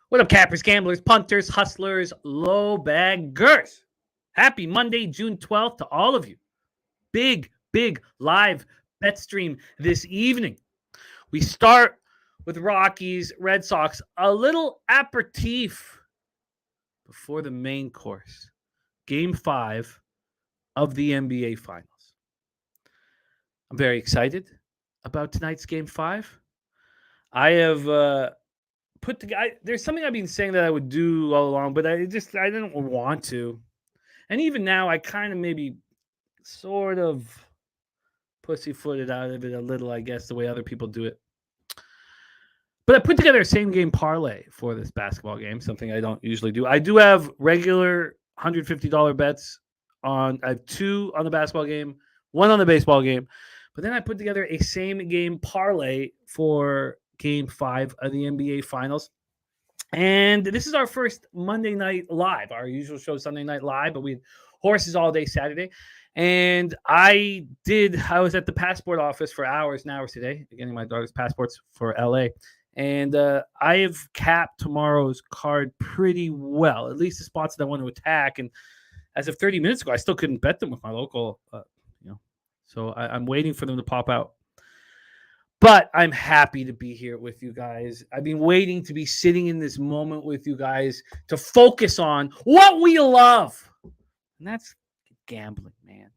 What up, cappers, gamblers, punters, hustlers, low baggers? Happy Monday, June 12th to all of you. Big live bet stream this evening. We start with Rockies, Red Sox, a little aperitif before the main course. Game 5 of the NBA Finals. I'm very excited about tonight's Game 5. I have put together. There's something I've been saying that I would do all along, but I didn't want to. And even now, I kind of maybe sort of pussyfooted out of it a little, I guess, the way other people do it. But I put together a same game parlay for this basketball game, something I don't usually do. I do have regular $150 bets on. I have 2 on the basketball game, 1 on the baseball game. But then I put together a same game parlay for Game 5 of the NBA Finals. And this is our first Monday night live. Our usual show is Sunday night live, but we had horses all day Saturday. And I was at the passport office for hours and hours today, getting my daughter's passports for LA. And I have capped tomorrow's card pretty well, at least the spots that I want to attack. And as of 30 minutes ago, I still couldn't bet them with my local, So I'm waiting for them to pop out. But I'm happy to be here with you guys. I've been waiting to be sitting in this moment with you guys to focus on what we love. And that's gambling, man.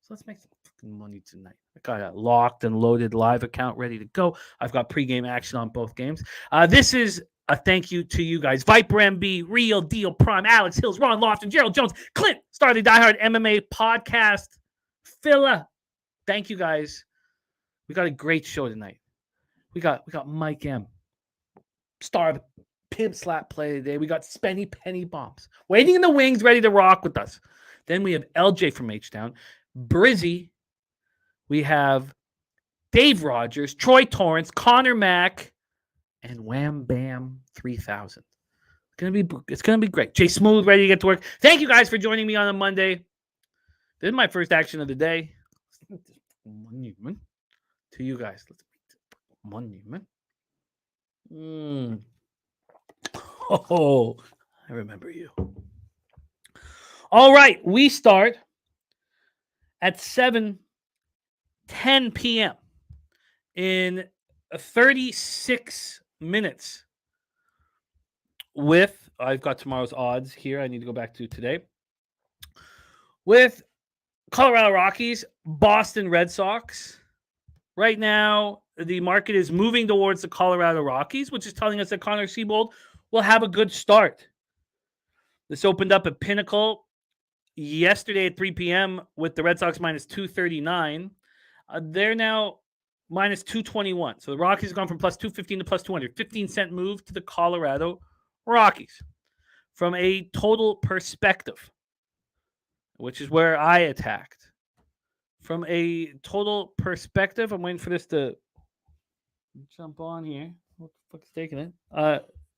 So let's make some fucking money tonight. I got a locked and loaded live account ready to go. I've got pregame action on both games. This is a thank you to you guys. Viper MB, Real Deal Prime, Alex Hills, Ron Lofton, Gerald Jones, Clint, Star the Diehard MMA podcast. Phila. Thank you guys. We got a great show tonight. We got Mike M, star of the Pimp Slap play today. We got Spenny Penny Bombs waiting in the wings, ready to rock with us. Then we have LJ from H-Town, Brizzy. We have Dave Rogers, Troy Torrance, Connor Mack, and Wham Bam 3000. It's gonna be great. Jay Smooth ready to get to work. Thank you guys for joining me on a Monday. This is my first action of the day. Monument to you guys. Let's make this monument. Oh, I remember you. All right, we start at 7:10 p.m. in 36 minutes with, I've got tomorrow's odds here. I need to go back to today. With Colorado Rockies, Boston Red Sox. Right now, the market is moving towards the Colorado Rockies, which is telling us that Connor Seabold will have a good start. This opened up at Pinnacle yesterday at 3 p.m. with the Red Sox minus 239. They're now minus 221. So the Rockies have gone from plus 215 to plus 200. 15-cent move to the Colorado Rockies. From a total perspective, which is where I attacked. From a total perspective, I'm waiting for this to jump on here. What the fuck is taking it?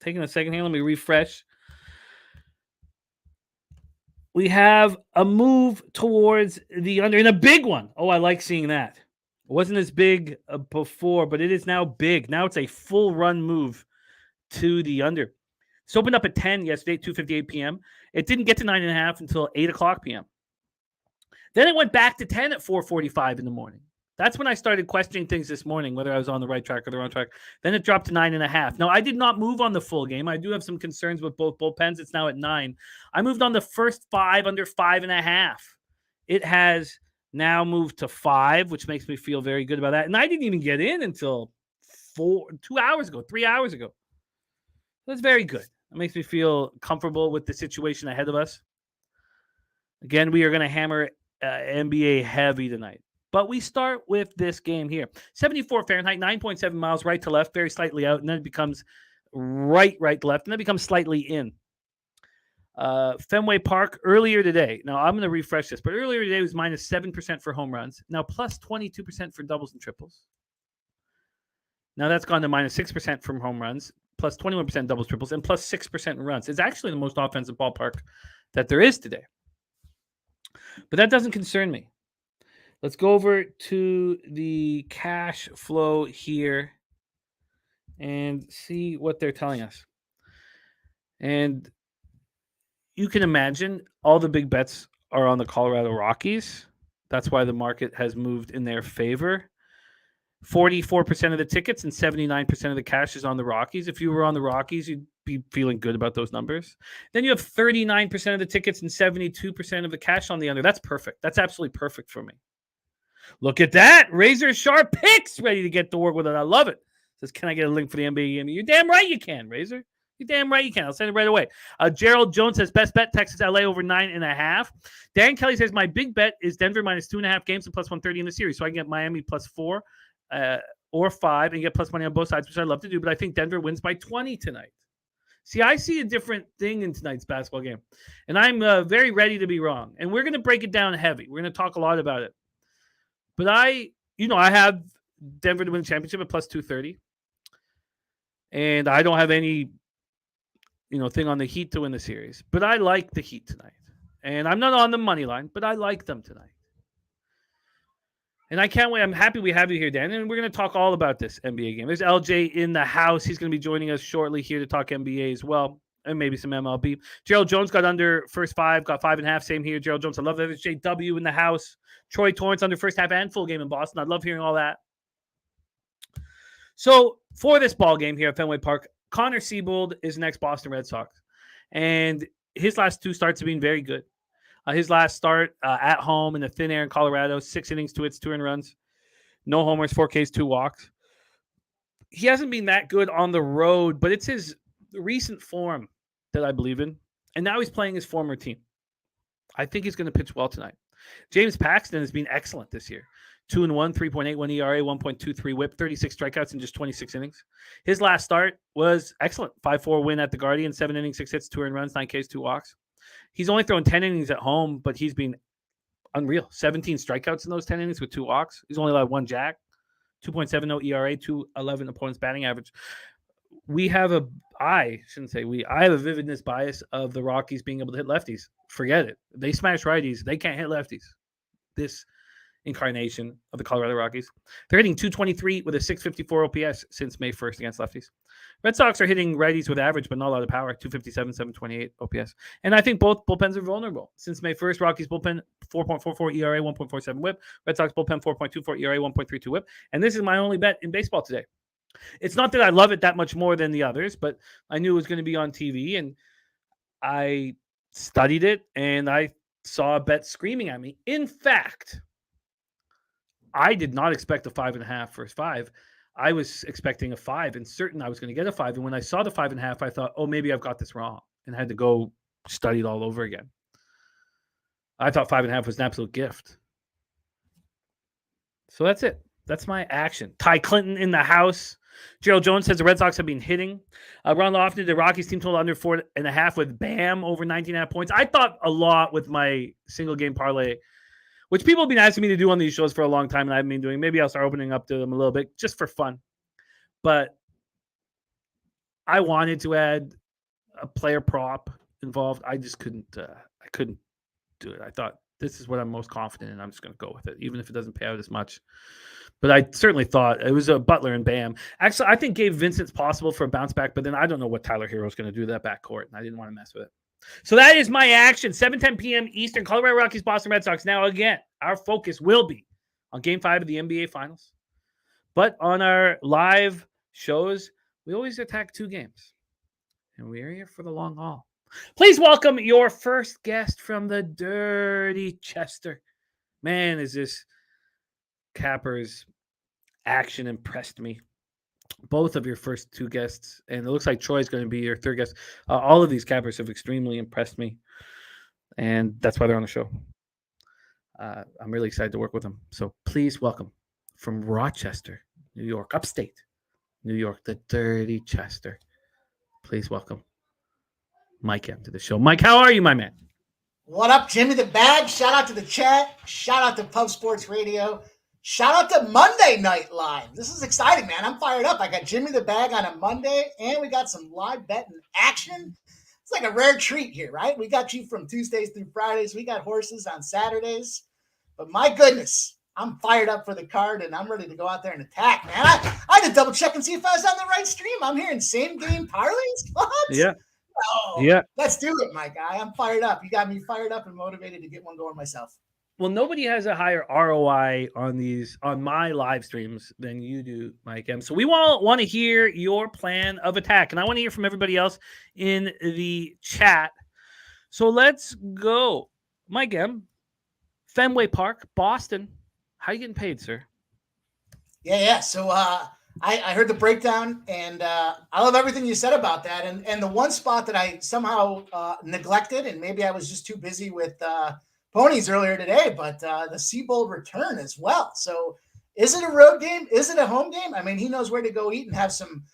Taking a second here. Let me refresh. We have a move towards the under, and a big one. Oh, I like seeing that. It wasn't as big before, but it is now big. Now it's a full run move to the under. It's opened up at 10 yesterday, 2:58 p.m. It didn't get to 9.5 until 8 o'clock p.m. Then it went back to 10 at 4:45 in the morning. That's when I started questioning things this morning, whether I was on the right track or the wrong track. Then it dropped to 9.5. Now, I did not move on the full game. I do have some concerns with both bullpens. It's now at 9. I moved on the first 5 under 5.5. It has now moved to 5, which makes me feel very good about that. And I didn't even get in until 3 hours ago. That's very good. It makes me feel comfortable with the situation ahead of us. Again, we are going to hammer NBA heavy tonight. But we start with this game here. 74 Fahrenheit, 9.7 miles right to left, very slightly out, and then it becomes right to left, and then it becomes slightly in. Fenway Park earlier today. Now, I'm going to refresh this, but earlier today was minus 7% for home runs. Now, plus 22% for doubles and triples. Now, that's gone to minus 6% from home runs, plus 21% doubles, triples, and plus 6% in runs. It's actually the most offensive ballpark that there is today. But that doesn't concern me. Let's go over to the cash flow here and see what they're telling us. And you can imagine all the big bets are on the Colorado Rockies. That's why the market has moved in their favor. 44% of the tickets and 79% of the cash is on the Rockies. If you were on the Rockies, you'd be feeling good about those numbers. Then you have 39% of the tickets and 72% of the cash on the under. That's perfect. That's absolutely perfect for me. Look at that. Razor sharp picks ready to get to work with it. I love it. Says, can I get a link for the NBA game? You're damn right you can, Razor. You're damn right you can. I'll send it right away. Gerald Jones says, best bet, Texas LA over 9.5. Dan Kelly says, my big bet is Denver minus 2.5 games and plus 130 in the series. So I can get Miami plus 4 or 5 and get plus money on both sides, which I love to do. But I think Denver wins by 20 tonight. See, I see a different thing in tonight's basketball game. And I'm very ready to be wrong. And we're going to break it down heavy. We're going to talk a lot about it. But I have Denver to win the championship at plus 230. And I don't have any, thing on the Heat to win the series. But I like the Heat tonight. And I'm not on the money line, but I like them tonight. And I can't wait. I'm happy we have you here, Dan. And we're going to talk all about this NBA game. There's LJ in the house. He's going to be joining us shortly here to talk NBA as well. And maybe some MLB. Gerald Jones got under first 5, got 5.5. Same here. Gerald Jones, I love that. There's JW in the house. Troy Torrance under first half and full game in Boston. I love hearing all that. So for this ball game here at Fenway Park, Connor Siebold is the next Boston Red Sox. And his last 2 starts have been very good. His last start at home in the thin air in Colorado, 6 innings, 2 hits, 2 earned runs, no homers, 4 Ks, 2 walks. He hasn't been that good on the road, but it's his recent form that I believe in. And now he's playing his former team. I think he's going to pitch well tonight. James Paxton has been excellent this year. 2-1, 3.81 ERA, 1.23 WHIP, 36 strikeouts in just 26 innings. His last start was excellent. 5-4 win at the Guardian, 7 innings, 6 hits, 2 earned runs, 9 Ks, 2 walks. He's only thrown 10 innings at home, but he's been unreal. 17 strikeouts in those 10 innings with 2 walks. He's only allowed 1 jack, 2.70 ERA, 2.11 opponent's batting average. I have a vividness bias of the Rockies being able to hit lefties. Forget it. They smash righties. They can't hit lefties. This incarnation of the Colorado Rockies. They're hitting 223 with a 654 OPS since May 1st against lefties. Red Sox are hitting righties with average, but not a lot of power, 257, 728 OPS. And I think both bullpens are vulnerable. Since May 1st, Rockies bullpen 4.44 ERA, 1.47 WHIP. Red Sox bullpen 4.24 ERA, 1.32 WHIP. And this is my only bet in baseball today. It's not that I love it that much more than the others, but I knew it was going to be on TV, and I studied it, and I saw a bet screaming at me. In fact, I did not expect a 5.5 first 5. I was expecting a 5 and certain I was going to get a 5. And when I saw the 5.5, I thought, oh, maybe I've got this wrong, and had to go study it all over again. I thought 5.5 was an absolute gift. So that's it. That's my action. Ty Clinton in the house. Gerald Jones says the Red Sox have been hitting. Ron Lofton, the Rockies team total under 4.5 with Bam over 19.5 points. I thought a lot with my single game parlay, which people have been asking me to do on these shows for a long time, and I've been doing. Maybe I'll start opening up to them a little bit just for fun. But I wanted to add a player prop involved. I just couldn't. I couldn't do it. I thought this is what I'm most confident in. I'm just going to go with it, even if it doesn't pay out as much. But I certainly thought it was a Butler and Bam. Actually, I think Gabe Vincent's possible for a bounce back, but then I don't know what Tyler Hero is going to do to that backcourt, and I didn't want to mess with it. So that is my action. 7:10 p.m. Eastern, Colorado Rockies, Boston Red Sox. Now, again, our focus will be on Game 5 of the NBA Finals. But on our live shows, we always attack 2 games. And we're here for the long haul. Please welcome your first guest from the Dirty Chester. Man, is this Capper's action impressed me. Both of your first 2 guests, and it looks like Troy's going to be your 3rd guest. All of these Cappers have extremely impressed me, and that's why they're on the show. I'm really excited to work with them. So please welcome from Rochester, New York, upstate New York, the Dirty Chester. Please welcome Mike M to the show. Mike, how are you, my man? What up, Jimmy the Bag? Shout out to the chat. Shout out to Pub Sports Radio. Shout out to Monday Night Live. This is exciting, man. I'm fired up. I got Jimmy the Bag on a Monday, and we got some live betting action. It's like a rare treat here, right? We got you from Tuesdays through Fridays. We got horses on Saturdays. But my goodness, I'm fired up for the card, and I'm ready to go out there and attack, man. I had to double check and see if I was on the right stream. I'm hearing same game parlays. What? Yeah. Oh, Yeah. let's do it, my guy. I'm fired up. You got me fired up and motivated to get one going myself. Well, nobody has a higher ROI on my live streams than you do, Mike M. So we want to hear your plan of attack, and I want to hear from everybody else in the chat. So let's go, Mike M. Fenway Park, Boston. How you getting paid, sir? Yeah. So I heard the breakdown, and I love everything you said about that. And the one spot that I somehow neglected, and maybe I was just too busy with ponies earlier today, but the Seabold return as well. So is it a road game? Is it a home game? I mean, he knows where to go eat and have some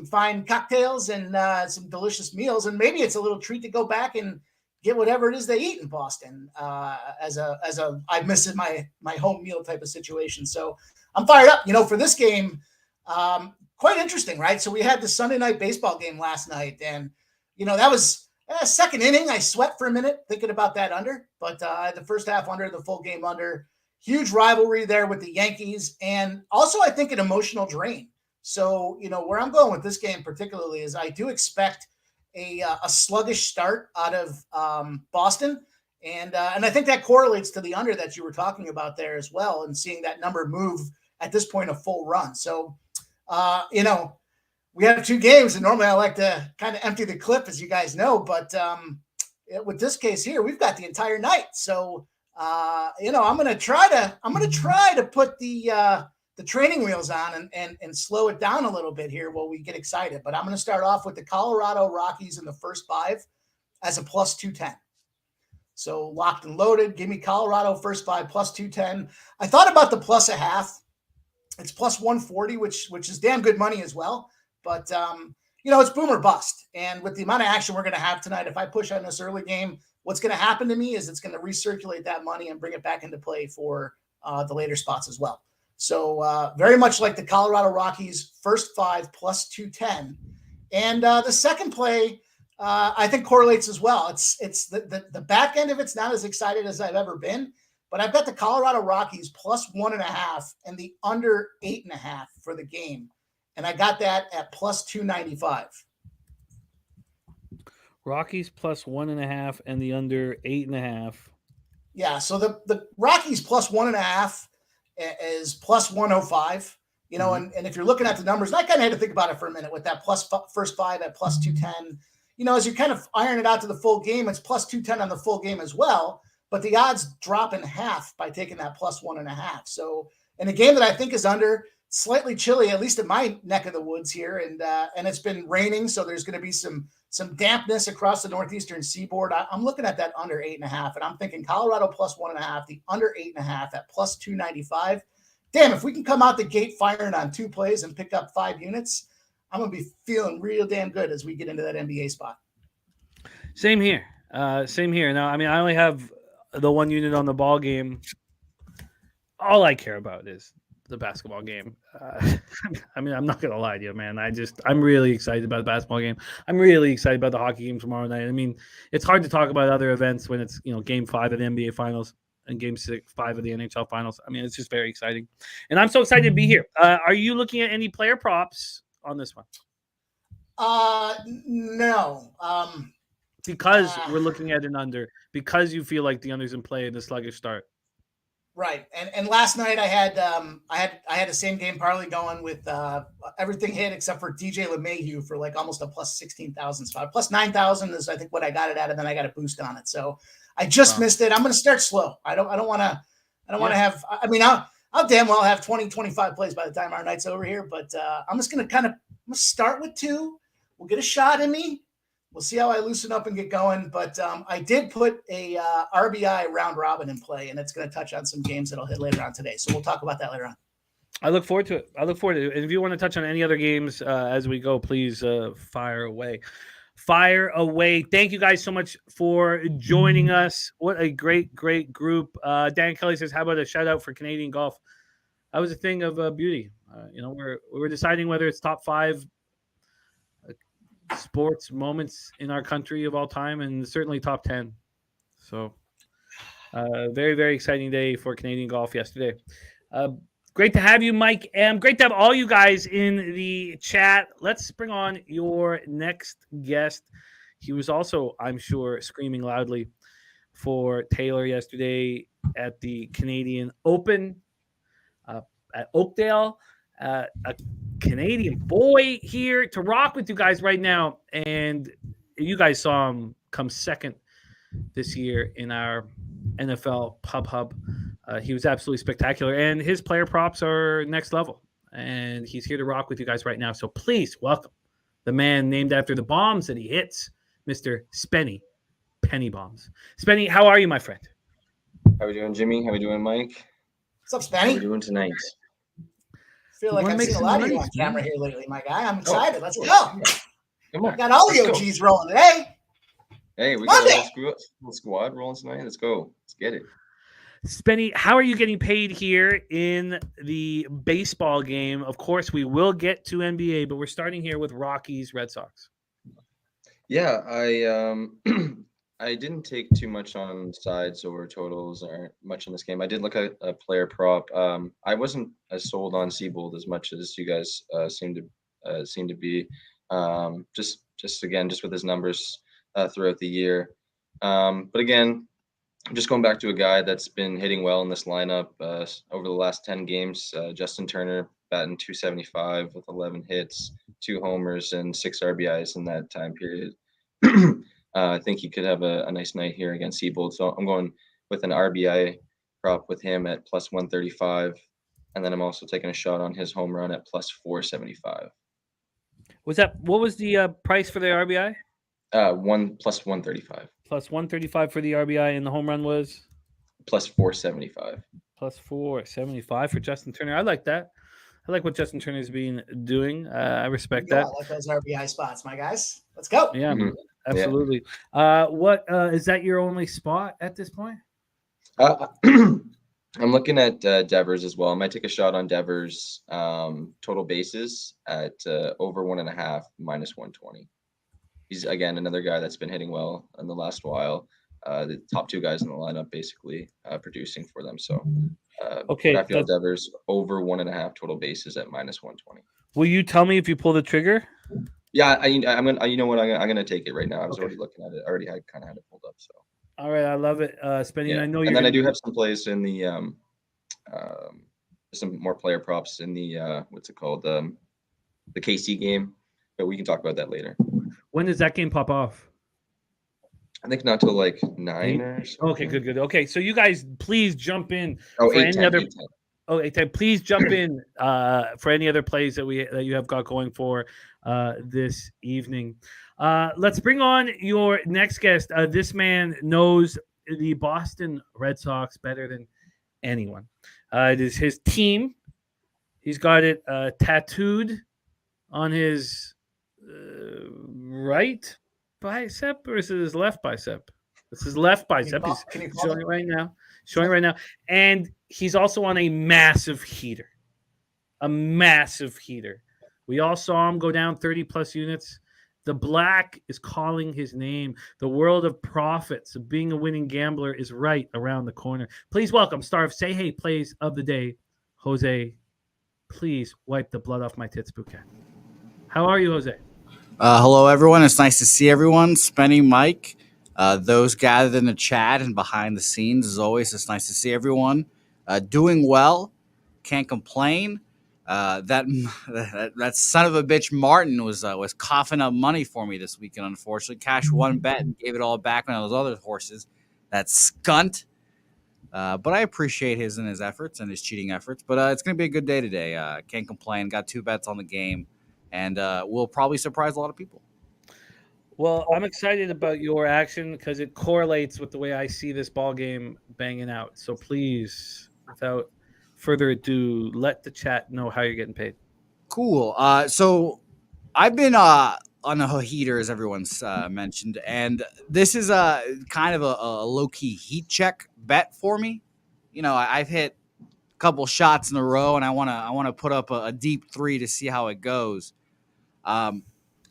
fine cocktails and some delicious meals, and maybe it's a little treat to go back and get whatever it is they eat in Boston as a I miss it my home meal type of situation. So I'm fired up, for this game. Quite interesting, right? So we had the Sunday night baseball game last night, and that was second inning. I sweat for a minute thinking about that under, but I had the first half under, the full game under. Huge rivalry there with the Yankees, and also I think an emotional drain. So where I'm going with this game particularly is I do expect a sluggish start out of Boston. And I think that correlates to the under that you were talking about there as well, and seeing that number move at this point a full run. So, we have two games, and normally I like to kind of empty the clip, as you guys know. But with this case here, we've got the entire night. So, I'm going to try to put the training wheels on and slow it down a little bit here while we get excited. But I'm going to start off with the Colorado Rockies in the first 5 as a plus 210. So locked and loaded. Give me Colorado first 5 plus 210. I thought about the plus a half. It's plus 140, which is damn good money as well. But, it's boom or bust. And with the amount of action we're going to have tonight, if I push on this early game, what's going to happen to me is it's going to recirculate that money and bring it back into play for the later spots as well. So very much like the Colorado Rockies, first 5 plus 210. And the second play, I think correlates as well. It's the back end of it's not as excited as I've ever been, but I've got the Colorado Rockies plus 1.5 and the under 8.5 for the game. And I got that at plus 295. Rockies plus 1.5 and the under 8.5. Yeah. So the Rockies plus 1.5 is plus 105. And if you're looking at the numbers, and I kind of had to think about it for a minute with that first 5 at plus 210. As you kind of iron it out to the full game, it's plus 210 on the full game as well. But the odds drop in half by taking that plus 1.5. So in a game that I think is under, slightly chilly, at least in my neck of the woods here, and it's been raining, so there's going to be some dampness across the northeastern seaboard. I'm looking at that under 8.5, and I'm thinking Colorado plus 1.5, the under 8.5 at plus 295. Damn, if we can come out the gate firing on 2 plays and pick up 5 units, I'm going to be feeling real damn good as we get into that NBA spot. Same here. Now, I mean, I only have the 1 unit on the ball game. All I care about is the basketball game. I mean, I'm not going to lie to you, man. I'm really excited about the basketball game. I'm really excited about the hockey game tomorrow night. I mean, it's hard to talk about other events when it's, game 5 of the NBA finals and game 5 of the NHL finals. I mean, it's just very exciting. And I'm so excited to be here. Are you looking at any player props on this one? No. Because we're looking at an under, because you feel like the under's in play in the sluggish start. Right. And last night I had a same game parlay going with everything hit except for DJ LeMahieu for like almost a plus 16,000 spot. Plus 9,000 is I think what I got it at, and then I got a boost on it. So I just missed it. I'm going to start slow. I don't want to have, I mean, I'll damn well have 20, 25 plays by the time our night's over here, but I'm just going to start with 2. We'll get a shot in me. We'll see how I loosen up and get going. But I did put a RBI round robin in play, and it's going to touch on some games that'll hit later on today. So we'll talk about that later on. I look forward to it. And if you want to touch on any other games as we go, please fire away. Thank you guys so much for joining us. What a great group. Dan Kelly says, how about a shout out for Canadian golf? That was a thing of beauty. We were deciding whether it's top 5 sports moments in our country of all time, and certainly top 10. So very, very exciting day for Canadian golf yesterday. Great to have you, Mike M. Great to have all you guys in the chat. Let's bring on your next guest. he was also, I'm sure, screaming loudly for Taylor yesterday at the Canadian Open uh, at Oakdale. A Canadian boy here to rock with you guys right now. And you guys saw him come second this year in our NFL Pub Hub. He was absolutely spectacular. And his player props are next level. And he's here to rock with you guys right now. So please welcome the man named after the bombs that he hits, Mr. Spenny Penny Bombs. Spenny, how are you, my friend? How we doing, Jimmy? How we doing, Mike? What's up, How we Spenny? doing tonight? Feel You like wanna I've make seen a some lot of you money, on camera here lately, my guy. I'm Oh. excited. Let's go. Come on. Got all the Let's go. OGs rolling today. Hey, we got a Monday. little squad rolling tonight. Let's go. Let's get it. Spenny, how are you getting paid here in the baseball game? Of course, we will get to NBA, but we're starting here with Rockies, Red Sox. Yeah, I didn't take too much on sides or totals or much in this game. I did look at a player prop. I wasn't as sold on Siebold as much as you guys seem to be. Just again, just with his numbers throughout the year. But again, I'm just going back to a guy that's been hitting well in this lineup over the last 10 games. Justin Turner batting .275 with 11 hits, 2 homers, and 6 RBIs in that time period. I think he could have a nice night here against Siebold. So I'm going with an RBI prop with him at plus 135. And then I'm also taking a shot on his home run at plus 475. What was the price for the RBI? Plus 135. Plus 135 for the RBI, and the home run was Plus 475. plus 475 for Justin Turner. I like that. I like what Justin Turner's been doing. I respect There you that. go. I like those RBI spots, my guys. Let's go. Yeah, Mhm. absolutely. What is that your only spot at this point? I'm looking at Devers as well. I might take a shot on Devers total bases at over 1.5 minus 120. He's again another guy that's been hitting well in the last while. The top 2 guys in the lineup basically producing for them. So Okay, Rafael Devers over 1.5 total bases at minus 120. will you tell me if you pull the trigger? Yeah, I'm gonna. You know what? I'm gonna take it right now. I was Okay. already looking at it. I already had it pulled up. So All right, I love it. Spending. yeah. I know And you're. then I do have some plays in the some more player props in the what's it called the KC game, but we can talk about that later. When does that game pop off? I think not till like 9 or something. Okay, good. Okay, so you guys, please jump in Oh, for 8, any 10, other. 8, 10. Oh, 8:10. Please jump in for any other plays that you have got going for this evening. Let's bring on your next guest. This man knows the Boston Red Sox better than anyone. It is his team. He's got it tattooed on his right bicep, or is it his left bicep? It's his left bicep. He's Can you showing it right now. And he's also on a massive heater. We all saw him go down 30 plus units. The black is calling his name. The world of profits of being a winning gambler is right around the corner. Please welcome star of Say Hey Plays of the Day, Jose. Please wipe the blood off my tits, Bouquet. How are you, Jose? Hello, everyone. It's nice to see everyone. Spenny, Mike, those gathered in the chat and behind the scenes. As always, it's nice to see everyone doing well. Can't complain. That son of a bitch Martin was coughing up money for me this weekend. Unfortunately, cashed one bet and gave it all back on those other horses. That skunt. But I appreciate his efforts and his cheating efforts. But it's going to be a good day today. Can't complain. Got 2 bets on the game, and we'll probably surprise a lot of people. Well, I'm excited about your action because it correlates with the way I see this ball game banging out. So please, without further ado, let the chat know how you're getting paid. Cool. So I've been on a heater, as everyone's mentioned, and this is kind of a low-key heat check bet for me. You know, I've hit a couple shots in a row, and I want to put up a deep 3 to see how it goes.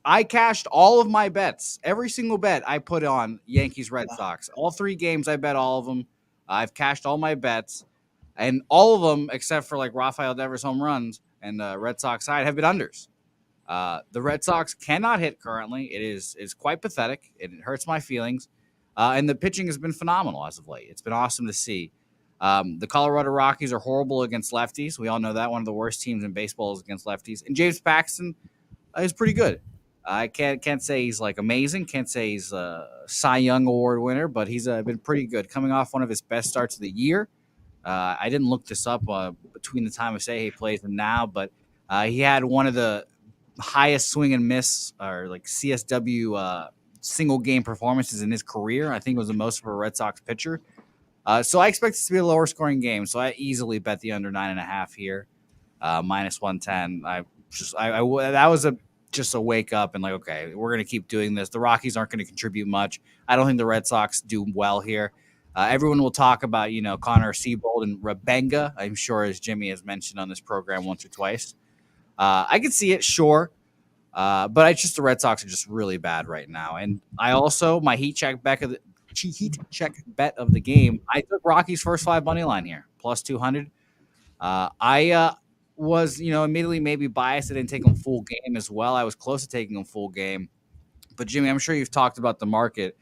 I cashed all of my bets. Every single bet I put on Yankees Red Sox. All 3 games, I bet all of them. I've cashed all my bets, and all of them, except for like Rafael Devers home runs and Red Sox side, have been unders. The Red Sox cannot hit currently. It's quite pathetic. It hurts my feelings. And the pitching has been phenomenal as of late. It's been awesome to see. The Colorado Rockies are horrible against lefties. We all know that. One of the worst teams in baseball is against lefties. And James Paxton is pretty good. I can't say he's like amazing. Can't say he's a Cy Young Award winner, but he's been pretty good. Coming off one of his best starts of the year. I didn't look this up between the time of Seihei plays and now, but he had one of the highest swing and miss or like CSW single game performances in his career. I think it was the most for a Red Sox pitcher. So I expect this to be a lower scoring game. So I easily bet the under 9.5 here, minus 110. That was just a wake up and like, okay, we're going to keep doing this. The Rockies aren't going to contribute much. I don't think the Red Sox do well here. Everyone will talk about, Connor Seabold and Rebenga, I'm sure, as Jimmy has mentioned on this program once or twice. I can see it, sure. But it's just the Red Sox are just really bad right now. And I also, my heat check bet of the game, I took Rockies first 5 money line here, plus 200. I was, immediately maybe biased. I didn't take them full game as well. I was close to taking them full game. But Jimmy, I'm sure you've talked about the market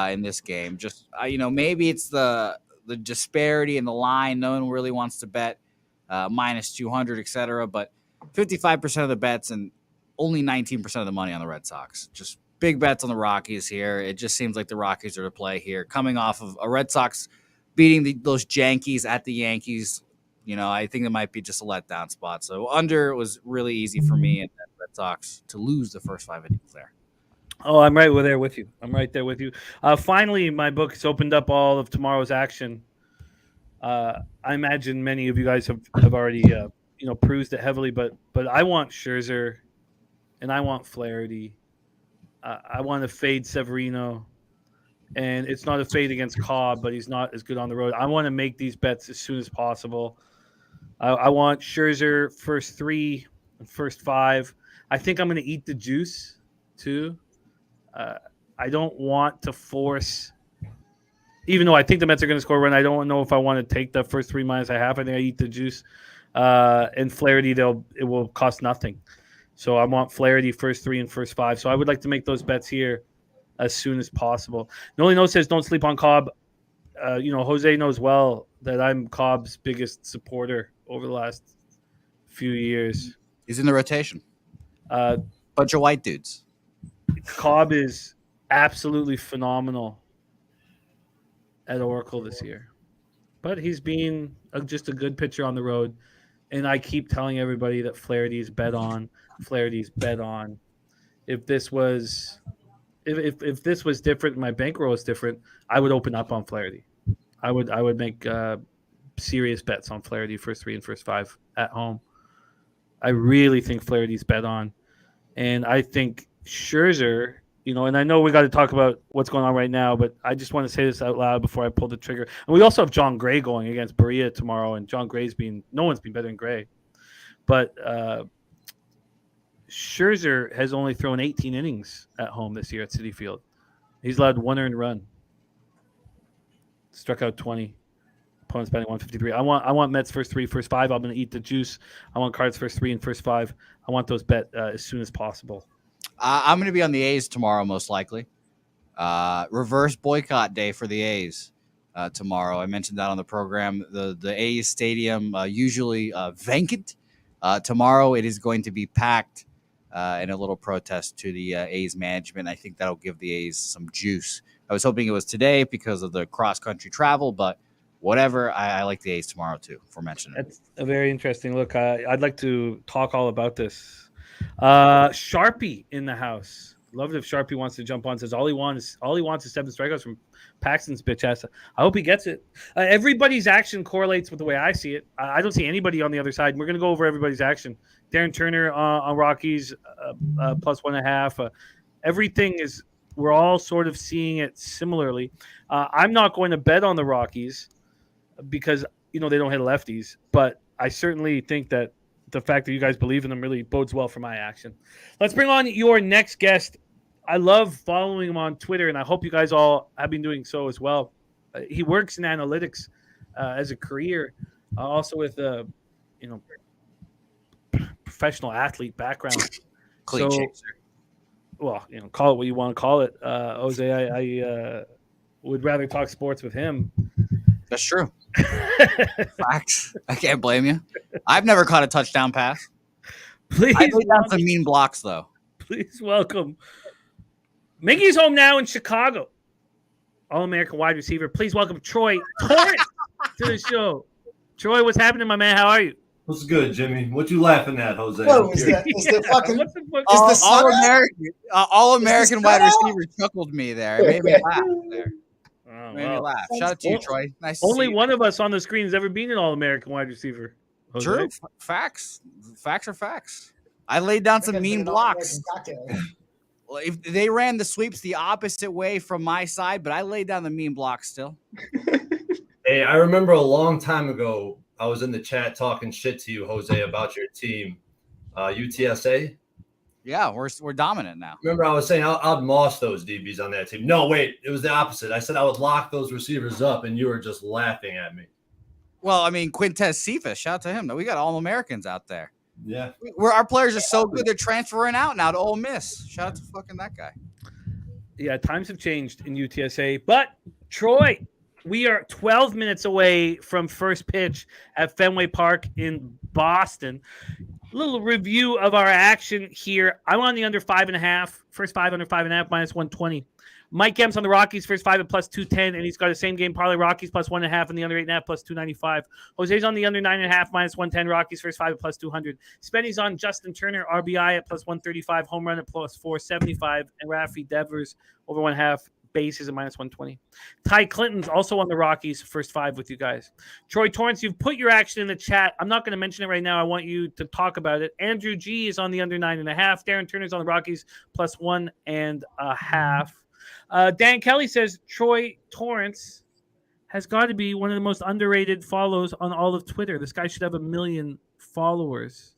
in this game. Just, maybe it's the disparity in the line. No one really wants to bet minus 200, et cetera. But 55% of the bets and only 19% of the money on the Red Sox. Just big bets on the Rockies here. It just seems like the Rockies are to play here. Coming off of a Red Sox beating those Yankees at the Yankees, I think it might be just a letdown spot. So under was really easy for me and the Red Sox to lose the first 5 innings there. Oh, I'm right there with you. I'm right there with you. Finally, my book has opened up all of tomorrow's action. I imagine many of you guys have already perused it heavily, but I want Scherzer and I want Flaherty. I want to fade Severino, and it's not a fade against Cobb, but he's not as good on the road. I want to make these bets as soon as possible. I want Scherzer first 3 and first 5. I think I'm going to eat the juice too. I don't want to force, even though I think the Mets are going to score a run. I don't know if I want to take the first 3 minus a half. I think I eat the juice. And Flaherty, it will cost nothing. So I want Flaherty first 3 and first 5. So I would like to make those bets here as soon as possible. Noli No says don't sleep on Cobb. Jose knows well that I'm Cobb's biggest supporter over the last few years. He's in the rotation. Bunch of white dudes. Cobb is absolutely phenomenal at Oracle this year. But he's been just a good pitcher on the road. And I keep telling everybody that Flaherty's bet on. Flaherty's bet on. If this was different, my bankroll was different, I would open up on Flaherty. I would make serious bets on Flaherty first 3 and first 5 at home. I really think Flaherty's bet on. And I think Scherzer, and I know we got to talk about what's going on right now, but I just want to say this out loud before I pull the trigger. And we also have John Gray going against Berea tomorrow, and John Gray's no one's been better than Gray. But Scherzer has only thrown 18 innings at home this year at Citi Field. He's allowed 1 earned run. Struck out 20. Opponent's batting 153. I want Mets first 3, first 5. I'm going to eat the juice. I want Cards first 3 and first 5. I want those bet as soon as possible. I'm going to be on the A's tomorrow, most likely. Reverse boycott day for the A's tomorrow. I mentioned that on the program. The A's stadium usually vacant. Tomorrow it is going to be packed in a little protest to the A's management. I think that'll give the A's some juice. I was hoping it was today because of the cross-country travel, but whatever. I like the A's tomorrow, too, for mentioning it. That's a very interesting look. I'd like to talk all about this. Sharpie in the house. Love it if Sharpie wants to jump on. Says all he wants is 7 strikeouts from Paxton's bitch ass. I hope he gets it. Everybody's action correlates with the way I see it. I don't see anybody on the other side. We're going to go over everybody's action. Darren Turner on Rockies plus 1.5. Everything is. We're all sort of seeing it similarly. I'm not going to bet on the Rockies because they don't hit lefties, but I certainly think that the fact that you guys believe in them really bodes well for my action. Let's bring on your next guest. I love following him on Twitter, and I hope you guys all have been doing so as well. He works in analytics as a career, also with a professional athlete background. Clean So, chaser. well, call it what you want to call it. Jose, I would rather talk sports with him. That's true. Facts. I can't blame you. I've never caught a touchdown pass. Please, I laid down some mean blocks though. please welcome Mickey's home now in Chicago. All-American wide receiver. Please welcome Troy Torrance to the show. Troy, what's happening, my man? How are you? What's good, Jimmy? What you laughing at, Jose? Whoa, is the fucking What the fuck? Is the sun out? All American sun wide out? receiver chuckled me there. It made me laugh there. Oh, Made me wow. laugh. Shout out to you, Troy. Nice to Only see you. one of us on the screen has ever been an All-American wide receiver. Jose. True. Facts. Facts are facts. I laid down some mean blocks. Well, if they ran the sweeps the opposite way from my side, but I laid down the mean blocks still. Hey, I remember a long time ago, I was in the chat talking shit to you, Jose, about your team, UTSA. Yeah, we're dominant now. Remember, I was saying I'd moss those DBs on that team. No, wait, it was the opposite. I said I would lock those receivers up, and you were just laughing at me. Well, I mean, Quintez Cephas, shout out to him. We got all Americans out there. Yeah. Our players are so good, they're transferring out now to Ole Miss. Shout out to fucking that guy. Yeah, times have changed in UTSA. But, Troy, we are 12 minutes away from first pitch at Fenway Park in Boston. A little review of our action here. I'm on the under 5.5. First five under 5.5, minus 120. Mike M's on the Rockies, first five at plus 210, and he's got the same game parlay Rockies plus 1.5 and the under 8.5 plus 295. Jose's on the under 9.5 minus 110, Rockies first five at plus 200. Spenny's on Justin Turner, RBI at plus 135, home run at plus 475, and Rafi Devers over 1.5 bases at minus 120. Ty Clinton's also on the Rockies, first five with you guys. Troy Torrance, you've put your action in the chat. I'm not going to mention it right now. I want you to talk about it. Andrew G is on the under 9.5. Darren Turner's on the Rockies plus 1.5. Dan Kelly says Troy Torrance has got to be one of the most underrated follows on all of Twitter. This guy should have 1 million followers.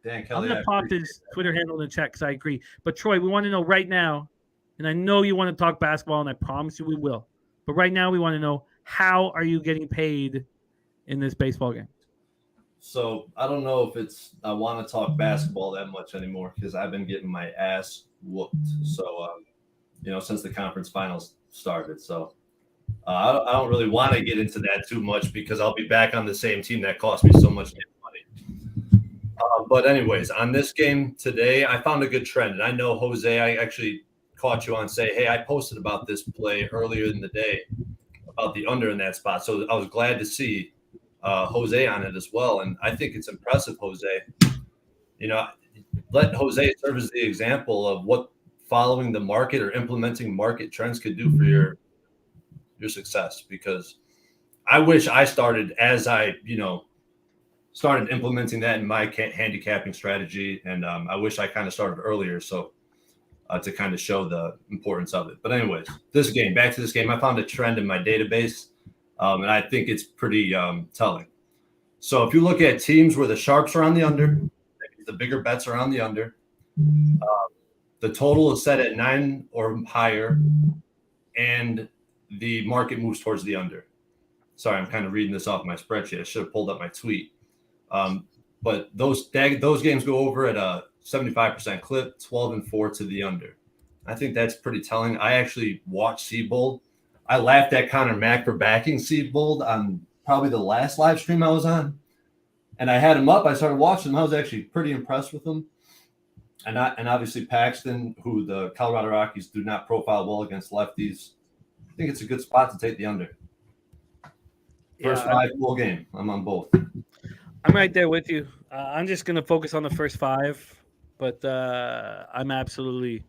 Dan I'm Kelly, going to pop his Twitter handle in the chat because I agree. But, Troy, we want to know right now, and I know you want to talk basketball, and I promise you we will. But right now we want to know, how are you getting paid in this baseball game? So I don't know if I want to talk basketball that much anymore because I've been getting my ass whooped. So, since the conference finals started. So I don't really want to get into that too much because I'll be back on the same team that cost me so much money. But anyways, on this game today, I found a good trend. And I know, Jose, I actually caught you on say, hey, I posted about this play earlier in the day about the under in that spot. So I was glad to see Jose on it as well. And I think it's impressive, Jose. Let Jose serve as the example of what following the market or implementing market trends could do for your success, because I wish I started as I started implementing that in my handicapping strategy, and I wish I kind of started earlier so to kind of show the importance of it. But anyways, back to this game, I found a trend in my database, and I think it's pretty telling. So if you look at teams where the sharps are on the under, the bigger bets are on the under, the total is set at 9 or higher, and the market moves towards the under. Sorry, I'm kind of reading this off my spreadsheet. I should have pulled up my tweet. But those games go over at a 75% clip, 12-4 to the under. I think that's pretty telling. I actually watched Seabold. I laughed at Connor Mack for backing Seabold on probably the last live stream I was on. And I had him up. I started watching him. I was actually pretty impressed with him. And obviously Paxton, who the Colorado Rockies do not profile well against lefties. I think it's a good spot to take the under. First five full game. I'm on both. I'm right there with you. I'm just going to focus on the first five, but I'm absolutely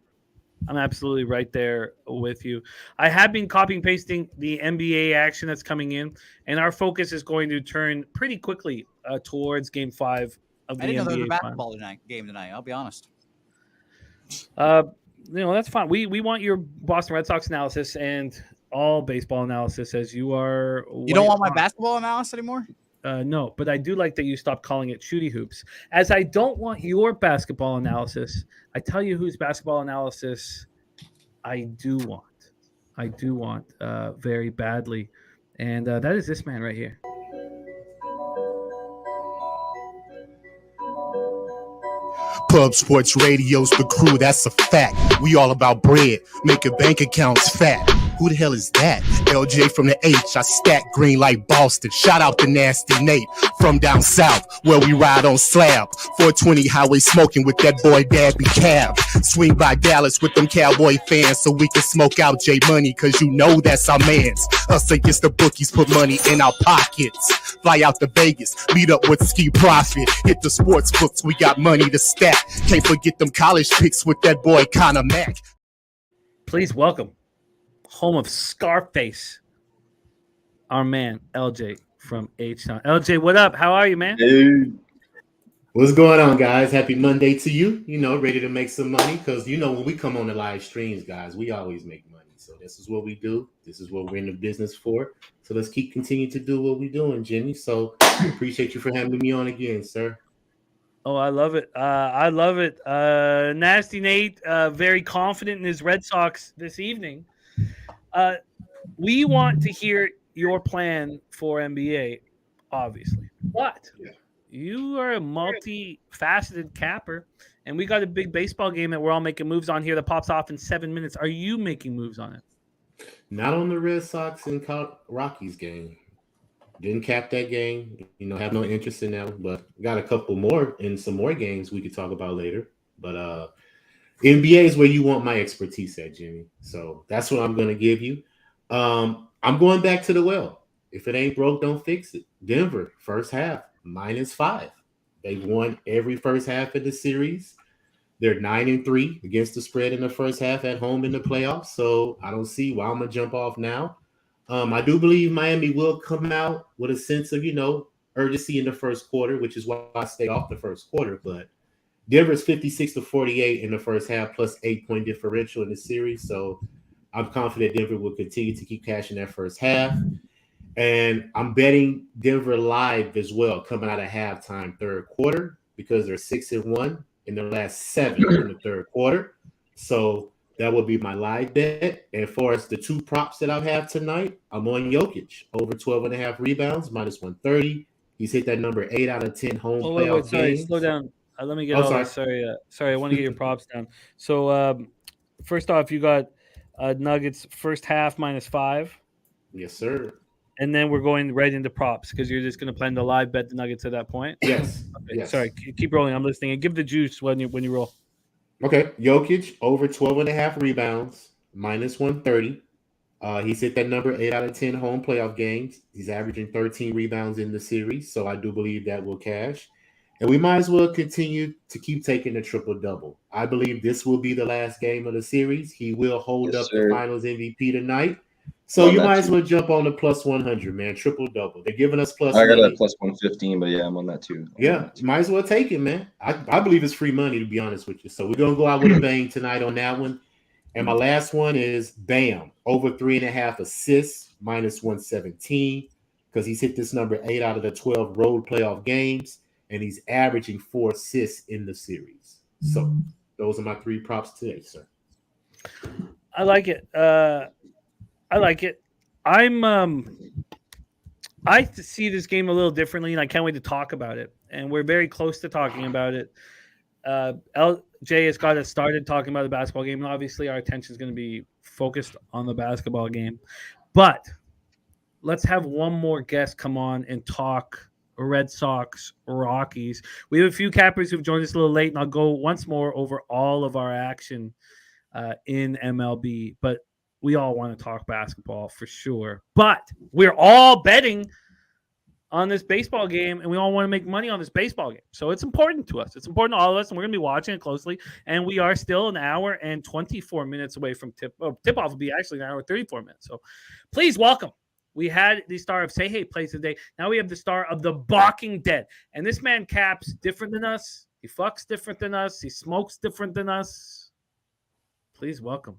right there with you. I have been copying and pasting the NBA action that's coming in, and our focus is going to turn pretty quickly towards Game 5 of the NBA. I didn't know there was a basketball game tonight. I'll be honest. That's fine. We want your Boston Red Sox analysis and all baseball analysis, as you are. You don't want my basketball analysis anymore? No, but I do like that you stopped calling it shooty hoops. As I don't want your basketball analysis, I tell you whose basketball analysis I do want very badly, and that is this man right here. Pub Sports Radio's the crew, that's a fact. We all about bread, making bank accounts fat. Who the hell is that? LJ from the H, I stack green like Boston. Shout out to Nasty Nate from down south, where we ride on slab. 420 highway smoking with that boy Dabby Cab. Swing by Dallas with them Cowboy fans so we can smoke out J Money, cause you know that's our mans. Us against the bookies, put money in our pockets. Fly out to Vegas, meet up with Ski Profit. Hit the sports books, we got money to stack. Can't forget them college picks with that boy Connor Mack. Please welcome, home of Scarface, our man LJ from H-Town. LJ, what up? How are you, man? Hey. What's going on, guys? Happy Monday to you. You know, ready to make some money, because you know when we come on the live streams, guys, we always make money. So this is what we do. This is what we're in the business for. So let's continue to do what we're doing, Jimmy. So appreciate you for having me on again, sir. Oh, I love it. I love it. Nasty Nate, very confident in his Red Sox this evening. We want to hear your plan for NBA, obviously. But you are a multifaceted capper, and we got a big baseball game that we're all making moves on here that pops off in 7 minutes. Are you making moves on it? Not on the Red Sox and Rockies game. Didn't cap that game. You know, have no interest in that. But got a couple more and some more games we could talk about later. But NBA is where you want my expertise at, Jimmy. So that's what I'm going to give you. I'm going back to the well. If it ain't broke, don't fix it. Denver, first half, -5. They've won every first half of the series. They're 9-3 against the spread in the first half at home in the playoffs. So I don't see why I'm going to jump off now. I do believe Miami will come out with a sense of, urgency in the first quarter, which is why I stay off the first quarter. But Denver's 56-48 in the first half, plus 8-point differential in the series. So I'm confident Denver will continue to keep cashing that first half. And I'm betting Denver live as well, coming out of halftime third quarter, because they're 6-1 in their last 7 in the third quarter. So that would be my live bet. And for us, the two props that I have tonight, I'm on Jokic, over 12.5 rebounds, -130. He's hit that number 8 out of 10 home playoff Sorry, games. slow down. Let me get all this. Sorry, I want to get your props down. So first off, you got Nuggets first half -5. Yes, sir. And then we're going right into props because you're just going to plan to live bet the Nuggets at that point. Yes. Okay, yes. Sorry, keep rolling. I'm listening. And give the juice when you roll. Okay, Jokic over 12.5 rebounds, -130. He's hit that number 8 out of 10 home playoff games. He's averaging 13 rebounds in the series, so I do believe that will cash. And we might as well continue to keep taking the triple-double. I believe this will be the last game of the series. He will hold up the Finals MVP tonight. So you might as well jump on the plus 100, man. Triple-double. They're giving us plus I got money. a plus 115, but yeah, I'm on that too. Might as well take it, man. I believe it's free money, to be honest with you. So we're going to go out with a bang tonight on that one. And my last one is Bam, over 3.5 assists, -117, because he's hit this number 8 out of the 12 road playoff games, and he's averaging 4 assists in the series. So those are my 3 props today, sir. I like it. I see this game a little differently, and I can't wait to talk about it. And we're very close to talking about it. LJ has got us started talking about the basketball game, and obviously our attention is going to be focused on the basketball game. But let's have one more guest come on and talk Red Sox, Rockies. We have a few cappers who've joined us a little late, and I'll go once more over all of our action in MLB. But we all want to talk basketball for sure. But we're all betting on this baseball game, and we all want to make money on this baseball game. So it's important to us. It's important to all of us, and we're going to be watching it closely. And we are still an hour and 24 minutes away from tip-off will be actually an hour and 34 minutes. So please welcome. We had the star of Say Hey plays today. Now we have the star of The Walking Dead. And this man caps different than us. He fucks different than us. He smokes different than us. Please welcome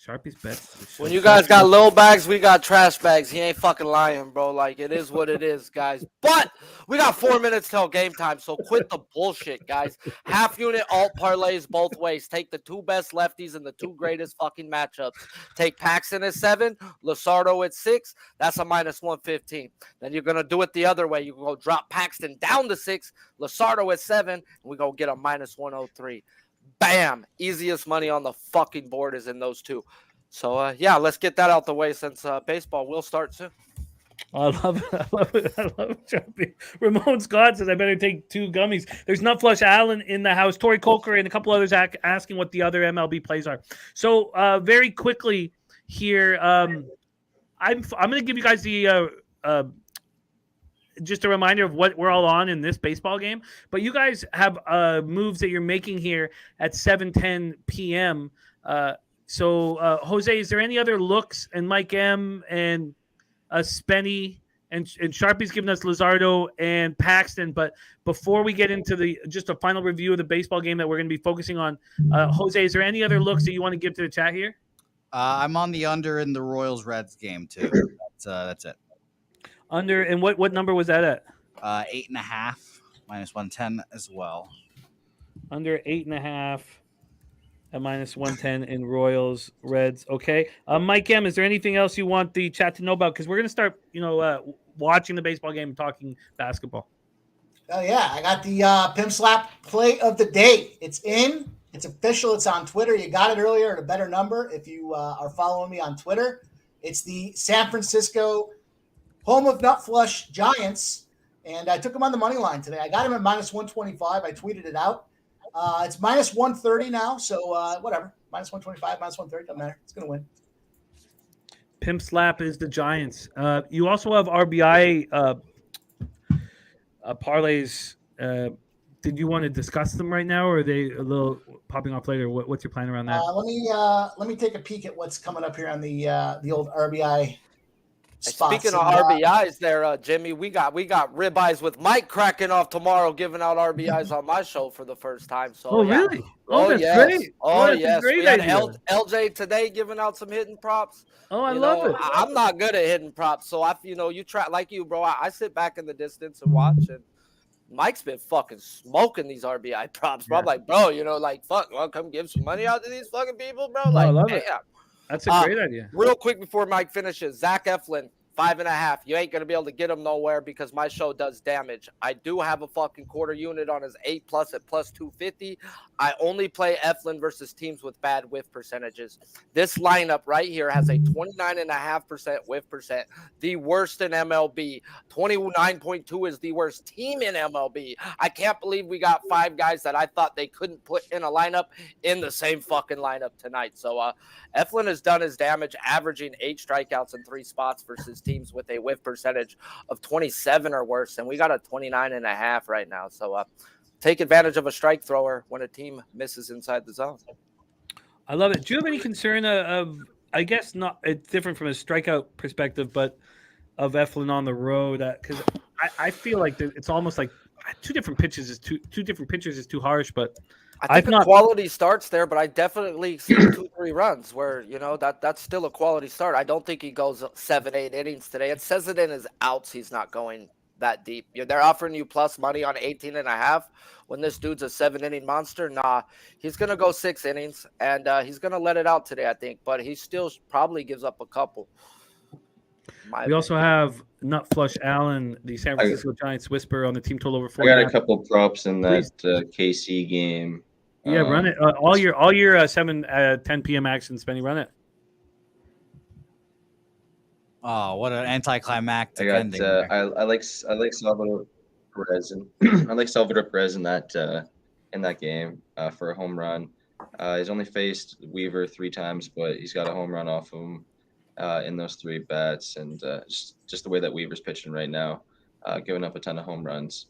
Sharpie's bets. When you guys got little bags, we got trash bags. He ain't fucking lying, bro. Like, it is what it is, guys. But we got 4 minutes till game time, so quit the bullshit, guys. Half unit alt parlays both ways. Take the two best lefties and the two greatest fucking matchups. Take Paxton at 7, Lasardo at 6. That's a minus 115. Then you're going to do it the other way. You go drop Paxton down to 6, Lasardo at 7, and we go get a minus 103. Bam! Easiest money on the fucking board is in those two. So, yeah, let's get that out the way since baseball will start soon. I love it. I love it. I love it. Sharpie. Ramon Scott says, I better take 2 gummies. There's Nut Flush Allen in the house. Tori Coker and a couple others asking what the other MLB plays are. So, very quickly here, I'm going to give you guys the just a reminder of what we're all on in this baseball game. But you guys have moves that you're making here at 7:10 p.m. So, Jose, is there any other looks? And Mike M. and Spenny and Sharpie's giving us Luzardo and Paxton. But before we get into just a final review of the baseball game that we're going to be focusing on, Jose, is there any other looks that you want to give to the chat here? I'm on the under in the Royals-Reds game, too. That's it. Under, and what number was that at? 8.5, minus 110 as well. Under 8.5 at minus 110 in Royals Reds. Okay. Mike M, is there anything else you want the chat to know about? Because we're going to start, watching the baseball game and talking basketball. Oh, yeah. I got the Pimp Slap play of the day. It's in. It's official. It's on Twitter. You got it earlier at a better number if you are following me on Twitter. It's the San Francisco home of Nut Flush Giants, and I took him on the money line today. I got him at minus 125. I tweeted it out. It's minus 130 now, so whatever. Minus 125, minus 130, doesn't matter. It's going to win. Pimp Slap is the Giants. You also have RBI parlays. Did you want to discuss them right now, or are they a little popping off later? What's your plan around that? Let me take a peek at what's coming up here on the old RBI spots. Speaking of RBIs there, Jimmy, we got ribeyes with Mike cracking off tomorrow, giving out RBIs on my show for the first time. So, really? That's great. Yes. Great We had idea. LJ today giving out some hidden props. I love it. I'm not good at hidden props, so you try like you, bro. I sit back in the distance and watch, and Mike's been fucking smoking these RBI props, bro. I'm like, bro, fuck, well, come give some money out to these fucking people, bro. Like, I love it. damn. That's a great idea. Real quick before Mike finishes, Zach Eflin, 5.5. You ain't going to be able to get him nowhere because my show does damage. I do have a fucking quarter unit on his 8+ at plus 250. I only play Eflin versus teams with bad whiff percentages. This lineup right here has a 29.5% whiff percent, the worst in MLB. 29.2 is the worst team in MLB. I can't believe we got 5 guys that I thought they couldn't put in a lineup in the same fucking lineup tonight. So Eflin has done his damage, averaging 8 strikeouts in 3 spots versus teams with a whiff percentage of 27 or worse, and we got a 29.5 right now. So take advantage of a strike thrower when a team misses inside the zone. I love it. Do you have any concern of I guess not, it's different from a strikeout perspective, but of Eflin on the road? Because I feel like it's almost like two different pitches is two different pitchers is too harsh, but I think the quality starts there, but I definitely see 2-3 runs where, that's still a quality start. I don't think he goes 7-8 innings today. It says it in his outs. He's not going that deep. They're offering you plus money on 18.5 when this dude's a 7-inning monster. Nah, he's going to go 6 innings and he's going to let it out today, I think, but he still probably gives up a couple. We also have Nut Flush Allen, the San Francisco Giants whisper on the team total over 4. I got a couple props in that KC game. Yeah, run it. All your 10 p.m. action, Spenny, run it. Oh, what an anticlimactic ending! I like Salvador Perez and I like Salvador Perez in that game for a home run. He's only faced Weaver 3 times, but he's got a home run off of him in those 3 bats, and just the way that Weaver's pitching right now, giving up a ton of home runs.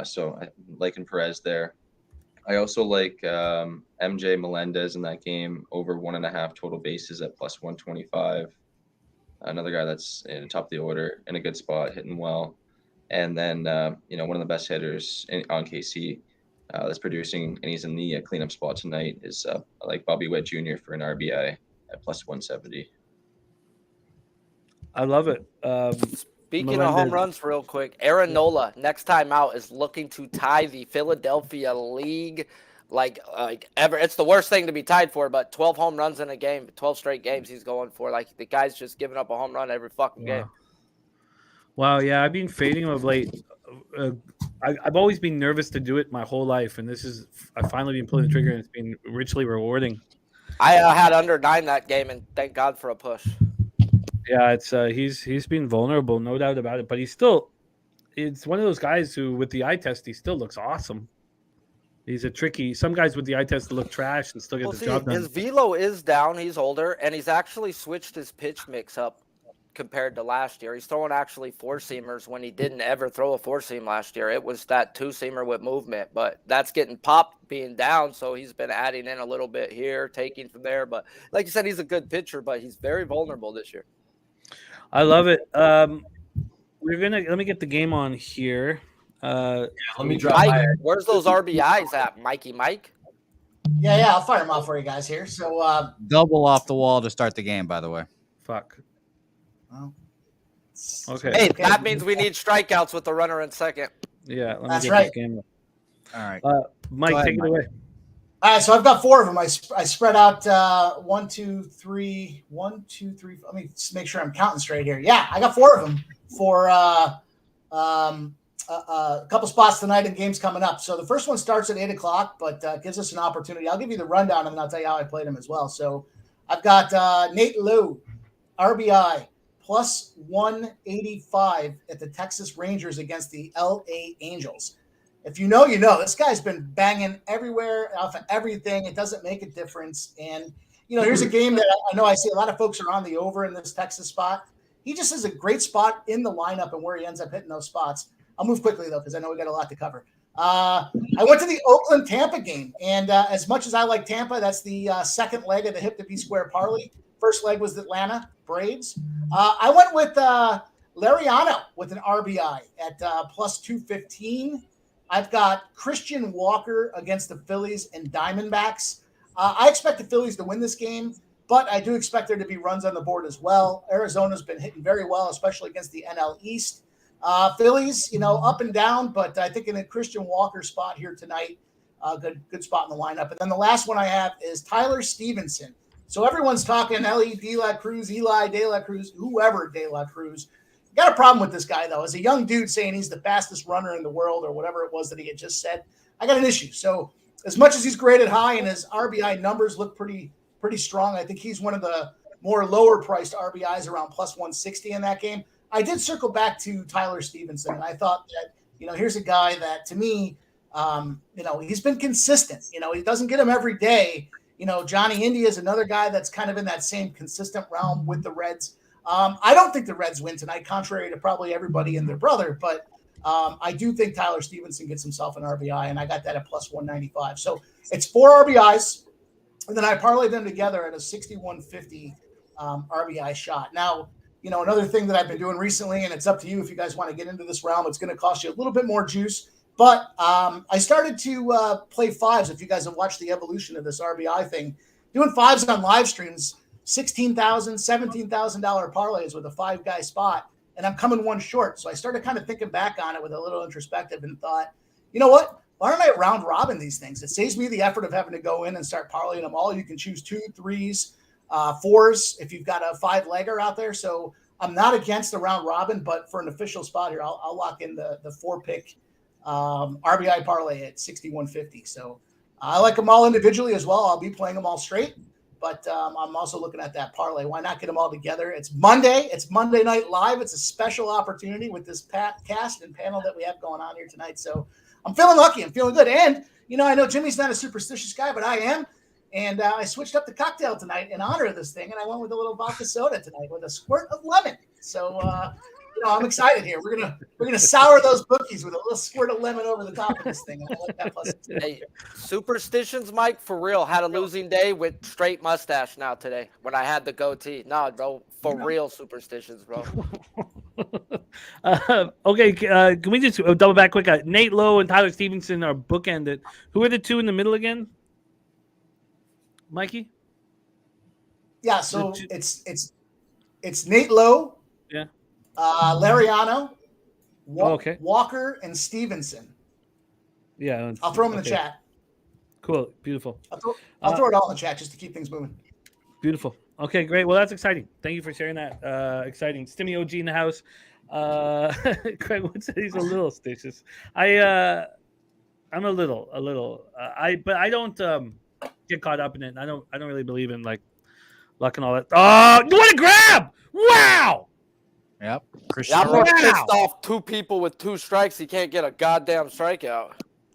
So I liking Perez there. I also like MJ Melendez in that game, over 1.5 total bases at plus 125. Another guy that's in the top of the order, in a good spot, hitting well. And then, one of the best hitters on KC that's producing, and he's in the cleanup spot tonight, is I like Bobby Witt Jr. for an RBI at plus 170. I love it. Speaking of home runs, real quick, Aaron Nola next time out is looking to tie the Philadelphia League like ever. It's the worst thing to be tied for, but 12 home runs in a game, 12 straight games he's going for. Like the guy's just giving up a home run every fucking game. Wow, yeah, I've been fading him of late. I've always been nervous to do it my whole life, and I've finally been pulling the trigger, and it's been richly rewarding. I had under 9 that game, and thank God for a push. Yeah, it's he's been vulnerable, no doubt about it. But it's one of those guys who, with the eye test, he still looks awesome. He's some guys with the eye test look trash and still get the job done. His velo is down. He's older, and he's actually switched his pitch mix up compared to last year. He's throwing actually 4-seamers when he didn't ever throw a 4-seam last year. It was that 2-seamer with movement, but that's getting popped being down. So he's been adding in a little bit here, taking from there. But like you said, he's a good pitcher, but he's very vulnerable this year. I love it. Let me get the game on here. Let me drop Mike, where's those RBIs at, Mikey Mike? Yeah, I'll fire them off for you guys here. So Double off the wall to start the game, by the way. Fuck. well, Okay. Hey, that means we need strikeouts with the runner in second. Yeah, let me That's get right. this game. All right. Mike, Go ahead, take it Mike. away. all right, so I've got 4 of them. I spread out 1, 2, 3, 1, 2, 3. Let me just make sure I'm counting straight here. Yeah, I got 4 of them for a couple spots tonight and games coming up. So the first one starts at 8:00, but gives us an opportunity. I'll give you the rundown and then I'll tell you how I played them as well. So I've got Nate Lowe, RBI, plus 185 at the Texas Rangers against the LA Angels. If you know, you know. This guy's been banging everywhere, off of everything. It doesn't make a difference. And, here's a game that I know I see a lot of folks are on the over in this Texas spot. He just is a great spot in the lineup and where he ends up hitting those spots. I'll move quickly, though, because I know we got a lot to cover. I went to the Oakland-Tampa game, and as much as I like Tampa, that's the second leg of the Hip to Be Square parlay. First leg was the Atlanta Braves. I went with Lariano with an RBI at plus 215. I've got Christian Walker against the Phillies and Diamondbacks. I expect the Phillies to win this game, but I do expect there to be runs on the board as well. Arizona's been hitting very well, especially against the NL East. Phillies, up and down, but I think in a Christian Walker spot here tonight, good spot in the lineup. And then the last one I have is Tyler Stevenson. So everyone's talking Eli De La Cruz, whoever De La Cruz. Got a problem with this guy, though. As a young dude saying he's the fastest runner in the world or whatever it was that he had just said, I got an issue. So as much as he's graded high and his RBI numbers look pretty strong, I think he's one of the more lower-priced RBIs around plus 160 in that game. I did circle back to Tyler Stevenson, and I thought that, here's a guy that, to me, he's been consistent. He doesn't get him every day. Johnny India is another guy that's kind of in that same consistent realm with the Reds. I don't think the Reds win tonight, contrary to probably everybody and their brother, but I do think Tyler Stevenson gets himself an RBI, and I got that at plus 195. So it's 4 RBIs, and then I parlayed them together at a 6150 RBI shot. Now, another thing that I've been doing recently, and it's up to you if you guys want to get into this realm, it's going to cost you a little bit more juice. But I started to play 5s. If you guys have watched the evolution of this RBI thing, doing 5s on live streams, $16,000, $17,000 parlays with a 5-guy spot, and I'm coming one short. So I started kind of thinking back on it with a little introspective and thought, you know what? Why don't I round robin these things? It saves me the effort of having to go in and start parlaying them all. You can choose 2, 3s, 4s if you've got a 5-legger out there. So I'm not against the round robin, but for an official spot here, I'll lock in the 4-pick RBI parlay at 6150. So I like them all individually as well. I'll be playing them all straight, but I'm also looking at that parlay. Why not get them all together? It's Monday. It's Monday Night Live. It's a special opportunity with this cast and panel that we have going on here tonight. So I'm feeling lucky. I'm feeling good. And, I know Jimmy's not a superstitious guy, but I am. And I switched up the cocktail tonight in honor of this thing, and I went with a little vodka soda tonight with a squirt of lemon. So, I'm excited here. We're gonna sour those bookies with a little squirt of lemon over the top of this thing. And I like that plus. Hey, superstitions, Mike, for real. Had a losing day with straight mustache now today when I had the goatee. No, bro, for real superstitions, bro. Okay, can we just double back quick? Nate Lowe and Tyler Stevenson are bookended. Who are the two in the middle again? Mikey? Yeah, so it's Nate Lowe, Yeah. Lariano, Okay. Walker, and Stevenson. Yeah. I'll throw them in the okay. chat. Cool. Beautiful. I'll throw it all in the chat just to keep things moving. Beautiful. Okay, great. Well, that's exciting. Thank you for sharing that. Exciting. Stimmy OG in the house. Craig would say he's a little stitious. I'm a little. But I don't get caught up in it. I don't really believe in like luck and all that. Oh, what a grab! Wow. Yep. Yeah, I'm more Wow. pissed off 2 people with 2 strikes. He can't get a goddamn strikeout.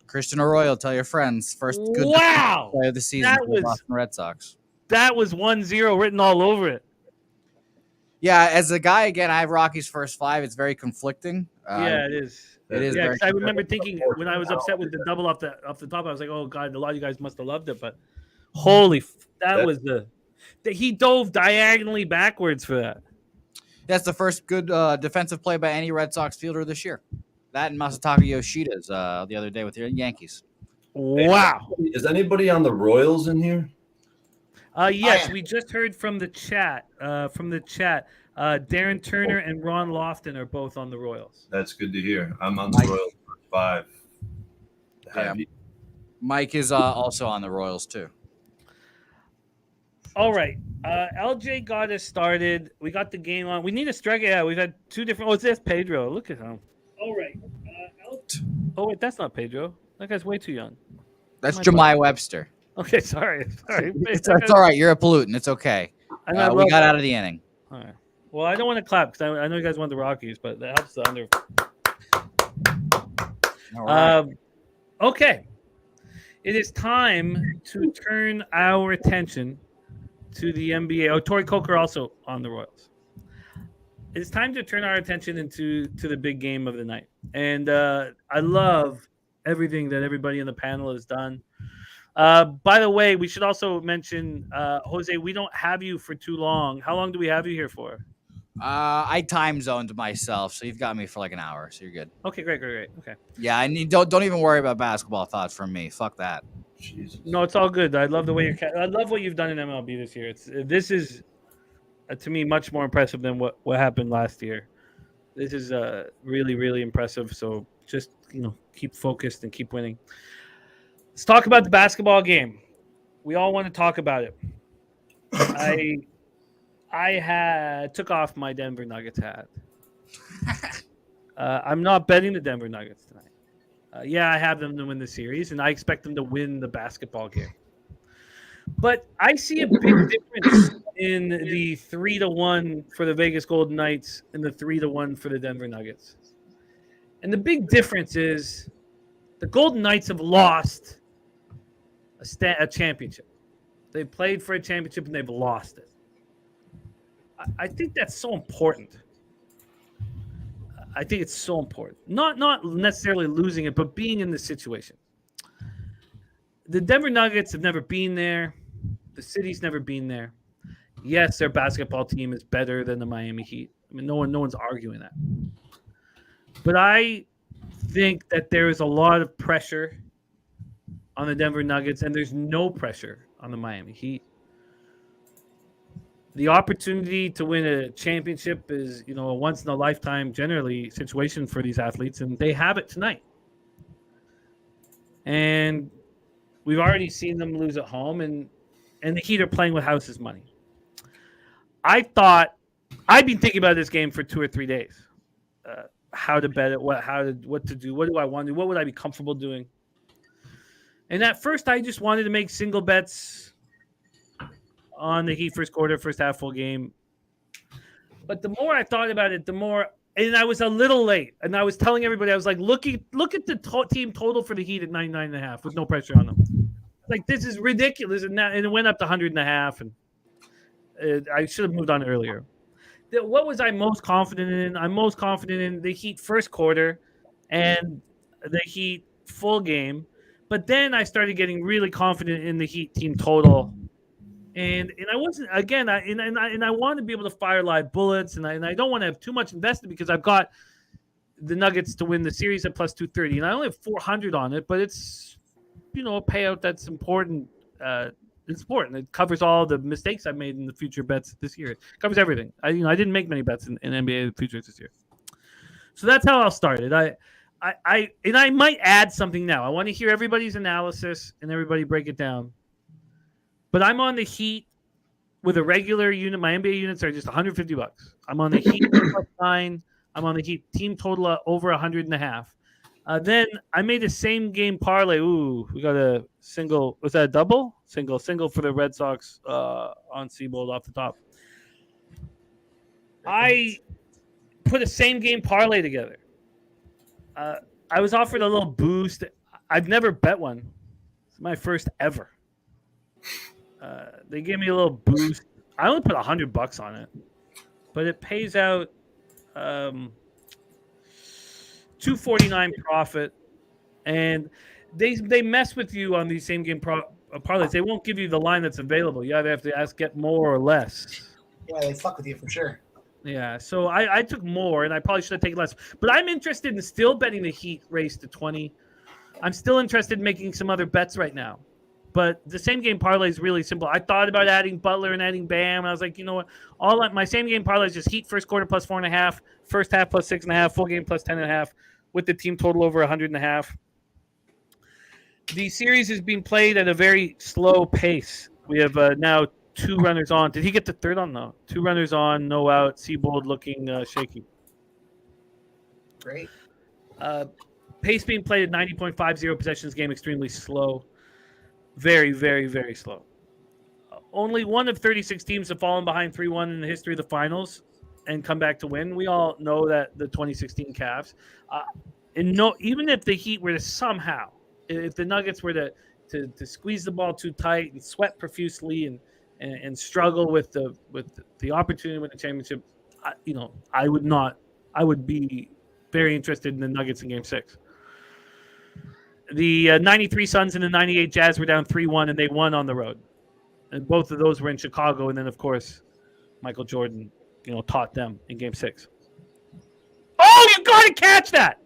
Christian Arroyo, tell your friends. First good Wow. play of the season That for the was- Boston Red Sox. That was 1-0 written all over it. Yeah, as a guy, again, I have Rockies' first 5. It's very conflicting. Yeah, it is. It is Yeah, very 'cause I remember thinking when I was upset with the double off the top, I was like, "Oh God, a lot of you guys must have loved it." But holy, that was he dove diagonally backwards for that. That's the first good defensive play by any Red Sox fielder this year. That and Masataka Yoshida's the other day with the Yankees. Wow. Is anybody on the Royals in here? Yes, am. we just heard from the chat. Darren Turner and Ron Lofton are both on the Royals. That's good to hear. I'm on the Royals for 5. Yeah. Mike is also on the Royals too. All right. LJ got us started. We got the game on. We need a striker. Yeah, we've had 2 different. Oh, it's this Pedro. Look at him. All right. Oh, wait, that's not Pedro. That guy's way too young. That's My Jemai Webster. Okay, sorry. It's all right. You're a pollutant. It's okay. We got out of the inning. All right. Well, I don't want to clap because I know you guys want the Rockies, but that helps the under. All right. Okay. It is time to turn our attention to the NBA. Oh, Torrey Coker also on the Royals. It's time to turn our attention to the big game of the night. And I love everything that everybody in the panel has done. By the way, we should also mention, Jose, we don't have you for too long. How long do we have you here for? I time zoned myself, so you've got me for like an hour, so you're good. Okay, great. Okay. Yeah, I need don't even worry about basketball thoughts from me. Fuck that. Jesus. No, it's all good. I love the way I love what you've done in MLB this year. This is to me much more impressive than what happened last year. This is really, really impressive. So just keep focused and keep winning. Let's talk about the basketball game. We all want to talk about it. I took off my Denver Nuggets hat. I'm not betting the Denver Nuggets tonight. I have them to win the series, and I expect them to win the basketball game. But I see a big difference in the 3-1 for the Vegas Golden Knights and the 3-1 for the Denver Nuggets. And the big difference is the Golden Knights have lost a championship. They've played for a championship and they've lost it. I think that's so important. I think it's so important. Not necessarily losing it, but being in the situation. The Denver Nuggets have never been there. The city's never been there. Yes, their basketball team is better than the Miami Heat. I mean, no one's arguing that. But I think that there is a lot of pressure on the Denver Nuggets, and there's no pressure on the Miami Heat. The opportunity to win a championship is, a once-in-a-lifetime, generally, situation for these athletes, and they have it tonight. And we've already seen them lose at home, and the Heat are playing with house's money. I've been thinking about this game for 2 or 3 days. How to bet it, what to do, what do I want to do, what would I be comfortable doing? And at first, I just wanted to make single bets on the Heat first quarter, first half full game. But the more I thought about it, the more, and I was a little late. And I was telling everybody, I was like, look at the team total for the Heat at 99.5 with no pressure on them. Like, this is ridiculous. And it went up to 100.5. And I should have moved on earlier. What was I most confident in? I'm most confident in the Heat first quarter and the Heat full game. But then I started getting really confident in the Heat team total. And I wasn't, again, I want to be able to fire live bullets, and I don't want to have too much invested because I've got the Nuggets to win the series at plus 230, and I only have 400 on it, but it's, a payout that's important. It's important. It covers all the mistakes I've made in the future bets this year. It covers everything. I didn't make many bets in NBA futures this year. So that's how I'll start it. I might add something now. I want to hear everybody's analysis and everybody break it down. But I'm on the Heat with a regular unit. My NBA units are just $150. I'm on the Heat plus 9. I'm on the Heat team total over 100.5. Then I made a same game parlay. Ooh, we got a single. Was that a double? Single for the Red Sox on Seabold off the top. I put a same game parlay together. I was offered a little boost. I've never bet one. It's my first ever. They gave me a little boost. I only put $100 on it, but it pays out $249 profit, and they mess with you on these same game parlays. They won't give you the line that's available. You either have to get more or less. Yeah, they fuck with you for sure. Yeah, so I took more, and I probably should have taken less. But I'm interested in still betting the Heat race to 20. I'm still interested in making some other bets right now. But the same game parlay is really simple. I thought about adding Butler and adding Bam, and I was like, you know what? My same game parlay is just Heat first quarter plus 4.5, first half plus 6.5, full game plus 10.5, with the team total over 100.5. The series is being played at a very slow pace. We have now 2 runners on. Did he get the third on? No. 2 runners on, no out. Seabold looking shaky. Great. Pace being played at 90.50 possessions game, extremely slow. Very, very, very slow. Only one of 36 teams have fallen behind 3-1 in the history of the finals and come back to win. We all know that the 2016 Cavs. Even if the Heat were to somehow, if the Nuggets were to squeeze the ball too tight and sweat profusely and struggle with the opportunity to win the championship, I would be very interested in the Nuggets in Game 6. The 93 Suns and the 98 Jazz were down 3-1, and they won on the road. And both of those were in Chicago. And then, of course, Michael Jordan, taught them in Game 6. Oh, you got to catch that!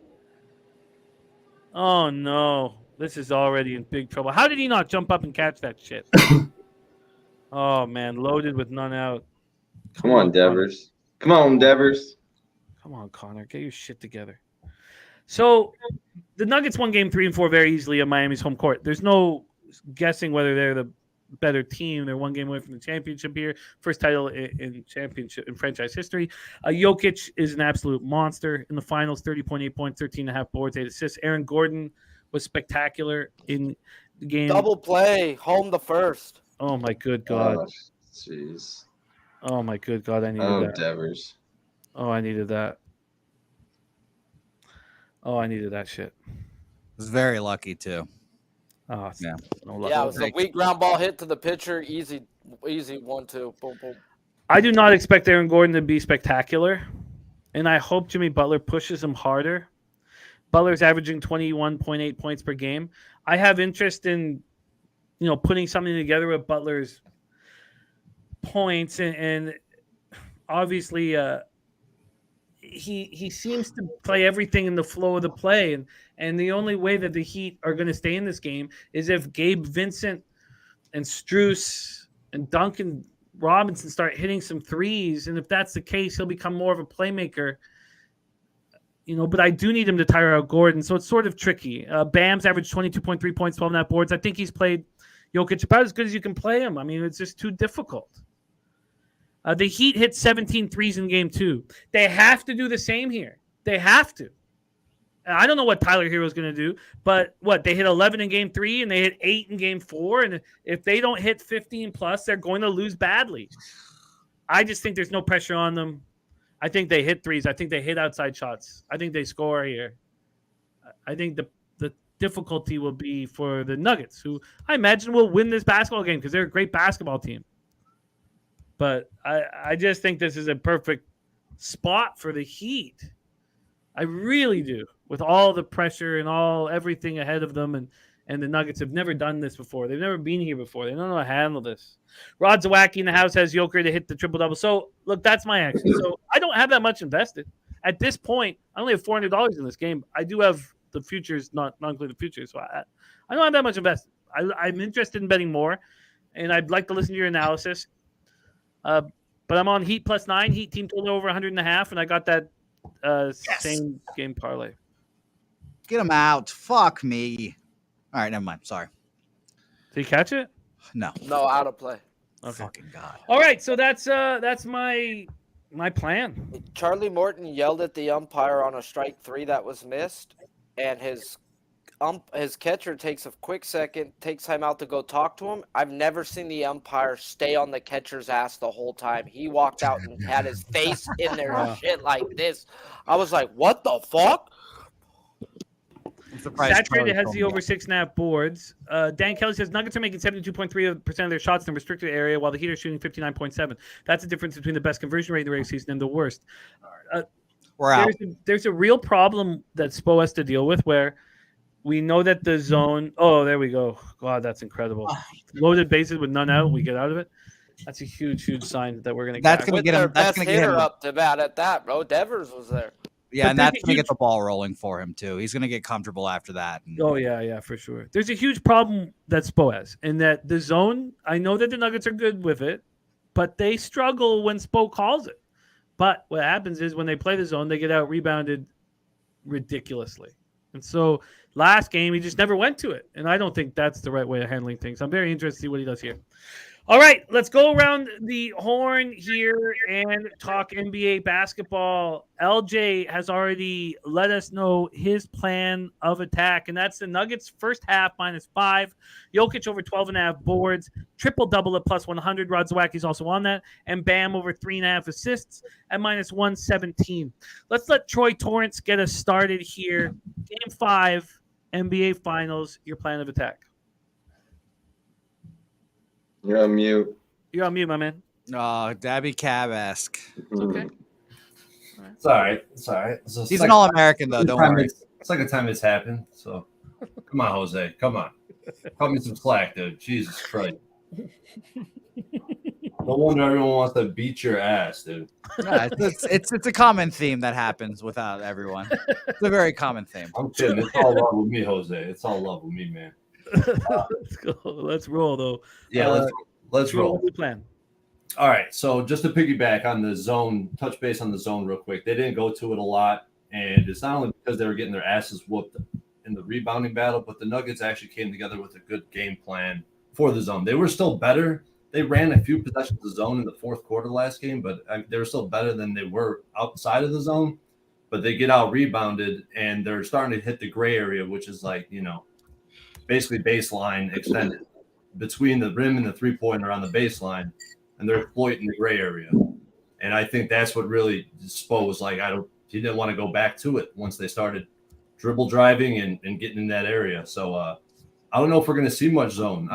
Oh, no. This is already in big trouble. How did he not jump up and catch that shit? Oh, man. Loaded with none out. Come on, Devers. Come on, Devers. Come on, Connor. Get your shit together. So the Nuggets won Game 3 and 4 very easily at Miami's home court. There's no guessing whether they're the better team. They're 1 game away from the championship here. First title in championship in franchise history. Jokic is an absolute monster in the finals. 30.8 points, 13.5 boards, 8 assists. Aaron Gordon was spectacular in the game. Double play, home the first. Oh my good God. Jeez. Oh my good God. I needed that. Devers. Oh, I needed that. Oh, I needed that shit. Was very lucky too. Oh, yeah. No luck. Yeah, it was a weak ground ball hit to the pitcher. Easy 1-2. Boom, boom. I do not expect Aaron Gordon to be spectacular, and I hope Jimmy Butler pushes him harder. Butler's averaging 21.8 points per game. I have interest in, putting something together with Butler's points, and obviously, he seems to play everything in the flow of the play, and the only way that the Heat are going to stay in this game is if Gabe Vincent and Strus and Duncan Robinson start hitting some threes, and if that's the case, he'll become more of a playmaker. But I do need him to tire out Gordon, so it's sort of tricky. Bam's averaged 22.3 points, 12.5 boards. I think he's played Jokic about as good as you can play him. I mean, it's just too difficult. The Heat hit 17 threes in Game 2. They have to do the same here. They have to. I don't know what Tyler Hero's going to do, but they hit 11 in Game 3 and they hit 8 in Game 4. And if they don't hit 15 plus, they're going to lose badly. I just think there's no pressure on them. I think they hit threes. I think they hit outside shots. I think they score here. I think the difficulty will be for the Nuggets, who I imagine will win this basketball game because they're a great basketball team. But I just think this is a perfect spot for the Heat. I really do, with all the pressure and everything ahead of them. And the Nuggets have never done this before. They've never been here before. They don't know how to handle this. Rod Zawacki in the house has Joker to hit the triple-double. So, look, that's my action. So, I don't have that much invested. At this point, I only have $400 in this game. I do have the futures, not including the futures. So, I don't have that much invested. I'm interested in betting more. and I'd like to listen to your analysis. But I'm on Heat +9, Heat team total over 100.5, and I got that same game parlay. Get him out. Fuck me. All right, never mind. Sorry. Did you catch it? No. No, out of play. Okay. Fucking God. All right, so that's my plan. Charlie Morton yelled at the umpire on a strike 3 that was missed, and his catcher takes a quick second, takes time out to go talk to him. I've never seen the umpire stay on the catcher's ass the whole time. He walked out and had his face in there and shit like this. I was like, what the fuck? Saturated has the over 6.5 boards. Dan Kelly says Nuggets are making 72.3% of their shots in the restricted area, while the Heat are shooting 59.7. That's the difference between the best conversion rate in the regular season and the worst. We're out. There's a real problem that Spo has to deal with where we know that the zone. Oh, there we go. God, that's incredible. Loaded bases with none out. We get out of it. That's a huge sign that we're going to get. That's going to With get their him. That's best going to get hitter him. up to bat at that, bro. Devers was there. Yeah, But and there's that's a going to huge- get the ball rolling for him too. He's going to get comfortable after that. And- Oh yeah, for sure. There's a huge problem that Spo has, in that the zone. I know that the Nuggets are good with it, but they struggle when Spo calls it. But what happens is when they play the zone, they get out rebounded ridiculously. And so last game, he just never went to it, and I don't think that's the right way of handling things. I'm very interested to see what he does here. All right, let's go around the horn here and talk NBA basketball. LJ has already let us know his plan of attack, and that's the Nuggets first half -5, Jokic over 12.5 boards, triple-double at +100. Rod Zawacki's also on that, and Bam over 3.5 assists at -117. Let's let Troy Torrance get us started here. Game 5, NBA Finals, your plan of attack. You're on mute. You're on mute, my man. Dabby Cab-esque. It's okay. It's all right. It's all right. It's He's an All-American, though. Don't worry. It's like a time it's happened. So, come on, Jose. Come on. Cut me some slack, dude. Jesus Christ. No wonder everyone wants to beat your ass, dude. Yeah, it's a common theme that happens without everyone. It's a very common theme. I'm kidding. It's all love with me, Jose. It's all love with me, man. Let's go. Let's roll, though. Yeah, let's roll. What's the plan? All right. So just to piggyback on the zone, touch base on the zone real quick. They didn't go to it a lot, and it's not only because they were getting their asses whooped in the rebounding battle, but the Nuggets actually came together with a good game plan for the zone. They were still better. They ran a few possessions of zone in the fourth quarter last game, but they were still better than they were outside of the zone. But they get out rebounded, and they're starting to hit the gray area, which is like, basically baseline extended between the rim and the three-pointer on the baseline, and they're exploiting the gray area. And I think that's what really Spo was like. He didn't want to go back to it once they started dribble driving and getting in that area. So I don't know if we're going to see much zone.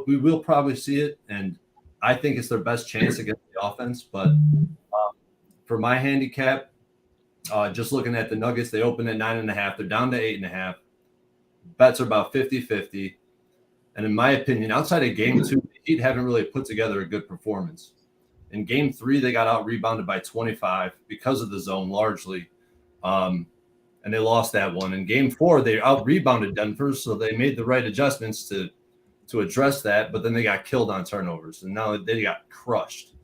We will probably see it, and I think it's their best chance against the offense. But for my handicap, just looking at the Nuggets, they opened at 9.5. They're down to 8.5. Bets are about 50-50. And in my opinion, outside of game 2, the Heat haven't really put together a good performance. In game 3, they got out rebounded by 25 because of the zone largely. And they lost that one. In game 4, they out rebounded Denver, so they made the right adjustments to address that, but then they got killed on turnovers. And now they got crushed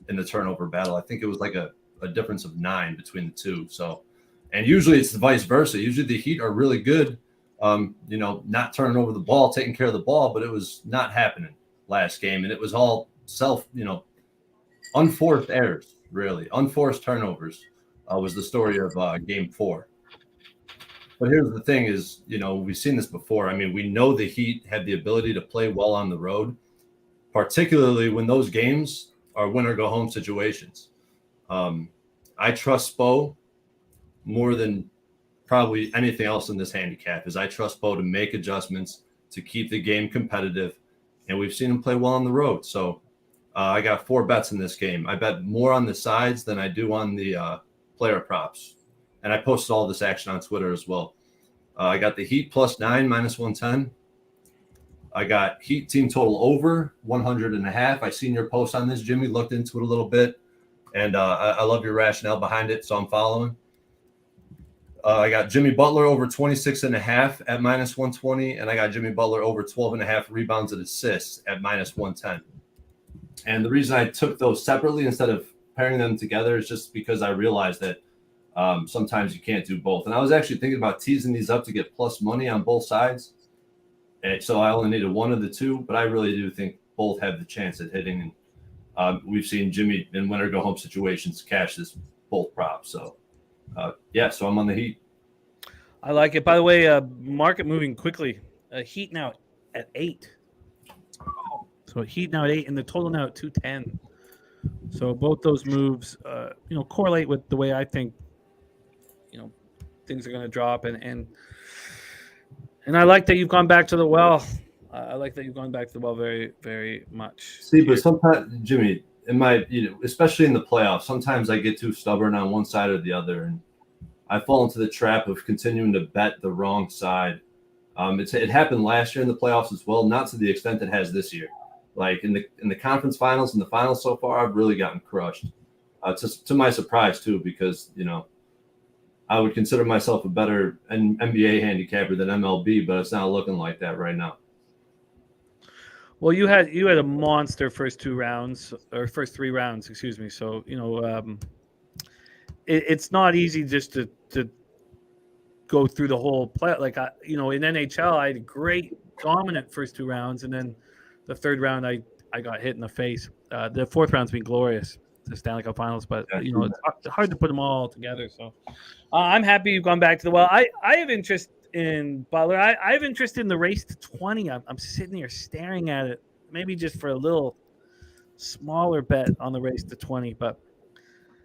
in the turnover battle. I think it was like a difference of 9 between the two. So, and usually it's the vice versa. Usually the Heat are really good, not turning over the ball, taking care of the ball, but it was not happening last game. And it was all unforced errors, really. Unforced turnovers was the story of game 4. But here's the thing is, we've seen this before. I mean, we know the Heat have the ability to play well on the road, particularly when those games are win-or-go-home situations. I trust Spo more than probably anything else in this handicap, is I trust Spo to make adjustments to keep the game competitive, and we've seen him play well on the road. So I got 4 bets in this game. I bet more on the sides than I do on the player props. And I posted all this action on Twitter as well. I got the Heat +9 -110. I got Heat team total over 100.5. I seen your post on this, Jimmy. Looked into it a little bit, and I love your rationale behind it, so I'm following. I got Jimmy Butler over 26.5 at -120, and I got Jimmy Butler over 12.5 rebounds and assists at -110. And the reason I took those separately instead of pairing them together is just because I realized that sometimes you can't do both. And I was actually thinking about teasing these up to get plus money on both sides. And so I only needed one of the two, but I really do think both have the chance at hitting. And we've seen Jimmy in winner go home situations cash this both props. So so I'm on the Heat. I like it. By the way, market moving quickly. Heat now at 8. So Heat now at 8, and the total now at 210. So both those moves, correlate with the way I think, things are going to drop, and I like that you've gone back to the well. I like that you've gone back to the well very, very much. See, but sometimes, Jimmy, especially in the playoffs, sometimes I get too stubborn on one side or the other, and I fall into the trap of continuing to bet the wrong side. It happened last year in the playoffs as well, not to the extent it has this year. Like in the conference finals and the finals so far, I've really gotten crushed. To my surprise too, because I would consider myself a better NBA handicapper than MLB, but it's not looking like that right now. Well, you had a monster first 3 rounds, excuse me. So it's not easy just to go through the whole play. Like in NHL, I had a great dominant first 2 rounds, and then the third round I got hit in the face. The fourth round's been glorious, the Stanley Cup Finals, but it's hard to put them all together. So I'm happy you've gone back to the well. I have interest in Butler. I have interest in the race to 20. I'm sitting here staring at it, maybe just for a little smaller bet on the race to 20, but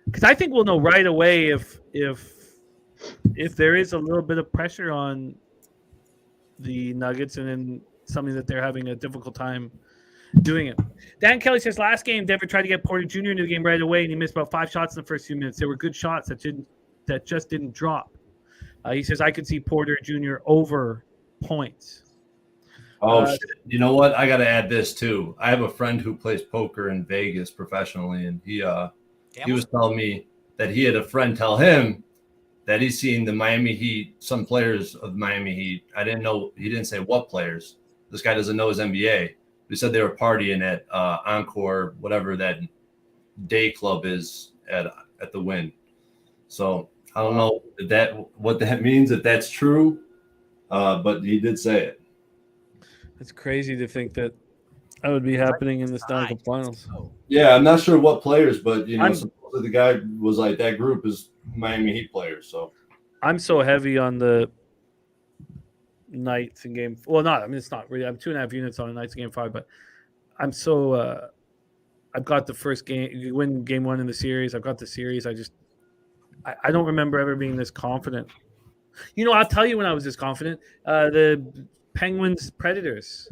because I think we'll know right away if there is a little bit of pressure on the Nuggets and then something that they're having a difficult time doing it. Dan Kelly says last game Denver tried to get Porter Jr. into the game right away, and he missed about 5 shots in the first few minutes. There were good shots that just didn't drop. He says I could see Porter Jr. over points. Shit. You know what? I got to add this too. I have a friend who plays poker in Vegas professionally, and he was telling me that he had a friend tell him that he's seen the Miami Heat, some players of Miami Heat. I didn't know. He didn't say what players. This guy doesn't know his NBA. He said they were partying at Encore, whatever that day club is at the Wynn. So I don't know what that means, if that's true, but he did say it. It's crazy to think that would be happening in the Stanley Cup Finals. Yeah, I'm not sure what players, but supposedly the guy was like, that group is Miami Heat players. So I'm so heavy on the Knights in game. Well, it's not really. I'm 2.5 units on the Knights in game 5, but I'm so. I've got the first game. You win game 1 in the series. I've got the series. I don't remember ever being this confident. I'll tell you when I was this confident. The Penguins Predators.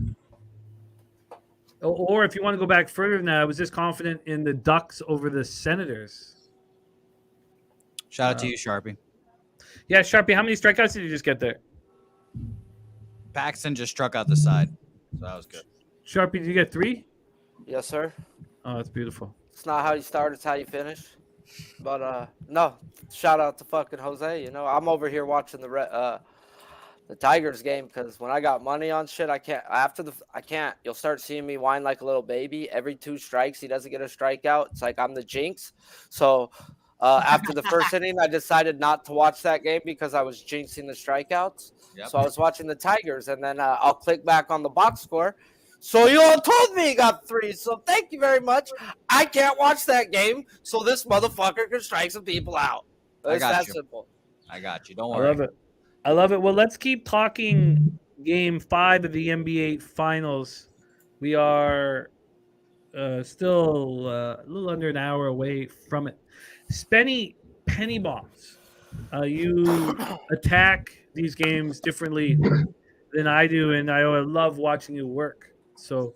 Or if you want to go back further than that, I was this confident in the Ducks over the Senators. Shout out to you, Sharpie. Yeah, Sharpie, how many strikeouts did you just get there? Paxton just struck out the side, so that was good. Sharpie, did you get 3? Yes, sir. Oh, that's beautiful. It's not how you start, it's how you finish. But no, shout out to fucking Jose. I'm over here watching the Tigers game because when I got money on shit, I can't. You'll start seeing me whine like a little baby. Every 2 strikes, he doesn't get a strikeout. It's like I'm the jinx. So after the first inning, I decided not to watch that game because I was jinxing the strikeouts. Yep. So I was watching the Tigers, and then I'll click back on the box score. So you all told me he got 3. So thank you very much. I can't watch that game, so this motherfucker can strike some people out. It's that simple. I got you. Don't worry. I love it. Well, let's keep talking game 5 of the NBA Finals. We are still a little under an hour away from it. Spenny Penny Bombs. You attack these games differently than I do, and I love watching you work. So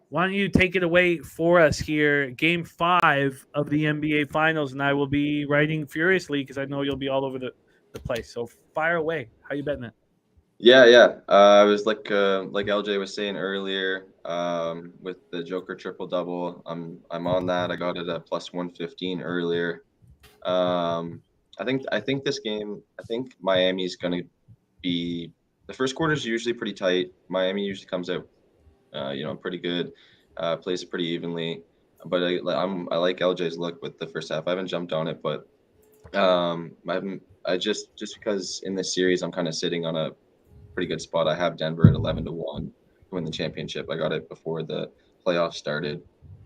why don't you take it away for us here, game 5 of the NBA Finals, and I will be writing furiously because I know you'll be all over the place. So fire away. How you betting it? Yeah. I was like LJ was saying earlier, with the Joker triple double. I'm on that. I got it at plus 115 earlier. I think this game. I think Miami's going to be. The first quarter is usually pretty tight. Miami usually comes out, pretty good. Plays pretty evenly. But I like LJ's look with the first half. I haven't jumped on it, but I just because in this series I'm kind of sitting on a pretty good spot. I have Denver at 11-1 to win the championship. I got it before the playoffs started.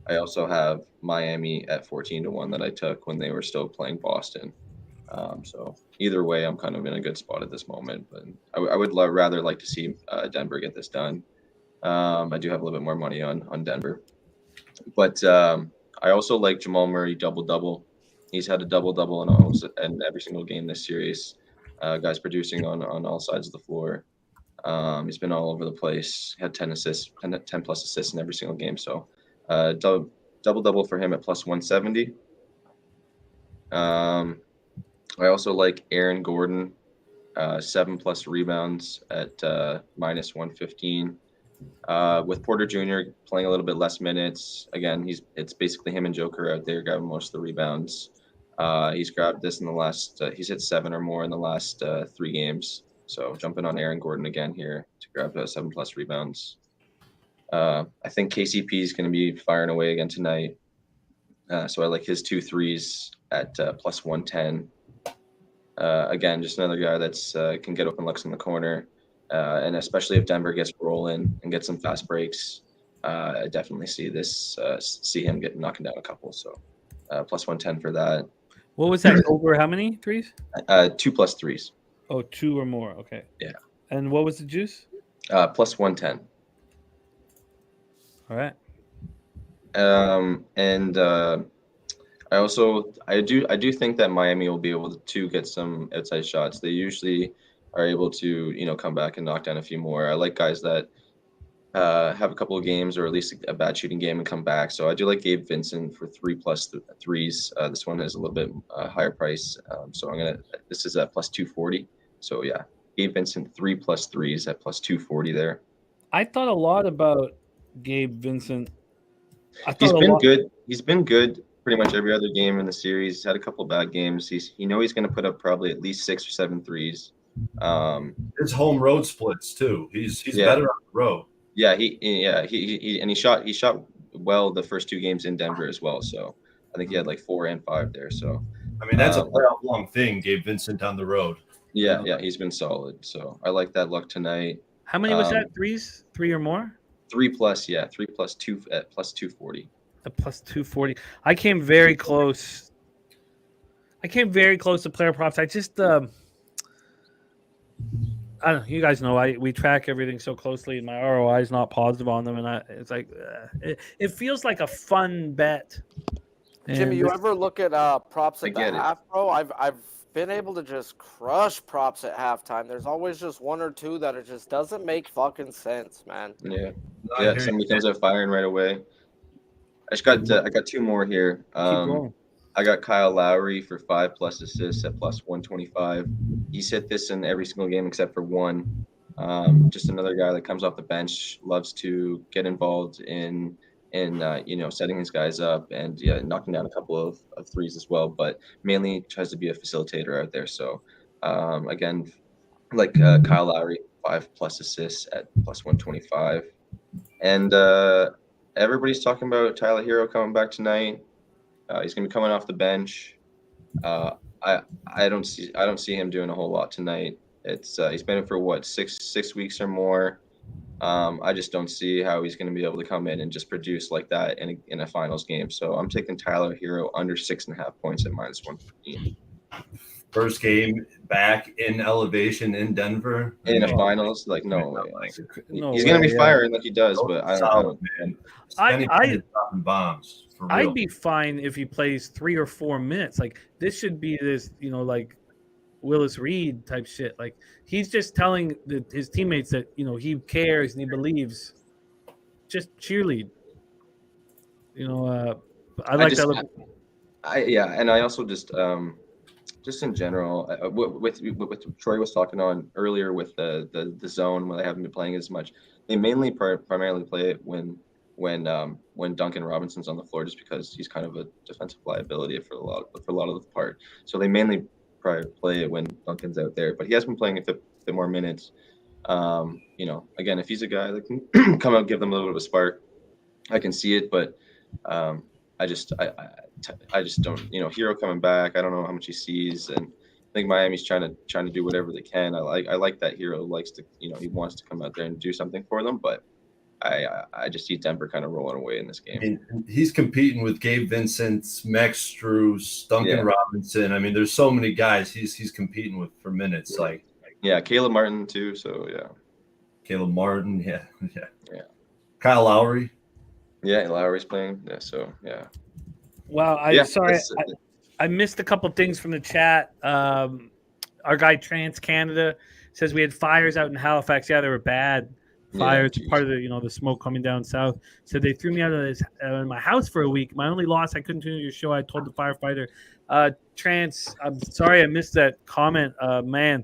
I also have Miami at 14-1 that I took when they were still playing Boston. So either way, I'm kind of in a good spot at this moment. But I would rather like to see Denver get this done. I do have a little bit more money on Denver, but I also like Jamal Murray double. He's had a double in every single game this series. Guys producing on all sides of the floor. He's been all over the place. Had 10 assists, 10 plus assists in every single game. So double for him at plus 170. I also like Aaron Gordon, 7+ rebounds at minus 115. With Porter Jr. playing a little bit less minutes, again, it's basically him and Joker out there grabbing most of the rebounds. He's grabbed this in the last. He's hit 7 or more in the last 3 games. So jumping on Aaron Gordon again here to grab 7+ rebounds. I think KCP is going to be firing away again tonight. So I like his 2 threes at plus 110. Again, just another guy that's can get open looks in the corner. And especially if Denver gets rolling and gets some fast breaks, I definitely see him knocking down a couple. So plus 110 for that. What was that? Over how many threes? 2+ threes. Oh, 2 or more. Okay. Yeah. And what was the juice? Plus 110. All right. And I do think that Miami will be able to get some outside shots. They usually are able to, come back and knock down a few more. I like guys that have a couple of games or at least a bad shooting game and come back. So I do like Gabe Vincent for 3+ threes. This one has a little bit higher price. So this is at plus 240. So yeah, Gabe Vincent 3+ threes at plus 240 there. I thought a lot about Gabe Vincent. He's been good. He's been good pretty much every other game in the series. He's had a couple bad games. He's going to put up probably at least 6 or 7 threes. His home road splits too. He's better on the road. Yeah, he shot well the first 2 games in Denver as well. So I think he had like 4 and 5 there. So I mean that's a playoff long thing. Gabe Vincent on the road. Yeah, he's been solid. So I like that luck tonight. How many was that? 3s? 3 or more? 3+, yeah, 3+2 at plus 240. At plus 240. I came very close. To player props. I just I don't know. You guys know we track everything so closely, and my ROI is not positive on them, and it's like it feels like a fun bet. Jimmy, you ever look at props at the half, bro? I've been able to just crush props at halftime. There's always just 1 or 2 that it just doesn't make fucking sense, man. Yeah. Somebody comes out firing right away. I got 2 more here. I got Kyle Lowry for 5+ assists at plus 125. He's hit this in every single game except for 1. Just another guy that comes off the bench, loves to get involved in setting his guys up and knocking down a couple of threes as well, but mainly tries to be a facilitator out there. So again, like Kyle Lowry, 5+ assists at plus 125. And everybody's talking about Tyler Hero coming back tonight. He's gonna be coming off the bench. I don't see him doing a whole lot tonight. It's he's been in for what 6 weeks or more. I just don't see how he's going to be able to come in and just produce like that in a finals game. So I'm taking Tyler Hero under 6.5 points at minus 115. First game back in elevation in Denver in a finals, like no way. He's going to be firing like he does, but I don't know. Man. I'd bombs. For real. I'd be fine if he plays 3 or 4 minutes. Like this should be this, like Willis Reed type shit. Like he's just telling his teammates that he cares and he believes. Just cheerlead. I like that. And I also just in general, with Troy was talking on earlier with the zone where they haven't been playing as much. They mainly primarily play it when Duncan Robinson's on the floor, just because he's kind of a defensive liability for a lot of the part. So they mainly probably play it when Duncan's out there. But he has been playing a bit more minutes. Again, if he's a guy that can come out and give them a little bit of a spark, I can see it. But I just don't. Hero coming back. I don't know how much he sees, and I think Miami's trying to do whatever they can. I like that Hero likes to. He wants to come out there and do something for them, but. I just see Denver kind of rolling away in this game. And he's competing with Gabe Vincent, Max Strus, Duncan Robinson. I mean, there's so many guys he's competing with for minutes. Like Caleb Martin too. So Caleb Martin. Yeah. Kyle Lowry. Yeah, Lowry's playing. Yeah. So yeah. Wow. I missed a couple things from the chat. Our guy Trans Canada says we had fires out in Halifax. Yeah, they were bad. Fires, part of the smoke coming down south. So they threw me out of my house for a week. My only loss, I couldn't do your show. I told the firefighter, Trans, I'm sorry I missed that comment. Man,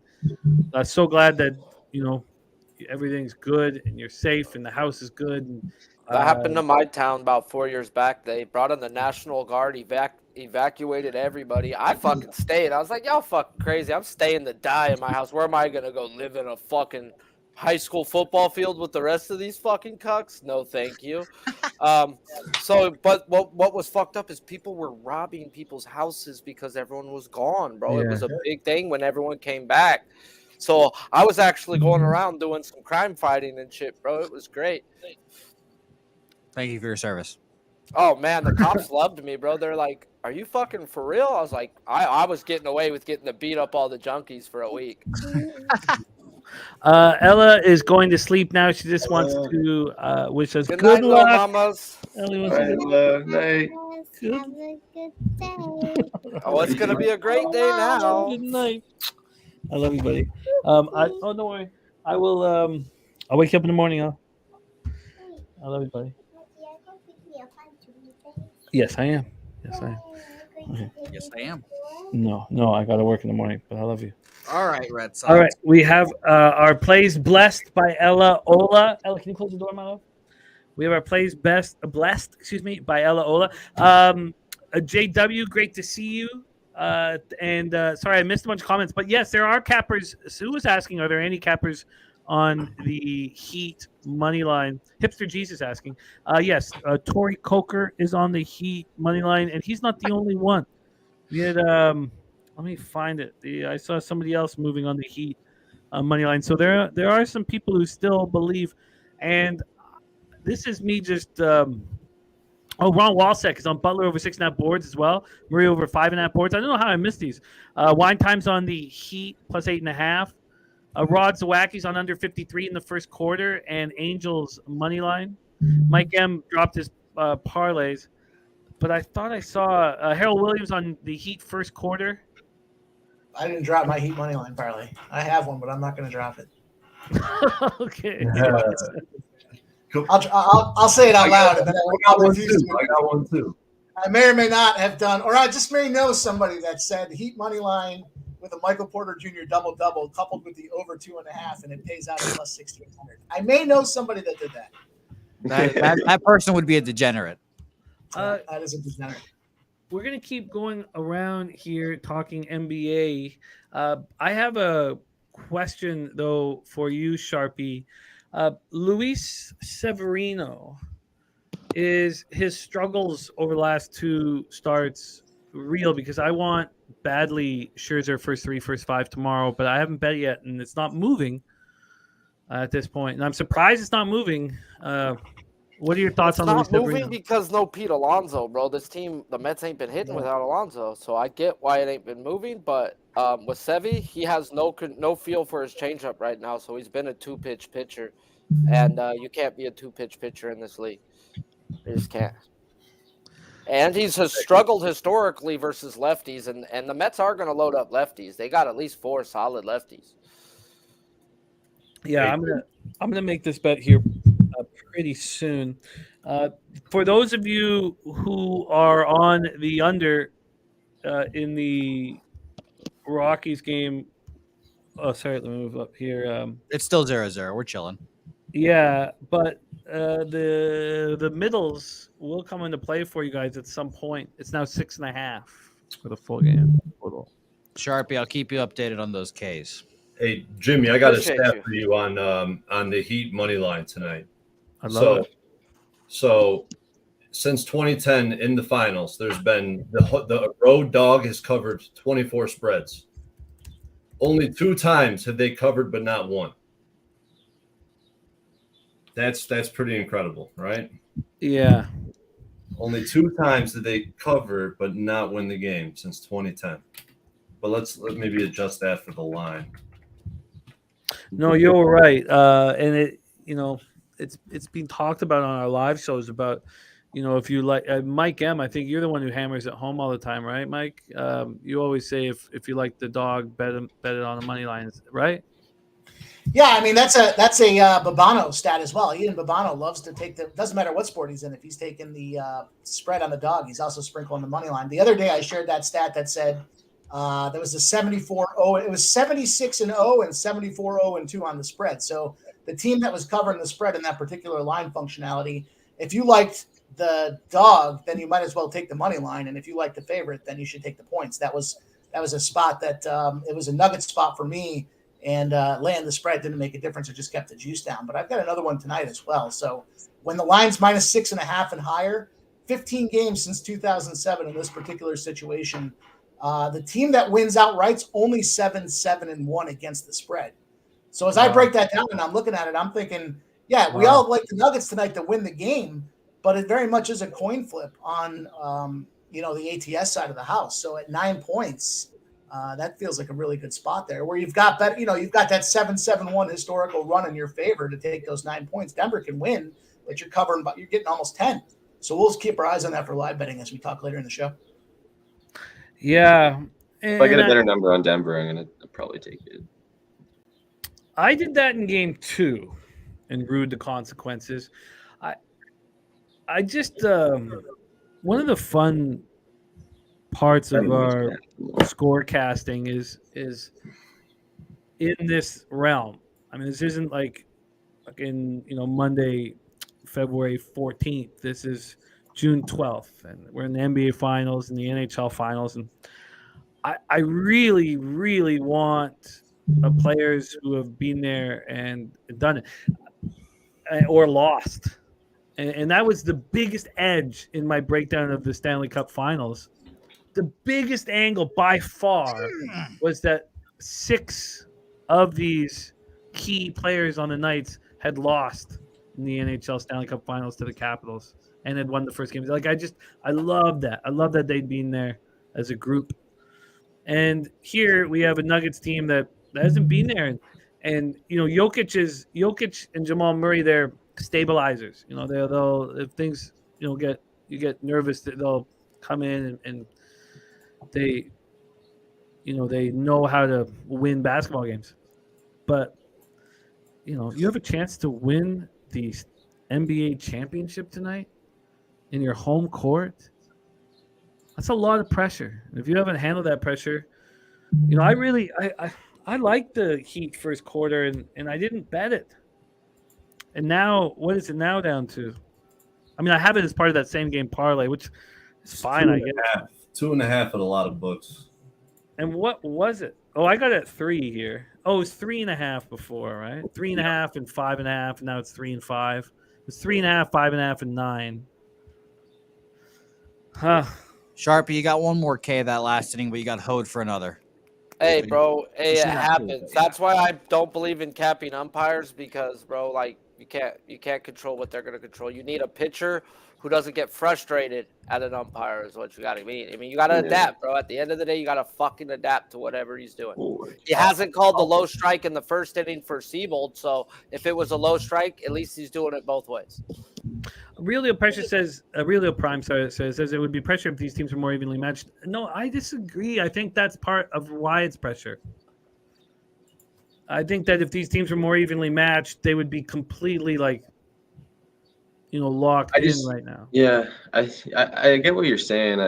I'm so glad that everything's good and you're safe and the house is good. And, that happened to my town about 4 years back. They brought in the National Guard, evacuated everybody. I fucking stayed. I was like, y'all fucking crazy. I'm staying to die in my house. Where am I gonna go live in a fucking high school football field with the rest of these fucking cucks? No, thank you. But what was fucked up is people were robbing people's houses because everyone was gone, bro. Yeah. It was a big thing when everyone came back. So I was actually going around doing some crime fighting and shit, bro. It was great. Thank you for your service. Oh man, the cops loved me, bro. They're like, "Are you fucking for real?" I was like, I was getting away with getting to beat up all the junkies for a week. Ella is going to sleep now. She just wants to wish us good night, luck. Mamas. Night. Have a good day. Oh, it's gonna be a great day now. Good night. I love you, buddy. Don't worry. I will. I'll wake you up in the morning. I love you, buddy. Yes, I am. Okay. Yes, I am. No, I got to work in the morning, but I love you. All right, Red Sox. All right, we have our plays blessed by Ella Ola. Ella, can you close the door, my love? We have our plays blessed, by Ella Ola. JW, great to see you. Sorry, I missed a bunch of comments, but yes, there are cappers. Sue was asking, are there any cappers on the Heat money line? Hipster Jesus asking. Yes, Torrey Coker is on the Heat money line, and he's not the only one. We had let me find it. I saw somebody else moving on the Heat money line. So there are some people who still believe, and this is me just. Ron Walsek is on Butler over 6.5 boards as well. Murray over 5.5 boards. I don't know how I missed these. Wine Time's on the Heat plus 8.5. Rod Zawacki's on under 53 in the first quarter, and Angels money line. Mike M dropped his parlays, but I thought I saw Harold Williams on the Heat first quarter. I didn't drop my Heat money line parlay. I have one, but I'm not going to drop it. Okay. I'll say it out loud, and then I'll refuse to. I got one too. I may or may not have done, or I just may know somebody that said Heat money line with a Michael Porter Jr. double coupled with the over 2.5, and it pays out at plus 6,800. I may know somebody that did that. That person would be a degenerate. That is a degenerate. We're going to keep going around here talking NBA. I have a question, though, for you, Sharpie. Luis Severino, is his struggles over the last two starts real? Because I want badly Scherzer first 3, first 5 tomorrow, but I haven't bet yet, and it's not moving at this point. And I'm surprised it's not moving. What are your thoughts on Luis Severino? It's not moving because no Pete Alonso, bro. This team, the Mets ain't been hitting without Alonso, so I get why it ain't been moving. But with Sevy, he has no feel for his changeup right now, so he's been a 2-pitch pitcher, and you can't be a 2-pitch pitcher in this league. You just can't. And he's struggled historically versus lefties, and the Mets are going to load up lefties. They got at least 4 solid lefties. Yeah, I'm gonna make this bet here pretty soon. For those of you who are on the under in the Rockies game, sorry, let me move up here. It's still 0-0. We're chilling. Yeah, but the middles will come into play for you guys at some point. It's now 6.5 for the full game total. Sharpie, I'll keep you updated on those Ks. Hey, Jimmy, I got a Appreciate stat you. for you on the Heat money line tonight. I love it. So since 2010 in the finals, there's been the road dog has covered 24 spreads. Only 2 times have they covered, but not one. That's pretty incredible, right? Yeah. Only 2 times did they cover, but not win the game since 2010. But let's maybe adjust that for the line. No, you're right. And it, it's been talked about on our live shows about, if you like Mike M. I think you're the one who hammers it home all the time, right, Mike? You always say if you like the dog, bet it on the money lines, right? Yeah, I mean that's a Babano stat as well. Ian Babano loves to take doesn't matter what sport he's in. If he's taking the spread on the dog, he's also sprinkling the money line. The other day I shared that stat that said there was a 74-0. It was 76-0 and 74-0-2 on the spread. So the team that was covering the spread in that particular line functionality, if you liked the dog, then you might as well take the money line, and if you like the favorite, then you should take the points. That was a spot that it was a nugget spot for me. And laying the spread didn't make a difference. It just kept the juice down. But I've got another one tonight as well. So when the line's -6.5 and higher, 15 games since 2007 in this particular situation, the team that wins outright's only 7-7-1 against the spread. So as I break that down and I'm looking at it, I'm thinking, yeah, we all like the Nuggets tonight to win the game, but it very much is a coin flip on the ATS side of the house. So at 9 points. That feels like a really good spot there where you've got that, you've got that 7-7-1 historical run in your favor to take those 9 points. Denver can win, but you're covering, but you're getting almost 10. So we'll just keep our eyes on that for live betting as we talk later in the show. Yeah. If I get a better number on Denver, I'm going to probably take it. I did that in game 2 and rued the consequences. I just one of the fun parts of our score casting is in this realm. I mean, this isn't like in Monday, February 14th. This is June 12th, and we're in the NBA Finals and the NHL Finals, and I really, really want players who have been there and done it or lost, and that was the biggest edge in my breakdown of the Stanley Cup Finals. The biggest angle by far was that 6 of these key players on the Knights had lost in the NHL Stanley Cup Finals to the Capitals and had won the first game. Like I love that. I love that they'd been there as a group. And here we have a Nuggets team that hasn't been there. And Jokic and Jamal Murray, they're stabilizers. They'll if things you get nervous, they'll come in and they know how to win basketball games. But you have a chance to win the NBA championship tonight in your home court. That's a lot of pressure. And if you haven't handled that pressure, I like the Heat first quarter and I didn't bet it. And now what is it now down to? I mean, I have it as part of that same game parlay, which is fine, I guess. 2.5 at a lot of books. And what was it? Oh, I got it at 3 here. Oh, it was 3.5 before, right? 3.5 and 5.5, and now it's 3 and 5. It's 3.5, 5.5, and 9. Huh. Sharpie, you got one more K that last inning, but you got hoed for another. Hey, bro, it happens. That's why I don't believe in capping umpires because, bro, like you can't control what they're going to control. You need a pitcher who doesn't get frustrated at an umpire is what you got to mean. I mean, you got to adapt, bro. At the end of the day, you got to fucking adapt to whatever he's doing. He hasn't called the low strike in the first inning for Siebold, so if it was a low strike, at least he's doing it both ways. Aurelio Prime says it would be pressure if these teams were more evenly matched. No, I disagree. I think that's part of why it's pressure. I think that if these teams were more evenly matched, they would be completely locked in right now. Yeah, I get what you're saying.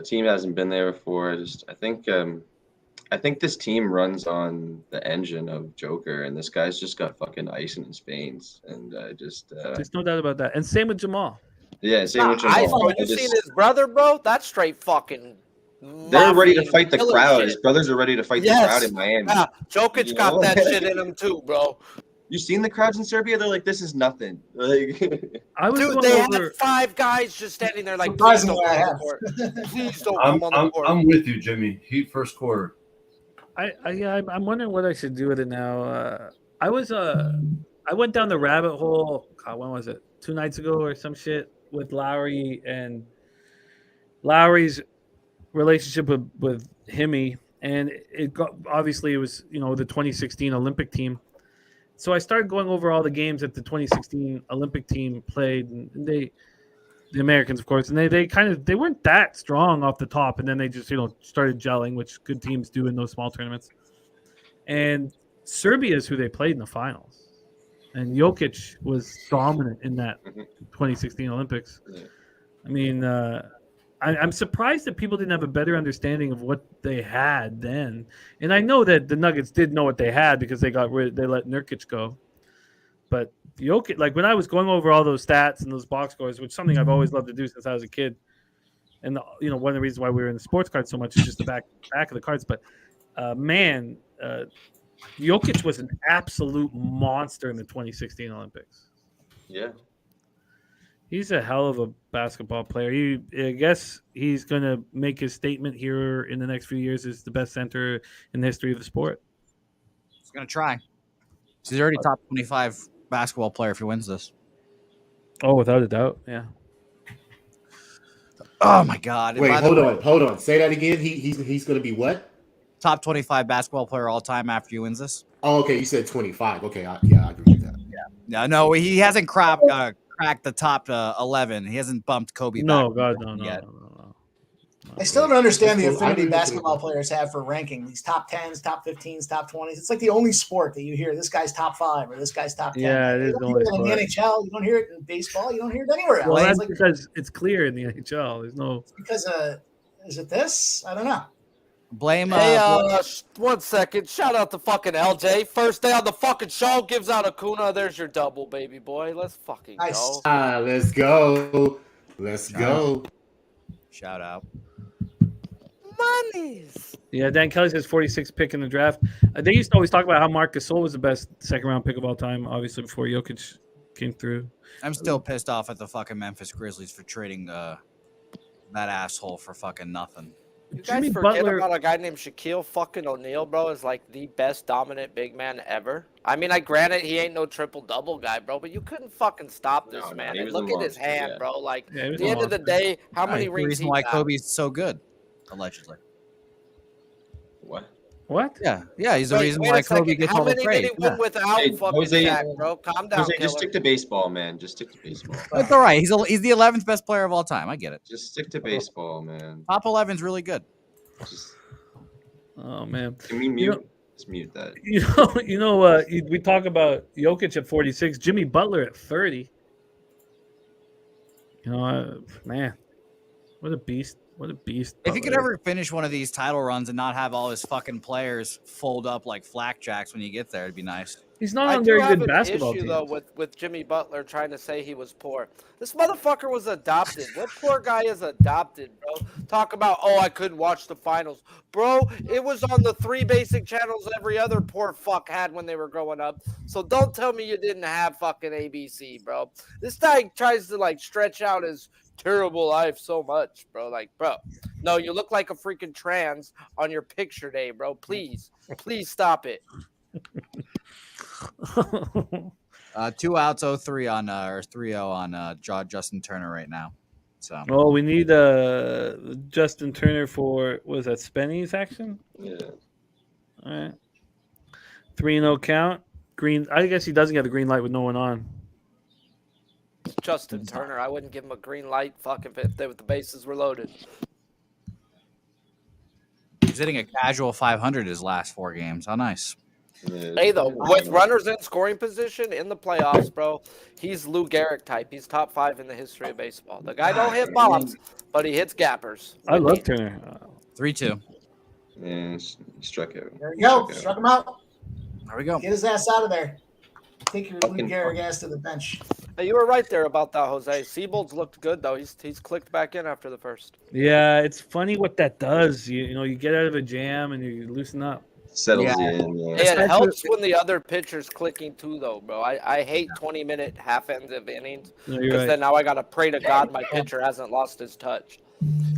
Team hasn't been there before. I think this team runs on the engine of Joker, and this guy's just got fucking ice in his veins, and there's no doubt about that. And same with Jamal. Yeah, same with Jamal. You seen his brother, bro? That's straight fucking They're ready to Mafia, fight the killer crowd. shit. His brothers are ready to fight the crowd in Miami. Yeah, Jokic You got know? that shit in him too, bro. You seen the crowds in Serbia? They're like, this is nothing. Like, I was Dude, going they over. had 5 guys just standing there like, please don't Surprisingly, I come on have. the court. Please don't come on the court. I'm with you, Jimmy. Heat first quarter. I'm wondering what I should do with it now. I went down the rabbit hole. God, when was it? 2 nights ago or some shit with Lowry and Lowry's relationship with Himmy, and it got obviously it was the 2016 Olympic team. So I started going over all the games that the 2016 Olympic team played, and the Americans, of course, and they weren't that strong off the top, and then they just started gelling, which good teams do in those small tournaments. And Serbia is who they played in the finals, and Jokic was dominant in that 2016 Olympics. I mean, I'm surprised that people didn't have a better understanding of what they had then. And I know that the Nuggets did know what they had because they let Nurkic go. But Jokic, like when I was going over all those stats and those box scores, which is something I've always loved to do since I was a kid, and one of the reasons why we were in the sports cards so much is just the back of the cards. But Jokic was an absolute monster in the 2016 Olympics. yeah. He's a hell of a basketball player. I guess he's going to make his statement here in the next few years as the best center in the history of the sport. He's going to try. He's already top 25 basketball player if he wins this. Oh, without a doubt. Yeah. Oh, my God. Wait, hold on. Say that again. He's going to be what? Top 25 basketball player all time after he wins this. Oh, okay. You said 25. Okay. I agree with that. Yeah. No, he hasn't cracked the top 11. He hasn't bumped Kobe No, back God, no. I still don't understand the That's cool. I affinity agree with basketball you. players have for ranking these top 10s, top 15s, top 20s. It's like the only sport that you hear this guy's top 5 or this guy's top 10. Yeah, it is You the don't only hear it in the NHL. You don't hear it in baseball. You don't hear it anywhere else. Well, that's It's like, because it's clear in the NHL. There's no. because is it this? I don't know. Blame. Hey, 1 second. Shout out to fucking LJ. First day on the fucking show. Gives out a kuna. There's your double, baby boy. Let's fucking Nice. go. Let's go. Let's go. Shout out. Monies. Yeah, Dan Kelly says 46th pick in the draft. They used to always talk about how Marc Gasol was the best second-round pick of all time, obviously, before Jokic came through. I'm still pissed off at the fucking Memphis Grizzlies for trading that asshole for fucking nothing. You guys Jimmy forget Butler. about a guy named Shaquille fucking O'Neal, bro, is like the best dominant big man ever. I mean, granted, he ain't no triple-double guy, bro, but you couldn't fucking stop this No, man. he And was a look at his monster, hand, yeah. bro. Like, Yeah, he was at the a end of the monster. day, how many The rings reason he why got? Kobe's so good, allegedly. What? What? Yeah, he's the Wait, reason wait why a second. Kobe gets How all the many praise. did he win without Hey, fucking Jose- Shaq, bro? Calm down, Jose, killer. just stick to baseball, man. Just stick to baseball. That's all right. He's the 11th best player of all time. I get it. Just stick to baseball, man. Top 11's really good. Just, Oh, man. can we mute? Just mute that. We talk about Jokic at 46, Jimmy Butler at 30. Man, what a beast. What a beast. If he could Butler is. ever finish one of these title runs and not have all his fucking players fold up like flakjacks when you get there, it'd be nice. He's not I on do very have good an basketball issue team. though with Jimmy Butler trying to say he was poor. This motherfucker was adopted. What poor guy is adopted, bro? Talk about I couldn't watch the finals, bro. It was on the 3 basic channels every other poor fuck had when they were growing up. So don't tell me you didn't have fucking ABC, bro. This guy tries to like stretch out his terrible life so much, bro. Like, bro, no, you look like a freaking trans on your picture day, bro. Please stop it. 2 outs, 0-3 on or 3-0 on Justin Turner right now. So Oh, we need Justin Turner for, was that Spenny's action? Yeah. All right. 3-0 count. Green. I guess he doesn't get a green light with no one on. Justin Turner, I wouldn't give him a green light. Fucking if the bases were loaded. he's hitting a casual 500 his last 4 games. How nice. Yeah. Hey, though, with runners in scoring position in the playoffs, bro, he's Lou Gehrig type. He's top 5 in the history of baseball. The guy don't hit bombs, but he hits gappers. I love Turner. 3-2. Yeah, he struck out. There we go. Struck him out. There we go. Get his ass out of there. Take your Lou Fucking Gehrig ass to the bench. Hey, you were right there about that, Jose. Siebold's looked good though. He's clicked back in after the first. Yeah, it's funny what that does. You know, you get out of a jam and you loosen up. Settles Yeah. you in. Yeah. Hey, it Especially- helps when the other pitcher's clicking too, though, bro. I hate 20-minute half ends of innings No, you're because right. then now I gotta pray to God my pitcher hasn't lost his touch.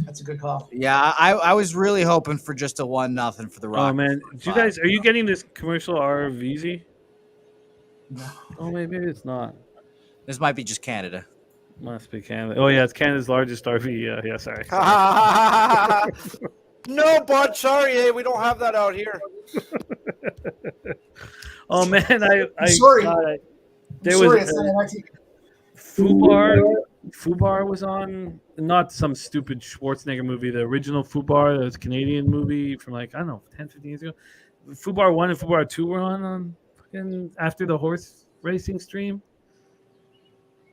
That's a good call. Yeah, I was really hoping for just a 1-0 for the Rockies. Oh man, do you guys are you getting this commercial RVZ? Oh, maybe it's not. This might be just Canada. Must be Canada. Oh yeah, it's Canada's largest RV. Yeah, sorry. No, bud. Sorry, hey, we don't have that out here. Oh man, I Sorry. there Sorry, was it's not on TV. Fubar was on, not some stupid Schwarzenegger movie, the original Fubar, that was a Canadian movie from like, I don't know, 10, 15 years ago. Fubar 1 and Fubar 2 were on fucking after the horse racing stream.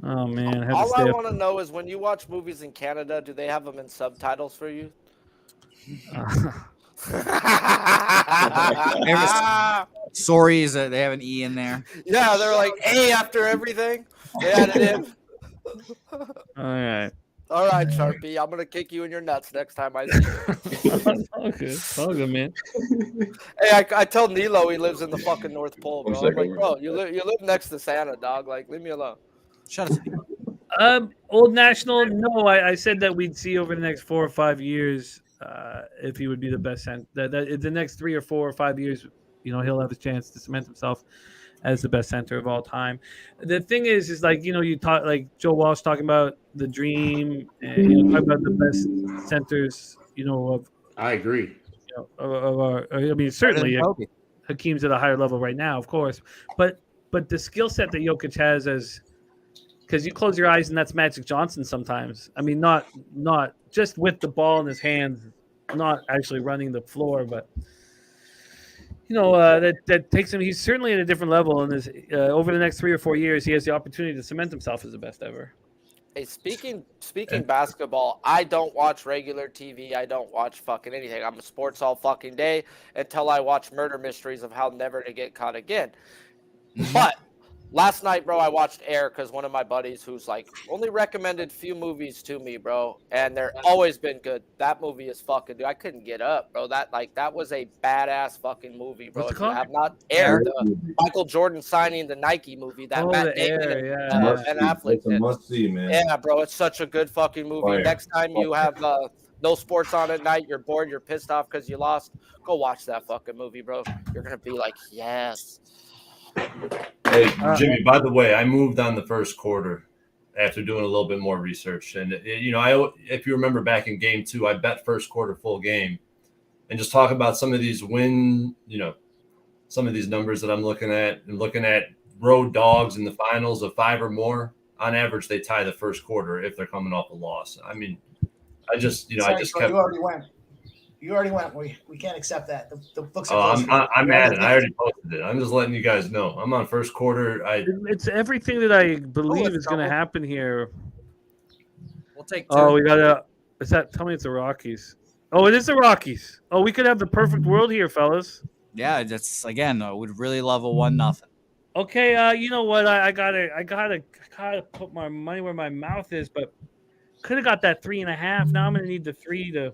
Oh man, I had to All stay I up. want to know is when you watch movies in Canada, do they have them in subtitles for you? Sorry, they have an E in there. Yeah, they're like A after everything. They added in. All right. All right, Sharpie, I'm gonna kick you in your nuts next time I see you. All good, man. Hey, I tell Nilo he lives in the fucking North Pole, bro. I'm like, second. bro, you live next to Santa, dog. Like, leave me alone. Shut up. Old National. No, I said that we'd see over the next 4 or 5 years if he would be the best. That the next 3 or 4 or 5 years, you know, he'll have a chance to cement himself as the best center of all time. The thing is like, you know, you talk like Joe Walsh talking about the dream, and you know, talking about the best centers, you know, of I agree. you know, of our. I mean, certainly Hakeem's at a higher level right now, of course, but the skill set that Jokic has as because you close your eyes and that's Magic Johnson sometimes. I mean, not just with the ball in his hands, not actually running the floor, but you know that takes him. He's certainly at a different level, and is over the next 3 or 4 years, he has the opportunity to cement himself as the best ever. Hey, speaking basketball, I don't watch regular TV. I don't watch fucking anything. I'm a sports all fucking day until I watch murder mysteries of how never to get caught again. But last night, bro, I watched Air because one of my buddies who's like only recommended few movies to me, bro, and they're always been good. That movie is fucking, dude. I couldn't get up, bro. That was a badass fucking movie, bro. What's it If you called? have not Air, the Michael Jordan signing the Nike movie, that Oh, Matt the Damon Air, and yeah. Ben Affleck It's a did. must see, man. Yeah, bro, it's such a good fucking movie. Fire. Next time you have no sports on at night, you're bored, you're pissed off because you lost, go watch that fucking movie, bro. You're gonna be like, yes. Hey, Jimmy, by the way, I moved on the first quarter after doing a little bit more research. And, you know, if you remember back in game 2, I bet first quarter full game and just talk about some of these some of these numbers that I'm looking at and looking at road dogs in the finals of 5 or more. On average, they tie the first quarter if they're coming off a loss. I mean, I just kept. You already went. You already went. We can't accept that. The books Oh, are closed. I'm at it. I already posted it. I'm just letting you guys know. I'm on first quarter. It's everything that I believe is going to happen here. We'll take 2. Oh, we gotta. Is that? Tell me it's the Rockies. Oh, it is the Rockies. Oh, we could have the perfect world here, fellas. Yeah, that's again. I would really love a 1-0. Okay, you know what? I gotta put my money where my mouth is, but could have got that 3.5. Now I'm gonna need the 3 to.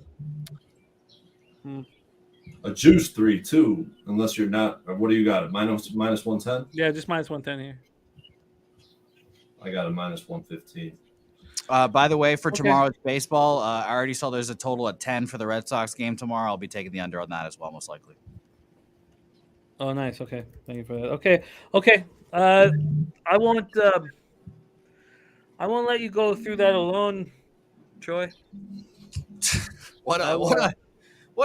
A juice 3 too, unless you're not. What do you got? Minus 110. Yeah, just minus 110 here. I got a minus 115. By the way, for tomorrow's baseball, I already saw there's a total of 10 for the Red Sox game tomorrow. I'll be taking the under on that as well, most likely. Oh, nice. Okay, thank you for that. Okay. I won't let you go through that alone, Troy. What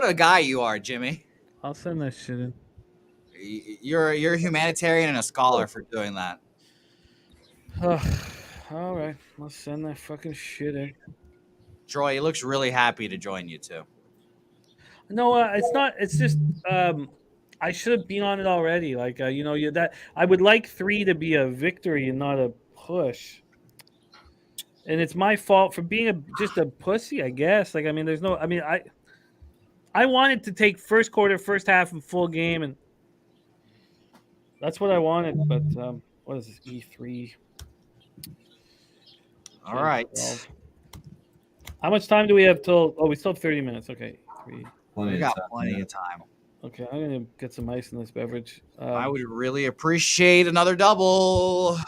a guy you are, Jimmy. I'll send that shit in. You're a humanitarian and a scholar for doing that. All right, I'll send that fucking shit in. Troy, he looks really happy to join you too. No, it's not. It's just I should have been on it already. Like that I would like 3 to be a victory and not a push. And it's my fault for being just a pussy, I guess. Like, I mean, there's no. I mean, I wanted to take first quarter, first half, and full game, and that's what I wanted. But what is this E3? All right. 12. How much time do we have till? Oh, we still have 30 minutes. Okay, 3. Plenty We of got time, plenty yeah. of time. Okay, I'm gonna get some ice in this beverage. I would really appreciate another double.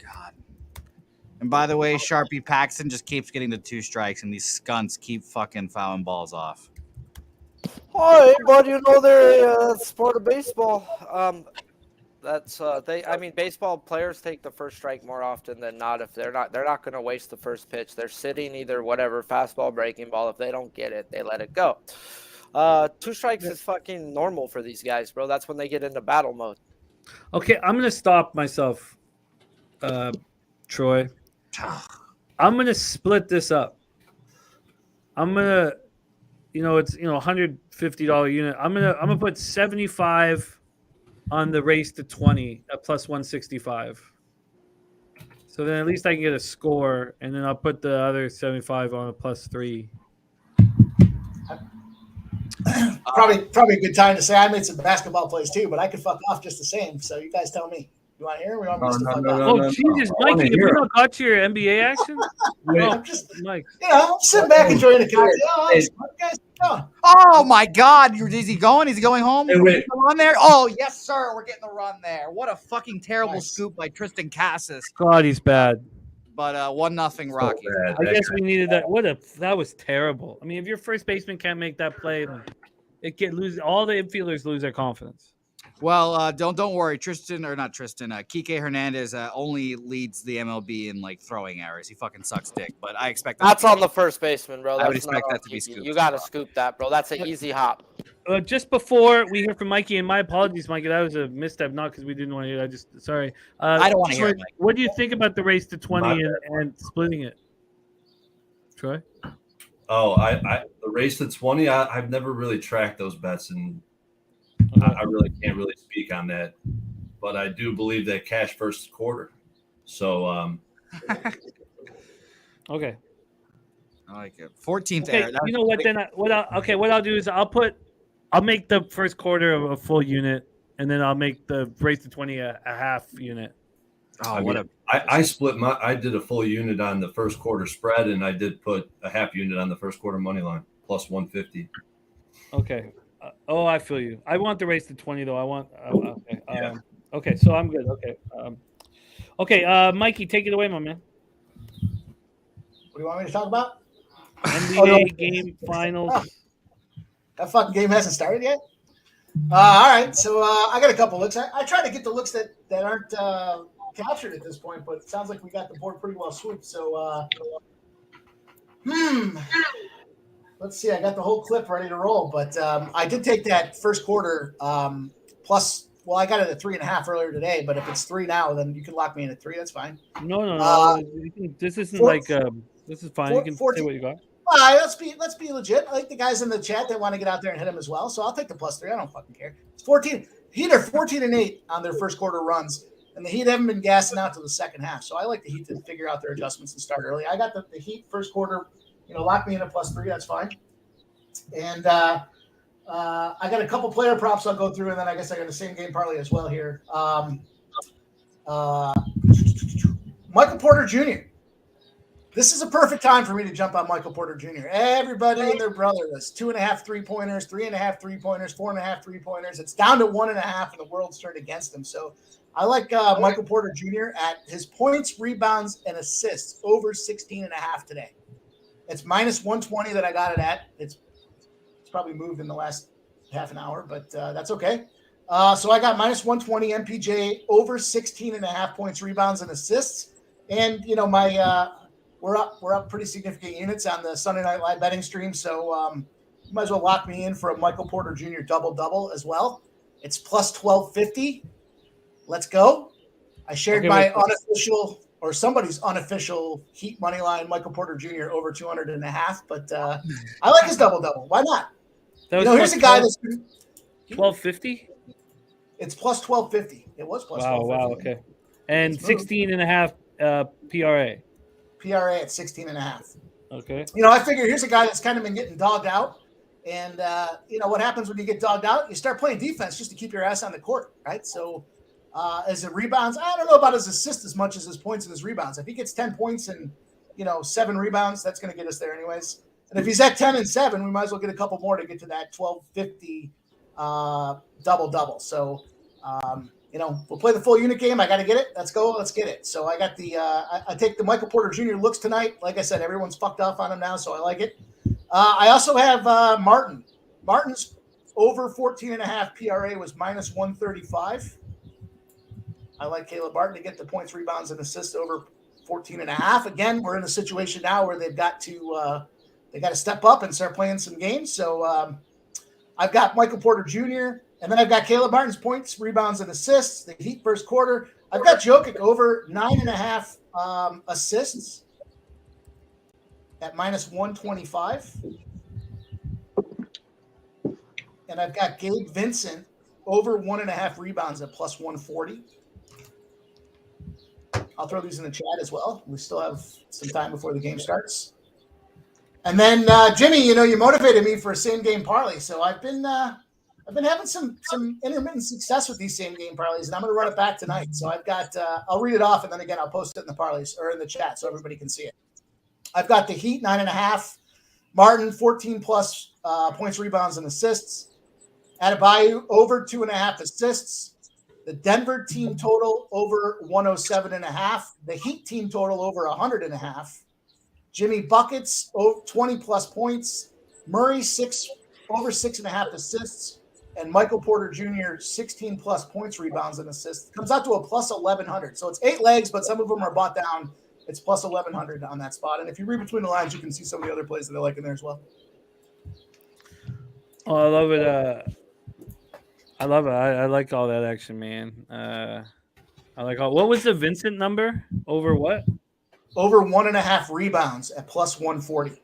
God. And by the way, Sharpie Paxton just keeps getting the 2 strikes, and these skunts keep fucking fouling balls off. Hi, but you know they're sport of baseball. That's I mean, baseball players take the first strike more often than not. If they're not going to waste the first pitch. They're sitting either whatever, fastball, breaking ball. If they don't get it, they let it go. 2 strikes is fucking normal for these guys, bro. That's when they get into battle mode. Okay, I'm gonna stop myself, Troy. I'm gonna split this up. I'm gonna, it's $150 unit. I'm gonna put 75 on the race to 20 at plus 165. So then at least I can get a score, and then I'll put the other 75 on a plus 3. Probably a good time to say I made some basketball plays too, but I could fuck off just the same. So you guys tell me. You want to hear? Or you want me just to fuck off? Oh Jesus, Mikey! Have you not got to your NBA action? I'm just, Mike. I'm sitting back enjoying a cocktail. Guys, Oh my God! Is he going? Is he going home? Hey, wait. The run there? Oh yes, sir. We're getting the run there. What a fucking terrible Nice. scoop by Tristan Cassis. God, he's bad. But 1-0 Rockies. I guess we needed that. That was terrible. I mean, if your first baseman can't make that play, all the infielders lose their confidence. Well, don't worry, Kike Hernandez only leads the MLB in like throwing errors. He fucking sucks dick, but I expect That's on the first baseman, bro. I would That's expect not that on to be Kiki. scooped. You gotta scoop that, bro. That's an easy hop. Just before we hear from Mikey, and my apologies, Mikey, that was a misstep, not because we didn't want to hear that. Sorry. I don't want to hear it, Mike. What do you think about the race to 20 and splitting it, Troy? Oh, the race to 20. I've never really tracked those bets, and I really can't really speak on that. But I do believe that cash first quarter. So Okay. I like it. 14th Okay, error. you know what? Then what I'll do is I'll make the first quarter of a full unit, and then I'll make the race to 20 a half unit. Oh, I did a full unit on the first quarter spread, and I did put a half unit on the first quarter money line plus 150. Okay. I feel you. I want the race to 20 though. I want. Okay. Yeah. Okay, so I'm good. Okay. Mikey, take it away, my man. what do you want me to talk about? NBA game finals. That fucking game hasn't started yet. All right, so I got a couple looks. I tried to get the looks that aren't captured at this point, but it sounds like we got the board pretty well swooped. So, let's see. I got the whole clip ready to roll, but I did take that first quarter plus. Well, I got it at 3.5 earlier today, but if it's 3 now, then you can lock me in at 3. That's fine. No. This isn't this is fine. You can say what you got. All right, let's be legit. I like the guys in the chat that want to get out there and hit them as well. So I'll take the plus 3. I don't fucking care. It's 14. Heat are 14-8 on their first quarter runs, and the Heat haven't been gassing out to the second half. So I like the Heat to figure out their adjustments and start early. I got the Heat first quarter. Lock me in at plus 3. That's fine. And I got a couple player props I'll go through, and then I guess I got the same game parlay as well here. Michael Porter Jr. This is a perfect time for me to jump on Michael Porter Jr. Everybody and their brother was 2.5 3-pointers, 3.5 3-pointers, 4.5 3-pointers. It's down to 1.5, and the world's turned against him. So I like Michael Porter Jr. at his points, rebounds, and assists over 16.5 today. It's minus 120 that I got it at. It's probably moved in the last half an hour, but that's okay. So I got minus 120 MPJ over 16.5 points, rebounds, and assists. And my we're up pretty significant units on the Sunday Night Live betting stream. So you might as well lock me in for a Michael Porter Jr. double as well. It's plus 1250. Let's go. I shared my unofficial or somebody's unofficial Heat money line, Michael Porter Jr. over 200.5. But I like his double. Why not? Here's a guy that's 1250. It's plus 1250. It was plus 1250. Wow. Okay. And 16.5 PRA. PRA at 16.5. Okay. I figure here's a guy that's kind of been getting dogged out. And, what happens when you get dogged out? You start playing defense just to keep your ass on the court, right? So As it rebounds, I don't know about his assists as much as his points and his rebounds. If he gets 10 points and 7 rebounds, that's going to get us there anyways. And if he's at 10 and 7, we might as well get a couple more to get to that 1250 double-double. So, we'll play the full unit game. I got to get it. Let's go. Let's get it. So I got I take the Michael Porter Jr. looks tonight. Like I said, everyone's fucked off on him now, so I like it. I also have Martin. Martin's over 14.5 PRA was minus 135. I like Caleb Martin to get the points, rebounds, and assists over 14.5. Again, we're in a situation now where they've got to step up and start playing some games. So I've got Michael Porter Jr., and then I've got Caleb Martin's points, rebounds, and assists. The Heat first quarter. I've got Jokic over 9.5 assists at minus 125. And I've got Gabe Vincent over 1.5 rebounds at plus 140. I'll throw these in the chat as well. We still have some time before the game starts. And then Jimmy, you motivated me for a same game parlay. So I've been having some intermittent success with these same game parlays, and I'm going to run it back tonight. So I've got I'll read it off, and then again I'll post it in the parlays or in the chat so everybody can see it. I've got the Heat 9.5, Martin 14 plus points, rebounds, and assists. Adebayo over 2.5 assists. The Denver team total over 107.5. The Heat team total over 100.5. Jimmy buckets 20 plus points. Murray over 6.5 assists. And Michael Porter Jr. 16 plus points, rebounds, and assists. Comes out to a plus 1,100. So it's 8 legs, but some of them are bought down. It's plus 1,100 on that spot. And if you read between the lines, you can see some of the other plays that I like in there as well. Oh, I love it. I love it. I like all that action, man. I like all. What was the Vincent number? Over what? Over 1.5 rebounds at plus 140.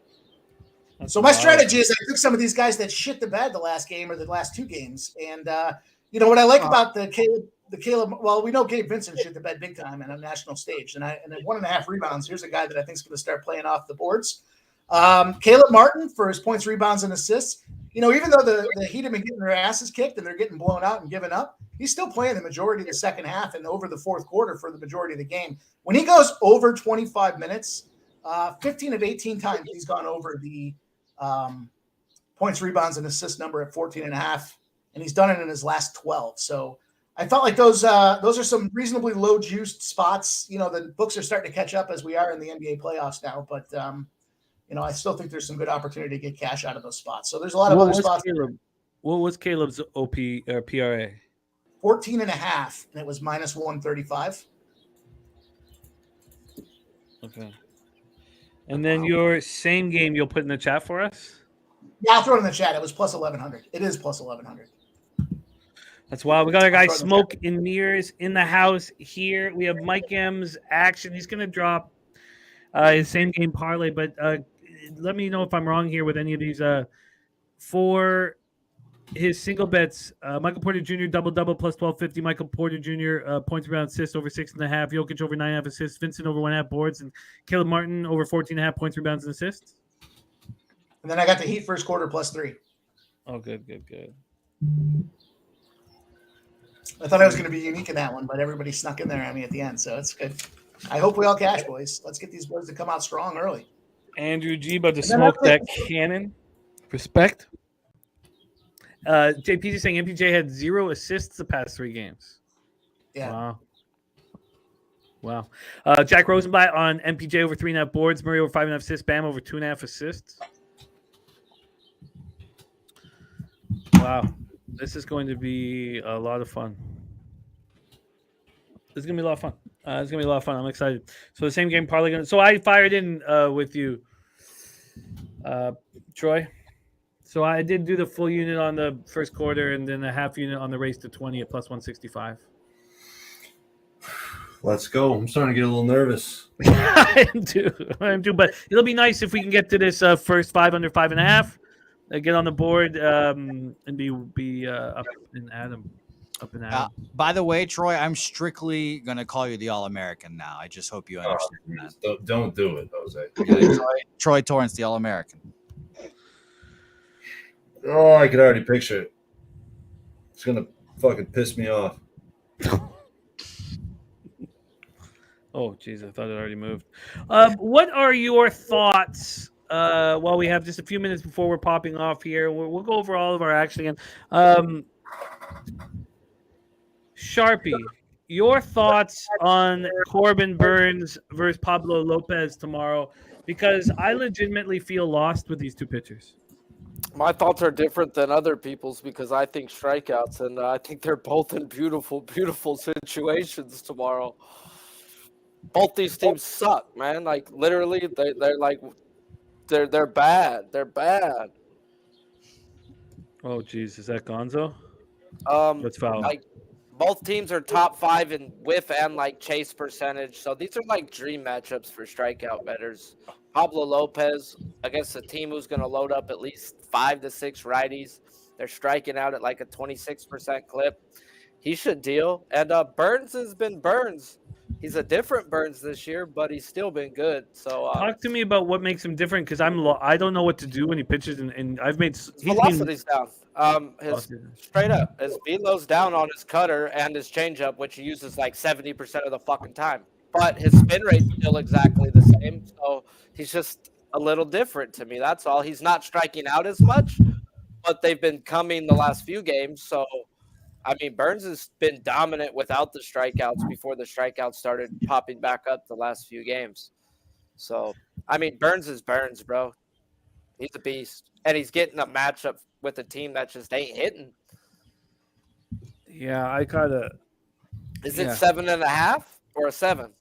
So my strategy is I took some of these guys that shit the bed the last game or the last 2 games, and what I like about the Caleb. Well, we know Gabe Vincent shit the bed big time on a national stage, and at 1.5 rebounds, here's a guy that I think is going to start playing off the boards. Caleb Martin for his points, rebounds, and assists. Even though the Heat have been getting their asses kicked and they're getting blown out and given up, he's still playing the majority of the second half and over the fourth quarter for the majority of the game. When he goes over 25 minutes, 15 of 18 times he's gone over the points, rebounds, and assist number at 14.5, and he's done it in his last 12. So I felt like those are some reasonably low juiced spots. The books are starting to catch up as we are in the NBA playoffs now, but I still think there's some good opportunity to get cash out of those spots. So there's a lot of other spots. What was Caleb's OP or PRA? 14.5, and it was minus 135. Okay. And then your same game you'll put in the chat for us? Yeah, I'll throw it in the chat. It was plus 1,100. It is plus 1,100. That's wild. We got our guy Smoke and Mirrors in the house here. We have Mike M's action. He's going to drop his same game parlay, but let me know if I'm wrong here with any of these. For his single bets, Michael Porter Jr. double plus 1250. Michael Porter Jr. Points, rebounds, assists over 6.5. Jokic over 9.5 assists. Vincent over 1.5 boards, and Caleb Martin over 14.5 points, rebounds, and assists. And then I got the Heat first quarter plus 3. Oh, good. I thought I was going to be unique in that one, but everybody snuck in there on me at the end, so it's good. I hope we all cash, boys. Let's get these boys to come out strong early. Andrew G about to smoke that cannon. Respect. JP's is saying MPJ had 0 assists the past 3 games. Yeah. Wow. Jack Rosenblatt on MPJ over 3.5 boards, Murray over 5.5 assists, Bam over 2.5 assists. Wow. This is going to be a lot of fun. It's going to be a lot of fun. I'm excited. So the same game parlay. So I fired in with you, Troy. So I did do the full unit on the first quarter and then a half unit on the race to 20 at plus 165. Let's go. I'm starting to get a little nervous. I am too. But it'll be nice if we can get to this first 5 under 5.5. Get on the board and be up and Adam. By the way, Troy, I'm strictly going to call you the All-American now. I just hope you understand that. Don't do it, Jose. Yeah, Troy Torrance, the All-American. Oh, I could already picture it. It's going to fucking piss me off. Oh, geez, I thought it already moved. What are your thoughts? While we have just a few minutes before we're popping off here, we'll go over all of our action again. Sharpie, your thoughts on Corbin Burns versus Pablo Lopez tomorrow? Because I legitimately feel lost with these two pitchers. My thoughts are different than other people's because I think strikeouts, and I think they're both in beautiful, beautiful situations tomorrow. Both these teams suck, man. Like literally, they're bad. They're bad. Oh, geez, is that Gonzo? That's foul. Like both teams are top 5 in whiff and like chase percentage. So these are like dream matchups for strikeout bettors. Pablo Lopez against a team who's going to load up at least 5 to 6 righties. They're striking out at like a 26% clip. He should deal. And Burns has been Burns. He's a different Burns this year, but he's still been good. So talk to me about what makes him different because I don't know what to do when he pitches, and I've made his velocity's down. His straight up, his velo's down on his cutter and his changeup, which he uses like 70% of the fucking time. But his spin rate's still exactly the same. So he's just a little different to me. That's all. He's not striking out as much, but they've been coming the last few games. So I mean, Burns has been dominant without the strikeouts before the strikeouts started popping back up the last few games. So, I mean, Burns is Burns, bro. He's a beast. And he's getting a matchup with a team that just ain't hitting. Yeah, I gotta. Is it 7.5 or a 7?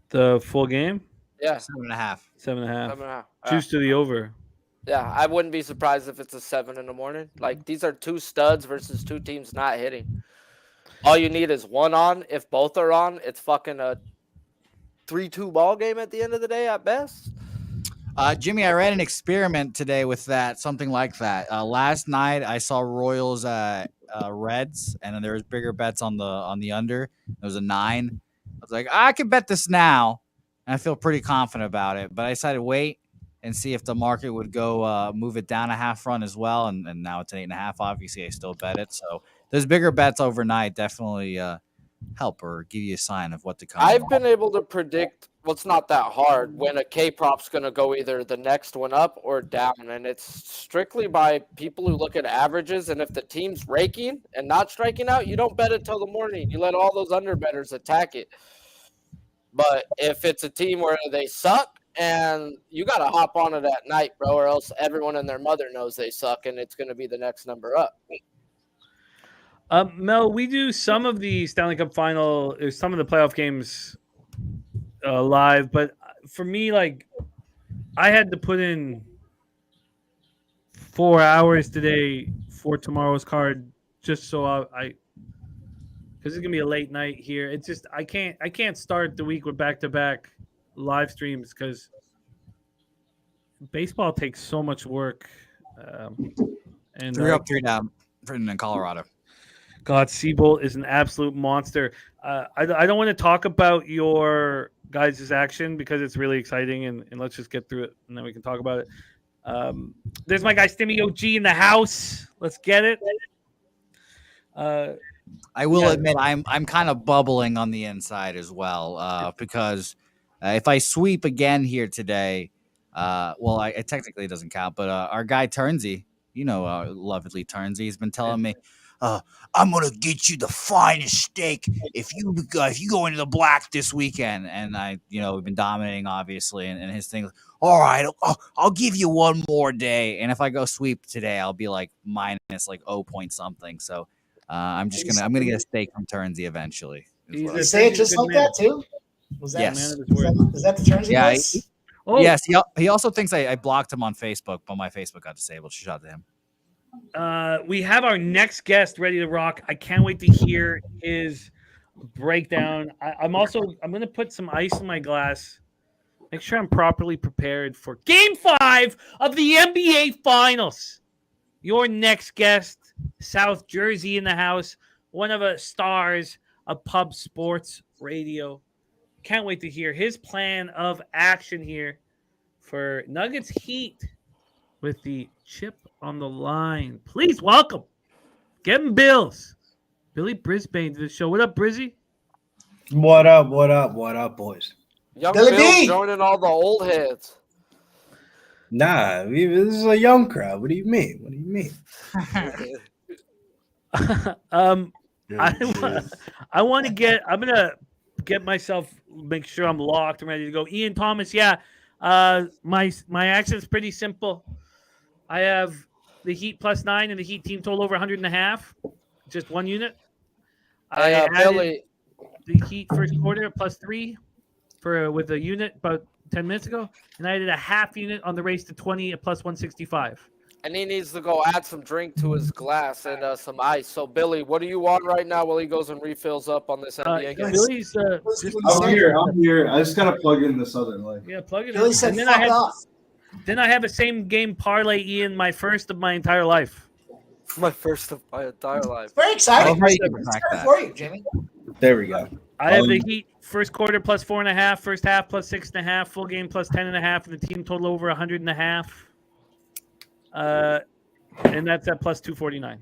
The full game? Yeah. 7.5. 7.5. 7.5. Choose to the over. Yeah, I wouldn't be surprised if it's a 7 in the morning. Like, these are two studs versus two teams not hitting. All you need is one on. If both are on, it's fucking a 3-2 ball game at the end of the day at best. Jimmy, I ran an experiment today with that, something like that. Last night I saw Royals Reds, and then there was bigger bets on the under. There was a 9. I was like, I could bet this now, and I feel pretty confident about it. But I decided to wait and see if the market would go move it down a half run as well. And now it's an 8.5. Obviously, I still bet it. So those bigger bets overnight definitely help or give you a sign of what to come. I've been able to predict. Well, it's not that hard when a K-prop's going to go either the next one up or down. And it's strictly by people who look at averages. And if the team's raking and not striking out, you don't bet it till the morning. You let all those underbettors attack it. But if it's a team where they suck, and you got to hop on it at night, bro, or else everyone and their mother knows they suck, and it's going to be the next number up. Mel, we do some of the Stanley Cup final, or some of the playoff games live, but for me, like, I had to put in 4 hours today for tomorrow's card just so I because it's gonna be a late night here. It's just I can't start the week with back-to-back live streams because baseball takes so much work. And 3 up, 3 down in Colorado. God, Seabolt is an absolute monster. I don't want to talk about your guys' action because it's really exciting, and let's just get through it, and then we can talk about it. There's my guy Stimmy OG in the house. Let's get it. I will admit I'm kind of bubbling on the inside as well because if I sweep again here today, it technically doesn't count, but our guy Turnsey, lovely Turnsey, he's been telling me, I'm gonna get you the finest steak if you go into the black this weekend. And we've been dominating obviously, and his thing, all right, I'll give you one more day, and if I go sweep today, I'll be like minus like 0 point something. So I'm gonna get a steak from Turnsey eventually. You say it just like that too? Was that, yes. Is that the Turnsey? Yeah. voice? Yes. He also thinks I blocked him on Facebook, but my Facebook got disabled. Shout out to him. We have our next guest ready to rock. I can't wait to hear his breakdown. I'm going to put some ice in my glass. Make sure I'm properly prepared for Game 5 of the NBA Finals. Your next guest, South Jersey in the house, one of the stars of Pub Sports Radio. Can't wait to hear his plan of action here for Nuggets Heat with the chip on the line. Please welcome Billy Brisbane to the show. What up, Brizzy? What up? What up? What up, boys? Young Billy Bill B. joining all the old heads. Nah, this is a young crowd. What do you mean? What do you mean? I want to get. I'm gonna get myself, make sure I'm locked and ready to go. Ian Thomas, yeah. My accent's pretty simple. I have the Heat +9 and the Heat team total over 100.5, just one unit. I Hey, added Billy. the Heat first quarter +3 with a unit about 10 minutes ago, and I added a half unit on the race to 20 at +165. And he needs to go add some drink to his glass and some ice. So, Billy, what do you want right now while he goes and refills up on this NBA game? Billy's just I'm here, I'm here. I just gotta plug in this other leg. Yeah, plug it Billy in. said, And then fuck off. Then I have a same game parlay, Ian, my first of my entire life. My first of my entire life. Very exciting. How you can It's crack good that. for you, Jimmy. There we go. I have the Heat first quarter +4.5, first half +6.5, full game +10.5, and the team total over 100.5. And that's at +249.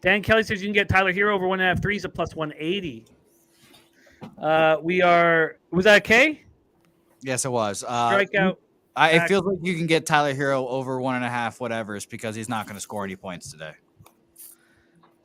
Dan Kelly says you can get Tyler Hero over 1.5 threes at +180. Was that a K? Yes, it was. Strikeout. It feels like you can get Tyler Hero over 1.5 whatever's because he's not going to score any points today.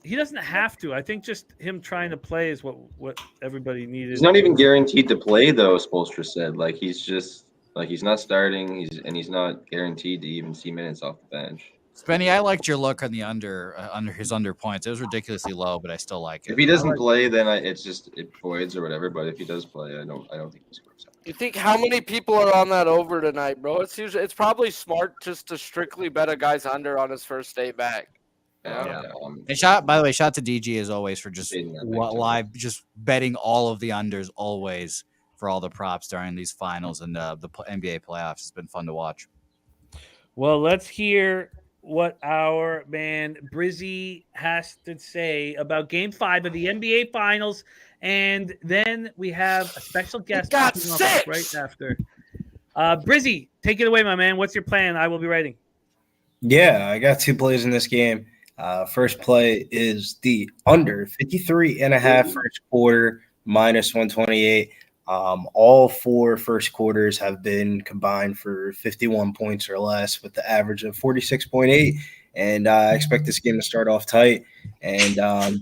He doesn't have to. I think just him trying to play is what everybody needed. He's not even guaranteed to play, though. Spoelstra said, like he's not starting. He's not guaranteed to even see minutes off the bench. Spenny, I liked your look on the under his under points. It was ridiculously low, but I still like it. If he doesn't play, then it voids or whatever. But if he does play, I don't think he scores. You think how many people are on that over tonight, bro? It's probably smart just to strictly bet a guy's under on his first day back. Yeah. And by the way, shout to DG as always for just Betting that live, just betting all of the unders always for all the props during these finals and the NBA playoffs. It's been fun to watch. Well, let's hear what our man Brizzy has to say about Game 5 of the NBA Finals, and then we have a special guest got popping up 6! right after. Brizzy, take it away, my man. What's your plan? I will be writing. Yeah, I got 2 plays in this game. First play is the under 53.5 first quarter -128. All 4 first quarters have been combined for 51 points or less with the average of 46.8. And I expect this game to start off tight. And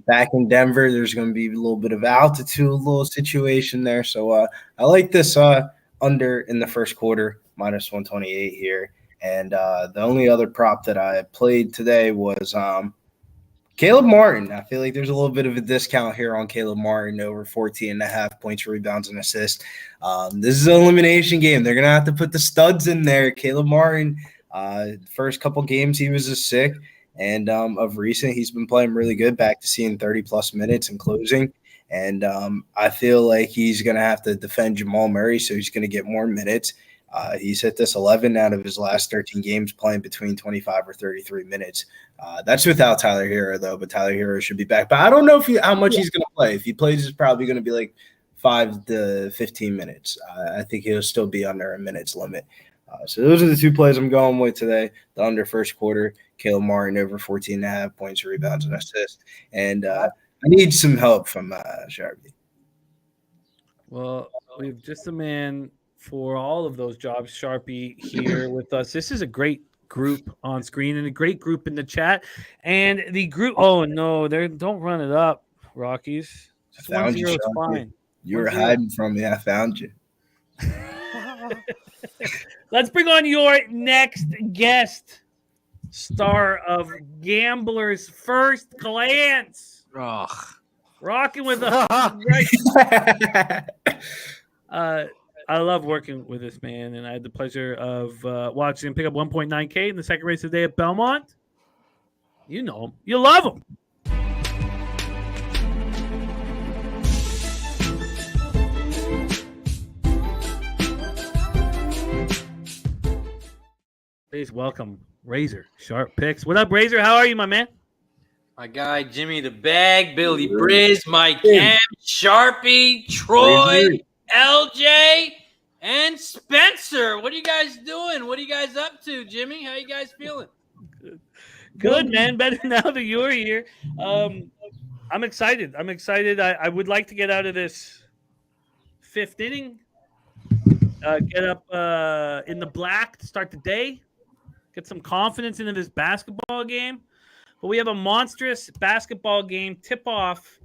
back in Denver, there's going to be a little bit of altitude, a little situation there. So I like this under in the first quarter, -128 here. And the only other prop that I played today was Caleb Martin. I feel like there's a little bit of a discount here on Caleb Martin over 14.5 points, rebounds, and assists. This is an elimination game. They're going to have to put the studs in there. Caleb Martin, first couple games, he was just sick. And of recent, he's been playing really good, back to seeing 30-plus minutes and closing. And I feel like he's going to have to defend Jamal Murray, so he's going to get more minutes. He's hit this 11 out of his last 13 games, playing between 25 or 33 minutes. That's without Tyler Hero, though, but Tyler Hero should be back. But I don't know how much he's going to play. If he plays, it's probably going to be like 5 to 15 minutes. I think he'll still be under a minute's limit. So those are the 2 plays I'm going with today. The under first quarter, Caleb Martin over 14.5 points, rebounds, and assists. And I need some help from Sharpie. Well, we have just a man for all of those jobs, Sharpie, here with us. This is a great group on screen and a great group in the chat. And the group, oh no, don't run it up, Rockies. Just 1-0 is fine. You were hiding from me. I found you. Let's bring on your next guest, star of Gambler's First Glance. Rocking with us. I love working with this man, and I had the pleasure of watching him pick up 1.9K in the second race of the day at Belmont. You know him. You love him. Please welcome Razor Sharp Picks. What up, Razor? How are you, my man? My guy, Jimmy the Bag, Billy Briz, Mike M, Sharpie, Troy, LJ, and Spencer. What are you guys doing? What are you guys up to, Jimmy? How you guys feeling? Good, man. Better now that you're here. I'm excited. I would like to get out of this 5th inning, get up in the black to start the day, get some confidence into this basketball game. But we have a monstrous basketball game tip-off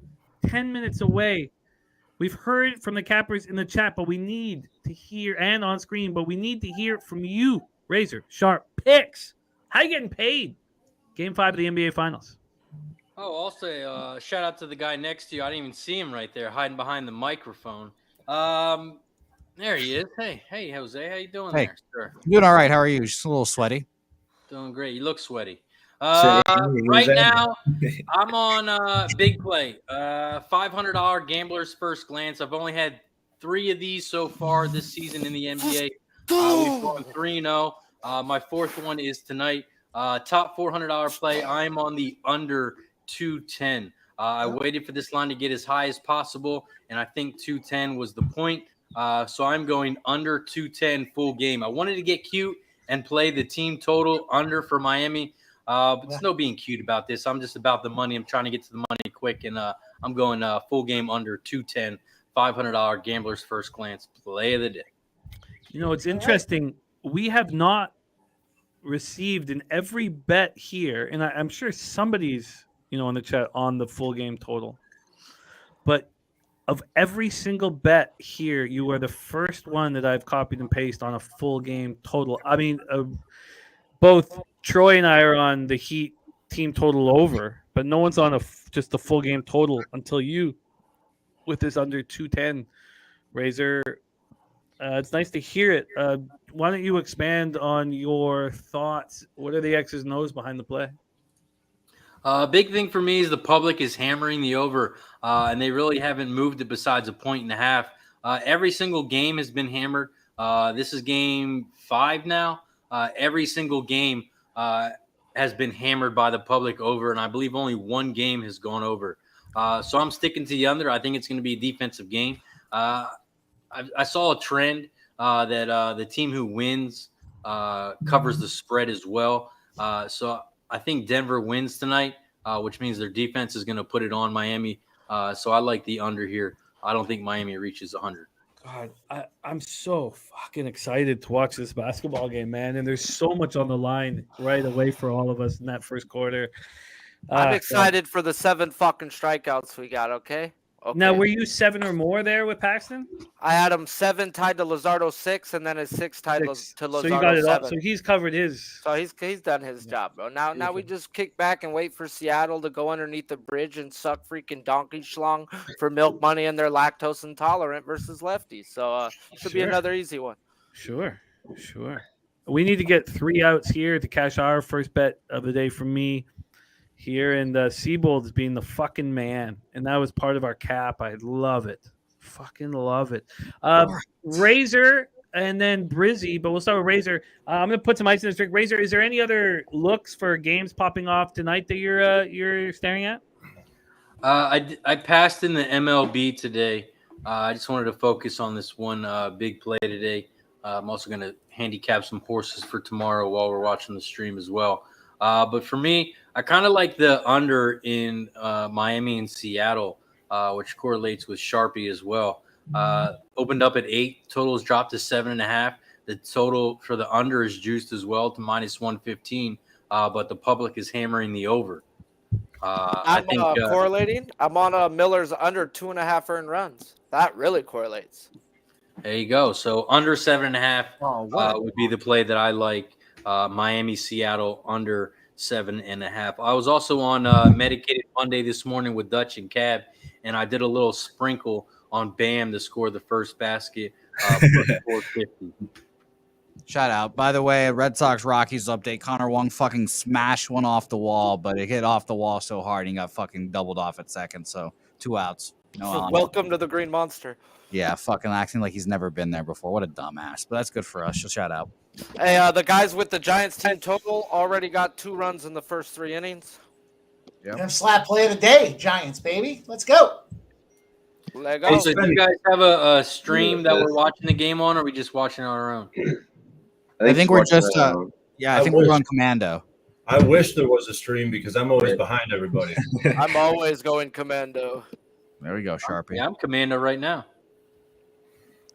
10 minutes away. We've heard from the cappers in the chat, but we need to hear, and on screen, but we need to hear from you, Razor Sharp Picks. How you getting paid? Game 5 of the NBA Finals. Oh, I'll say shout out to the guy next to you. I didn't even see him right there, hiding behind the microphone. There he is. Hey, Jose, how you doing there, sir? Doing all right. How are you? Just a little sweaty. Doing great. You look sweaty. So, Right now, I'm on big play. $500 gambler's first glance. I've only had 3 of these so far this season in the NBA. We've gone 3-0. My 4th one is tonight. Top $400 play. I'm on the under 210. I waited for this line to get as high as possible, and I think 210 was the point. So I'm going under 210 full game. I wanted to get cute and play the team total under for Miami. But there's no being cute about this. I'm just about the money. I'm trying to get to the money quick, and I'm going full game under 210, $500 gambler's first glance play of the day. You know, it's interesting. We have not received in every bet here, and I'm sure somebody's, in the chat on the full game total. But of every single bet here, you are the first one that I've copied and pasted on a full game total. I mean, both Troy and I are on the Heat team total over, but no one's on just the full game total until you with this under 210, Razor. It's nice to hear it. Why don't you expand on your thoughts? What are the X's and O's behind the play? Big thing for me is the public is hammering the over, and they really haven't moved it besides a 1.5. Every single game has been hammered. This is game 5 now. Every single game has been hammered by the public over, and I believe only 1 game has gone over. So I'm sticking to the under. I think it's going to be a defensive game. I saw a trend that the team who wins covers the spread as well. So I think Denver wins tonight, which means their defense is going to put it on Miami. So I like the under here. I don't think Miami reaches 100. God, I'm so fucking excited to watch this basketball game, man. And there's so much on the line right away for all of us in that first quarter. I'm excited for the 7 fucking strikeouts we got, okay? Now, were you 7 or more there with Paxton? I had him 7 tied to Luzardo 6, and then his 6 tied to Luzardo so you got it 7. all. So he's covered his. So he's done his job, bro. Now we just kick back and wait for Seattle to go underneath the bridge and suck freaking donkey schlong for milk money, and they're lactose intolerant versus lefties. So should be another easy one. Sure. We need to get 3 outs here to cash our first bet of the day from me. Here, and Seabold is being the fucking man, and that was part of our cap. I love it, fucking love it. Razor and then Brizzy, but we'll start with Razor. I'm gonna put some ice in this drink. Razor, is there any other looks for games popping off tonight that you're staring at? I passed in the MLB today. I just wanted to focus on this one big play today. I'm also gonna handicap some horses for tomorrow while we're watching the stream as well. But for me, I kind of like the under in Miami and Seattle, which correlates with Sharpie as well. Opened up at 8, totals dropped to 7.5. The total for the under is juiced as well to -115, but the public is hammering the over. I think correlating. I'm on Miller's under 2.5 earned runs. That really correlates. There you go. So under 7.5 would be the play that I like. Miami, Seattle under 7.5. I was also on Medicated Monday this morning with Dutch and Cab, and I did a little sprinkle on Bam to score the first basket for 450. Shout out. By the way, Red Sox Rockies update. Connor Wong fucking smashed one off the wall, but it hit off the wall so hard he got fucking doubled off at second. So 2 outs. No, welcome to the Green Monster. Yeah, fucking acting like he's never been there before. What a dumbass. But that's good for us. So shout out. Hey, the guys with the Giants team total already got 2 runs in the first 3 innings. Yep. Slap play of the day, Giants, baby. Let's go. Let go. Hey, so do you guys have a stream that we're watching the game on, or are we just watching on our own? I think we're just I think we're on Commando. I wish there was a stream because I'm always behind everybody. I'm always going commando. There we go, Sharpie. Yeah, I'm commando right now.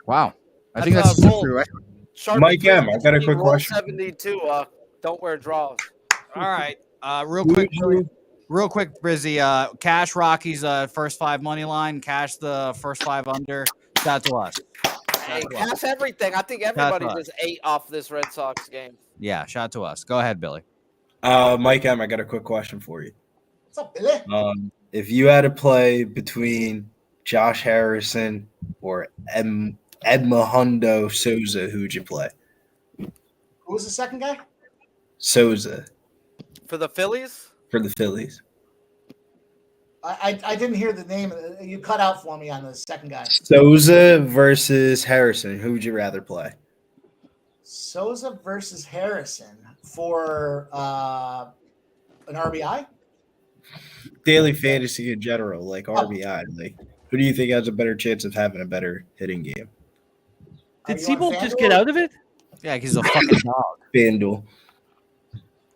Wow. I think that's goal. true, right? Sharpie, Mike M, please I got a quick roll question. 72. Don't wear draws. All right. Real quick, Brizzy. Cash Rockies first 5 money line. Cash the first 5 under. Shout to us. Hey, cash everything. I think everybody just ate off this Red Sox game. Yeah, shout to us. Go ahead, Billy. Mike M, I got a quick question for you. What's up, Billy? If you had to play between Josh Harrison or Edmundo Souza, who'd you play? Who was the second guy? Souza For the Phillies? for the Phillies. I didn't hear the name. You cut out for me on the second guy. Souza versus Harrison. Who would you rather play? Souza versus Harrison for an RBI? Daily fantasy in general, like RBI. Like, who do you think has a better chance of having a better hitting game? Did Seabold just get out of it? Yeah, he's a fucking dog. FanDuel.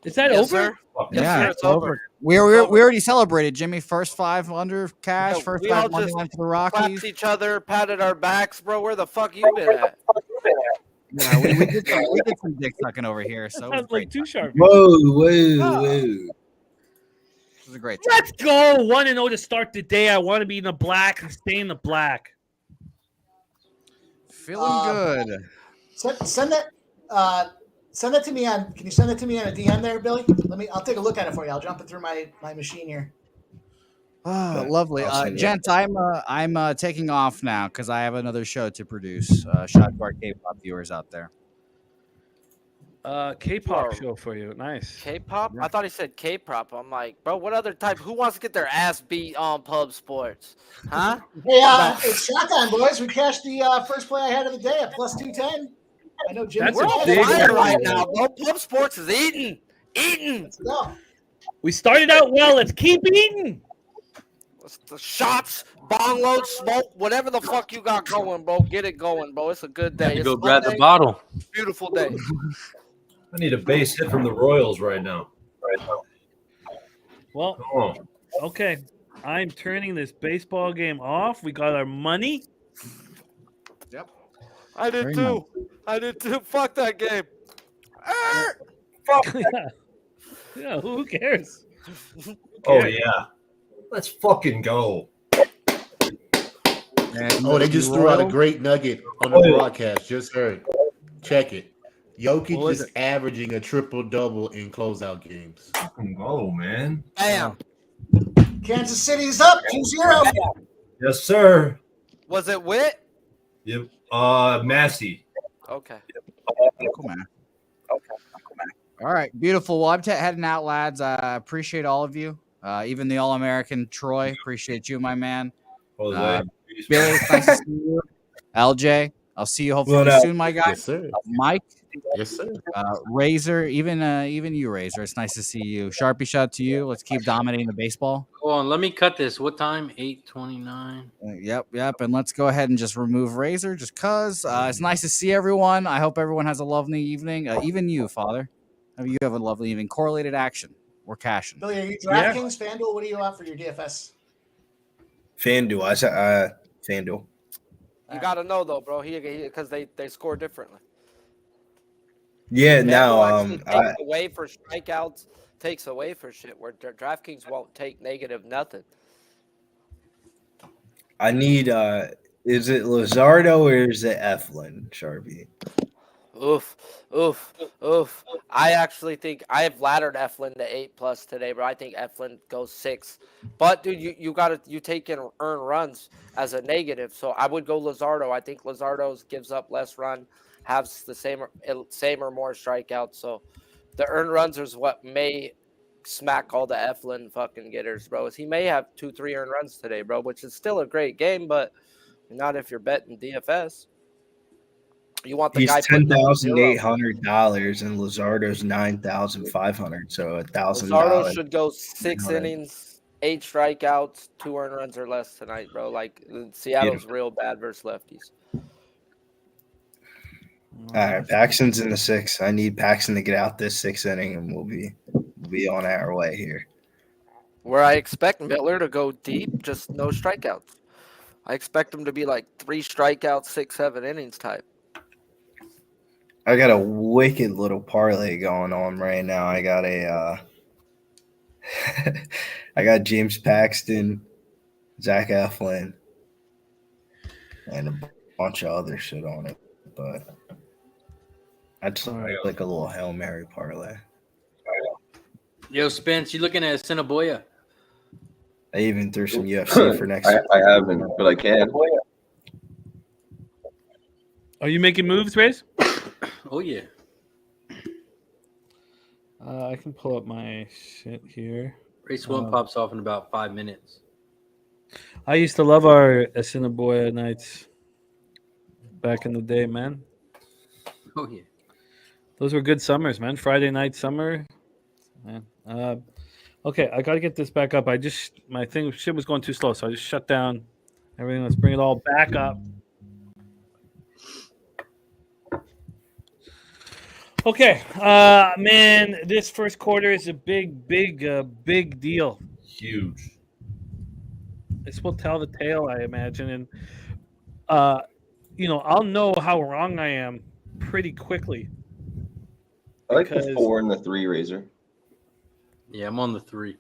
Is that Yes, over? sir. Yes, Yeah, sir, it's over. We already celebrated, Jimmy. First 5 under cash, Yeah, first we all 5 money just line for the Clapped Rockies. each other, patted our backs, bro. Where the fuck you been at? Yeah, we did some dick sucking over here, so it was Sounds like too sharp. Whoa. It was a great time. Let's go 1-0 to start the day. I want to be in the black and stay in the black. Feeling good. Send that to me on. Can you send it to me on a DM there, Billy? I'll take a look at it for you. I'll jump it through my machine here. Oh, lovely. Gents, I'm taking off now because I have another show to produce. Shout out to our K-pop viewers out there. K-pop show for you. Nice. K-pop? I thought he said K-pop. I'm like, bro, what other type? Who wants to get their ass beat on Pub Sports? Huh? Hey, it's shotgun, boys. We cashed the first play I had of the day at plus 210. I know Jimmy. That's We're a on big fire one. right now, bro. Pub Sports is eating. Let's go. We started out well. Let's keep eating. The shots, bong load, smoke, whatever the fuck you got going, bro. Get it going, bro. It's a good day. Go It's grab the Monday. bottle. Beautiful day. I need a base hit from the Royals right now. Well, Come on. okay. I'm turning this baseball game off. We got our money. Yep. I did Very too. I did too. Fuck that game. Yeah, who cares? Oh, yeah. Let's fucking go. Oh, they just threw out a great nugget on the broadcast. Just heard. Check it. Jokic is averaging a triple-double in closeout games. Fucking go, man. Bam. Kansas City's up 2-0. Yes, sir. Was it Wit? Yep. Massey. Okay. Cool, man. All right, beautiful. Well, I'm heading out, lads. I appreciate all of you, even the All-American Troy. Appreciate you, my man. Jose. Billy, it's nice to see you. LJ, I'll see you hopefully soon, my guy. Yes, sir. Mike, Yes, sir. Razor, even you, Razor. It's nice to see you. Sharpie, shout out to you. Let's keep dominating the baseball. Hold on, let me cut this. What time? 8:29. Yep. And let's go ahead and just remove Razor just because. It's nice to see everyone. I hope everyone has a lovely evening. Even you, Father. Hope you have a lovely evening. Correlated action. We're cashing. Billy, are you DraftKings, FanDuel? What do you want for your DFS? FanDuel. I said FanDuel. You gotta know though, bro. Because they score differently. Yeah, FanDuel now actually takes away for strikeouts, takes away for shit. Where DraftKings won't take negative nothing. I need is it Luzardo or is it Eflin, Sharpie? Oof. I actually think I have laddered Eflin to 8+ today, but I think Eflin goes 6. But dude, you take in earn runs as a negative, so I would go Luzardo. I think Luzardo gives up less run, has the same or more strikeouts. So the earned runs is what may smack all the Eflin fucking getters, bro. He may have 2-3 earned runs today, bro, which is still a great game, but not if you're betting DFS. You want the He's guy $10,800 and Luzardo's $9,500, so $1,000. Luzardo should go 6 innings, 8 strikeouts, 2 earned runs or less tonight, bro. Like Seattle's real bad versus lefties. All right, Paxton's in the 6th. I need Paxton to get out this 6th inning, and we'll be on our way here. Where I expect Miller to go deep, just no strikeouts. I expect him to be like 3 strikeouts, 6, 7 innings type. I got a wicked little parlay going on right now. I got I got James Paxton, Zach Eflin, and a bunch of other shit on it. But I just like a little Hail Mary parlay. Yo, Spence, you looking at Cinnabon? I even threw some UFC for next week. I haven't, but I can. Are you making moves, Race? Oh, yeah. I can pull up my shit here. Race 1 pops off in about 5 minutes. I used to love our Assiniboia nights back in the day, man. Oh, yeah. Those were good summers, man. Friday night summer. Man. Okay, I got to get this back up. My shit was going too slow, so I just shut down everything. Let's bring it all back up. Okay, man, this first quarter is a big deal. Huge. This will tell the tale, I imagine, and I'll know how wrong I am pretty quickly. I like the 4 and the 3 Razor. Yeah, I'm on the 3.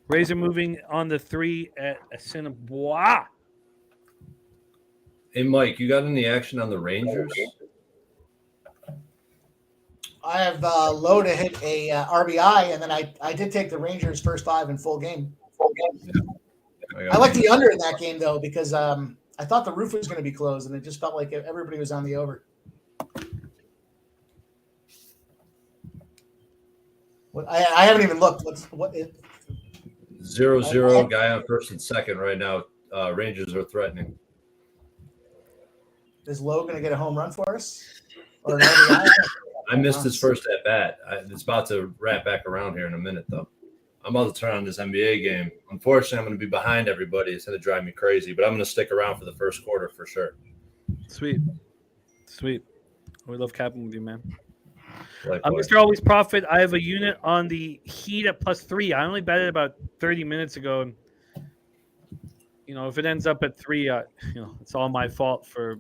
Razor moving on the 3 at Assiniboia. Hey, Mike, you got any action on the Rangers? I have low to hit a RBI, and then I did take the Rangers first 5 in full game. Yeah. I like the under in that game though because I thought the roof was going to be closed, and it just felt like everybody was on the over. I haven't even looked. 0-0 guy on first and second right now. Rangers are threatening. Is Lowe going to get a home run for us? Or an RBI? I missed his first at bat. It's about to wrap back around here in a minute, though. I'm about to turn on this NBA game. Unfortunately, I'm going to be behind everybody. It's going to drive me crazy, but I'm going to stick around for the first quarter for sure. Sweet. We love capping with you, man. Likewise. Mr. Always Profit. I have a unit on the Heat at +3. I only bet it about 30 minutes ago, and if it ends up at 3, it's all my fault for.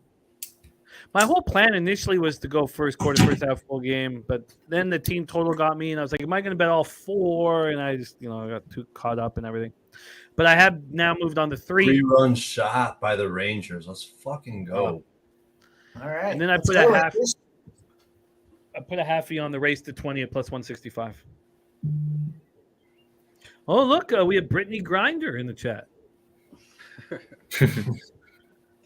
My whole plan initially was to go first half full game, but then the team total got me, and I was like, am I going to bet all 4? And I just, I got too caught up and everything. But I have now moved on to 3. 3-run shot by the Rangers. Let's fucking go. All right. And then I put a halfie on the race to 20 at +165. Oh, look, we have Brittany Grinder in the chat.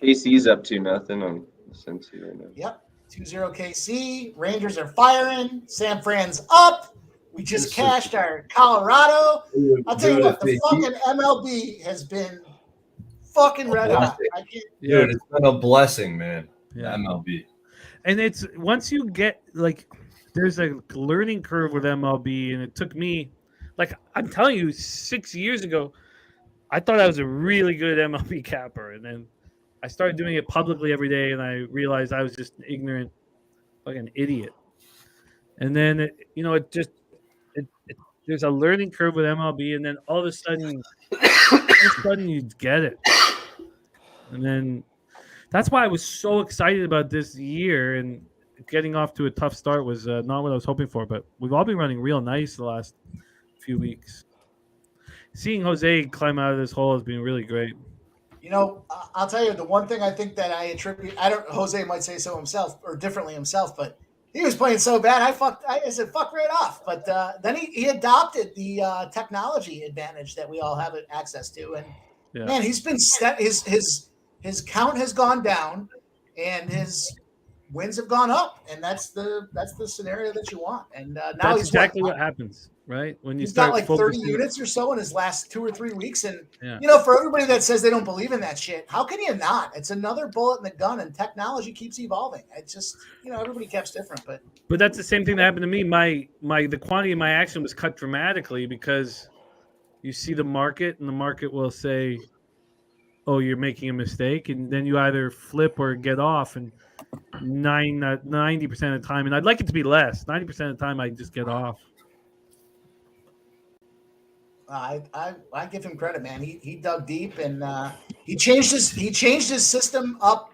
KC's up 2-0 on Cincy right now. Yep, 2-0 KC. Rangers are firing. San Fran's up. We just cashed our Colorado. I'll tell you what, the fucking MLB has been fucking red hot. Dude, it's been a blessing, man. Yeah. MLB. And it's once you get there's a learning curve with MLB, and it took me, I'm telling you, 6 years ago, I thought I was a really good MLB capper, and then I started doing it publicly every day, and I realized I was just an ignorant fucking idiot. And then there's a learning curve with MLB, and then all of a sudden you get it, and then. That's why I was so excited about this year, and getting off to a tough start was not what I was hoping for. But we've all been running real nice the last few weeks. Seeing Jose climb out of this hole has been really great. I'll tell you the one thing I think that I attribute. Jose might say so himself or differently himself, but he was playing so bad. I said fuck right off. But then he adopted the technology advantage that we all have access to, and man, he's been his count has gone down, and his wins have gone up, and that's the scenario that you want. And now that's exactly what happens, right? When he's got 30 units or so in his last 2 or 3 weeks, and for everybody that says they don't believe in that shit, how can you not? It's another bullet in the gun, and technology keeps evolving. It's just everybody keeps different, but that's the same thing that happened to me. The quantity of my action was cut dramatically because you see the market, and the market will say, oh, you're making a mistake, and then you either flip or get off. And 90% of the time, and I'd like it to be less. 90% of the time, I just get off. I give him credit, man. He dug deep and he changed his system up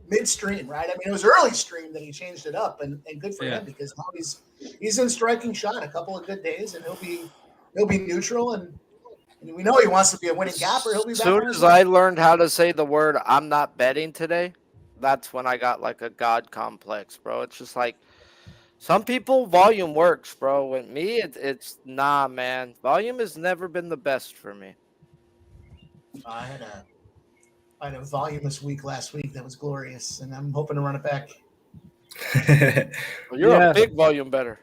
midstream, right? I mean, it was early stream that he changed it up, and good for him because now he's in striking shot a couple of good days, and he'll be neutral, and we know he wants to be a winning capper. He'll be back. As soon as I learned how to say the word "I'm not betting today," that's when I got like a god complex, bro. It's just like some people volume works, bro. With me, it's nah, man. Volume has never been the best for me. I had a voluminous week last week that was glorious, and I'm hoping to run it back. Well, you're a big volume better.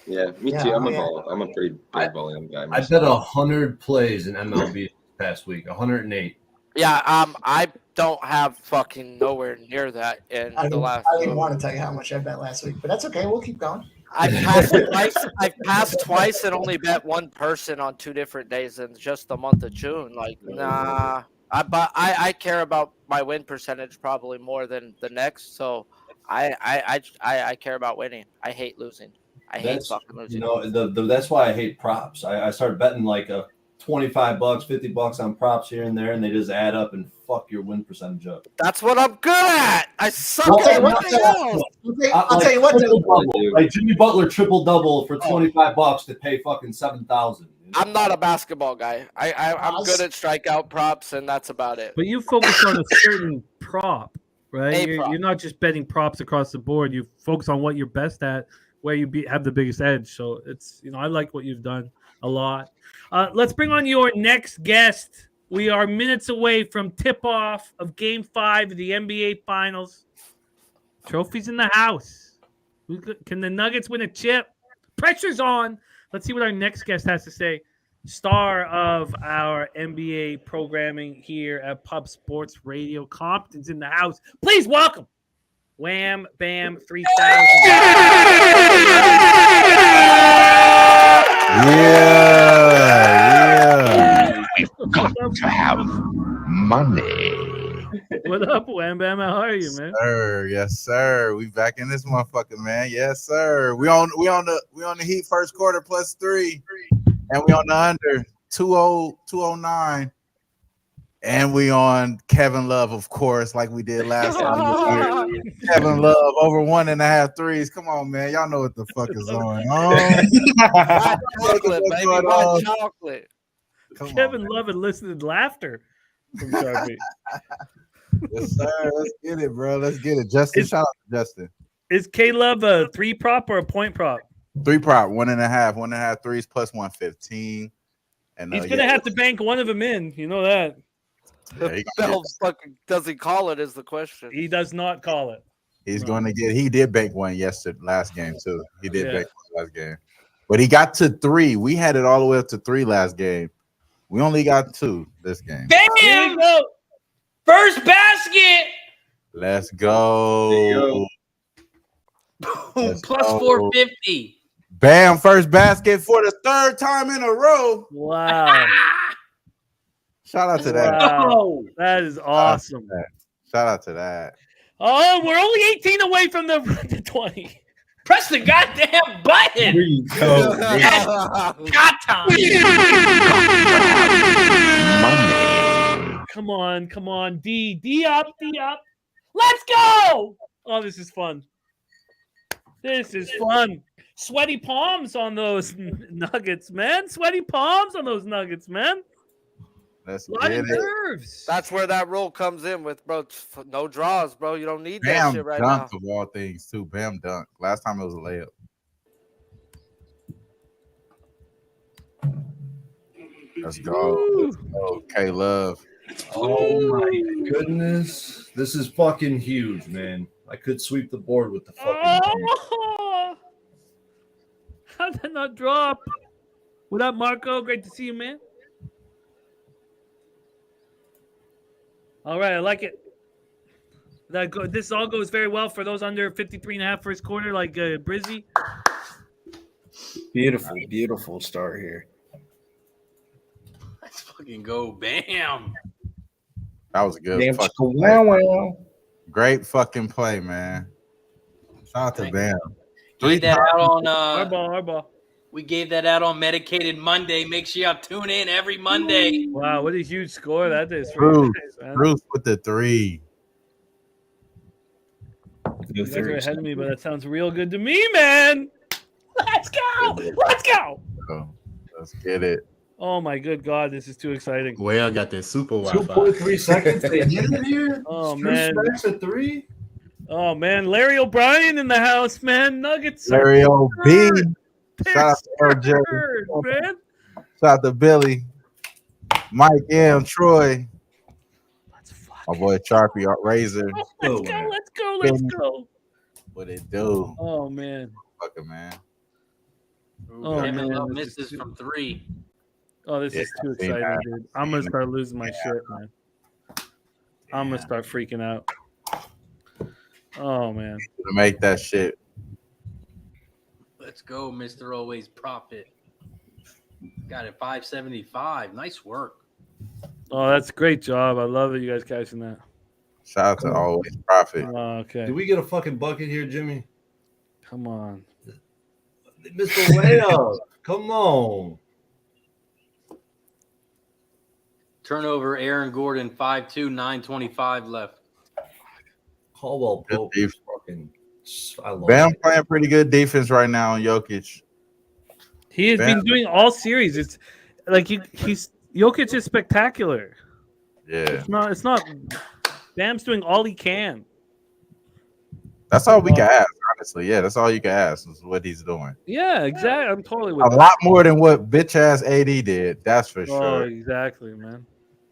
Yeah, me too. I'm a pretty big volume guy. I bet 100 plays in MLB this past week. 108. Yeah, I don't have fucking nowhere near that in the last. I didn't want to tell you how much I bet last week, but that's okay. We'll keep going. I've passed twice and only bet one person on 2 different days in just the month of June. Like, nah. I care about my win percentage probably more than the next. So I care about winning. I hate losing. I hate fucking losing. You know, that's why I hate props. I started betting like a $25, $50 on props here and there, and they just add up and fuck your win percentage up. That's what I'm good at. I suck at everything else. I'll tell you what. Like Jimmy Butler triple double for $25 to pay fucking $7,000. I'm not a basketball guy. I'm good at strikeout props, and that's about it. But you focus on a certain prop, right? You're not just betting props across the board. You focus on what you're best at, where you have the biggest edge. So it's, I like what you've done a lot. Let's bring on your next guest. We are minutes away from tip-off of Game 5 of the NBA Finals. Trophies in the house. Can the Nuggets win a chip? Pressure's on. Let's see what our next guest has to say. Star of our NBA programming here at Pub Sports Radio. Compton's in the house. Please welcome Wham Bam 3000. Yeah. We've got to have money. What up, Wham Bam? How are you, man? Yes, sir. We back in this motherfucker, man. Yes, sir. We on the Heat first quarter +3, and we on the under 209. And we on Kevin Love, of course, like we did last time. Kevin Love over 1.5 threes. Come on, man. Y'all know what the fuck is going on. Chocolate, baby. White chocolate. Kevin Love enlisted laughter from Sharpie. Yes, sir. Let's get it, bro. Let's get it. Justin, shout out to Justin. Is K-Love a 3 prop or a point prop? 3 prop, 1.5 threes plus 115. And he's gonna have to bank one of them in. You know that. Yeah, does he call it is the question. He does not call it. He's going to get. He did bank one last game too. He did bank one last game, but he got to 3. We had it all the way up to 3 last game. We only got 2 this game. Bam! First basket. Let's go. Boom, plus 450. Bam! First basket for the 3rd time in a row. Wow. Shout out to that. Wow. That is awesome. Shout out to that. Oh, we're only 18 away from the 20. Press the goddamn button. There you go. Yes. Got time. Money. Come on. D up. Let's go. Oh, this is fun. Sweaty palms on those Nuggets, man. Sweaty palms on those Nuggets, man. Let's get it. Nerves. That's where that rule comes in with, bro. No draws, bro. You don't need Bam that shit right dunk now. of all things, too. Bam dunk. Last time it was a layup. Let's go. K-Love. Oh my goodness. This is fucking huge, man. I could sweep the board with the fucking How did that not drop? What up, Marco? Great to see you, man. All right, I like it. This all goes very well for those under 53.5 first quarter, like Brizzy. Beautiful start here. Let's fucking go. Bam. That was a good Damn, fucking wow, play. wow. Great fucking play, man. Shout out to Bam. Gave that out on Our ball. we gave that out on Medicated Monday. Make sure y'all tune in every Monday. Wow, what a huge score that is for you guys, man. Bruce with the 3. You guys are ahead of me, but that sounds real good to me, man. Let's go. Let's go. So, let's get it. Oh my good God, this is too exciting. Well, got that super Wi-Fi. 2.3 seconds. They hit it here. Oh Drew man. Smacks a 3. Oh man, Larry O'Brien in the house, man. Nuggets. Larry O.B. Shout out to LJ. Man. Shout out to Billy. Mike M. Troy. My boy Sharpie Razor. Let's go. Let's go. Let's go. What it do? Oh man. Fucking man. Oh Kevin man. Love this is misses from 3. Oh, this is too seen exciting, that. dude. I'm gonna start losing my shit, man. I'm gonna start freaking out. Oh man. To make that shit. Let's go, Mr. Always Profit. Got it 575. Nice work. Oh, that's a great job. I love it. You guys catching that. Shout out to Always Profit. Oh, okay. Did we get a fucking bucket here, Jimmy? Come on. Mr. Layup. Come on. Turnover, Aaron Gordon, 5-2, 9:25 left. Caldwell Pope. Fucking, I love Bam it. playing pretty good defense right now on Jokic. He has been doing all series. It's like he's Jokic is spectacular. Yeah. It's not Bam's doing all he can. That's all we can ask, honestly. Yeah, that's all you can ask is what he's doing. Yeah, exactly. I'm totally with A lot more than what bitch ass AD did. That's for Oh, sure. exactly, man.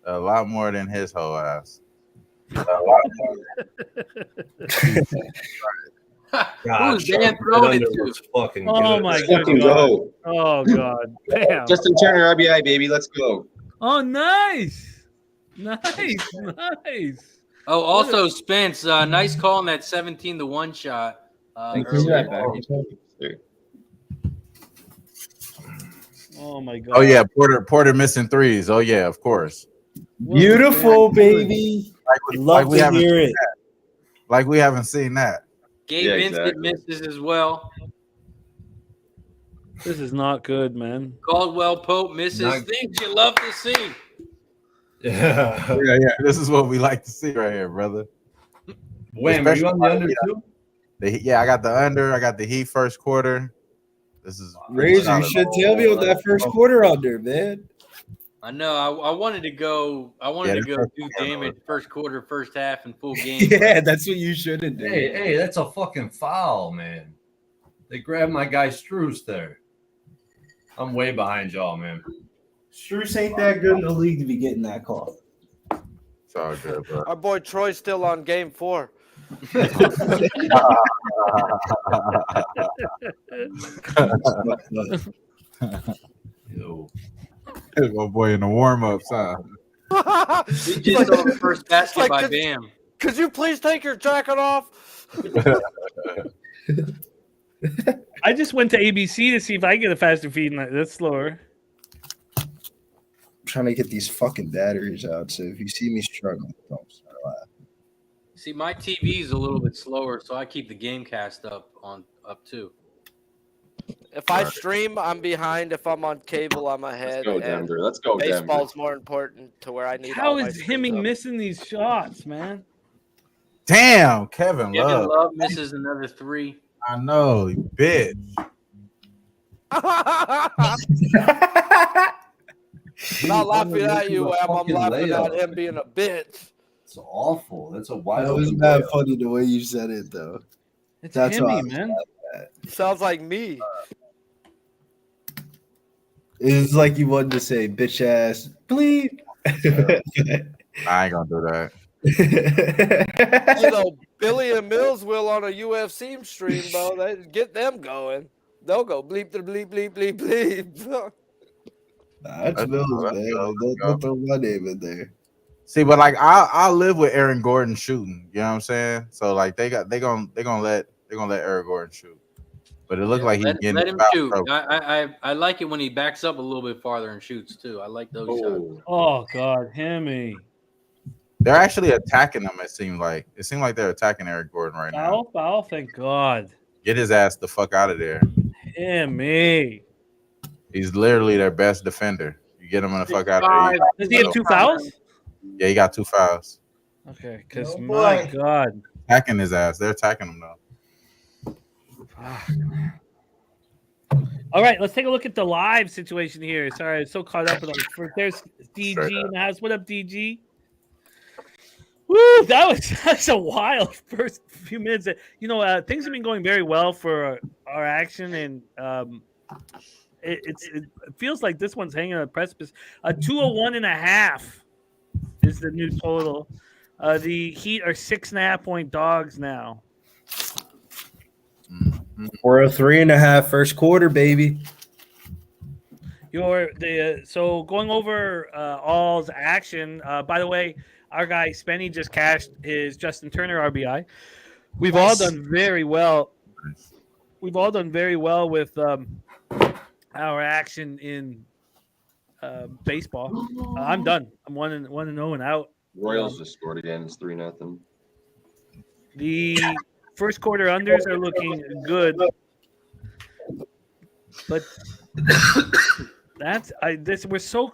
A lot more than his whole ass. A lot more. Who's Dan throwing it to? Fucking Oh good. my Fucking god. go. Oh god. Damn. Justin Turner, RBI, baby. Let's go. Oh, nice. Nice. Nice. Oh, also Spence, nice call on that 17-1 shot. Earlier. Oh my god. Oh yeah, Porter missing threes. Oh yeah, of course. Beautiful, baby. Love we to haven't hear seen it. that. Like we haven't seen that. Gabe Yeah, Vincent exactly. misses as well. This is not good, man. Caldwell Pope misses. Not- Things you love to see. Yeah. Yeah. This is what we like to see right here, brother. Wham, are you on the under too? Yeah, I got the under. I got the Heat first quarter. This is Razor, you should tell me what that first quarter under, man. I know. I wanted to go. I wanted to that's go first do quarter. damage first quarter, first half, and full game. Yeah, that's what you shouldn't do. Hey, that's a fucking foul, man. They grabbed my guy Struce there. I'm way behind y'all, man. Struce ain't that good in the league to be getting that call. It's all good, bro. Our boy Troy's still on game 4. Yo. My boy in the warm ups, huh? We just saw the first basket like by this- Bam. Could you please take your jacket off? I just went to ABC to see if I get a faster feed. And that's slower. I'm trying to get these fucking batteries out, so if you see me struggling, don't start laughing. See, my TV's a little bit slower, so I keep the game cast up too. If I stream, I'm behind. If I'm on cable, I'm ahead. Let's go, and Denver. Let's go, Denver. Baseball's more important to where I need. How all my is streams Hemming up. missing these shots, man? Damn, Kevin Kevin Love. Love misses another 3. I know, you bitch. Not laughing at you, Wham. I'm Fucking laughing layup. at him being a bitch. It's awful. That's a wide That was open not layup. funny the way you said it, though. It's That's why I Hemming, was man. Sounds like me. It's like you wanted to say, bitch ass, bleep. I ain't gonna do that. You know, Billy and Mills will on a UFC stream, though. They get them going. They'll go bleep the bleep bleep bleep bleep. That's Mills, man. Don't throw my name in there. See, but like I live with Aaron Gordon shooting. You know what I'm saying? So like they gonna let Aaron Gordon shoot. But it looked like he's getting let him foul shoot. trouble. I like it when he backs up a little bit farther and shoots too. I like those shots. Oh God, Hemming. They're actually attacking them. It seemed like they're attacking Eric Gordon right now. Foul, thank God. Get his ass the fuck out of there. Me. He's literally their best defender. You get him the fuck out of there. Does he have 2 fouls? Yeah, he got 2 fouls. Okay, because Oh, my boy. God. Attacking his ass. They're attacking him though. All right, let's take a look at the live situation here. Sorry, I'm so caught up with them. There's DG in the house. What up, DG? Woo, that's a wild first few minutes. You know, things have been going very well for our action, and it feels like this one's hanging on the precipice. 201.5 is the new total. The Heat are 6.5-point dogs now. 403.5 first quarter, baby. So going over all's action. By the way, our guy Spenny just cashed his Justin Turner RBI. We've all done very well. We've all done very well with our action in baseball. I'm done. I'm 1-0 and out. Royals just scored again. It's 3-0. The first quarter unders are looking good, but we're so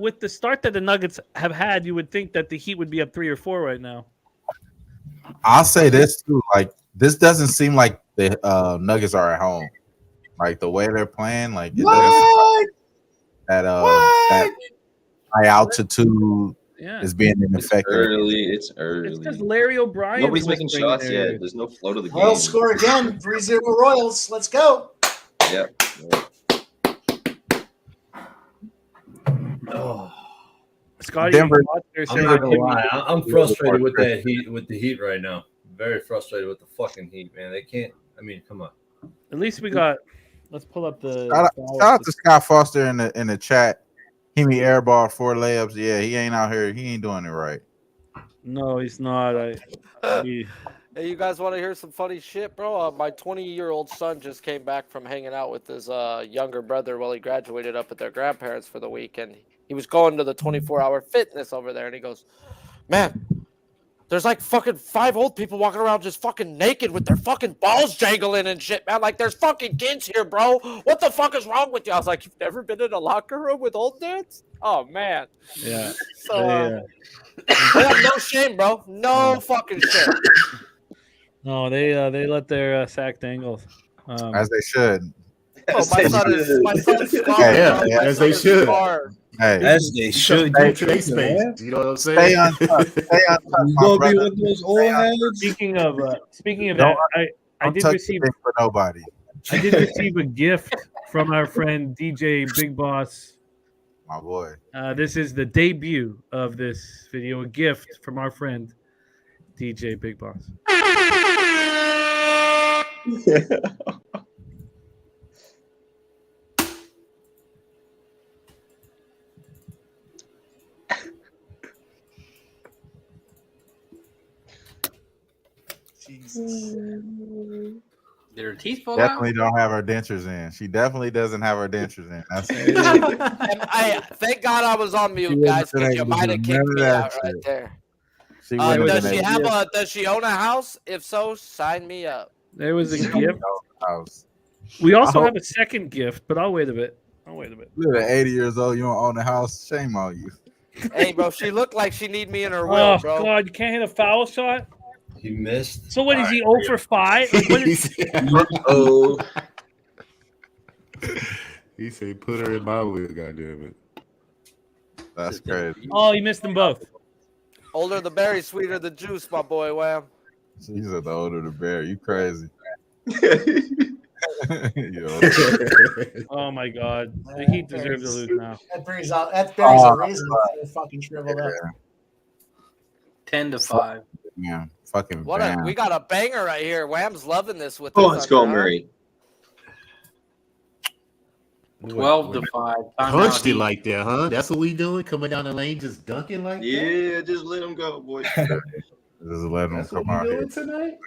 with the start that the Nuggets have had, you would think that the Heat would be up 3 or 4 right now. I'll say this too. Like, this doesn't seem like the Nuggets are at home. Like the way they're playing, like it doesn't seem like that high altitude is being ineffective. It's early. It's because Larry O'Brien. Nobody's making shots yet. There's no flow to the game. Royals score again. 3-0 Royals. Let's go. Yep. Oh. Scotty, Denver, I'm not gonna lie. I'm frustrated with that Heat, with the Heat right now. Very frustrated with the fucking Heat, man. They can't. I mean, come on. At least we got. Let's pull up the. Shout out to Scott Foster in the chat. He me airball 4 layups. Yeah, he ain't out here. He ain't doing it right. No, he's not. Hey, you guys want to hear some funny shit, bro? My 20-year-old son just came back from hanging out with his younger brother while he graduated up at their grandparents for the weekend. He was going to the 24-hour fitness over there, and he goes, "Man, there's like fucking 5 old people walking around just fucking naked with their fucking balls jangling and shit, man. Like, there's fucking kids here, bro. What the fuck is wrong with you?" I was like, "You've never been in a locker room with old dudes?" Oh, man. Yeah. So, they have no shame, bro. No fucking shame. No, they let their sack dangle. As they should. Oh, my son's smart. Yeah, as they should. Hey, as they should. Go to their space. You know what I'm saying? Stay on touch. Stay on touch, my brother. Speaking of that, I did receive for nobody. I did receive a gift from our friend DJ Big Boss. My boy. This is the debut of this video. A gift from our friend DJ Big Boss. Jesus. Did her teeth fall out? Definitely don't have her dentures in. She definitely doesn't have her dentures in. That's I thank God I was on mute, guys, because you might have kicked me out right there. Does she own a house? If so, sign me up. There was a gift. We also have a second gift, but I'll wait a bit. You're 80 years old. You don't own a house. Shame on you. Hey, bro, she looked like she need me in her will, Oh bro. God, you can't hit a foul shot. He missed. So what is he 0 for 5? Oh. He said, "Put her in my will." Goddamn it. That's crazy. Oh, he missed them both. Older the berry, sweeter the juice, my boy. Wham. She said the older the bear. You crazy. Oh my God, the Heat deserve to lose now. That berry's a reason they're fucking shriveled up. 10-5. Yeah, fucking. We got a banger right here. Wham's loving this with. Oh, let's go, Murray. 12-5. Punched it like that, huh? That's what we doing? Coming down the lane, just dunking like that? Yeah, just let him go, boy. Just let him come out here tonight.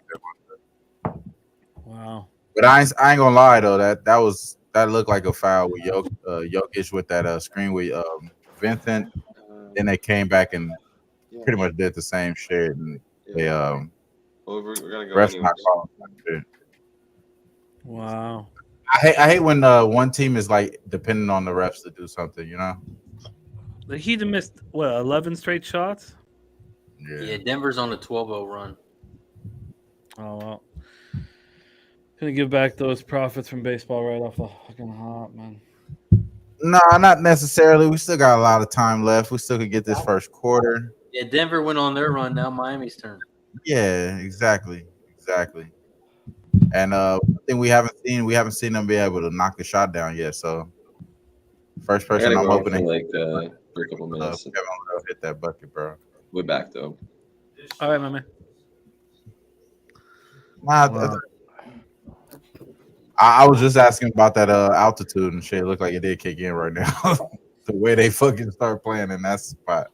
Wow. But I ain't gonna lie though, that looked like a foul with Jokic with that screen with Vincent. Then they came back and pretty much did the same shit, and they Well, we're gonna go refs not anyways. calling that shit. Wow. I hate when one team is like depending on the refs to do something, you know? The Heat have missed, 11 straight shots? Yeah, Denver's on a 12-0 run. Oh, well. Gonna give back those profits from baseball right off the fucking hop, man. No, not necessarily. We still got a lot of time left. We still could get this first quarter. Yeah, Denver went on their run. Now Miami's turn. Yeah, exactly. And one thing we haven't seen them be able to knock a shot down yet. So first I person gotta I'm go hoping for a couple minutes. Kevin Love hit that bucket, bro. We're back though. All right, my man. Nah, I was just asking about that altitude and shit. It looked like it did kick in right now. The way they fucking start playing in that spot.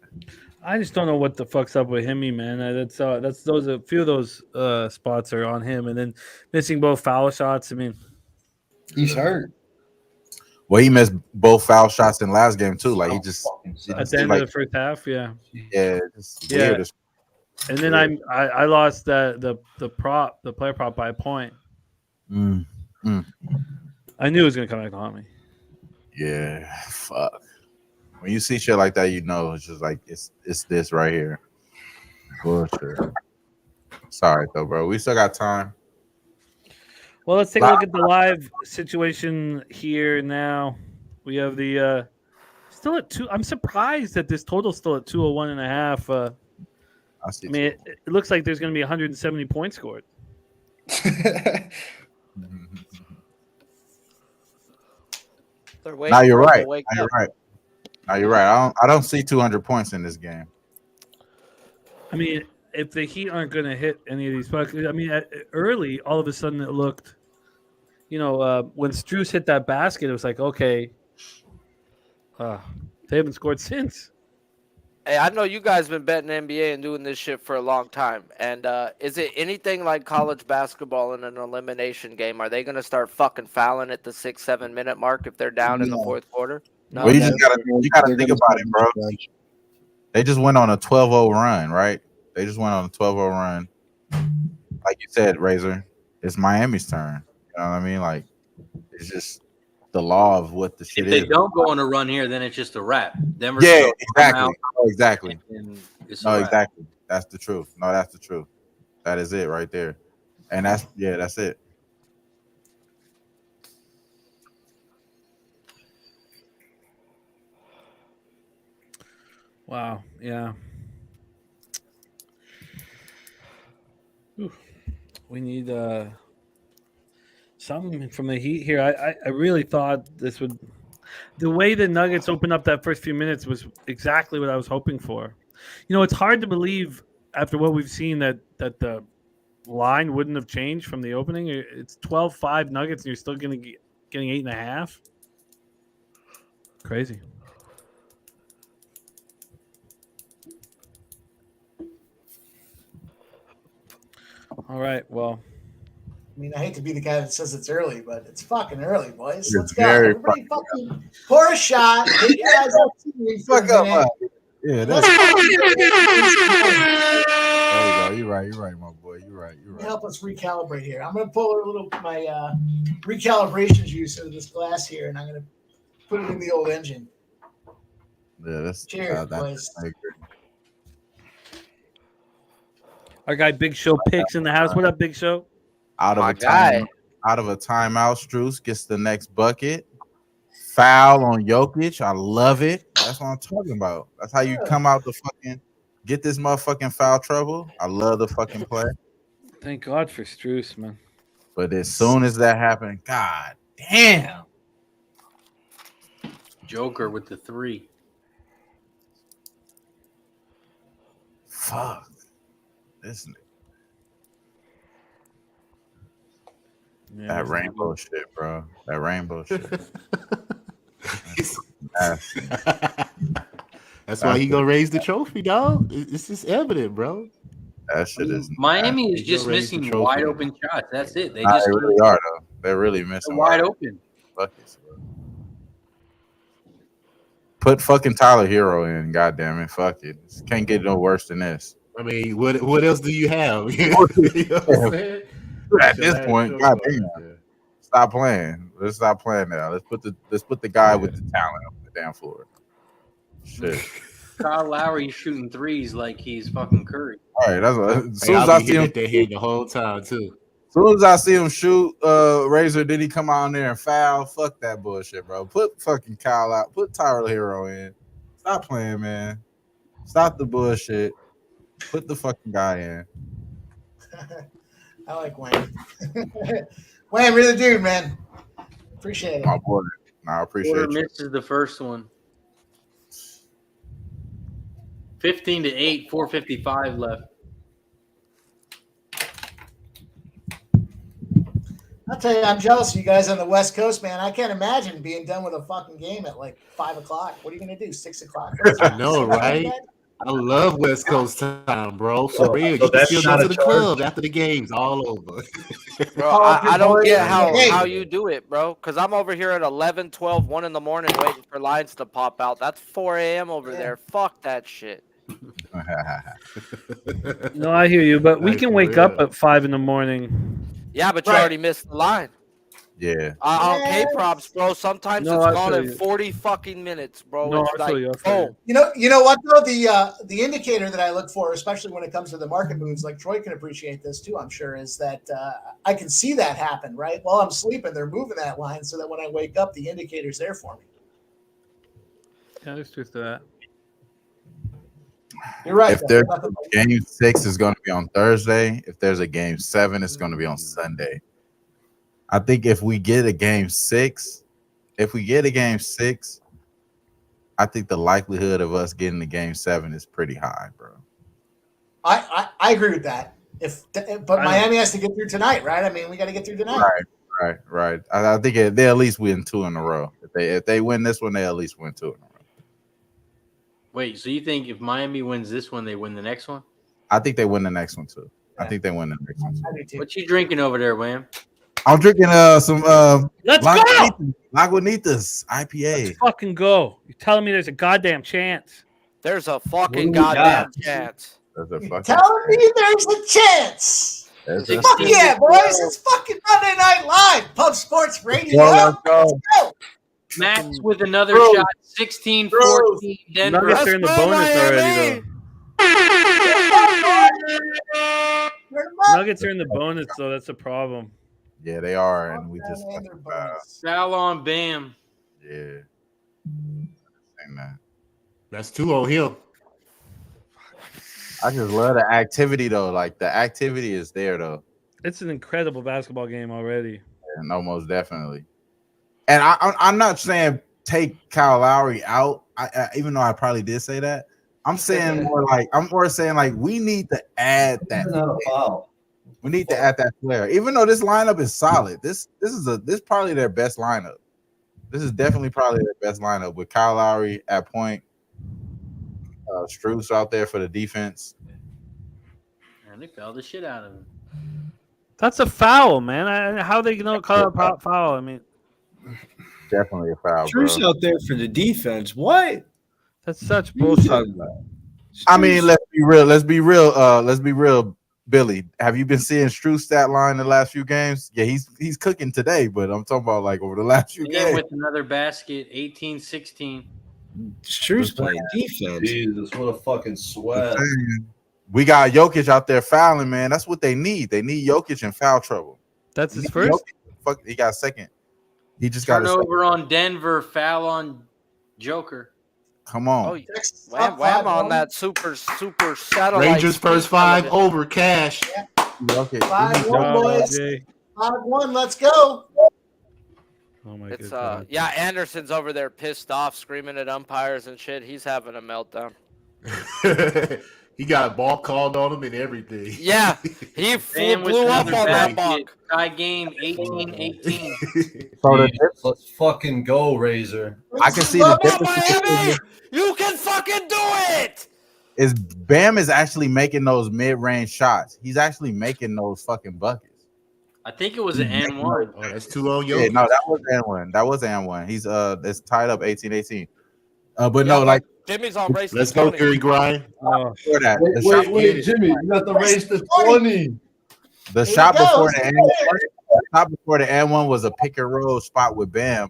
I just don't know what the fuck's up with him, man. That's those a few of those spots are on him, and then missing both foul shots. I mean, he's hurt. Well, he missed both foul shots in last game too. Like he just at the end of the first half, yeah. Weird. And then I lost the player prop by a point. I knew it was gonna come back to haunt me. Yeah, fuck. When you see shit like that, you know it's just like it's this right here. Bullshit. Sorry though, bro. We still got time. Well, let's take a look at the live situation here now. We have the still at 2. I'm surprised that this total's still at 201.5. I mean, it looks like there's going to be 170 points scored. Now you're right. I don't see 200 points in this game. I mean, if the Heat aren't going to hit any of these pucks, I mean, early, all of a sudden it looked, when Strus hit that basket, it was like, okay, they haven't scored since. Hey, I know you guys been betting NBA and doing this shit for a long time. And is it anything like college basketball in an elimination game? Are they going to start fucking fouling at the 6-7 minute mark if they're down in the fourth quarter? No. Well, you gotta think about it, bro. They just went on a 12-0 run, right? They just went on a 12-0 run. Like you said, Razor, it's Miami's turn. You know what I mean? Like, it's just the law of what the shit If is. they don't go on a run here, then it's just a wrap. Denver's Exactly. Exactly. That's the truth. No, that's the truth. That is it right there. And that's it. Wow. Yeah. Ooh. We need something from the Heat here. I really thought this would. The way the Nuggets opened up that first few minutes was exactly what I was hoping for. It's hard to believe after what we've seen that the line wouldn't have changed from the opening. It's 12-5 Nuggets, and you're still getting 8.5. Crazy. All right. Well, I mean, I hate to be the guy that says it's early, but it's fucking early, boys. It's Let's go. very Everybody fucking pour a shot. Take your eyes off TV for a Fuck up, minute. Yeah, Let's that's fucking there you go. You're right, my boy. You're right. help us recalibrate here. I'm gonna pull a little my recalibration juice out of this glass here, and I'm gonna put it in the old engine. Yeah, that's Cheers, boys. I agree. our guy Big Show Picks in the house. What up, Big Show? Out of a timeout, Strus gets the next bucket. Foul on Jokic. I love it. That's what I'm talking about. That's how you come out the fucking get this motherfucking foul trouble. I love the fucking play. Thank God for Strus, man. But as soon as that happened, God damn. Joker with the 3. Fuck. This that rainbow shit, bro. That rainbow shit. That's why he gonna raise the trophy, dog. It's just evident, bro. That shit is Miami is just missing wide open shots. That's it. They they just really are though. They're really missing wide open. buckets, bro. Put fucking Tyler Hero in. God damn it. Fuck it. Can't get no worse than this. I mean, what else do you have? You know what I'm saying? At this point, god damn. Stop playing. Let's stop playing now. Let's put the guy with the talent on the damn floor. Shit. Kyle Lowry shooting threes like he's fucking Curry. All right, that's what, as soon Hey, as I'll I be see him, hitting that head the whole time too. as soon as I see him shoot, Razor, did he come out there and foul? Fuck that bullshit, bro. Put fucking Kyle out. Put Tyler Hero in. Stop playing, man. Stop the bullshit. Put the fucking guy in. I like Wayne. Wayne, really dude, man. Appreciate it. My boy. No, I appreciate Porter you. misses the first one. 15-8, 4:55 left. I'll tell you, I'm jealous of you guys on the West Coast, man. I can't imagine being done with a fucking game at like 5 o'clock. What are you going to do? 6 o'clock? I know, right? I love West Coast time, bro. For real. You can that's still not go a to the charge? club after the games all over. Bro, I don't get how you do it, bro. Because I'm over here at 11, 12, 1 in the morning waiting for lines to pop out. That's 4 a.m. over there. Fuck that shit. No, I hear you, but we Like, can for wake up real. at 5 in the morning. Yeah, but you Right. already missed the line. Yeah. On K-props, bro, sometimes No, it's I gone feel in you. 40 fucking minutes, bro. No, It's I feel like, you, I feel you. boom. You know what though, the indicator that I look for, especially when it comes to the market moves, like Troy can appreciate this too, I'm sure, is that I can see that happen, right? While I'm sleeping, they're moving that line so that when I wake up, the indicator's there for me. Yeah, there's truth to that. You're right. If there's game 6 is going to be on Thursday. If there's a game 7, it's going to be on Sunday. I think if we get a game 6, I think the likelihood of us getting the game 7 is pretty high, bro. I agree with that. But Miami has to get through tonight, right? I mean, we got to get through tonight. Right. I think they at least win 2 in a row. If they win this one, they at least win 2 in a row. Wait, so you think if Miami wins this one, they win the next one? I think they win the next one too. I think they win the next one too. I do too. What you drinking over there, Wham? I'm drinking some Let's go! Lagunitas IPA. Let's fucking go. You're telling me there's a goddamn chance. There's a fucking What do we goddamn got? chance. That's a fucking Telling me there's a chance. that's a- Fuck yeah, boys. It's fucking Monday Night Live. Pub Sports Radio. Let's go. Max with another Bro. shot, 16-14 Denver. Nuggets are in the bonus already, though. Nuggets are in the bonus, though. That's a problem. Yeah, they are, and we just Foul on Bam. yeah. Saying that. That's 2 on him. I just love the activity though. Like the activity is there though, It's an incredible basketball game already. and almost definitely. And I'm not saying take Kyle Lowry out. I even though I probably did say that. I'm saying more saying like we need to add that. That's not a foul. We need to add that player. Even though this lineup is solid, this is probably their best lineup. This is definitely probably their best lineup with Kyle Lowry at point, Strus out there for the defense. And they fouled the shit out of him. That's a foul, man. How they gonna call it a foul? I mean, Definitely a foul, bro. Truce out there for the defense. What? that's such What are you bullshit. talking about? I mean, let's be real. Let's be real. Billy, have you been seeing Strus stat line the last few games? Yeah, he's cooking today, but I'm talking about like over the last few Again games. with another basket, 18-16. Struce playing defense. Jesus, what a fucking sweat. We got Jokic out there fouling, man. That's what they need. They need Jokic in foul trouble. That's his Need first. Jokic. Fuck, he got second. He just got a second. Turnover on Denver, foul on Joker. Come on. Oh, wham on that super satellite. Rangers first 5 over cash. Jokic. 5-1, boys. 5-1. Let's go. Oh my It's god. yeah, Anderson's over there pissed off, screaming at umpires and shit. He's having a meltdown. He got a ball called on him and everything. Yeah, he Bam with blew up another on that basket. buck. Tie game, 18-18. Let's fucking go, Razor. I can see the difference. You can fucking do it. Is Bam is actually making those mid-range shots. He's actually making those fucking buckets. I think it was an N1. Oh, that's 2 on Yeah, Jokic. no, that was and one. That was and one. He's it's tied up 18-18. But no, like Jimmy's on race. Let's to go, 20. Gary Grind. before that, the Wait, shot, wait, Jimmy, you got the race to 20. the Here shot we go. before Let's the get end, it. the shot before the end one was a pick and roll spot with Bam,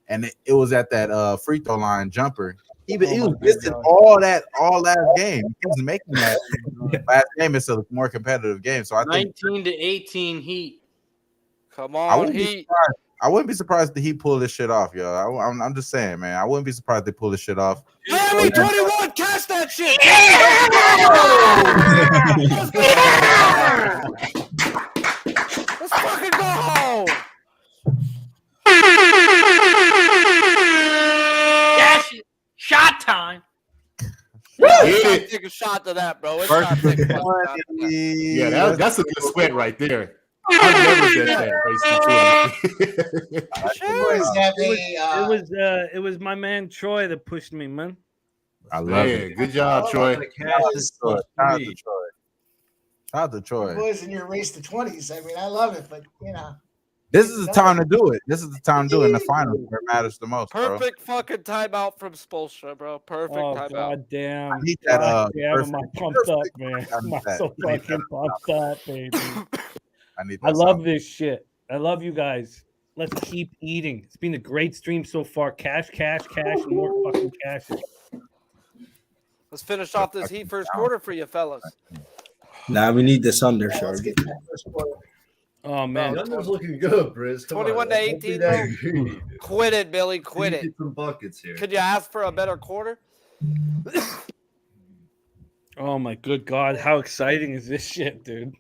and it was at that free throw line jumper. He was missing all last game. He was making that last game. It's a more competitive game, so I think 19 to 18 Heat. Come I on, wouldn't be Heat. surprised. I wouldn't be surprised that he pulled this shit off, yo. I'm just saying, man. I wouldn't be surprised they pull this shit off. Miami 21, catch that shit. Let's fucking go home. Yes, shot time. Let's take a shot to that, bro. It's First time to take a fucking shot to that. Yeah, that's a good sweat right there. I've never bet that race to 20. Boys have It was my man Troy that pushed me, man. I love Man, it. good job, Troy. Shout out to Troy. Shout out to Troy. boys in your race to 20s. I mean, I love it, but you know. This is the time to do it. This is the time to do it in the finals where it matters the most, bro. Perfect fucking timeout from Spoelstra, bro. Perfect Oh timeout. god damn! I need that, God damn, perfect- am I pumped up, man? I need I'm that. so I need fucking that. pumped up, baby. I need that. I love sound. this shit. I love you guys. Let's keep eating. It's been a great stream so far. Cash, cash, cash, and more fucking cash. Let's finish off this Heat first quarter for you fellas. Nah, we need this under, Let's Sharpie. get to that first quarter. Oh man, Thunder's looking good, Briz. Come 21 on, to don't be 18, that bro. greedy. Quit it, Billy. Quit Get it. some buckets here. Could you ask for a better quarter? oh my good god, how exciting is this shit, dude?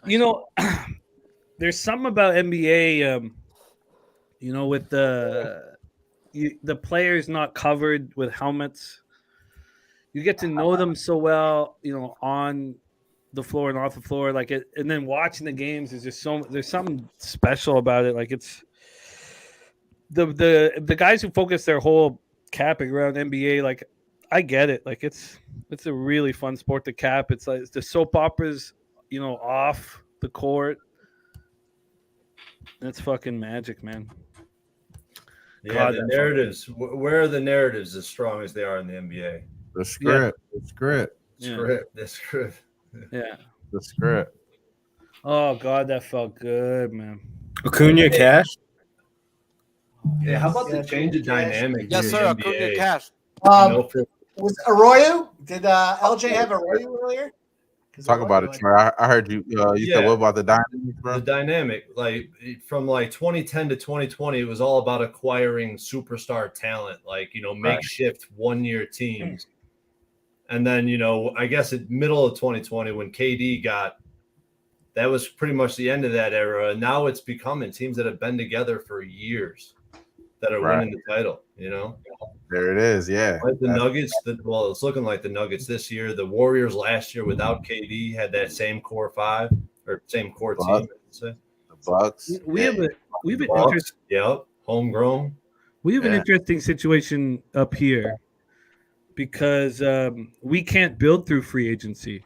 You know, there's something about NBA. You know, with the players not covered with helmets, you get to know them so well. You know, on the floor and off the floor, like it, and then watching the games is just there's something special about it. Like it's the guys who focus their whole capping around NBA. Like I get it. Like it's a really fun sport to cap. It's like it's the soap operas, you know, off the court. That's fucking magic, man. Yeah, God, the that's narratives. Where are the narratives as strong as they are in the NBA? The script. The script. Yeah. The script. Yeah. The script. Oh god, that felt good, man. Acuna Cash. Yeah, how about the change of dynamic? Yes, in sir. the Acuna NBA? Cash. Was Arroyo? Did LJ have Arroyo earlier? Talk about it, Troy. I heard you. You said what about the dynamic, bro? The dynamic, like from like 2010 to 2020, it was all about acquiring superstar talent, like makeshift 1-year teams. And then I guess at middle of 2020 when KD got, that was pretty much the end of that era. And now it's becoming teams that have been together for years that are winning the title. There it is. Yeah. Like the Nuggets, it's looking like the Nuggets this year. The Warriors last year without KD had that same core five or same core team. I would say. The Bucks. We have an Bucks, interesting. Yep, homegrown. We have an interesting situation up here because we can't build through free agency.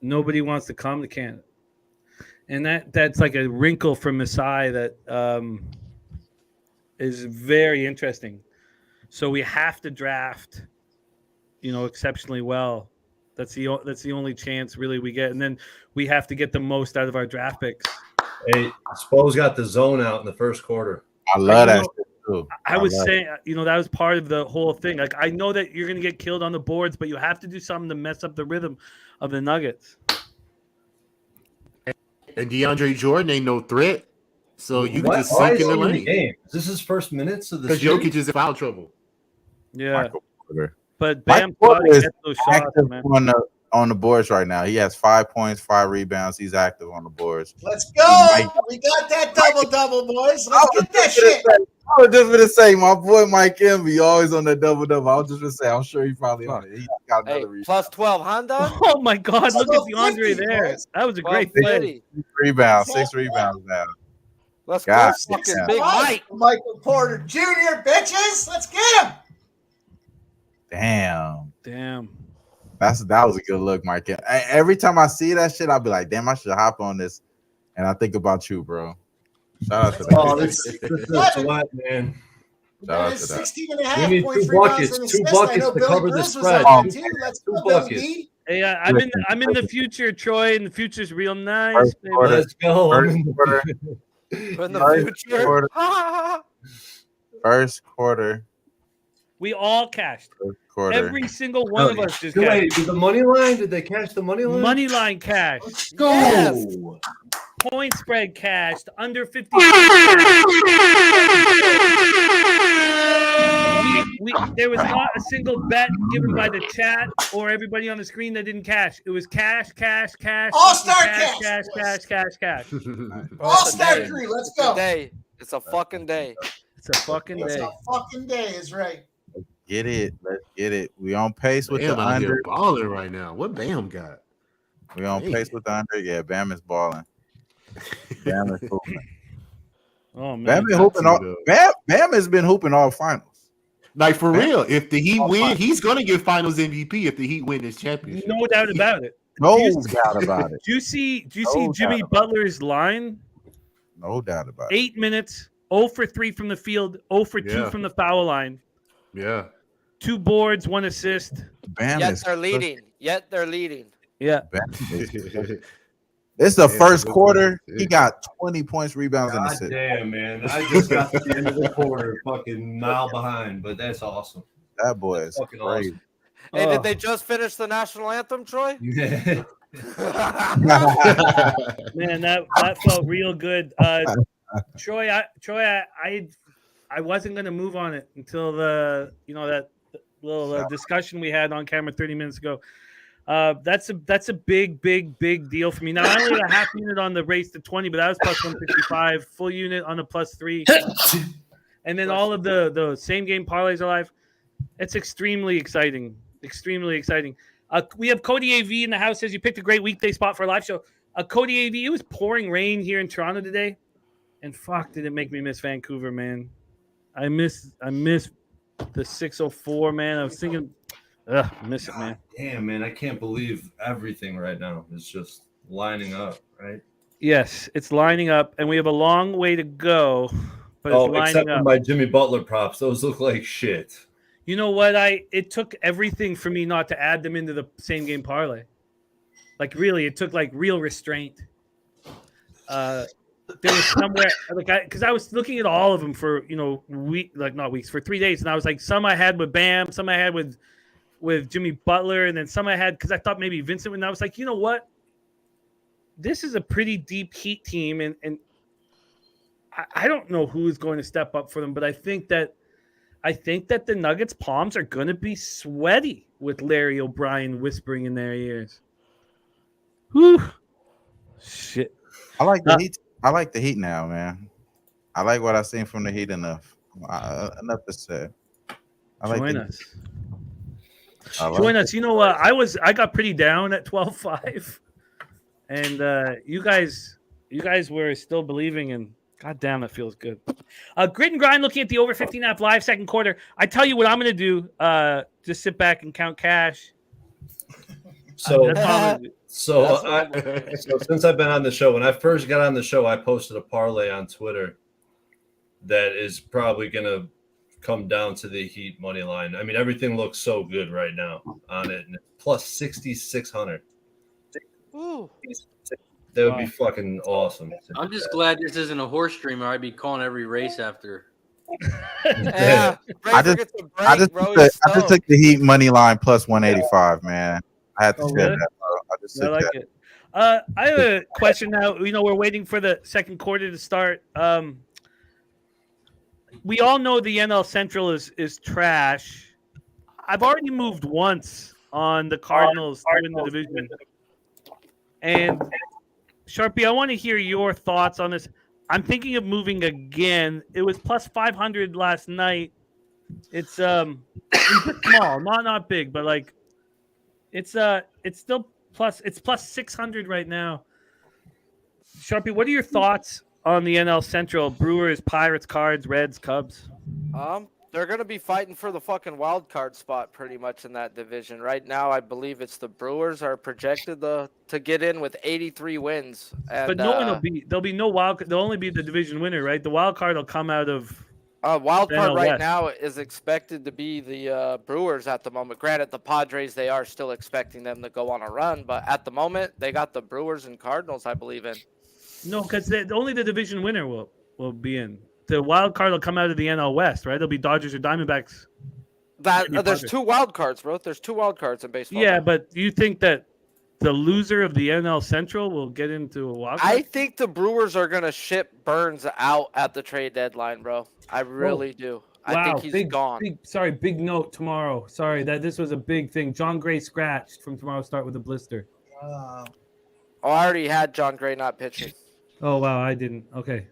Nobody wants to come to Canada, and that's like a wrinkle from Masai that is very interesting. So we have to draft, exceptionally well. That's the only chance really we get, and then we have to get the most out of our draft picks. Hey, Spo's got the zone out in the first quarter. I love that shit too. I was saying, that was part of the whole thing. Like, I know that you're going to get killed on the boards, but you have to do something to mess up the rhythm of the Nuggets. And DeAndre Jordan ain't no threat, so you can just sink in the lane. Game? Is this his first minutes of the because Jokic is in foul trouble. Yeah, Porter. But Bam is gets those shots, active man. on the boards right now. He has 5 points, 5 rebounds. He's active on the boards. Let's go. We got that double, boys. Let's get that shit. I was just gonna say, my boy Mike Envy always on the double. I was just gonna say, I'm sure he's probably on it. He got another rebound. Plus 12, Honda. Oh my God! Look at DeAndre there. That was a great play. 6 rebounds now. Let's God, go, fucking yeah. Big Mike. Michael Porter Jr., bitches. Let's get him. Damn. That was a good look, Mike. Every time I see that shit, I'll be like, damn, I should hop on this. And I think about you, bro. Shout out to that. Oh, this is a sweat, man. Shout out That to is that. 16 and a half We need points, 2 rebounds, buckets, and 2 assists. I buckets know to Billy cover the Bruce was spread. out there too. Let's 2 go, Billy buckets. D. Hey, I'm in the future, Troy, and the future's real nice. First baby. quarter. Let's go. I'm First in the quarter. In the First future. quarter. First quarter. We all cashed. First quarter. Every single one of us just cashed. Wait, did the money line? Did they cash the money line? Money line cash. Go. Yes. Point spread cashed. Under 50. There was not a single bet given by the chat or everybody on the screen that didn't cash. It was cash. All-star cash. All-star crew. Let's It's a go. day. It's a fucking day. It's a fucking It's day. a fucking day, is right. Get it. Let's get it. We on pace with Bam the out under. here balling right now. What Bam got? We on pace with the under. Yeah, Bam is balling. Bam is hooping. Oh man. Bam is hooping all. Bam has been hooping all finals. Like for Bam. real, if the Heat All win, finals. he's gonna get Finals MVP if the Heat win this championship. No doubt about it. No doubt about it. Do you see No Jimmy doubt about Butler's line? No doubt about it. 8 minutes, 0 for 3 from the field, 0 for 2 Yeah. from the foul line. Yeah. 2 boards, 1 assist. Bam Yet is they're leading. Yet they're leading. Yeah. Bam is It's the Yeah, first good quarter. point. He got 20 points, rebounds, and God assists. damn, man. I just got to the end of the quarter, fucking mile behind, but that's awesome. That boy is Fucking crazy. awesome. Hey, Oh. did they just finish the national anthem, Troy? Yeah. Man, that felt real good. Troy, I wasn't gonna move on it until that little discussion we had on camera 30 minutes ago. That's a big deal for me. Now I only got a half unit on the race to 20, but that was plus 155, full unit on the plus 3, and then all of the same game parlays are live. It's extremely exciting. Extremely exciting. We have Cody AV in the house. Says you picked a great weekday spot for a live show. Cody AV, it was pouring rain here in Toronto today, and fuck, did it make me miss Vancouver, man. I miss the 604, man. I was thinking, I miss it, man. Damn, man. I can't believe everything right now is just lining up, right? Yes, it's lining up, and we have a long way to go, but it's except lining for up. my Jimmy Butler props. Those look like shit. You know what? It took everything for me not to add them into the same game parlay. Like really, it took like real restraint. There was somewhere because I was looking at all of them for for 3 days, and I was like, some I had with Bam, some I had with Jimmy Butler, and then some I had because I thought maybe Vincent. And I was like, you know what? This is a pretty deep Heat team, and I don't know who is going to step up for them, but I think that the Nuggets' palms are going to be sweaty with Larry O'Brien whispering in their ears. Whew. Shit. I like the Heat. I like the Heat now, man. I like what I've seen from the Heat enough. Enough to say. Join us. Join us. You know, I got pretty down at 12-5, and you guys were still believing, and God damn, it feels good. Grit and Grind looking at the over 15.5 live second quarter. I tell you what I'm going to do. Just sit back and count cash. So since I've been on the show, when I first got on the show, I posted a parlay on Twitter that is probably going to come down to the Heat money line. I mean, everything looks so good right now on it. And plus 6,600. Ooh. That would be fucking awesome. I'm just glad this isn't a horse streamer. I'd be calling every race after. Yeah. I just took the Heat money line plus 185, man. I had to say really? that, bro. I just I took like that. it. I have a question now. You know, we're waiting for the second quarter to start. We all know the NL Central is trash. I've already moved once on the Cardinals to win the division. And Sharpie, I want to hear your thoughts on this. I'm thinking of moving again. It was plus 500 last night. It's small, not big, but like it's still plus 600 right now. Sharpie, what are your thoughts on the NL Central? Brewers, Pirates, Cards, Reds, Cubs. They're going to be fighting for the fucking wild card spot pretty much in that division. Right now, I believe it's the Brewers are projected to get in with 83 wins. And, but no one there'll be no wild. There'll only be the division winner, right? The wild card will come out of Wild card NL right West. now is expected to be the Brewers at the moment. Granted, the Padres, they are still expecting them to go on a run, but at the moment, they got the Brewers and Cardinals, I believe, in. No, because only the division winner will be in. The wild card will come out of the NL West, right? It'll be Dodgers or Diamondbacks. There's Padres. 2 wild cards, bro. There's 2 wild cards in baseball. Yeah, now. but do you think that the loser of the NL Central will get into a wild card? I think the Brewers are going to ship Burns out at the trade deadline, bro. I really do. I think he's gone. Big note tomorrow. Sorry, this was a big thing. John Gray scratched from tomorrow start with a blister. Oh, I already had John Gray not pitching. Oh, wow, I didn't. Okay.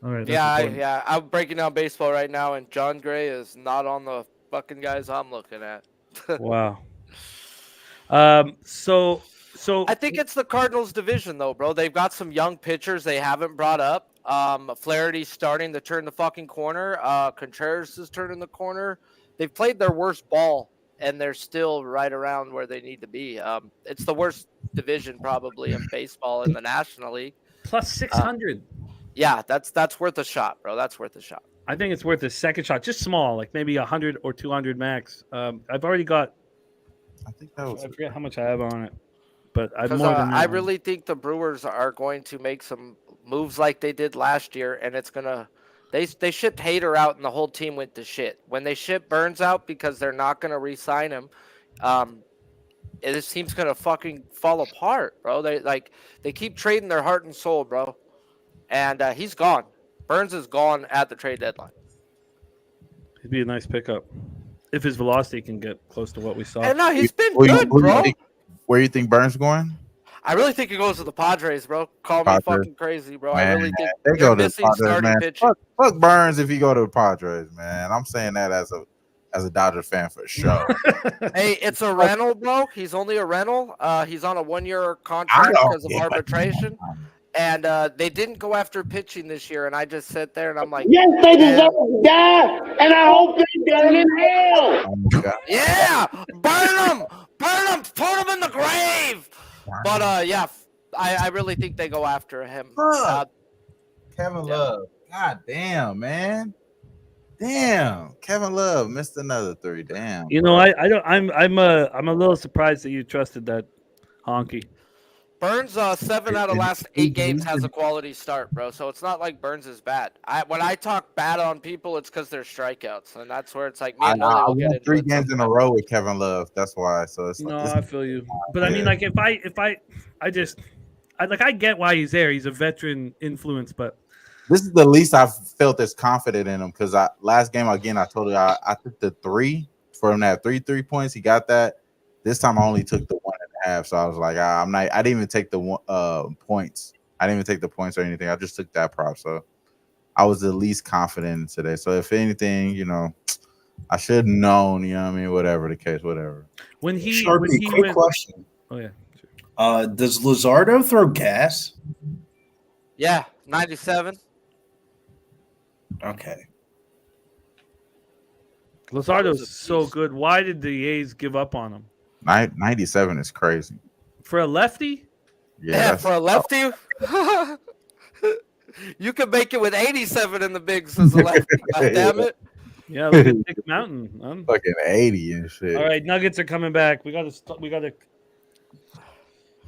All right. Yeah, I'm breaking down baseball right now, and John Gray is not on the fucking guys I'm looking at. Wow. So I think it's the Cardinals division, though, bro. They've got some young pitchers they haven't brought up. Flaherty's starting to turn the fucking corner. Contreras is turning the corner. They've played their worst ball, and they're still right around where they need to be. It's the worst division probably in baseball in the National League. Plus 600. Yeah, that's worth a shot, bro. That's worth a shot. I think it's worth a second shot, just small, like maybe 100 or 200 max. I've already got. I think that was. I forget how much I have on it, but I've more than that. I really think the Brewers are going to make some moves like they did last year, and it's gonna. They shipped Hader out, and the whole team went to shit. When they ship Burns out because they're not gonna re-sign him, this team's gonna fucking fall apart, bro. They keep trading their heart and soul, bro, and he's gone. Burns is gone at the trade deadline. It'd be a nice pickup if his velocity can get close to what we saw. And no, he's been good, bro. Where you think Burns going? I really think it goes to the Padres, bro. Call me fucking crazy, bro. Man, I really think they go to the missing Padres, starting man. pitching. Fuck Burns if he go to the Padres, man. I'm saying that as a Dodger fan for sure. Hey, it's a rental, bro. He's only a rental. He's on a 1-year contract because of arbitration. And they didn't go after pitching this year, and I just sit there and I'm like, yes, they deserve to die, and I hope they burn in hell. Yeah, burn them, put them in the grave. But yeah, I really think they go after him. Kevin Love, god damn, man, damn, Kevin Love missed another 3. Damn, You know, I don't. I'm a little surprised that you trusted that honky. Burns, 7 out of last 8 games has a quality start, bro. So it's not like Burns is bad. When I talk bad on people, it's because they're strikeouts, and that's where it's like me and Willie will get won into 3 it. games in a row with Kevin Love. That's why. So it's No, like, I feel you. But I mean, like, if I get why he's there. He's a veteran influence, but this is the least I've felt as confident in him because last game again I told you I took the 3 from that 3 points. He got that. This time I only took the 1.5, so I was like, I'm not. I didn't even take the points. I didn't even take the points or anything. I just took that prop. So I was the least confident today. So if anything, you know, I should have known. You know what I mean? Whatever the case, whatever. When he quick question. Oh yeah. Does Luzardo throw gas? Yeah, 97. Okay. Luzardo's so good. Why did the A's give up on him? 97 is crazy. For a lefty? Yeah, for a lefty. You could make it with 87 in the bigs as a lefty. God damn it. Yeah, look at Dick Mountain. Fucking 80 and shit. All right, Nuggets are coming back. We gotta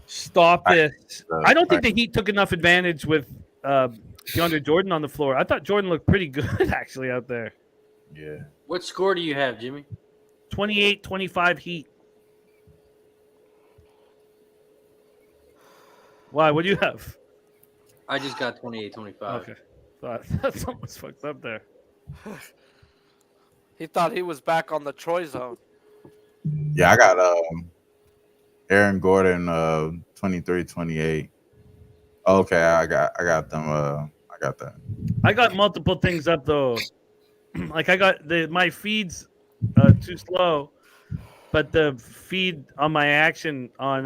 stop this. I don't think the Heat took enough advantage with DeAndre Jordan on the floor. I thought Jordan looked pretty good actually out there. Yeah. What score do you have, Jimmy? 28-25 Heat. Why? What do you have? I just got 28-25. Okay. That's almost fucked up there. He thought he was back on the Troy zone. Yeah, I got Aaron Gordon 23-28. Okay, I got them I got that. I got multiple things up though. Like I got my feed's too slow, but the feed on my action on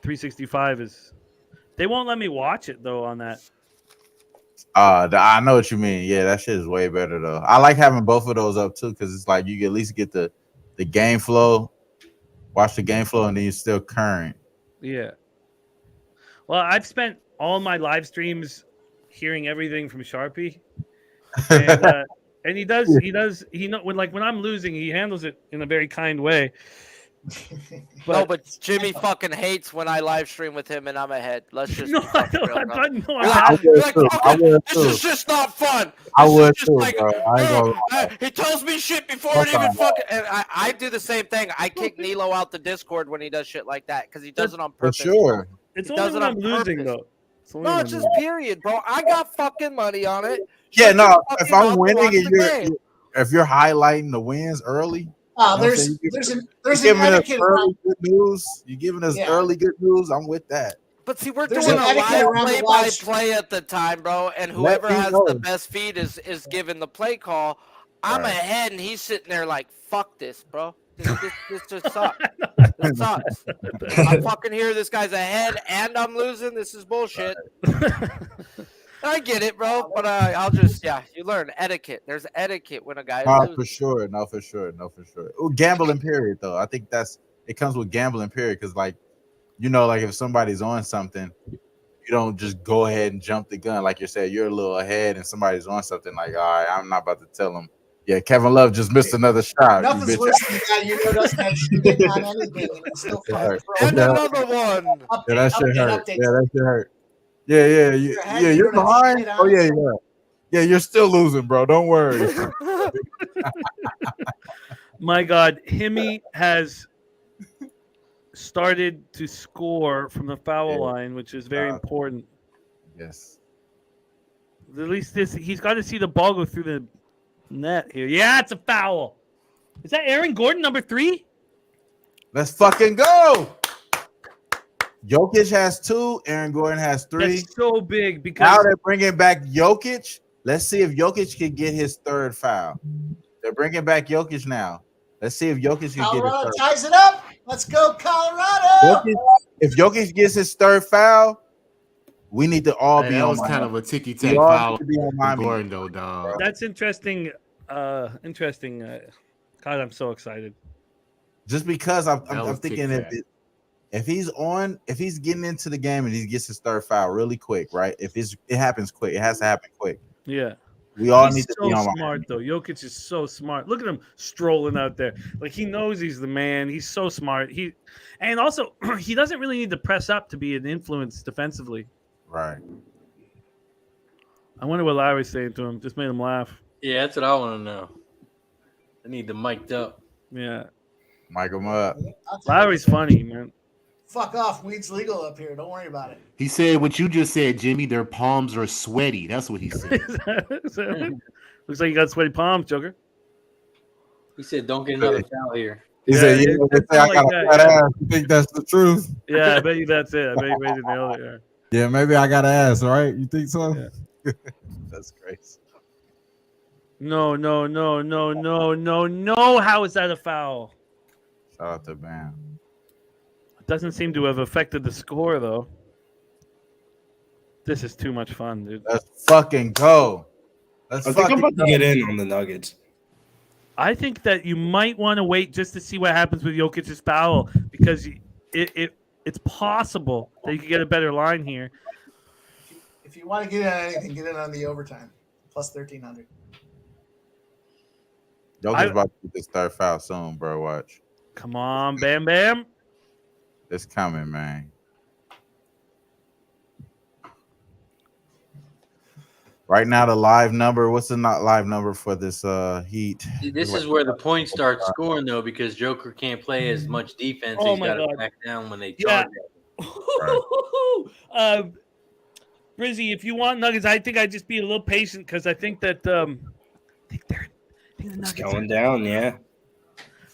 365 is they won't let me watch it though on that. I know what you mean. Yeah, that shit is way better though. I like having both of those up too because it's like you can at least get the game flow, watch the game flow, and then you're still current. Yeah. Well, I've spent all my live streams hearing everything from Sharpie, and And he know when I'm losing, he handles it in a very kind way. But Jimmy fucking hates when I live stream with him and I'm ahead. Let's just no, be fucking real, bro. I would too. I would This too. is just not fun. I This would is just too, like, bro. I ain't gonna lie. he tells me shit before it even fucking. And I do the same thing. I kick Nilo out the Discord when he does shit like that because he does it on For purpose. sure. It's He only does it when I'm on losing, purpose. though. No, it's just period, bro. I got fucking money on it. Yeah, Shut no. your If fucking mouth I'm and winning watch and the game. if you're highlighting the wins early, Oh, you know there's you're an giving us etiquette early around. good news. You're giving us Yeah. early good news. I'm with that. But see, we're There's doing an a etiquette live around the live play-by-play at the time, bro. And Let whoever me has know. the best feed is given the play call. I'm Right. ahead, and he's sitting there like, "Fuck this, bro. This just sucks. This sucks. I fucking hear this guy's ahead, and I'm losing. This is bullshit." I get it, bro. But I'll just you learn etiquette. There's etiquette when a guy loses. For sure. No, for sure. Ooh, gambling period though. I think it comes with gambling period because like if somebody's on something, you don't just go ahead and jump the gun. Like you said, you're a little ahead and somebody's on something like, all right, I'm not about to tell them. Yeah, Kevin Love just missed another shot. Nothing's worse than the guy doesn't have shit on anything and he's still fucking And another one. Yeah, that shit hurt. Yeah, that shit hurt. Yeah, you're behind. Oh yeah. Yeah, you're still losing, bro. Don't worry. My God, Himmy has started to score from the foul line, which is very important. Yes. At least he's got to see the ball go through the net here. Yeah, it's a foul. Is that Aaron Gordon, number 3? Let's fucking go. Jokic has 2. Aaron Gordon has 3. That's so big because Now they're bringing back Jokic. Let's see if Jokic can get his 3rd foul. They're bringing back Jokic now. Let's see if Jokic can get his 3rd. Ties it up. Let's go, Colorado. If Jokic gets his 3rd foul, we need to all be that on was Miami. kind of a ticky-tack We all foul need to be on Miami. Gordon, though, dog. that's interesting. Interesting. God, I'm so excited. Just because I'm was thinking tic-tac. if he's getting into the game and he gets his 3rd foul really quick, right? If it happens quick, it has to happen quick. Yeah. We all He's need to so be on smart, Miami. though. Jokic is so smart. Look at him strolling out there. Like, he knows he's the man. He's so smart. And also, he doesn't really need to press up to be an influence defensively. Right. I wonder what Larry's saying to him. Just made him laugh. Yeah, that's what I want to know. I need them mic'd up. Yeah. Mic him up. Larry's funny, man. Fuck off. Weed's legal up here. Don't worry about it. He said what you just said, Jimmy. Their palms are sweaty. That's what he said. Looks like you got sweaty palms, Joker. He said, "Don't get another foul here." He said, "Yeah, they say I got a fat ass. You think that's the truth?" Yeah, I bet you that's it. I bet you made it nailed it. Yeah, maybe I got an ass, right? You think so? Yeah. That's crazy. No. How is that a foul? Shout out to Bam. It doesn't seem to have affected the score, though. This is too much fun, dude. Let's fucking go. I think I'm about to get in on the Nuggets. I think that you might want to wait just to see what happens with Jokic's foul because it's possible that you could get a better line here. If you want to get in on anything, get in on the overtime. Plus 1,300. Jokic's about to get this 3rd foul soon, bro. Watch. Come on, Bam Bam. It's coming, man. Right now, the live number. What's the not live number for this Heat? This is where the points start scoring, though, because Joker can't play as much defense. Oh He's my got to God. back down when they charge. Brizzy, if you want Nuggets, I think I'd just be a little patient because I think that the It's going down, yeah.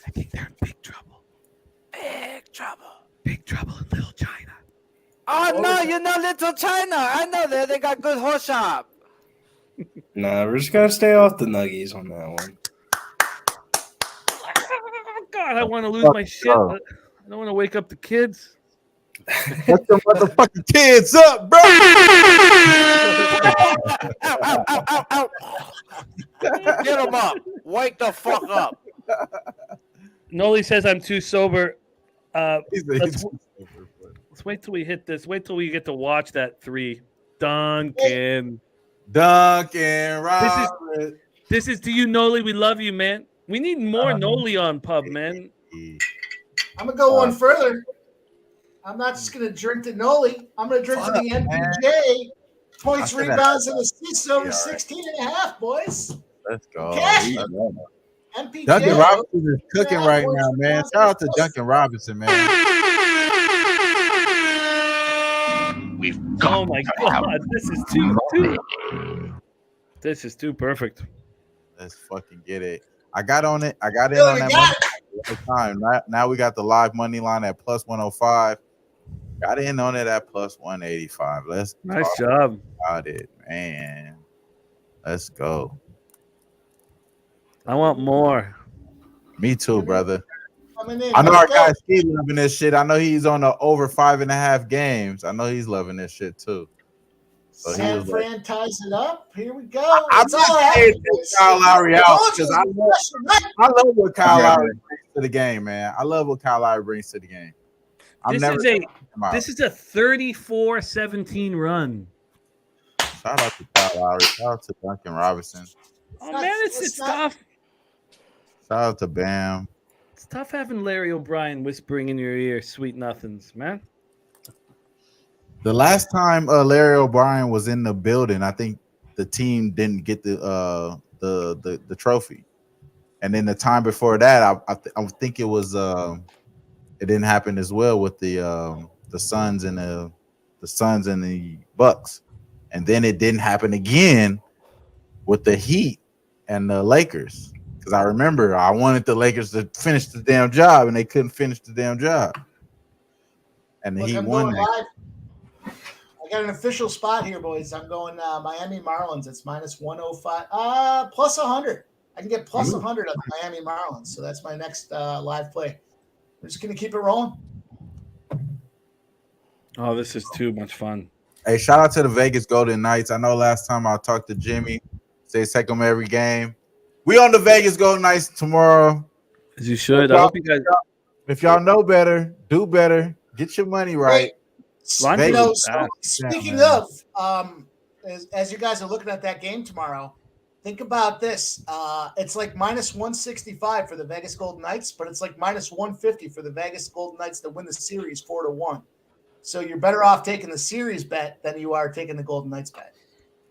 I think they're in big trouble. Big trouble. Big trouble in Little China. Oh no, you know Little China. I know that they got good horse shop. Nah, we're just gonna stay off the Nuggies on that one. God, I want to lose my shit. But I don't want to wake up the kids. Let the motherfucking kids up, bro. Get them up. Wake the fuck up. Noli says I'm too sober. He's Let's wait till we hit this. Wait till we get to watch that 3. Duncan. Duncan Robinson. This is to you, Noli. We love you, man. We need more Noli on pub, man. I'm gonna go one further. I'm not just gonna drink to Noli. I'm gonna drink to the MPJ. Points, rebounds, and assists over 16.5, boys. Let's go. Cash. MPJ. Duncan Robinson is cooking right now, man. Shout out to Duncan Robinson, man. Oh my God, this is too. This is too perfect. Let's fucking get it. I got on it. I got in on that money time. Now we got the live money line at plus 105. Got in on it at plus 185. Let's nice job. Got it, man. Let's go. I want more. Me too, brother. I know our guy Steve loving this shit. I know he's on the over 5.5 games. I know he's loving this shit too. So San Fran ties it up. Here we go. I'm just saying Kyle Lowry out because I love what Kyle Lowry brings to the game, man. I love what Kyle Lowry brings to the game. This is a 34-17 run. Shout out to Kyle Lowry. Shout out to Duncan Robinson. Oh man, it's tough. Shout out to Bam. It's tough having Larry O'Brien whispering in your ear sweet nothings, man. The last time Larry O'Brien was in the building, I think the team didn't get the trophy, and then the time before that, I think it was it didn't happen as well with the Suns and the Bucks, and then it didn't happen again with the Heat and the Lakers. Because I remember I wanted the Lakers to finish the damn job, and they couldn't finish the damn job. And the Heat won that. I got an official spot here, boys. I'm going Miami Marlins. It's minus 105, plus 100. I can get plus 100 on the Miami Marlins. So that's my next live play. We're just going to keep it rolling. Oh, this is too much fun. Hey, shout out to the Vegas Golden Knights. I know last time I talked to Jimmy, say take them every game. We on the Vegas Golden Knights tomorrow. As you should. I hope you guys. If y'all know better, do better. Get your money right. Speaking of, as you guys are looking at that game tomorrow, think about this. It's like minus 165 for the Vegas Golden Knights, but it's like minus 150 for the Vegas Golden Knights to win the series 4-1. So you're better off taking the series bet than you are taking the Golden Knights bet.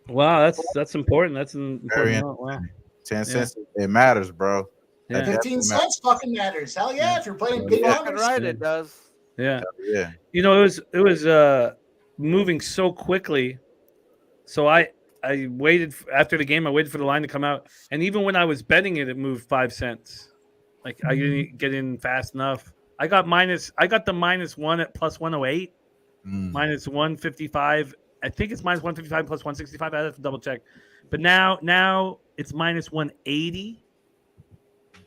Wow, that's important. That's an important. Wow. 10 cents, it matters, bro. Yeah. 15 cents fucking matters. Hell yeah, if you're playing big numbers. Right, it does. Yeah. Yeah. You know, it was moving so quickly. So I waited after the game. I waited for the line to come out, and even when I was betting it, it moved 5 cents. Like I didn't get in fast enough. I got the -1 at plus 108, minus 155. I think it's minus 155 plus 165. I have to double check, but now it's minus 180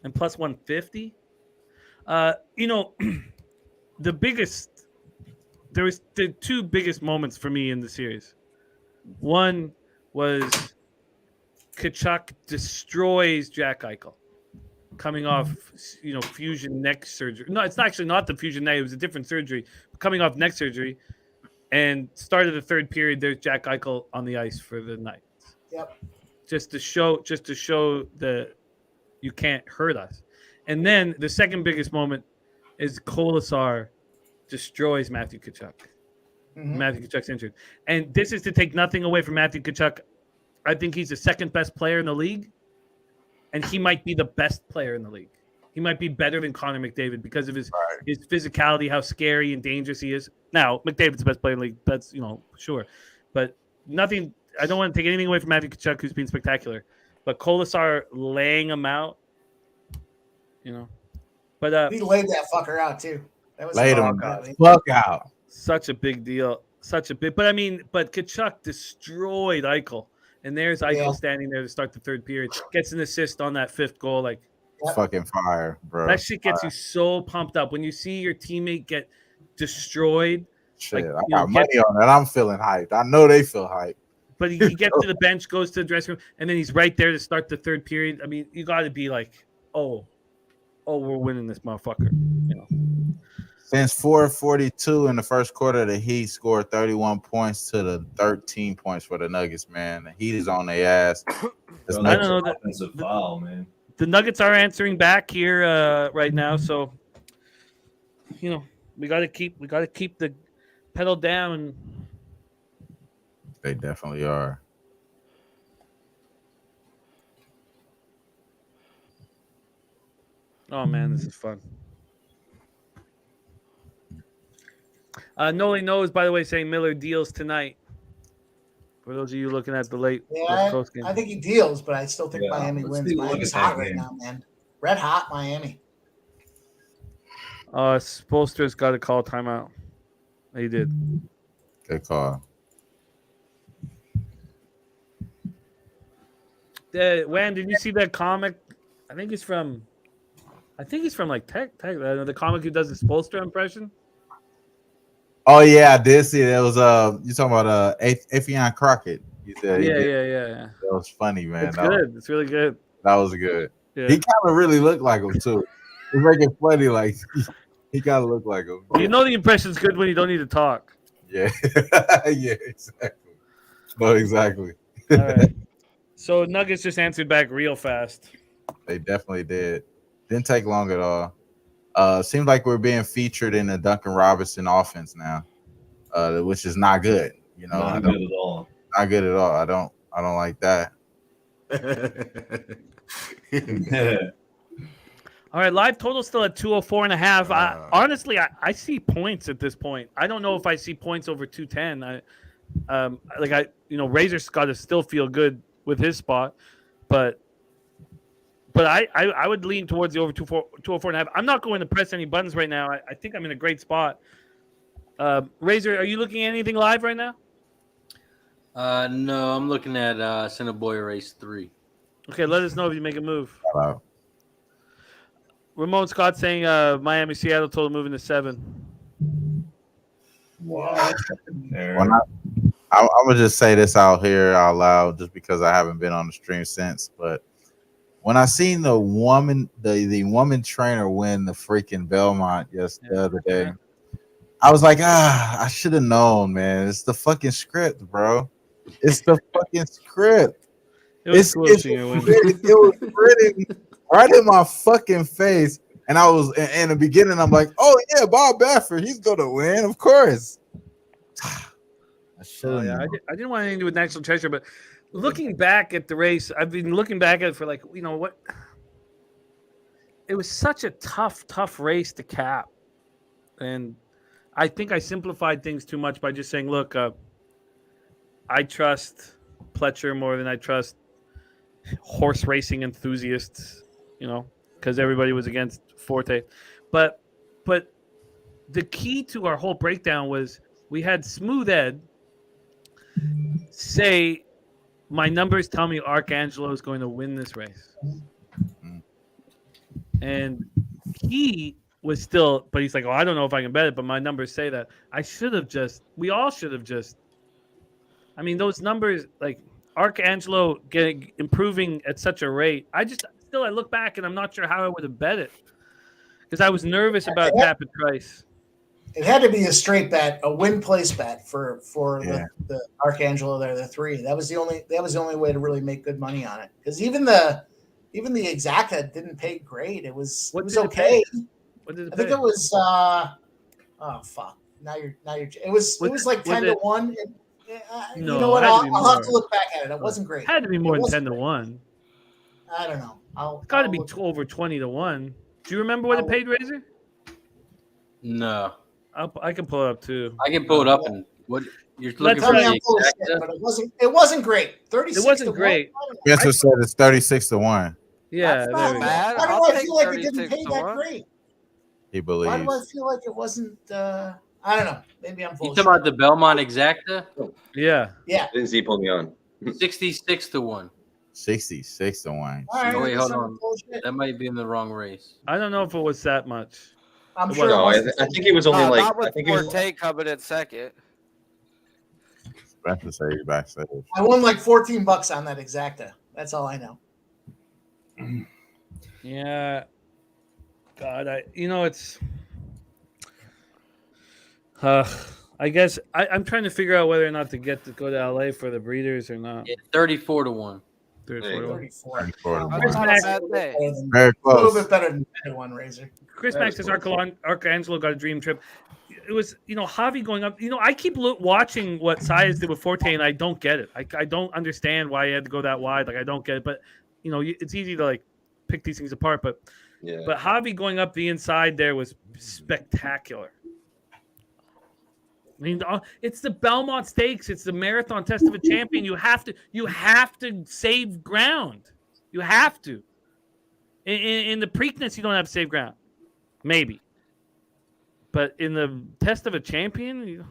and plus 150. You know, there was the two biggest moments for me in the series. One was Kachuk destroys Jack Eichel coming off, fusion neck surgery. No, it's actually not the fusion neck. It was a different surgery. Coming off neck surgery, and started the third period. There's Jack Eichel on the ice for the Knights. Yep. Just to show that you can't hurt us. And then the second biggest moment is Kolasar destroys Matthew Tkachuk. Mm-hmm. Matthew Tkachuk's injured. And this is to take nothing away from Matthew Tkachuk. I think he's the second best player in the league. And he might be the best player in the league. He might be better than Connor McDavid because of his physicality, how scary and dangerous he is. Now, McDavid's the best player in the league. That's, sure. But nothing – I don't want to take anything away from Matthew Tkachuk, who's been spectacular. But Kolasar laying him out, But he laid that fucker out, too. That was laid him fuck out. Such a big deal. But Tkachuk destroyed Eichel. And there's Eichel standing there to start the third period. Gets an assist on that fifth goal. Like, fucking fire, bro. That shit gets you so pumped up when you see your teammate get destroyed. Shit, I got money on that. I'm feeling hyped. I know they feel hyped. But he gets to the bench, goes to the dressing room, and then he's right there to start the third period. I mean, you got to be like, oh, we're winning this motherfucker. Since 4:42 in the first quarter, the Heat scored 31 points to the 13 points for the Nuggets, man. The Heat is on their ass. Bro, I that's don't an know. offensive foul, man. The Nuggets are answering back here right now, so we got to keep the pedal down. They definitely are. Oh man, this is fun. Noli knows, by the way, saying Miller deals tonight. For those of you looking at the late West Yeah, Coast game. I think he deals, but I still think Yeah, Miami let's wins. take a look Miami's at that hot right game. now, man. Red hot Miami. Spolster's got to call timeout. He did. Good call. Wham, did you see that comic? I think he's from like Tech the comic who does the Spolster impression. Oh yeah, I did see it. It was you talking about Afion Crockett. You said Yeah. That was funny, man. It's good. It's really good. That was good. Yeah. He kind of really looked like him too. He's making funny, like he kind of looked like him. You know the impression's good when you don't need to talk. Yeah, yeah, exactly. No, exactly. All right. So Nuggets just answered back real fast. They definitely did. Didn't take long at all. Seems like we're being featured in the Duncan Robinson offense now, which is not good. Not good at all. Not good at all. I don't like that. All right, live total still at 204.5. Honestly, I see points at this point. I don't know if I see points over 210. Razor's got to still feel good with his spot, but I would lean towards the over 204.5. I'm not going to press any buttons right now. I think I'm in a great spot. Razor, are you looking at anything live right now? No, I'm looking at Cinnaboy Race 3. Okay, let us know if you make a move. Hello. Ramon Scott saying Miami Seattle total moving to 7. Wow. I'm gonna just say this out here out loud, just because I haven't been on the stream since. But when I seen the woman trainer win the freaking Belmont the other day, I was like, I should have known, man. It's the fucking script, bro. It's the fucking script. It was written right in my fucking face, and I was in the beginning. I'm like, oh yeah, Bob Baffert, he's gonna win, of course. I didn't want anything to do with National Treasure, but looking back at the race, I've been looking back at it for what? It was such a tough race to cap, and I think I simplified things too much by just saying, look, I trust Pletcher more than I trust horse racing enthusiasts, because everybody was against Forte. But the key to our whole breakdown was we had Smooth Ed say, my numbers tell me Arcangelo is going to win this race. And he was still, but he's like, I don't know if I can bet it, but my numbers say that. We all should have just, those numbers, like Arcangelo improving at such a rate. I look back and I'm not sure how I would have bet it, because I was nervous about Tapit Price. It had to be a straight bet, a win place bet for the Arcangelo there, the 3. That was the only way to really make good money on it. Because even the Exacta didn't pay great. It was okay. What did it I think pay? it was oh fuck. Now you're it was like 10-1. No, you know what? I'll have to look back at it. It wasn't great. It had to be more than 10-1. I don't know. It's got to be over 20-1. Do you remember what it paid, Razor? No. I can pull it up too. I can pull it up, and what you're looking Tell for me I'm the full of exact shit, but it wasn't great. 36. It wasn't great. Spencer said it's 36-1. Yeah, That's not bad. Why do I feel like it didn't pay that great? He believes. Why do I feel like it wasn't? I don't know. Maybe I'm full. You talking about the Belmont Exacta? Yeah. Yeah. Didn't see put me on. 66-1. 66-1. All right, Oh, wait, hold some on. bullshit. That might be in the wrong race. I don't know if it was that much. I'm It sure. No, it wasn't. I think it was only like not with I think it was Forte coming in second. Spencer said he's backstage. I won like $14 on that Exacta. That's all I know. Yeah. God, it's I guess I'm trying to figure out whether or not to go to LA for the Breeders or not. Yeah, 34-1. 34. 34 Wow, Chris not Max, a bad day. Very A close. little bit better than the one, Razor. Chris Max says Arcangelo got a dream trip. It was, Javi going up. I keep watching what Saez did with Forte, and I don't get it. I don't understand why he had to go that wide. Like, I don't get it. But, it's easy to, pick these things apart. But Javi going up the inside there was spectacular. I mean, it's the Belmont Stakes. It's the marathon test of a champion. You have to save ground. You have to. In the Preakness, you don't have to save ground. Maybe. But in the test of a champion,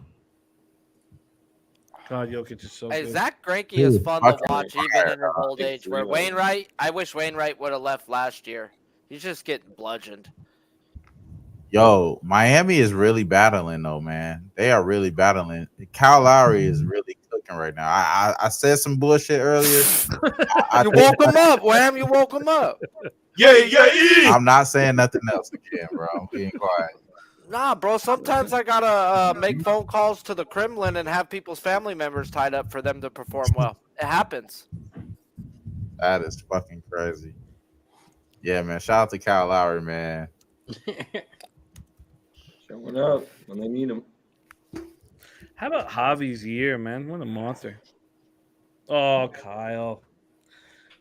God, Jokic is so good. Zach Greinke is fun to watch even in his old age. Where Wainwright, I wish Wainwright would have left last year. He's just getting bludgeoned. Yo, Miami is really battling though, man. They are really battling. Kyle Lowry is really cooking right now. I said some bullshit earlier. You woke him up, Wham. You woke him up. Yeah. I'm not saying nothing else again, bro. I'm being quiet. Nah, bro. Sometimes I gotta make phone calls to the Kremlin and have people's family members tied up for them to perform well. It happens. That is fucking crazy. Yeah, man. Shout out to Kyle Lowry, man. Showing up when they need him. How about Javi's year, man? What a monster. Oh, Kyle.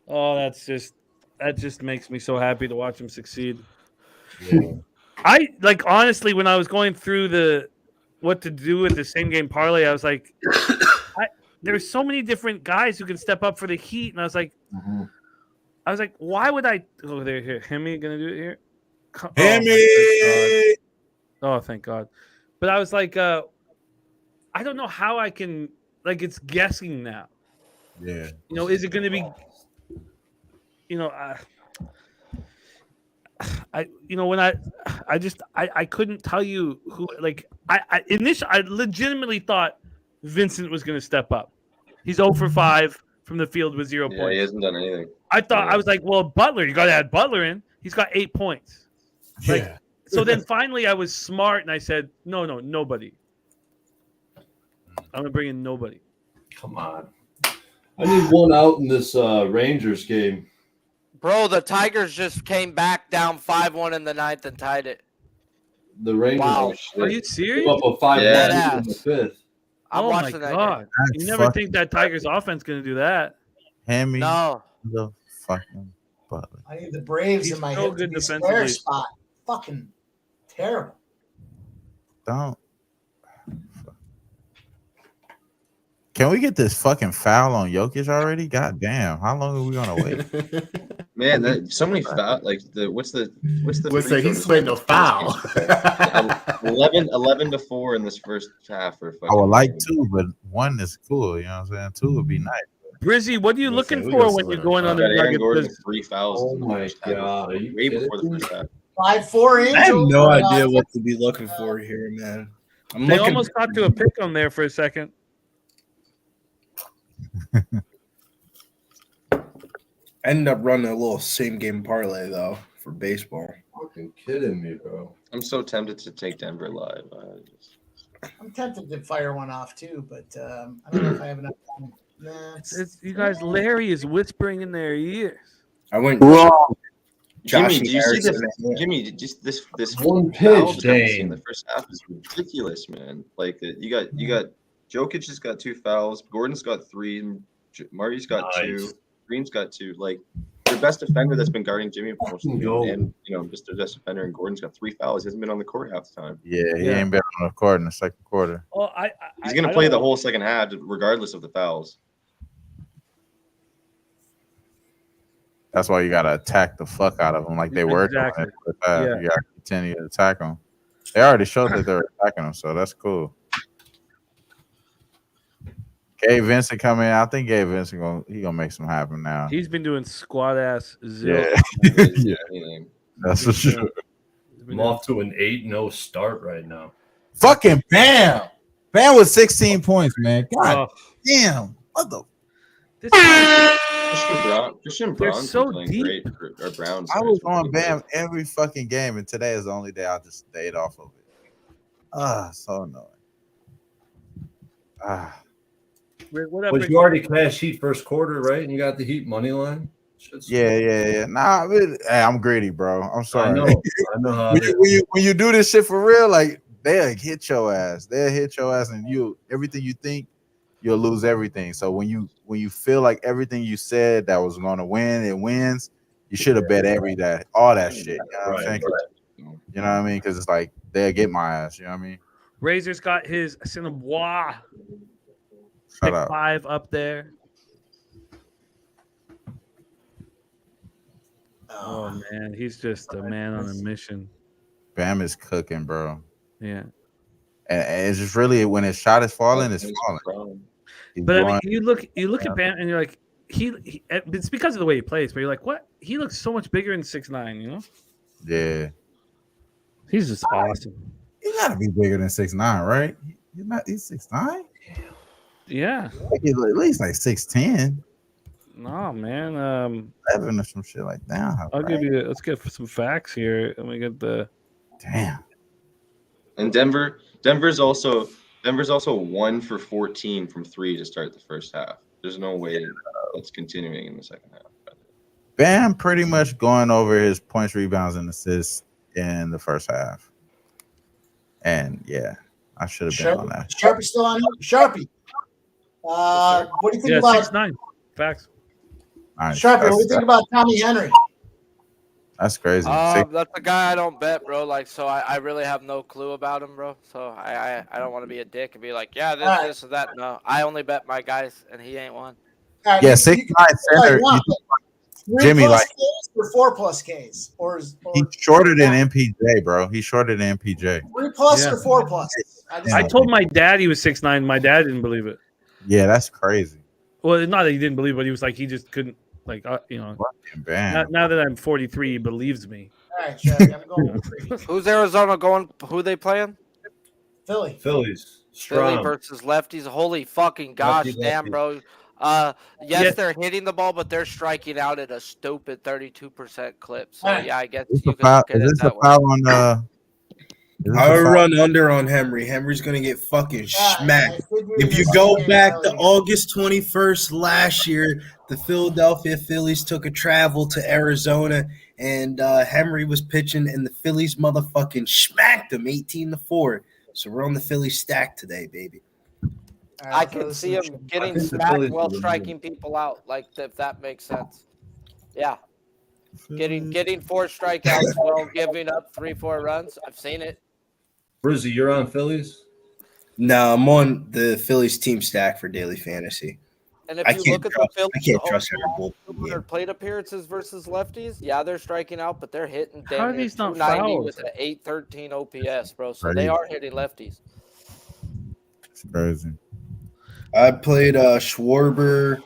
Oh, that just makes me so happy to watch him succeed. Yeah. I honestly, when I was going through what to do with the same game parlay, I was like, there's so many different guys who can step up for the Heat, and I was like, why would I? Oh, they're here. Hemi gonna do it here. Hemi. Oh, thank God. But I was like, I don't know how I can. It's guessing now. Yeah. Is it going to be? When I couldn't tell you who. I legitimately thought Vincent was going to step up. He's 0 for 5 from the field with 0 points. He hasn't done anything. I was like, well, Butler, you got to add Butler in. He's got 8 points. Yeah. So then finally I was smart and I said, no, nobody. I'm going to bring in nobody. Come on. I need one out in this Rangers game. Bro, the Tigers just came back down 5-1 in the 9th and tied it. The Rangers. Wow. Are you serious? Up a 5-1 in the 5th. I'm watching that game. You never think that Tigers offense going to do that. Hemi. No. The fucking Butler. I need the Braves He's in my so hit good to be square defensively. spot. Fucking terrible. Don't. Can we get this fucking foul on Jokic already? God damn. How long are we gonna wait? Man, so many foul. What's the He's playing no foul. 11-4 in this first half. I would like 2, but 1 is cool. You know what I'm saying? 2 would be nice. Brizzy, what are you looking for when you're going on the Aaron Gordon Nuggets? with 3 fouls. Oh my God. Are you way kidding before the me? first half. 5-4 Angels. I have no idea what to be looking for here, man. They almost got to a pick on there for a second. I ended up running a little same game parlay though for baseball. Fucking kidding me, bro. I'm so tempted to take Denver live. I'm tempted to fire one off too, but I don't know if I have enough time. Nah, You guys, Larry is whispering in their ears. I went wrong. Jimmy, do you see this? Jimmy, just this one foul pitch, dependency in Dane. the first half is ridiculous, man. You got Jokic has got 2 fouls, Gordon's got 3, and Marty's got 2, Green's got 2. Your best defender that's been guarding Jimmy for most of the game, and just the best defender, and Gordon's got 3 fouls. He hasn't been on the court half the time. Yeah, he ain't been on the court in the second quarter. Well, He's going to play the whole second half regardless of the fouls. That's why you gotta attack the fuck out of them like they were doing Exactly. it with that. Yeah. You gotta continue to attack them. They already showed that they're attacking them, so that's cool. Gabe Vincent coming in. I think Gabe Vincent gonna make some happen now. He's been doing squat ass zero. Yeah. That's for sure. I'm off to an 8-0 start right now. Fucking Bam! Bam with 16 points, man. God damn. What the? Christian They're Braun's so been playing deep. great. Or Browns. I was on Bam every fucking game, and today is the only day I just stayed off of it. So annoying. What up, But Rick? you already cashed Heat first quarter, right? And you got the Heat money line. Yeah. Nah, hey, I'm greedy, bro. I'm sorry. I know how when, it is. when you do this shit for real, like they'll hit your ass. They'll hit your ass, and everything you think, you'll lose everything. So when you feel like everything you said that was gonna win, it wins. You should have bet all that shit. You know what I'm saying? You know what I mean? Because it's like they'll get my ass. You know what I mean? Razor's got his Cinnabon Shut pick up. 5 up there. Oh man, he's just a man on a mission. Bam is cooking, bro. Yeah. And it's just really when his shot is falling, it's falling. But I mean, you look at Bam and you're like, it's because of the way he plays, but you're like, what? He looks so much bigger than 6'9", you know? Yeah. He's just awesome. He gotta be bigger than 6'9", right? He's 6'9"? Yeah. He's at least like 6'10". No, man. 11 or some shit like that. I'll give you. Let's get some facts here. Let me get the. Damn. And Denver's also 1 for 14 from 3 to start the first half. There's no way that's continuing in the second half. Bam pretty much going over his points, rebounds, and assists in the first half. And yeah, I should have been on that. Sharpie's still on. Sharpie. What do you think about 6'9"? Facts. Nice. Sharpie? What do you think about Tommy Henry? That's crazy. That's a guy I don't bet, bro. Like, so I really have no clue about him, bro. So I don't want to be a dick and be like, yeah, this or that. No, I only bet my guys, and he ain't one. Right, yeah, 6'9" center. Jimmy, like 3+ Ks or 4+ Ks, or he's shorter than MPJ, bro. He's shorter than MPJ. 3+ or 4+. I told my dad he was 6'9". My dad didn't believe it. Yeah, that's crazy. Well, not that he didn't believe it, but he was like, he just couldn't, like, Bam. Now that I'm 43, he believes me. All right, Sharpie, I'm going with Who's Arizona going? Who they playing? Philly. Phillies. Philly Strong. versus lefties. Holy fucking gosh, Lefty, damn, lefty. bro. Yes, they're hitting the ball, but they're striking out at a stupid 32% clip. So yeah, I guess you can look at it that way. Foul on I would run under on Henry. Henry's gonna get fucking smacked. If you go back to August 21st last year, the Philadelphia Phillies took a travel to Arizona, and Henry was pitching, and the Phillies motherfucking smacked him 18-4. So we're on the Philly stack today, baby. I can see him getting smacked while striking people out, like if that makes sense. Yeah, getting 4 strikeouts while giving up 3-4 runs. I've seen it. Brizzy, you're on Phillies? No, I'm on the Phillies team stack for daily fantasy. And if you look at the Phillies, I can't trust Henry. 200 plate appearances versus lefties. Yeah, they're striking out, but they're hitting How are damn near these not 290 fouls? with an 813 OPS, bro. So they are hitting lefties. It's crazy. I played Schwarber,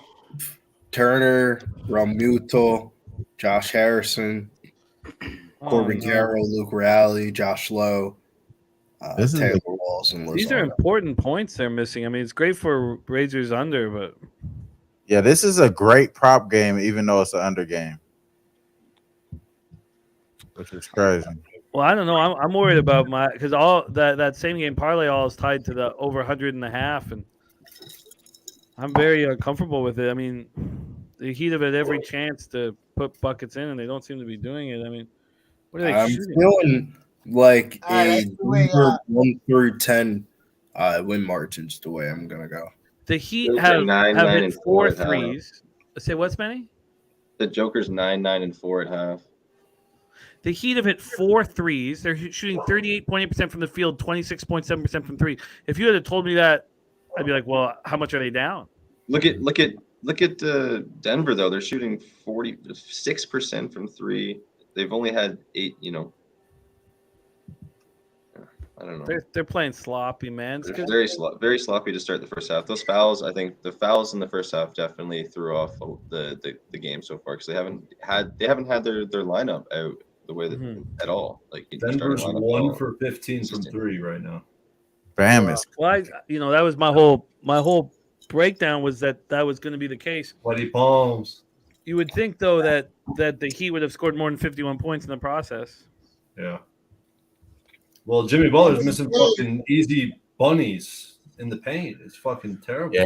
Turner, Realmuto, Josh Harrison, Corbin Carroll, Luke Raleigh, Josh Lowe, Taylor Walls, and These are important points they're missing. I mean, it's great for Razors under, but yeah, this is a great prop game, even though it's an under game, which is crazy. well, I don't know. I'm worried about because all that same game parlay all is tied to the over 100.5, and I'm very uncomfortable with it. I mean, the Heat have had every chance to put buckets in, and they don't seem to be doing it. I mean, what are they I'm shooting? feeling like a that's the way, 1 through 10 win margins the way I'm gonna go. The Heat Joker have 9, hit 9, and 4 4 at half. threes. Say what's Manny? The Joker's 9, 9, and 4 at half. The Heat have hit 4 threes. They're shooting 38.8% from the field, 26.7% from 3. If you had told me that, I'd be like, well, how much are they down? Look at Denver though. They're shooting 46% from 3. They've only had 8. I don't know. They're playing sloppy, man. They're very sloppy to start the first half. Those fouls, I think the fouls in the first half definitely threw off the game so far because they haven't had their lineup out the way that at all. Like Denver's 1 for 15 from 3 right now. Bam is. Well, that was my whole breakdown was that was going to be the case. Bloody palms. You would think though that the Heat would have scored more than 51 points in the process. Yeah. Well, Jimmy Butler's missing fucking easy bunnies. in the paint. It's fucking terrible. Yeah.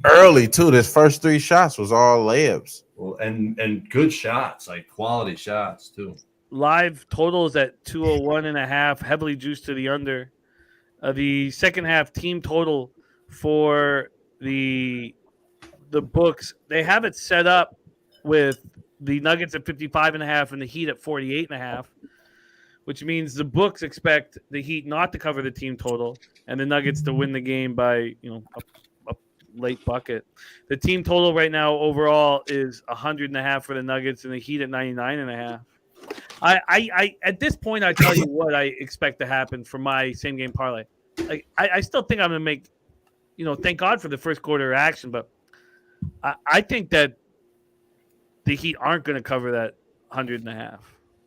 Early too. This first 3 shots was all layups. Well, and good shots, like quality shots too. Live totals at 201.5, heavily juiced to the under. The second half team total for the books, they have it set up with the Nuggets at 55.5 and the Heat at 48.5, which means the books expect the Heat not to cover the team total and the Nuggets to win the game by a late bucket. The team total right now overall is 100.5 for the Nuggets and the Heat at 99.5. I at this point, I tell you what I expect to happen for my same game parlay. Like I still think I'm gonna make, thank God for the first quarter action, but I think that the Heat aren't gonna cover that 100.5.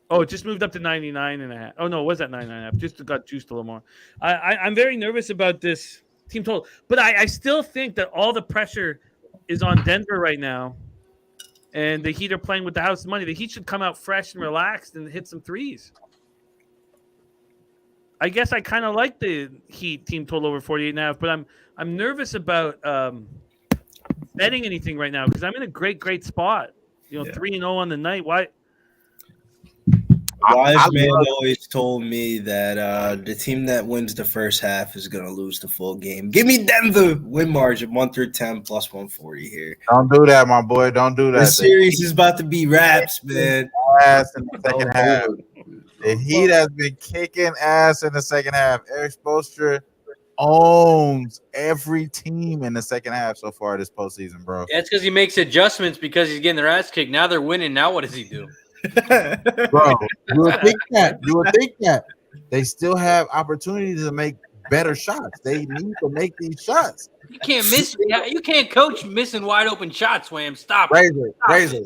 Oh, it just moved up to 99.5. Oh no, it was at 99.5. Just got juiced a little more. I'm very nervous about this team total, but I still think that all the pressure is on Denver right now. And the Heat are playing with the house money. The Heat should come out fresh and relaxed and hit some threes. I guess I kind of like the Heat team total over 48.5, but I'm nervous about betting anything right now because I'm in a great spot. 3-0 on the night. Why? Wise man always told me that the team that wins the first half is going to lose the full game. Give me Denver win margin 1 through 10 plus 140 here. Don't do that, my boy. Don't do that. This series is about to be wraps, man. Ass in the second half. The Heat has been kicking ass in the second half. Eric Spoelstra owns every team in the second half so far this postseason, bro. That's because he makes adjustments because he's getting their ass kicked. Now they're winning. Now what does he do? Bro, you would think that they still have opportunities to make better shots. They need to make these shots. You can't miss. You can't coach missing wide open shots, Wham. Stop. Razor.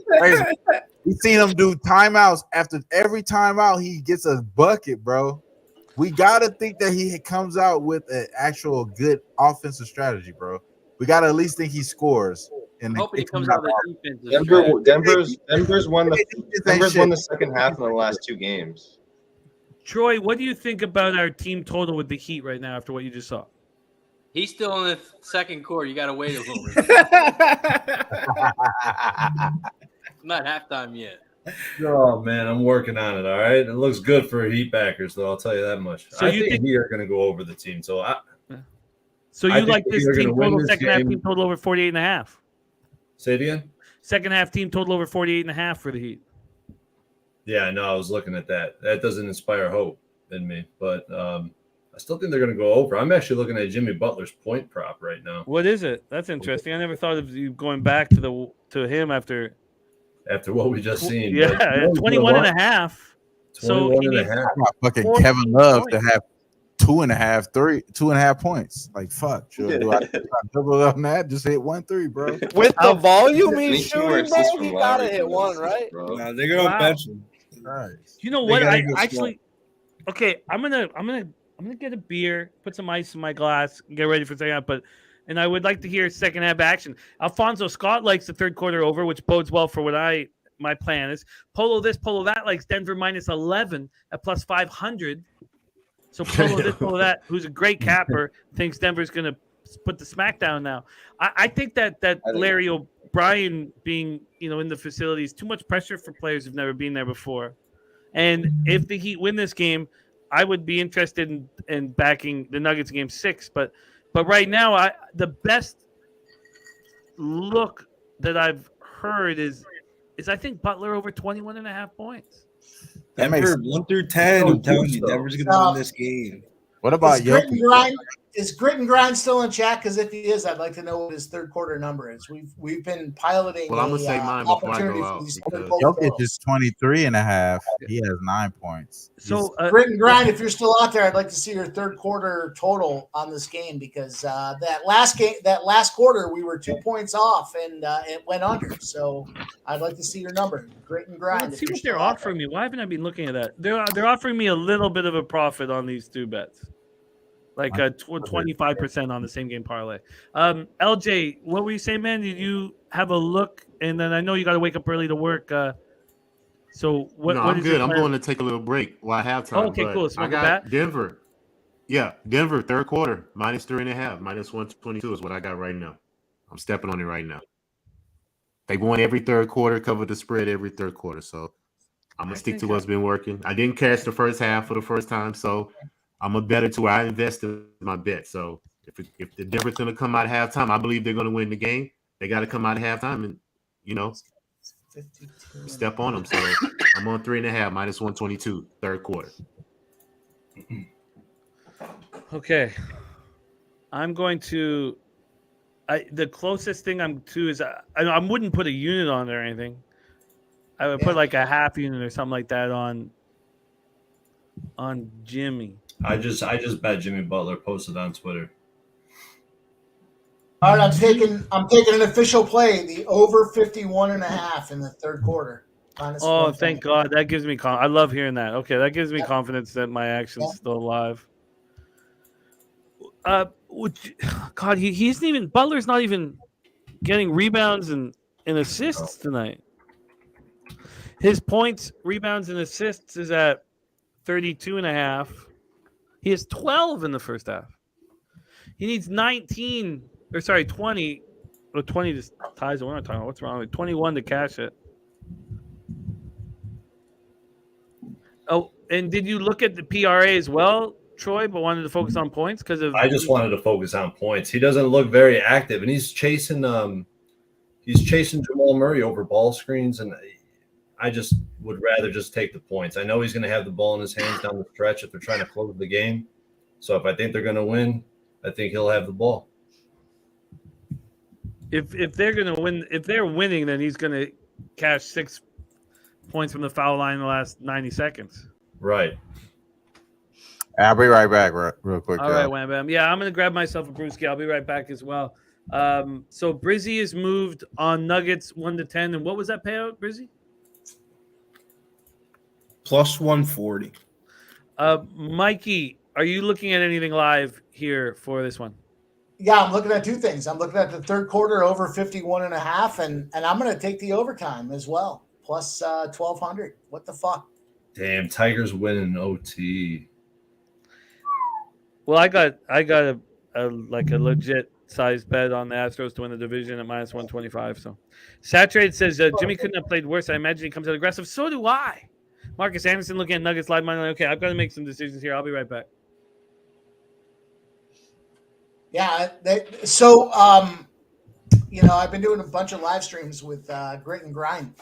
We seen him do timeouts after every timeout. He gets a bucket, bro. We gotta think that he comes out with an actual good offensive strategy, bro. We gotta at least think he scores. And hoping he comes out with defensive. Denver's won the second half in the last 2 games. Troy, what do you think about our team total with the Heat right now after what you just saw? He's still in the second quarter. You got to wait a little bit. Not halftime yet. Oh man, I'm working on it. All right, it looks good for Heat backers, though. I'll tell you that much. So I think Heat are going to go over the team. So you like this team total second half team total over 48.5? Say it again. Second half team total over 48.5 for the Heat. Yeah, no, I was looking at that. That doesn't inspire hope in me, but I still think they're going to go over. I'm actually looking at Jimmy Butler's point prop right now. What is it? That's interesting. I never thought of you going back to him after what we just seen. Yeah, 21.5. So he needs fucking Kevin Love to have 2.5 points. Like fuck. Sure, do I double on that? Just hit 1 3, bro. With the volume he's shooting, bro, he gotta hit 1, right? No, they're gonna bench him. Right. You know what? I actually, okay. I'm gonna get a beer, put some ice in my glass, and get ready for second half. And I would like to hear second half action. Alfonso Scott likes the third quarter over, which bodes well for what my plan is. Polo this, Polo that likes Denver minus 11 at plus 500. So Polo this, Polo that, who's a great capper, thinks Denver's going to put the smack down now. I think that Larry O'Brien being in the facility is too much pressure for players who've never been there before. And if the Heat win this game, I would be interested in backing the Nuggets game 6. But right now, the best look that I've heard is I think Butler over 21.5 points. Denver 1 through 10. I'm telling you, Denver's going to win this game. What about Jokic? Is Grit and Grind still in chat? Because if he is, I'd like to know what his third quarter number is. We've been piloting. Well, I'm gonna say mine before I go out. Jokic is 23.5. He has 9 points. So Grit and Grind, if you're still out there, I'd like to see your third quarter total on this game because that last quarter we were 2 points off and it went under. So I'd like to see your number. Grit and Grind. Let's see what they're offering me. Why haven't I been looking at that? They're offering me a little bit of a profit on these 2 bets. Like 25% on the same game parlay. LJ, what were you saying, man? Did you have a look? And then I know you got to wake up early to work. So what? No, what I'm is good. your I'm plan? going to take a little break while I have time. Oh, okay, cool. I got Denver Yeah, Denver, third quarter, -3.5, -122 is what I got right now. I'm stepping on it right now. They won every third quarter, covered the spread every third quarter. So I'm going to stick to what's been working. I didn't cash the first half for the first time, so I'm a better to where I invested my bet. So if the Denver's going to come out at halftime, I believe they're going to win the game. They got to come out at halftime and, step on them. So I'm on 3.5, -122, third quarter. Okay. I'm going to the closest thing I'm to is I wouldn't put a unit on it or anything. I would put like a half unit or something like that on Jimmy. I just bet Jimmy Butler, posted on Twitter. All right, I'm taking an official play, the over 51.5 in the third quarter. Oh, thank God. That gives me I love hearing that. Okay, that gives me confidence that my action's still alive. God, he isn't even Butler's not even getting rebounds and assists tonight. His points, rebounds, and assists is at 32.5. He has 12 in the first half. He needs 20. Or 20 just ties it. We're not talking about what's wrong with 21 to cash it. Oh, and did you look at the PRA as well, Troy, but wanted to focus on points because of I just wanted to focus on points. He doesn't look very active, and he's chasing Jamal Murray over ball screens, and I just would rather just take the points. I know he's going to have the ball in his hands down the stretch if they're trying to close the game. So if I think they're going to win, I think he'll have the ball. If they're going to win, if they're winning, then he's going to cash 6 points from the foul line in the last 90 seconds. Right. I'll be right back real quick. All right, Wham Bam. Yeah, I'm going to grab myself a brewski. I'll be right back as well. So Brizzy is moved on Nuggets 1-10. And what was that payout, Brizzy? Plus 140. Mikey, are you looking at anything live here for this one? Yeah, I'm looking at two things. I'm looking at the third quarter over 51.5, and I'm going to take the overtime as well, plus 1,200. What the fuck? Damn, Tigers winning OT. Well, I got a legit size bet on the Astros to win the division at -125. So, Saturated says Jimmy couldn't have played worse. I imagine he comes out aggressive. So do I. Marcus Anderson looking at Nuggets live money line. Okay, I've got to make some decisions here. I'll be right back. Yeah. I've been doing a bunch of live streams with Grit and Grind.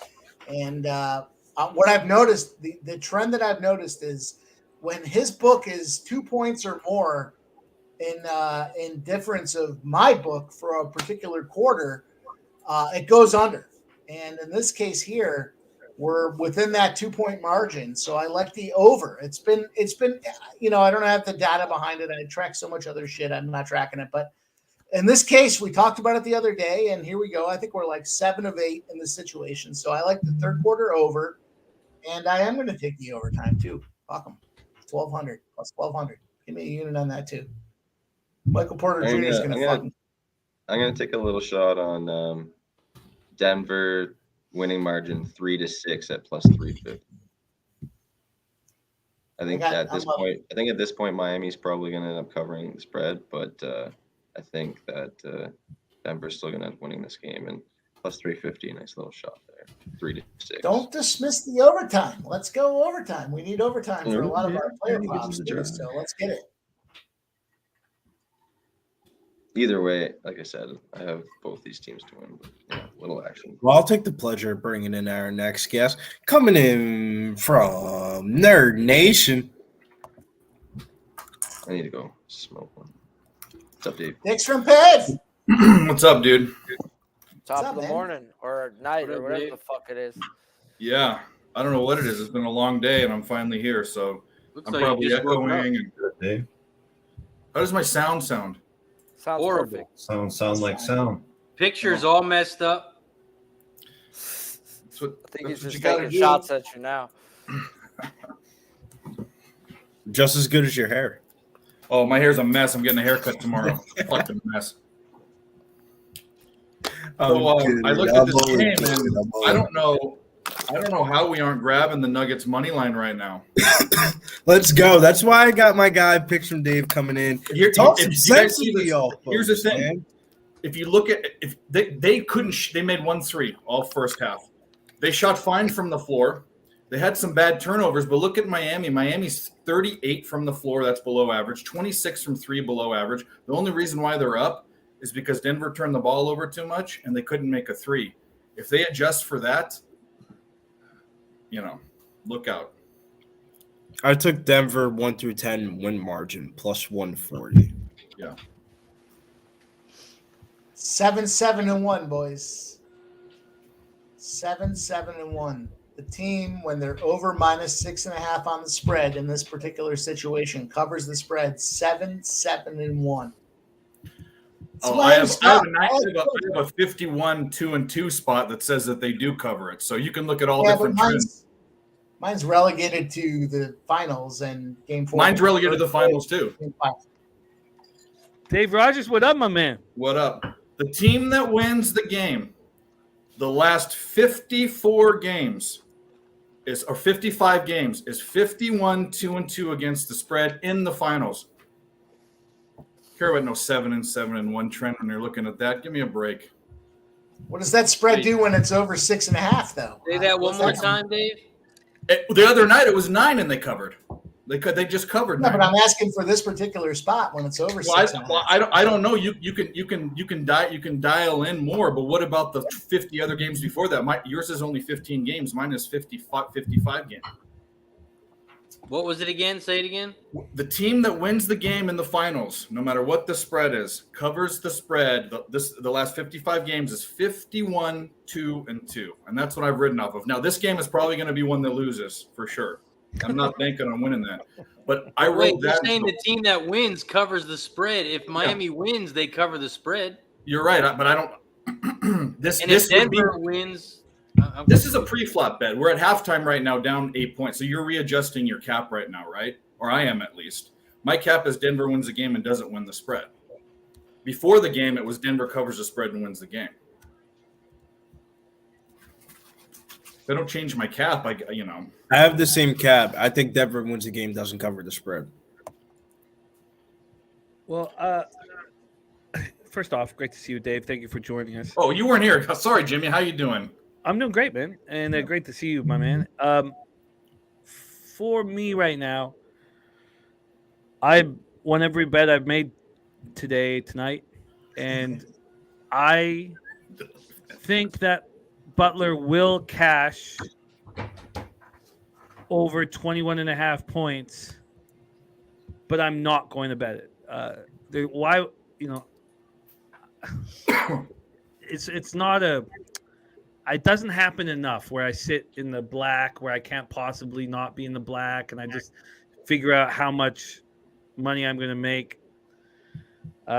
And what I've noticed, the trend that I've noticed is when his book is 2 points or more in difference of my book for a particular quarter, it goes under. And in this case here, we're within that 2-point margin. So I like the over. It's been, I don't have the data behind it. I track so much other shit. I'm not tracking it. But in this case, we talked about it the other day, and here we go. I think we're like 7 of 8 in this situation. So I like the third quarter over, and I am going to take the overtime too. Fuck them. 1,200 plus 1,200. Give me a unit on that too. Michael Porter Jr. is going to fucking. I'm going to take a little shot on Denver winning margin 3-6 at plus 350. I think at this point, Miami's probably going to end up covering the spread, but I think that Denver's still going to end up winning this game, and plus 350, nice little shot there. 3-6. Don't dismiss the overtime. Let's go overtime. We need overtime for a lot of our player props too, so let's get it. Either way, like I said, I have both these teams to win, but little action. Well, I'll take the pleasure of bringing in our next guest, coming in from Nerd Nation. I need to go smoke one. What's up, Dave? Thanks from Ped. What's up, dude? Top of the morning or night or whatever the fuck it is. Yeah, I don't know what it is. It's been a long day, and I'm finally here, so I'm like probably you just woke echoing. up. And how does my sound? Sounds horrible. perfect. Sound like sound. Pictures all messed up. I think he's just taking shots at you now. Just as good as your hair. Oh, my hair's a mess. I'm getting a haircut tomorrow. Fucking mess. So I looked at this game, and I don't know. I don't know how we aren't grabbing the Nuggets money line right now. Let's go. That's why I got my guy Picks from Dave coming in. Talk some sense into y'all. Here's the thing. Man. If you look at if they couldn't they made 1 3 all first half. They shot fine from the floor. They had some bad turnovers, but look at Miami. Miami's 38 from the floor, that's below average, 26 from 3 below average. The only reason why they're up is because Denver turned the ball over too much and they couldn't make a 3. If they adjust for that, look out. I took Denver 1 through 10 win margin plus 140. Yeah. 7-7-1, boys. 7-7-1. The team, when they're over -6.5 on the spread in this particular situation, covers the spread 7-7-1. I have a 51 2-2 spot that says that they do cover it. So you can look at all different trends. Mine's relegated to the finals and game 4. Mine's relegated to the finals too. Dave Rogers, what up, my man? What up? The team that wins the game, the last 54 games or 55 games is 51 2-2 against the spread in the finals. Care about no 7-7-1 trend when you're looking at that. Give me a break. What does that spread do when it's over 6.5 though? Say that one more time, Dave. The other night it was 9 and they covered. They just covered. No, but I'm asking for this particular spot when it's over 6.5. Well, I don't know. You can dial in more. But what about the 50 other games before that? Yours is only 15 games. Mine is 55 games. What was it again? Say it again. The team that wins the game in the finals, no matter what the spread is, covers the spread. The last 55 games is 51 2-2, and that's what I've written off of. Now this game is probably going to be one that loses for sure. I'm not banking on winning that, but I wrote that. You're saying the team that wins covers the spread. If Miami wins, they cover the spread. You're right, but I don't. If Denver wins. This is a pre-flop bet. We're at halftime right now, down 8 points. So you're readjusting your cap right now, right? Or I am at least. My cap is Denver wins the game and doesn't win the spread. Before the game, it was Denver covers the spread and wins the game. If I don't change my cap, I have the same cap. I think Denver wins the game, doesn't cover the spread. Well, first off, great to see you, Dave. Thank you for joining us. Oh, you weren't here. Sorry, Jimmy. How you doing? I'm doing great, man, and great to see you, my man. For me right now, I won every bet I've made tonight, and I think that Butler will cash over 21.5 points, but I'm not going to bet it. Why? It's not a. It doesn't happen enough where I sit in the black, where I can't possibly not be in the black, and I just figure out how much money I'm going to make.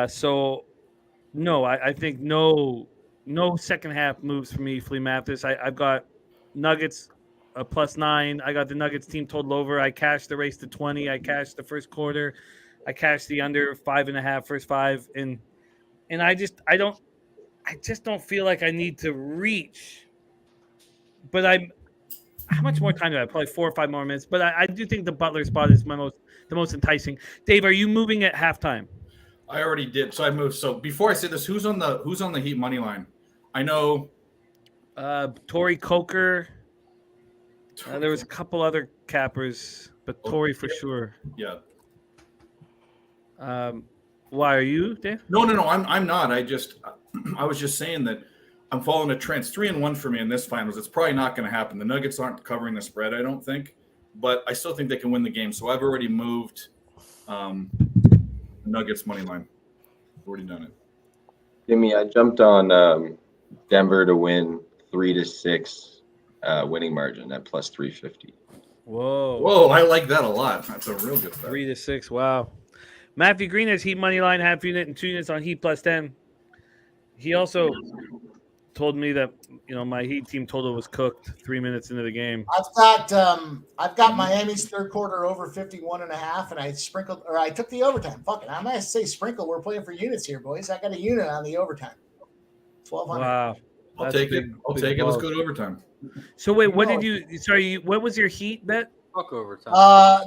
So, no, I think no second half moves for me, Flea Mathis. I've got Nuggets +9. I got the Nuggets team total over. I cashed the race to 20. I cashed the first quarter. I cashed the under 5.5 first 5, and I just don't feel like I need to reach. But how much more time do I have? Probably 4 or 5 more minutes. But I do think the Butler spot is the most enticing. Dave, are you moving at halftime? I already did. So I moved. So before I say this, who's on the Heat money line? I know Torrey Coker. There was a couple other cappers, but Torrey for sure. Yeah. Why are you, Dave? No. I'm not. I was just saying that I'm following a trend. It's 3-1 for me in this finals. It's probably not going to happen. The Nuggets aren't covering the spread, I don't think, but I still think they can win the game. So I've already moved Nuggets money line. Already done it. Jimmy, I jumped on Denver to win 3-6 winning margin at +350. Whoa! I like that a lot. That's a real good bet. 3-6. Wow. Matthew Green has Heat money line, half unit, and 2 units on Heat +10. He also told me that my Heat team total was cooked 3 minutes into the game. I've got Miami's third quarter over 51.5, and I took the overtime. Fuck it, I'm gonna say sprinkle. We're playing for units here, boys. I got a unit on the overtime. 1,200. Wow, I'll take it. Let's go to overtime. So wait, what did you? Sorry, what was your Heat bet? Fuck overtime.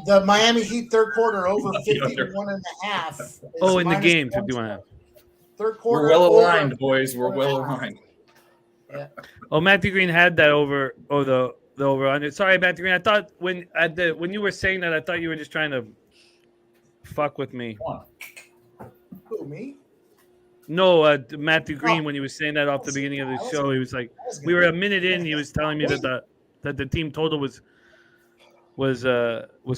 The Miami Heat third quarter over 51.5. is Oh, in the minus game, 120. 51.5. Third quarter. We're well over aligned, boys. We're well 51.5. aligned. Yeah. Oh, Matthew Green had that over. Oh, the over under. Sorry, Matthew Green. I thought when you were saying that, I thought you were just trying to fuck with me. Who, me? No, Matthew Green. When he was saying that off the beginning of the show, he was like, we were a minute in. He was telling me that the team total was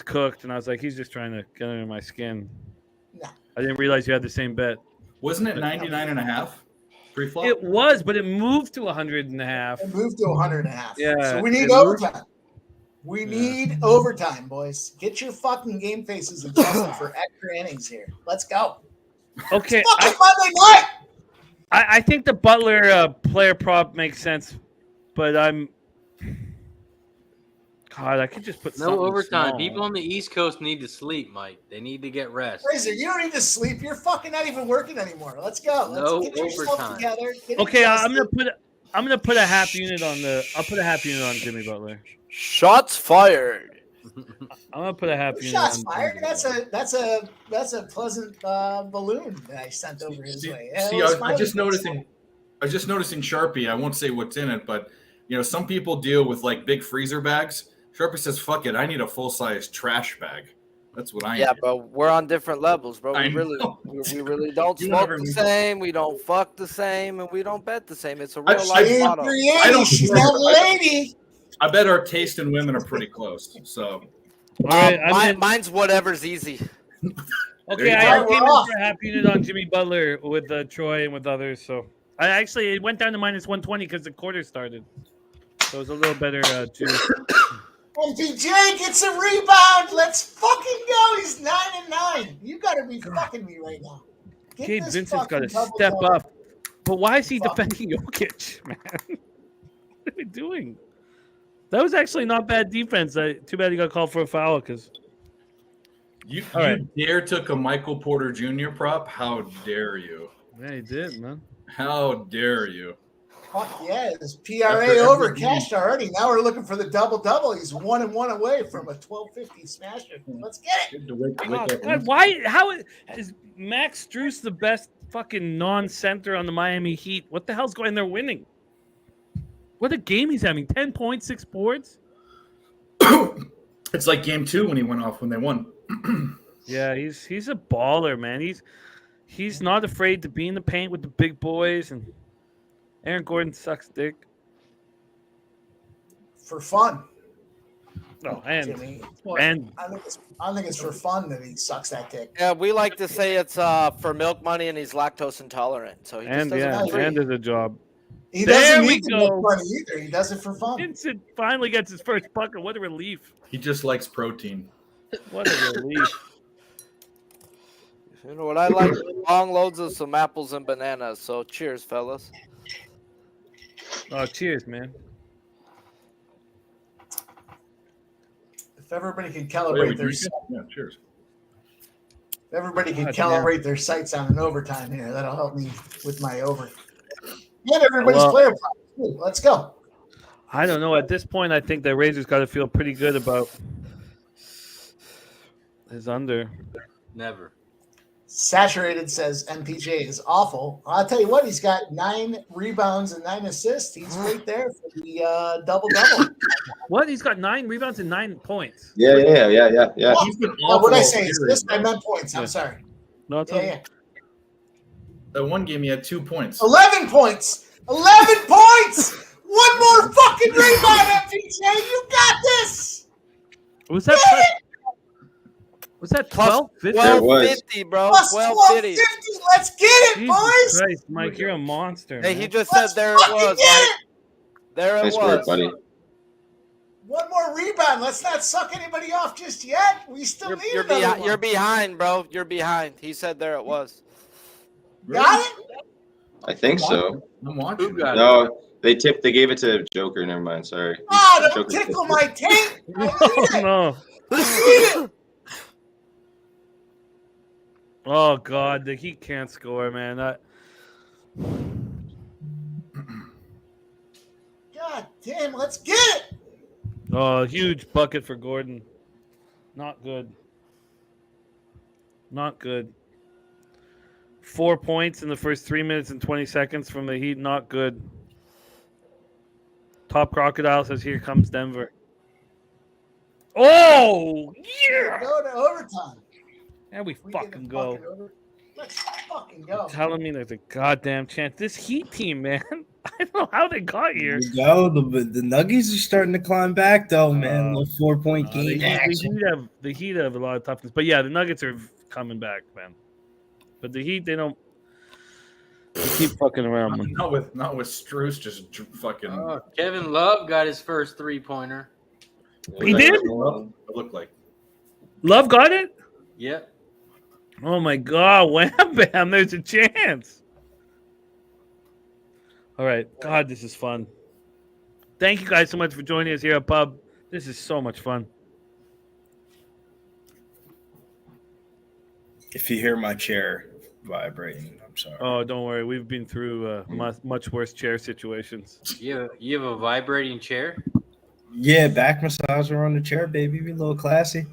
cooked, and I was like, he's just trying to get under my skin. No. I didn't realize you had the same bet. Wasn't it 99.5 pre-flop? It was, but it moved to 100.5. It moved to 100.5. Yeah. So we need it moved- overtime. We need overtime, boys. Get your fucking game faces adjusted for extra innings here. Let's go. Okay. It's fucking Monday night. I think the Butler player prop makes sense, but God, I could just put No something overtime. small. People on the East Coast need to sleep, Mike. They need to get rest. Razor, you don't need to sleep. You're fucking not even working anymore. Let's go. Let's No get yourself overtime. together. Get Okay, I'm adjusted. gonna put a half unit on the. I'll put a half unit on Jimmy Butler. Shots fired. I'm gonna put a half unit. Shots on fired. Jimmy That's a pleasant balloon that I sent over his way. Yeah, See, it was I just smiling. noticing Sharpie. I won't say what's in it, but some people deal with like big freezer bags. Sharpie says, "Fuck it, I need a full size trash bag." That's what I Yeah, need. but we're on different levels, bro. I We really, know. we really don't You smoke never the knew. same. We don't fuck the same, and we don't bet the same. It's a real I- life I- motto. 380. I don't She's smoke. that lady. I bet our taste in women are pretty close. So All right, Mine's whatever's easy. okay, you I go. came in for a half unit on Jimmy Butler with Troy and with others. So it went down to minus 120 because the quarter started. So it was a little better juice. MPJ gets a rebound. Let's fucking go. He's 9-9. You gotta be fucking me right now. Get Gabe this Vincent's got to fucking double step double. up. But why is he Fuck. defending Jokic, man? What are we doing? That was actually not bad defense. Too bad he got called for a foul because. you All right. dare took a Michael Porter Jr. prop? How dare you? Yeah, he did, man. How dare you? Fuck yeah. His PRA After over every cashed already. Now we're looking for the double-double. He's 1-1 away from a 1250 smasher. Let's get it. Good to wake God, up. God, why? How is Max Strus the best fucking non-center on the Miami Heat? What the hell's going? They're winning. What a game he's having! 10 points, 6 boards. It's like game 2 when he went off when they won. Yeah, he's a baller, man. He's not afraid to be in the paint with the big boys, and Aaron Gordon sucks dick. For fun. Oh, Jimmy. and I think it's for fun that he sucks that dick. Yeah, we like to say it's for milk money, and he's lactose intolerant, so he just and doesn't yeah, agree. and there's a job. He There doesn't we need to make go. money either. He does it for fun. Vincent finally gets his first bucket. What a relief! He just likes protein. What a relief! You know what I like? Long loads of some apples and bananas. So cheers, fellas. Oh, cheers, man. If everybody could Oh, yeah, we calibrate their drink it? Yeah, cheers. if everybody could God, calibrate their sights on an overtime here, that'll help me with my over. Get everybody's Well- player props, too. Let's go. I don't know. At this point, I think the Razors got to feel pretty good about his under. Never. Saturated says MPJ is awful. I'll tell you what, he's got 9 rebounds and 9 assists. He's right there for the double-double. What? He's got 9 rebounds and 9 points. Yeah. He's been What did I awful say? all Assists? series, I meant points. I'm Yeah. sorry. No, it's Yeah, okay. yeah. That one game he had 2 points. 11 points. 11 points. One more fucking rebound, MPJ. You got this. Was that was that 12? 50? There was. 1250, bro. Plus 1250. 1250. Let's get it, Jesus boys. Christ, Mike, you're a monster. Hey, he man. just said Let's there it fucking was. get Mike. it. There it Nice work, was. buddy. One more rebound. Let's not suck anybody off just yet. We still need another one. You're behind, bro. You're behind. He said there it was. Got it? I think so. I'm watching. Who got it? No, they gave it to Joker. Never mind. Sorry. Ah, don't Joker tickle tipped it. my taint. I need Oh, it. no. I need it. Oh, God. The Heat can't score, man. God Damn, let's get it. Oh, huge bucket for Gordon. Not good. Not good. 4 points in the first 3 minutes and 20 seconds from the Heat. Not good. Top Crocodile says, here comes Denver. Oh, yeah. Go to overtime. And we We fucking get the go. fucking over. Let's fucking go. Telling me there's a goddamn chance. This Heat team, man. I don't know how they got here. There you go. The Nuggets are starting to climb back, though, man. Little 4-point game action. The Heat have a lot of toughness. But yeah, the Nuggets are coming back, man. But the Heat, they don't. They keep fucking around. Man. Not with Strus just fucking. Oh, Kevin Love got his first 3-pointer. He did? It looked like. Love got it? Yep. Oh my God, wham bam, there's a chance. All right. God, this is fun. Thank you guys so much for joining us here at Pub. This is so much fun. If you hear my chair vibrating, I'm sorry. Oh, don't worry. We've been through much worse chair situations. You have a vibrating chair? Yeah, back massager on the chair, baby. Be a little classy.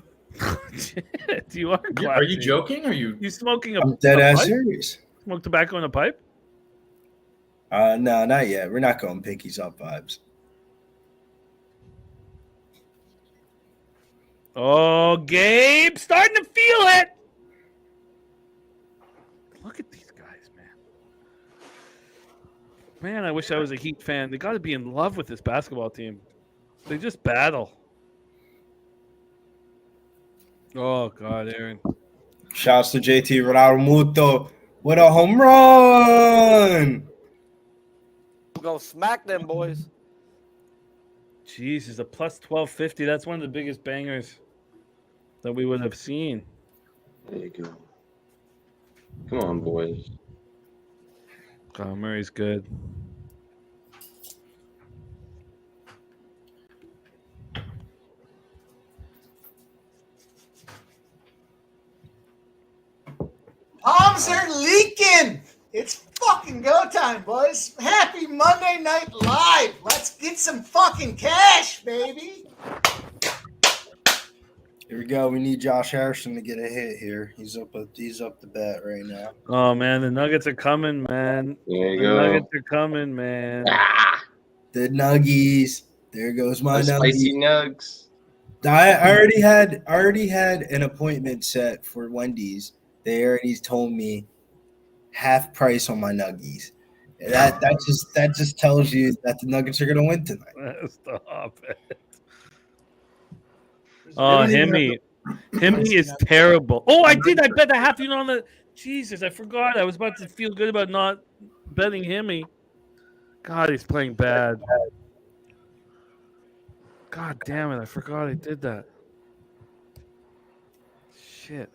You are classy. Are you joking? Are you smoking I'm dead ass pipe? serious. Smoke tobacco in a pipe? No, not yet. We're not going pinkies up vibes. Oh, Gabe, starting to feel it. Look at these guys, man. Man, I wish I was a Heat fan. They got to be in love with this basketball team. They just battle. Oh, God, Aaron. Shouts to JT Ronaldo with a home run. We're going to smack them, boys. Jesus, a plus 1250. That's one of the biggest bangers that we would have seen. There you go. Come on, boys. Kyle Murray's good. Palms are leaking. It's fucking go time, boys. Happy Monday Night Live. Let's get some fucking cash, baby. Here we go. We need Josh Harrison to get a hit here. He's up the bat right now. Oh, man, the Nuggets are coming, man. There you the go. Nuggets are coming, man. The Nuggies. There goes my The spicy nugs. I already had an appointment set for Wendy's. They already told me half price on my Nuggies. That just tells you that the Nuggets are gonna win tonight. Stop it. Oh, Himmy is terrible. Oh, I bet the half unit on the. Jesus, I forgot. I was about to feel good about not betting Himmy. God, he's playing bad. God damn it! I forgot I did that. Shit.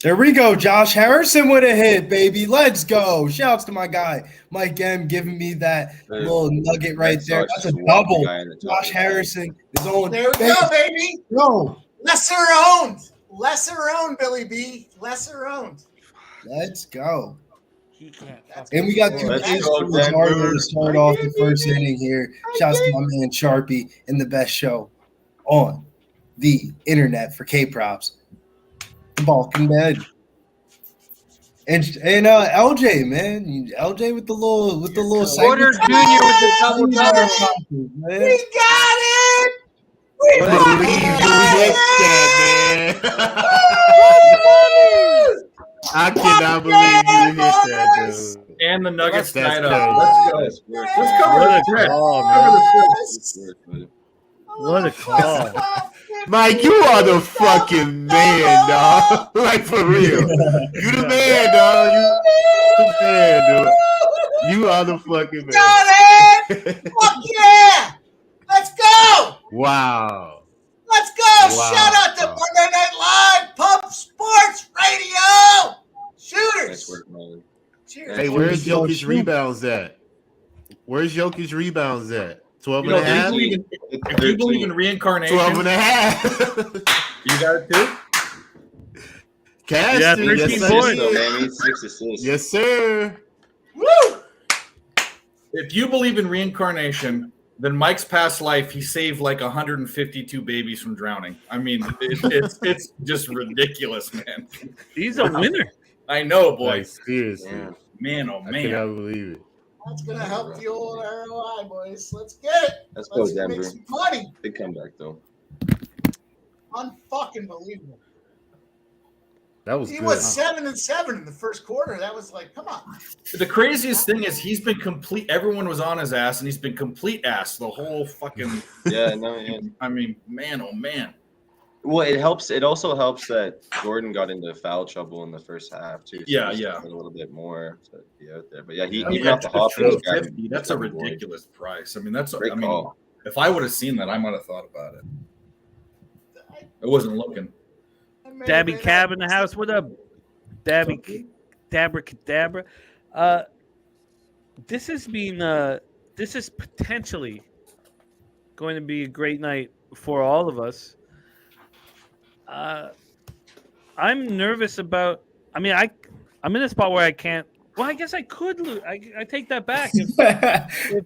There we go. Josh Harrison with a hit, baby. Let's go. Shouts to my guy, Mike M, giving me that little nugget right there. That's a double. Josh Harrison is on. There we go, baby. Go. Lesser owned, Billy B. Lesser owned. Let's go. He can't. And we got two picks to start off the first inning here. Shouts to my man Sharpie in the best show on the internet for K-Props. The Balkan Bed. And LJ, man. LJ with the little Porter Jr. with the double double. We got it! We believe you hit that, man. I cannot believe you hit that, dude. And the Nuggets That's tied up. Let's go. Let's cover What the a spread. call, Cover man. What a call. Mike, you are the fucking man, dog. Like, for real. You the man, dog. You the man, dude. You are the fucking man. Got it! Fuck yeah! Let's go! Wow. Let's go! Wow. Shout out to Monday Night Live, Pub Sports Radio! Shooters! Nice work, man. Cheers. Hey, where's Jokic rebounds at? Where's Jokic rebounds at? 12 and a half? If you believe in reincarnation, 12 and a half. you got it too? Casting, Yeah, 13 yes, points. So, man, he's 6 assists. Yes, sir. Woo! If you believe in reincarnation, then Mike's past life, he saved like 152 babies from drowning. I mean, it's just ridiculous, man. He's a winner. I know, boy. Like, seriously. Yeah. Man, oh I man. cannot believe it. That's gonna help the old ROI, boys. Let's get it. Let's go, Let's Denver. make some money. Big comeback though. Unfucking believable. That was He good. was 7-7 in the first quarter. That was like, come on. The craziest thing is he's been complete. Everyone was on his ass, and he's been complete ass the whole fucking. Yeah, no, yeah. I mean, man, oh man. Well, it helps. It also helps that Gordon got into foul trouble in the first half too. So Yeah, he's yeah. a little bit more to be out there. But yeah, he I mean, even off the hop, he was grabbing- 250, that's a ridiculous price. I mean, that's. Great I mean, call. if I would have seen that, I might have thought about it. I wasn't looking. Dabby Cab in the house. What up, Dabby? Dabra Cadabra. This has been. This is potentially going to be a great night for all of us. I'm nervous about. I mean, I'm in a spot where I can't. Well, I guess I could lose. I take that back. If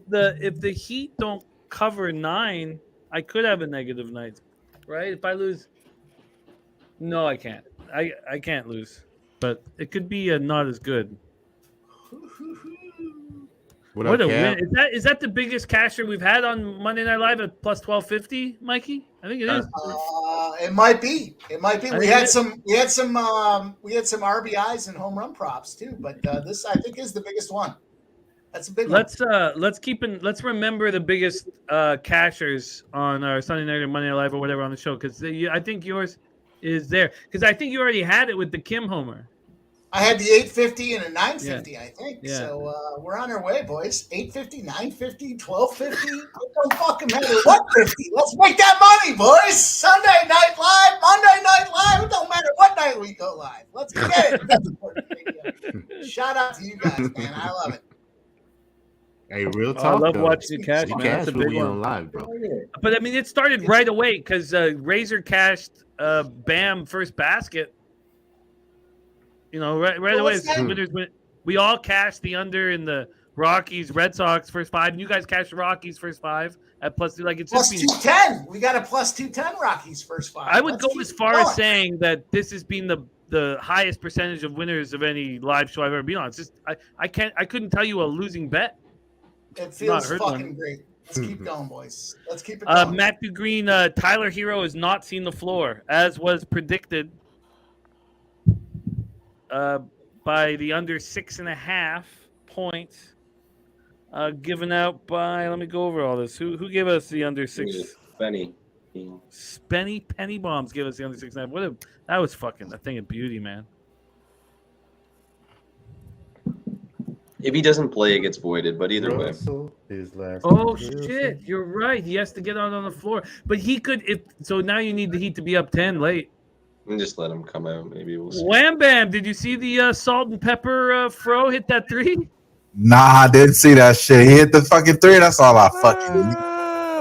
the Heat don't cover 9, I could have a negative night, right? If I lose, no, I can't. I can't lose, but it could be not as good. What a win! Is that the biggest casher we've had on Monday Night Live at plus 1250, Mikey? I think it is. It might be. It might be. We had some RBIs and home run props too, but this I think is the biggest one. That's a big one. Let's remember the biggest cashers on our Sunday night or Monday Night Live or whatever on the show, because I think yours is there, because I think you already had it with the Kim homer. I had the 850 and a 950, Yeah. I think. Yeah. So we're on our way, boys. 850, 950, 1250. It don't fucking matter what 50. Let's make that money, boys. Sunday Night Live, Monday Night Live. It don't matter what night we go live. Let's get it. That's important. Shout out to you guys, man. I love it. Hey, real I talk. love though. watching you cash, You man. That's a cash when big we one. on live, bro. But I mean, it started right away because Razor cashed Bam first basket. You know, right What away. was that? We all cashed the under in the Rockies, Red Sox first 5, and you guys cashed the Rockies first 5 at plus 2. Like it's Plus just been, 210. We got a plus 210 Rockies first 5. I would Let's go keep as it far going. as saying that this has been the highest percentage of winners of any live show I've ever been on. It's just I couldn't tell you a losing bet. It feels heard fucking one. great. Let's keep going, boys. Let's keep it going. Matthew Green, Tyler Hero has not seen the floor, as was predicted by the under 6.5 points given out by. Let me go over all this. Who gave us the under 6? Benny. Penny Bombs gave us the under 6.5. That was fucking a thing of beauty, man. If he doesn't play, it gets voided. But either way, His last Oh shit, you're right. He has to get out on the floor, but he could. So now you need the Heat to be up 10 late. and just let him come out. Maybe we'll see. Wham bam! Did you see the salt and pepper fro hit that 3? Nah, I didn't see that shit. He hit the fucking 3. That's all I fucking need.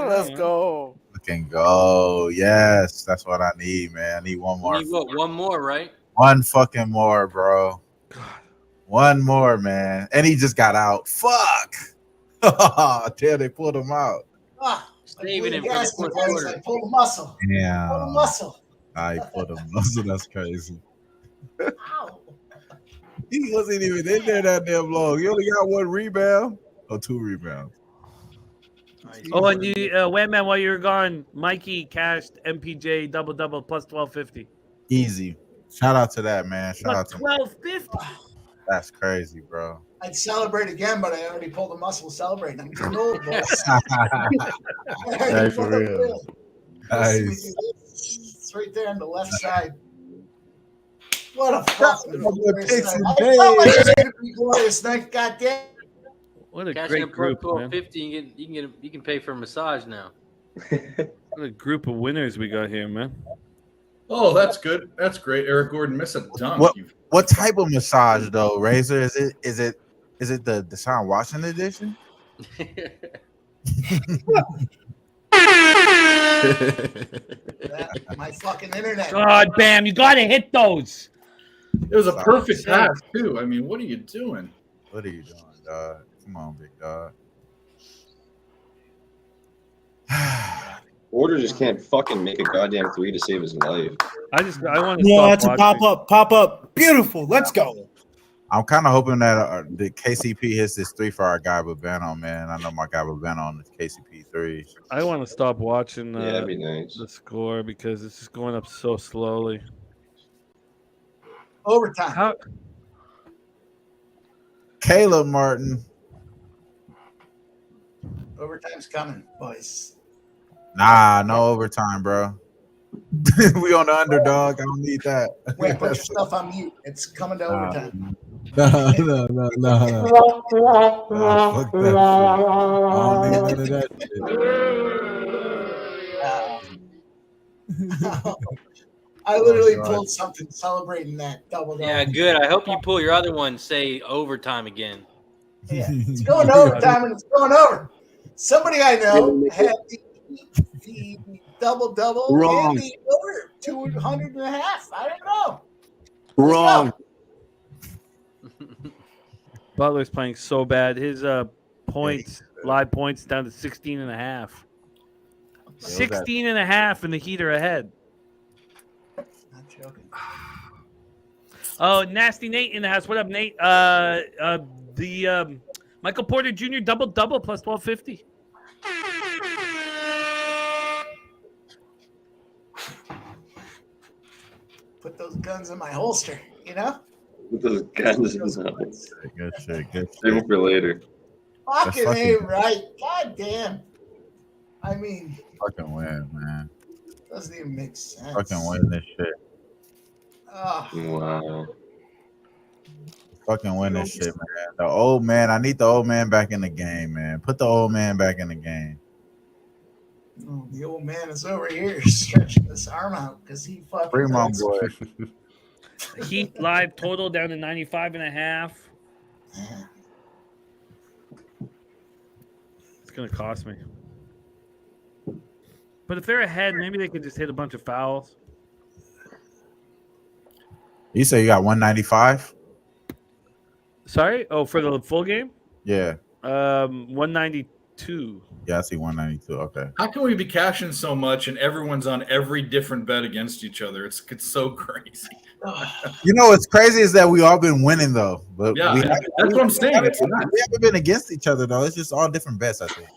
Let's go. Fucking go. Yes, that's what I need, man. I need one more. You need what? One more, right? One fucking more, bro. One more, man. And he just got out. Fuck. Damn, they pulled him out. Saving him for the Yes, fourth guys, quarter. I pulled a muscle. Yeah. Pulled a muscle. I put him. That's crazy. Ow. He wasn't even in there that damn long. He only got 1 rebound or 2 rebounds. Oh, and you, Wham Man, while you were gone, Mikey cashed MPJ double plus 1250. Easy. Shout out to that, man. Shout What, out to 1250? That's crazy, bro. I'd celebrate again, but I already pulled a muscle celebrating. I'm too old, boys. Hey, for real. Nice. It's right there on the left side. What a fucking glorious picks night. and I felt like it was days. going to be glorious night. Goddamn. What a Cash great in pro group, man. 1250. You can pay for a massage now. What a group of winners we got here, man. Oh, that's good. That's great. Eric Gordon missed a dunk. What type of massage though, Razor? Is it the Deshaun Washington edition? My fucking internet. God, Bam, you got to hit those. It was a perfect pass, too. I mean, what are you doing? What are you doing, dog? Come on, big dog. Porter just can't fucking make a goddamn three to save his life. I want to Yeah, stop it's a watching. pop up. Beautiful. Let's go. I'm kind of hoping that the KCP hits this three for our guy Babano, man. I know my guy Babano on the KCP three. I want to stop watching Yeah, that'd be nice. the score because it's just going up so slowly. Overtime. Caleb Martin. Overtime's coming, boys. Nah, no overtime, bro. We on the underdog. I don't need that. Wait, put your stuff on mute. It's coming to overtime. No. Fuck that shit. I don't need none of that shit. I literally pulled something celebrating that double. Yeah, good. I hope you pull your other one. Say overtime again. Yeah, it's going to overtime and it's going over. Somebody I know had the double Wrong. and the over 200 and a half. I don't know. Wrong. Butler's playing so bad. His points, live points, down to 16 and a half. 16 and a half, and the Heat are ahead. Not joking. Oh, Nasty Nate in the house. What up, Nate? The Michael Porter Jr. double plus 1250. Put those guns in my holster, you know? With those guns in his mouth. Good shit. Good Save shit. it for later. Fucking fucking- A right. God damn. I mean, Fucking win, man. doesn't even make sense. Fucking win this shit. Oh, Wow. Fucking win this shit, man. The old man. I need the old man back in the game, man. Put the old man back in the game. oh, the old man is over here stretching this arm out because he fucking. Bring my thinks- boy. Heat live total down to 95 and a half. Yeah. It's going to cost me. But if they're ahead, maybe they could just hit a bunch of fouls. You say you got 195? Sorry? Oh, for the full game? Yeah. 192. Yeah, I see 192. Okay. How can we be cashing so much and everyone's on every different bet against each other? It's so crazy. You know what's crazy is that we all been winning though. But Yeah, we that's what I'm saying. It's we nuts. haven't been against each other though. It's just all different bets, I think.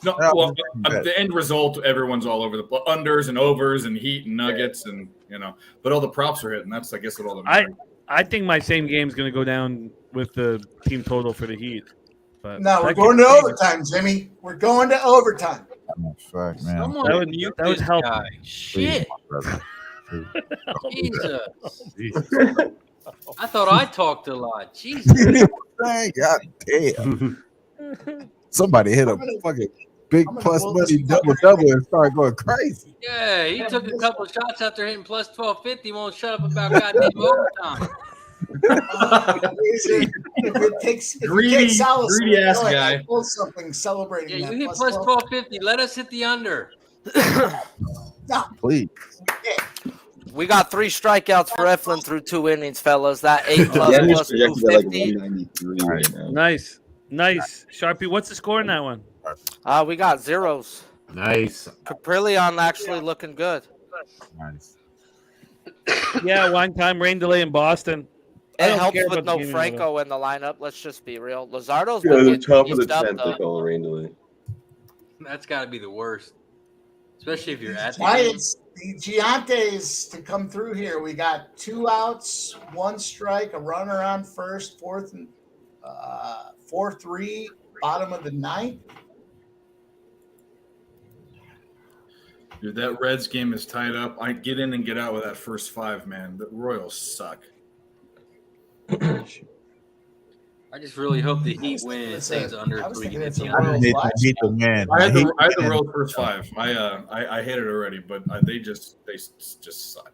No, They're all well, different bets. the end result, everyone's all over the unders and overs and Heat and Nuggets and but all the props are hitting. That's I guess what all the I think my same game is going to go down with the team total for the Heat. But No, we're that going could- to overtime, Jimmy. We're going to overtime. Oh, fuck, man. Someone That would- mute that would this help. guy. Shit. Jesus. Jesus. I thought I talked a lot. Jesus. Dang, God damn. Somebody hit a fucking big I'm gonna plus pull money this double fucker and start going crazy. Yeah, he took a couple shots after hitting plus 1250. Won't shut up about goddamn overtime. If it takes Greedy solace, ass I guy. pull something celebrating. Yeah, that you hit plus plus 12. 1250. Let us hit the under. No, Please. We got 3 strikeouts for Eflin through 2 innings, fellas. That 8 plus Yeah, he's plus projected at like 250. 193 right now. Nice. Sharpie, what's the score in that one? We got zeros. Nice. Caprillion actually looking good. Nice. Yeah, one time rain delay in Boston. I It don't helps care with about the no game Franco in the lineup. Let's just be real. Lazardo's Yeah, been the getting top of the eased up, 10th, they though. call it rain delay. That's got to be the worst. Especially if you're at the game. Giants, the Giantes to come through here. We got 2 outs, 1 strike, a runner on first, 4-3, bottom of the 9th. Dude, that Reds game is tied up. I get in and get out with that first 5, man. The Royals suck. I just really hope the Heat win and it stays under I was so we can thinking hit it's the a under. Royals live Heat the win. I had the Heat Royals first 5. I hit it already, but they just suck.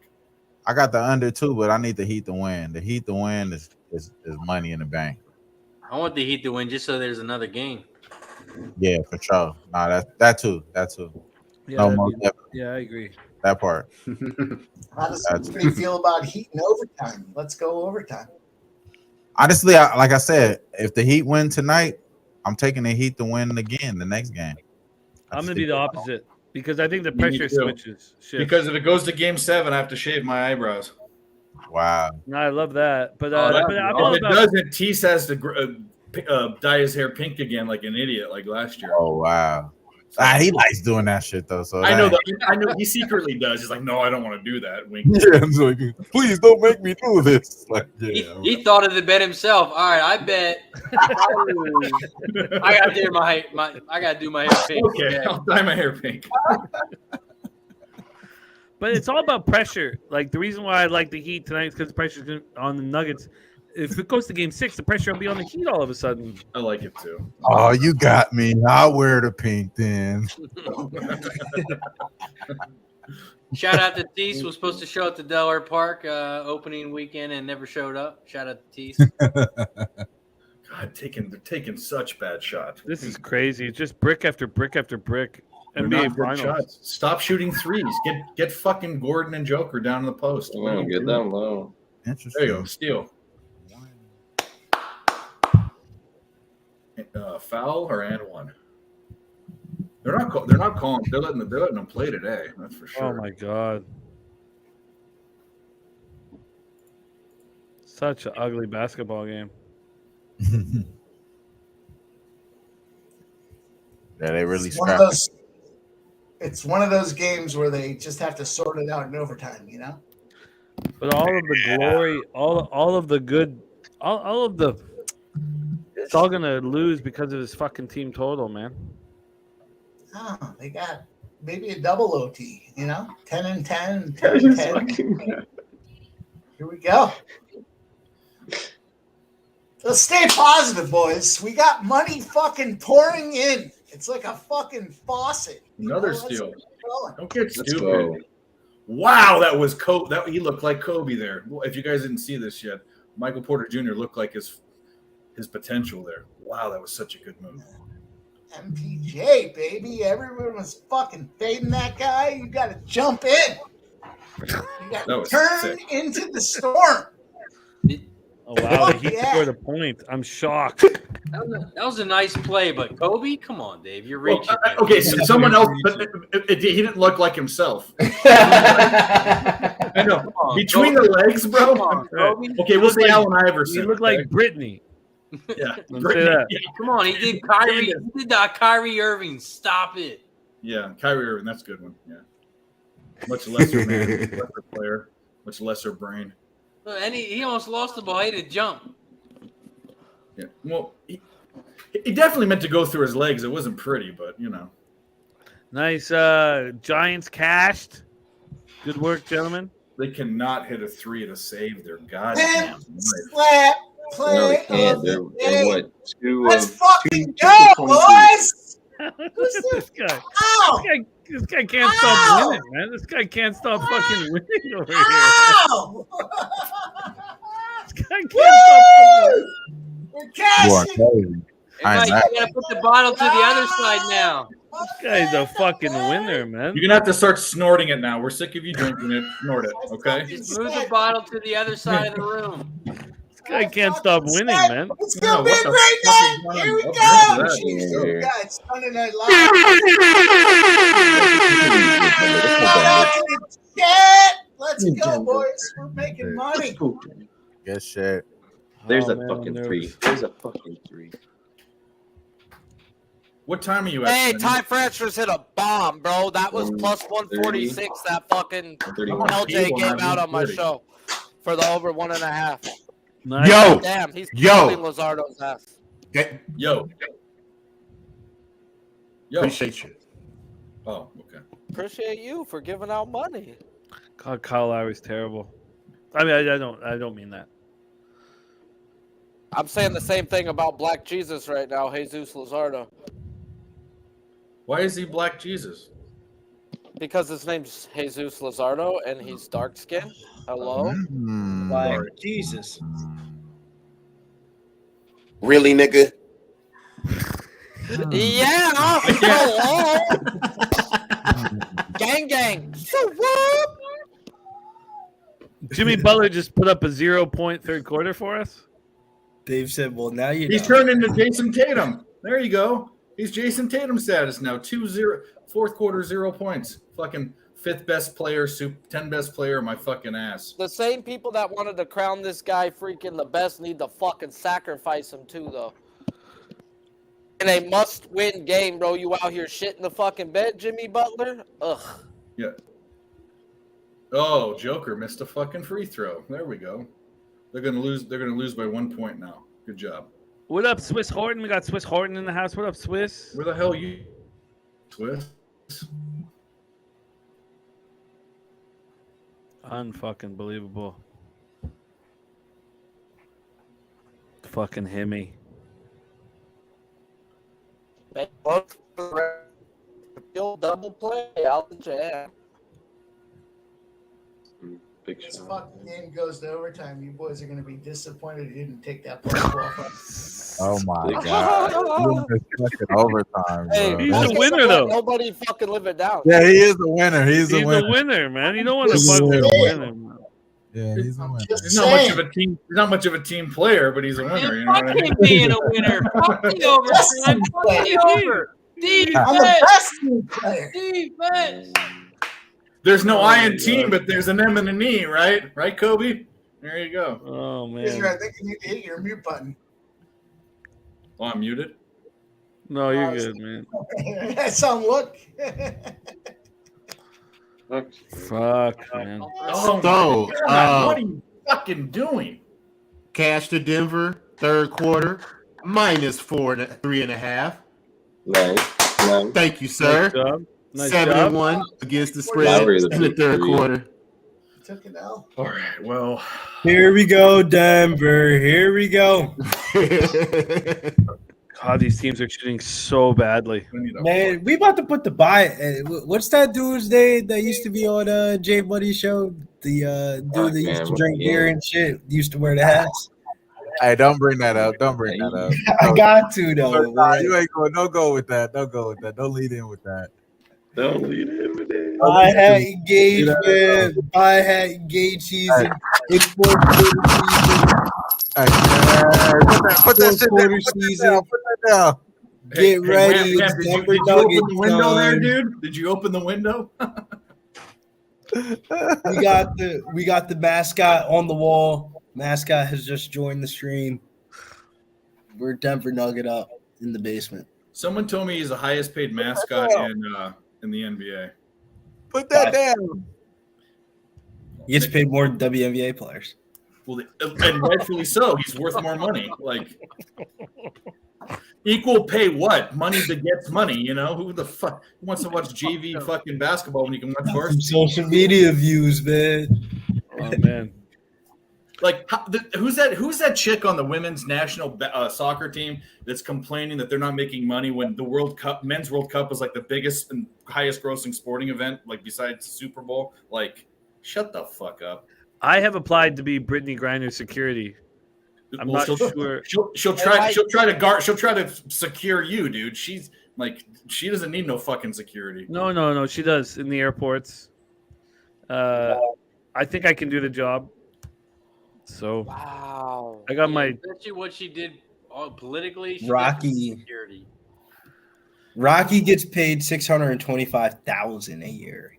I got the under too, but I need the Heat to win. The Heat to win is money in the bank. I want the Heat to win just so there's another game. Yeah, for sure. Nah, that too. Yeah, No, that'd most be- definitely. yeah, I agree. That part. How does everybody feel about Heat in overtime? Let's go overtime. Honestly, like I said, if the Heat win tonight, I'm taking the Heat to win again the next game. I'm going to be the opposite because I think the Me pressure too. shifts. Because if it goes to Game 7, I have to shave my eyebrows. Wow. No, I love that. But, If I'm all it about doesn't, Tease has to dye his hair pink again like an idiot, like last year. Oh wow. He likes doing that shit though. So I know he secretly does. He's like, no, I don't want to do that. Wink. Yeah, I'm like, please don't make me do this. Like, yeah, He thought of the bet himself. All right, I bet. I gotta do my hair pink. Okay, I'll dye my hair pink. But it's all about pressure. Like the reason why I like the Heat tonight is because the pressure's on the Nuggets. If it goes to Game 6, the pressure will be on the Heat all of a sudden. I like it too. Oh, you got me. I'll wear the pink then. Shout out to Tease. Was supposed to show up to Delaware Park opening weekend and never showed up. Shout out to Tease. God, they're taking such bad shots. This is crazy. It's just brick after brick after brick. They're NBA not good Finals. shots. Stop shooting threes. Get fucking Gordon and Joker down in the post. Oh, get down low. Interesting. There you go. Steal. Foul or and one. They're not calling. They're letting them play today. That's for sure. Oh my god. Such an ugly basketball game. Yeah, they really It's one of those. It's one of those games where they just have to sort it out in overtime, you know. But all of the glory, all of the good, all of the, it's all gonna lose because of this fucking team total, man. Oh, they got maybe a double OT, you know, 10 and 10, 10 and 10. Here we go. Let's stay positive, boys. We got money fucking pouring in. It's like a fucking faucet. Another Let's steal. keep going. Don't get Let's stupid. go. Wow, that was Kobe. He looked like Kobe there. If you guys didn't see this yet, Michael Porter Jr. looked like his potential there. Wow, that was such a good move. MPJ, baby. Everyone was fucking fading that guy. You got to jump in. You got That to was turn sick. into the storm. Oh wow, the Fuck Heat yeah. scored a point. I'm shocked. That was a nice play, but Kobe, come on, Dave, you're Well, reaching. okay, so someone else, but he didn't look like himself. I know. on, Between Kobe. the legs, bro. Come on, Kobe. Okay, we'll say Allen Iverson. He looked okay? like Britney. Yeah, Let's say Brittany, that. yeah, Come on, he did Kyrie. He did Kyrie Irving. Stop it. yeah, Kyrie Irving. That's a good one. Yeah, much lesser man, lesser player, much lesser brain. And he almost lost the ball. He had to jump. Yeah, well, he definitely meant to go through his legs. It wasn't pretty, but you know. Nice. Giants cashed. Good work, gentlemen. They cannot hit a three to save their goddamn Pimp life. slap play No, they can't. of They're the day. what? Let's Two fucking two go, for 22. boys. Who's this guy? Ow! This guy can't stop Ow! winning, man. This guy can't stop fucking winning over here. Ow! This guy can't stop fucking We're You are cashing. crazy. Hey, I Mike, know. you gotta put the bottle to the other side now. This guy's a fucking winner, man. You're gonna have to start snorting it now. We're sick of you drinking it. Snort it, okay? Just move the bottle to the other side of the room. This guy can't stop winning, man. It's Yeah, gonna be a what the great fuck night. is going Here we on? go. I'll drink Jeez, that. you guys, Sunday Night Live. Shout out to the chat. Let's go, boys. We're making money. Good shit. There's Oh, a man, fucking I'm three. nervous. There's a fucking three. What time are you at? Hey, Spenny? Ty Franchers hit a bomb, bro. That was plus 146. That fucking 31. LJ gave out on my show for the over 1.5. Nice. Yo, Damn, he's Yo. killing Lazardo's ass. Okay. Yo. Appreciate you. Oh, okay. Appreciate you for giving out money. God, Kyle Lowry's terrible. I mean, I don't mean that. I'm saying the same thing about Black Jesus right now, Jesus Lazardo, Why is he Black Jesus? because his name's Jesus Lazardo and he's dark skinned. Hello. Mm. Like Jesus. Really, nigga? Yeah. Hello. Gang, gang. So what? Jimmy Butler just put up a 0-point third quarter for us. Dave said, "Well, now you He's know." turned into Jason Tatum. There you go. He's Jason Tatum status now. 2-0, fourth quarter, 0 points. Fucking 5th best player, 10 best player, my fucking ass. The same people that wanted to crown this guy freaking the best need to fucking sacrifice him too, though. In a must-win game, bro, you out here shitting the fucking bed, Jimmy Butler? Ugh. Yeah. Oh, Joker missed a fucking free throw. There we go. They're gonna lose. They're gonna lose by 1 point now. Good job. What up, Swiss Horton? We got Swiss Horton in the house. What up, Swiss? Where the hell you, Swiss? Unfucking believable. Fucking Himmy. Double play out the jam. Big This shot. fucking game goes to overtime. You boys are going to be disappointed you didn't take that play off. Oh my Big god. It's fucking overtime, Hey, bro. He's I the guess winner, I'm though. Nobody fucking live it down. Yeah, he is the winner. He's the He's winner. the winner, man. You don't want to Just fuck with a saying. winner, man. Yeah, he's the winner. Just He's not much saying. of a team. He's not much of a team player, but he's a winner. You know Fuck what I mean? him being a winner. Fuck the overtime. Fuck the over. I'm the Defense. best team player. Defense. There's no I in team, but there's an M and an E, right? Right, Kobe? There you go. Oh, He's man. right. I think you need to hit your mute button. Oh, I'm muted. No, you're good, man. That's some look. Fuck, man. Oh, So, my God. What are you fucking doing? Cash to Denver, third quarter, -3.5. Nice. Thank you, sir. Nice job. Nice 7-1 against the spread Lowry in the third quarter. Took it out. All right. Well, Here we go, Denver. Here we go. God, these teams are shooting so badly. we need a Man, we about to put the buy. What's that dude's name that used to be on Jay Buddy's show? The dude that used to drink beer and shit, used to wear the hats. Hey, don't bring that up. Don't bring that up. I got to though. Nah, man. you ain't going. Don't go with that. Don't go with that. Don't lead in with that. Don't lead him with it. Buy hat engagement. Buy hat engage season. It's fourth quarter season. Hey, put that shit down. Put that down. Put that down. Get ready. Wham, It's did you Denver open the Nuggets window there, time. dude? Did you open the window? We got the mascot on the wall. Mascot has just joined the stream. We're Denver Nugget up in the basement. Someone told me he's the highest paid mascot in the NBA. Put that down. He gets paid more than WNBA players. Well, and rightfully so. He's worth more money. Like equal pay, what? Money begets money. You know who the fuck wants to watch JV fucking basketball when you can watch Some varsity? social media views, man. Oh, man. Like who's that chick on the women's national soccer team that's complaining that they're not making money when the men's World Cup is like the biggest and highest grossing sporting event, like besides the Super Bowl? Like, shut the fuck up. I have applied to be Brittany Griner's security. I'm not sure. She'll try to secure you, dude. She's like, she doesn't need no fucking security. No. She does in the airports. I think I can do the job. So Wow. I got my. Especially what she did politically. She Rocky. did security. Rocky gets paid $625,000 a year.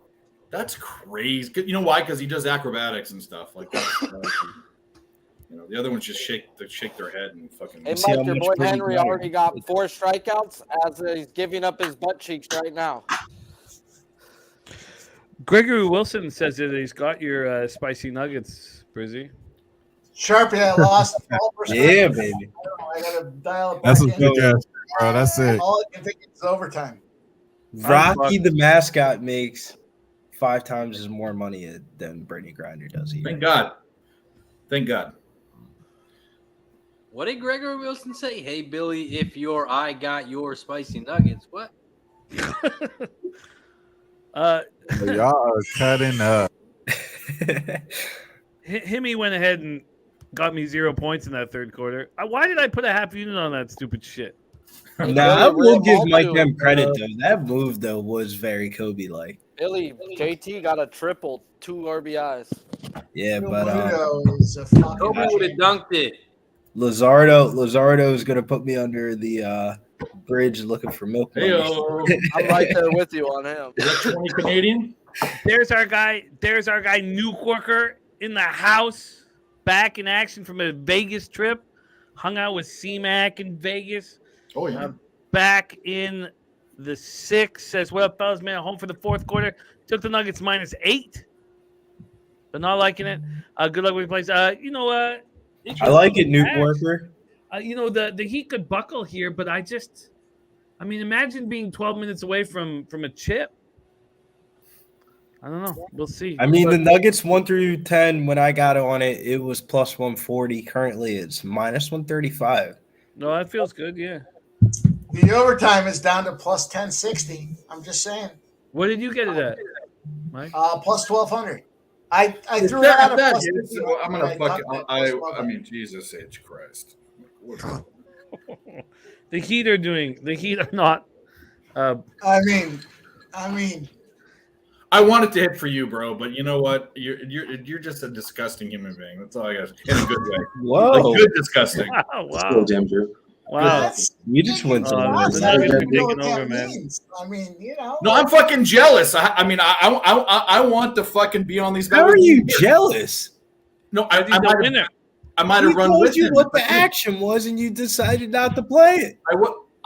That's crazy. You know why? Because he does acrobatics and stuff like that. You know, the other ones just shake their head and fucking. Hey, See how Mike, your much boy Brittany Henry Griner- already got 4 strikeouts as he's giving up his butt cheeks right now. Gregory Wilson says that he's got your spicy nuggets, Brizzy. Sharpie, I lost 12%. Yeah, baby. I got to dial it back That's a in. good ass, bro. That's it. All I can think is overtime. Rocky the mascot makes 5 times as more money than Brittany Griner does a year. Thank God. Thank God. What did Gregory Wilson say? Hey, Billy, if I got your spicy nuggets, what? Y'all are cutting up. Himmy went ahead and got me 0 points in that third quarter. Why did I put a half unit on that stupid shit? Nah, I will give Mike them credit though. That move though was very Kobe-like. Billy, JT got a triple, 2 RBIs. Yeah, but is a fucking Kobe would have dunked it. Lazardo is gonna put me under the Bridge looking for milk money. Heyo. I'm right there with you on him. Is that 20 Canadian? There's our guy. There's our guy New Corker in the house, back in action from a Vegas trip. Hung out with C-Mac in Vegas. Oh yeah. Back in the 6. Says, "What up, fellas? Man, home for the fourth quarter. Took the Nuggets -8, but not liking it. Good luck with your plays. I like it, New Corker. The Heat could buckle here, but I mean, imagine being 12 minutes away from a chip. I don't know. We'll see. I mean, the Nuggets 1 through 10, when I got on it, it was plus 140. Currently, it's minus 135. No, that feels good. Yeah. The overtime is down to plus 1060. I'm just saying. What did you get it at, Mike? Plus 1200. I threw it out of plus 50. I'm gonna fuck it. I mean, Jesus H. Christ. The Heat are not. I mean, I wanted to hit for you, bro, but you know what? You're just a disgusting human being. That's all I got. In a good way. Whoa. Like, good disgusting. Wow. Damn, Drew. Wow. You just went to the Nuggets are taking over, man. I mean, you know. No, I'm fucking jealous. I mean, I want to fucking be on these guys. How are you jealous? No, He's the winner. I might have run told with you him. what the action was, and you decided not to play it.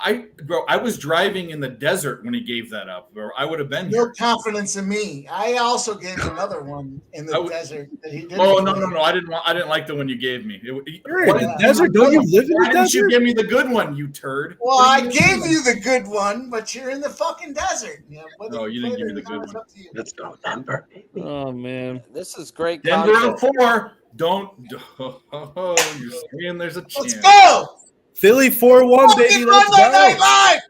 I was driving in the desert when he gave that up, bro. I would have been No here. confidence in me. I also gave another one in the desert that he didn't. Oh no! I didn't like the one you gave me. You're in the desert. Don't you live in the Why didn't you desert? give me the good one, you turd? Well, I gave you the good one, but you're in the fucking desert. Yeah, No, you didn't give me the good one. Let's go, Denver. Oh man, This is great. Denver content. on 4. Don't. Oh, you're saying there's a chance. Let's go. Philly 4-1, baby. Fucking Let's Monday Night go. Live.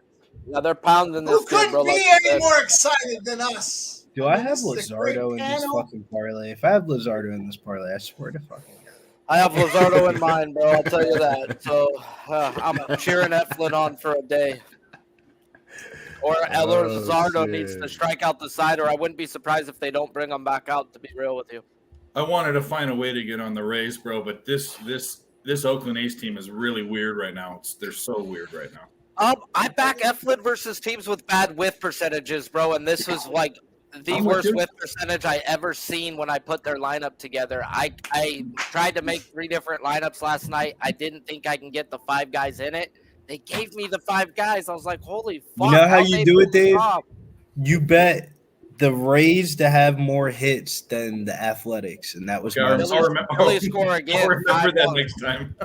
Yeah, they're pounding this. Who dude, couldn't bro, be like any this. more excited than us? Do I have This is a great Lizardo in this panel. fucking parlay? If I have Lizardo in this parlay, I swear to fucking God. I have Lizardo in mind, bro. I'll tell you that. So I'm cheering Eflin on for a day. Or Lizardo needs to strike out the side, or I wouldn't be surprised if they don't bring him back out, to be real with you. I wanted to find a way to get on the Rays, bro, but this Oakland A's team is really weird right now. They're so weird right now. I back Eflin versus teams with bad whiff percentages, bro, and this was like the I'm with worst you. whiff percentage I ever seen when I put their lineup together. I tried to make 3 different lineups last night. I didn't think I can get the 5 guys in it. They gave me the 5 guys. I was like, holy fuck. You know how how'd you they do pull it, this Dave? off? You bet the Rays to have more hits than the Athletics, and that was Yeah, my Philly score again. I'll remember that 5-1. next time.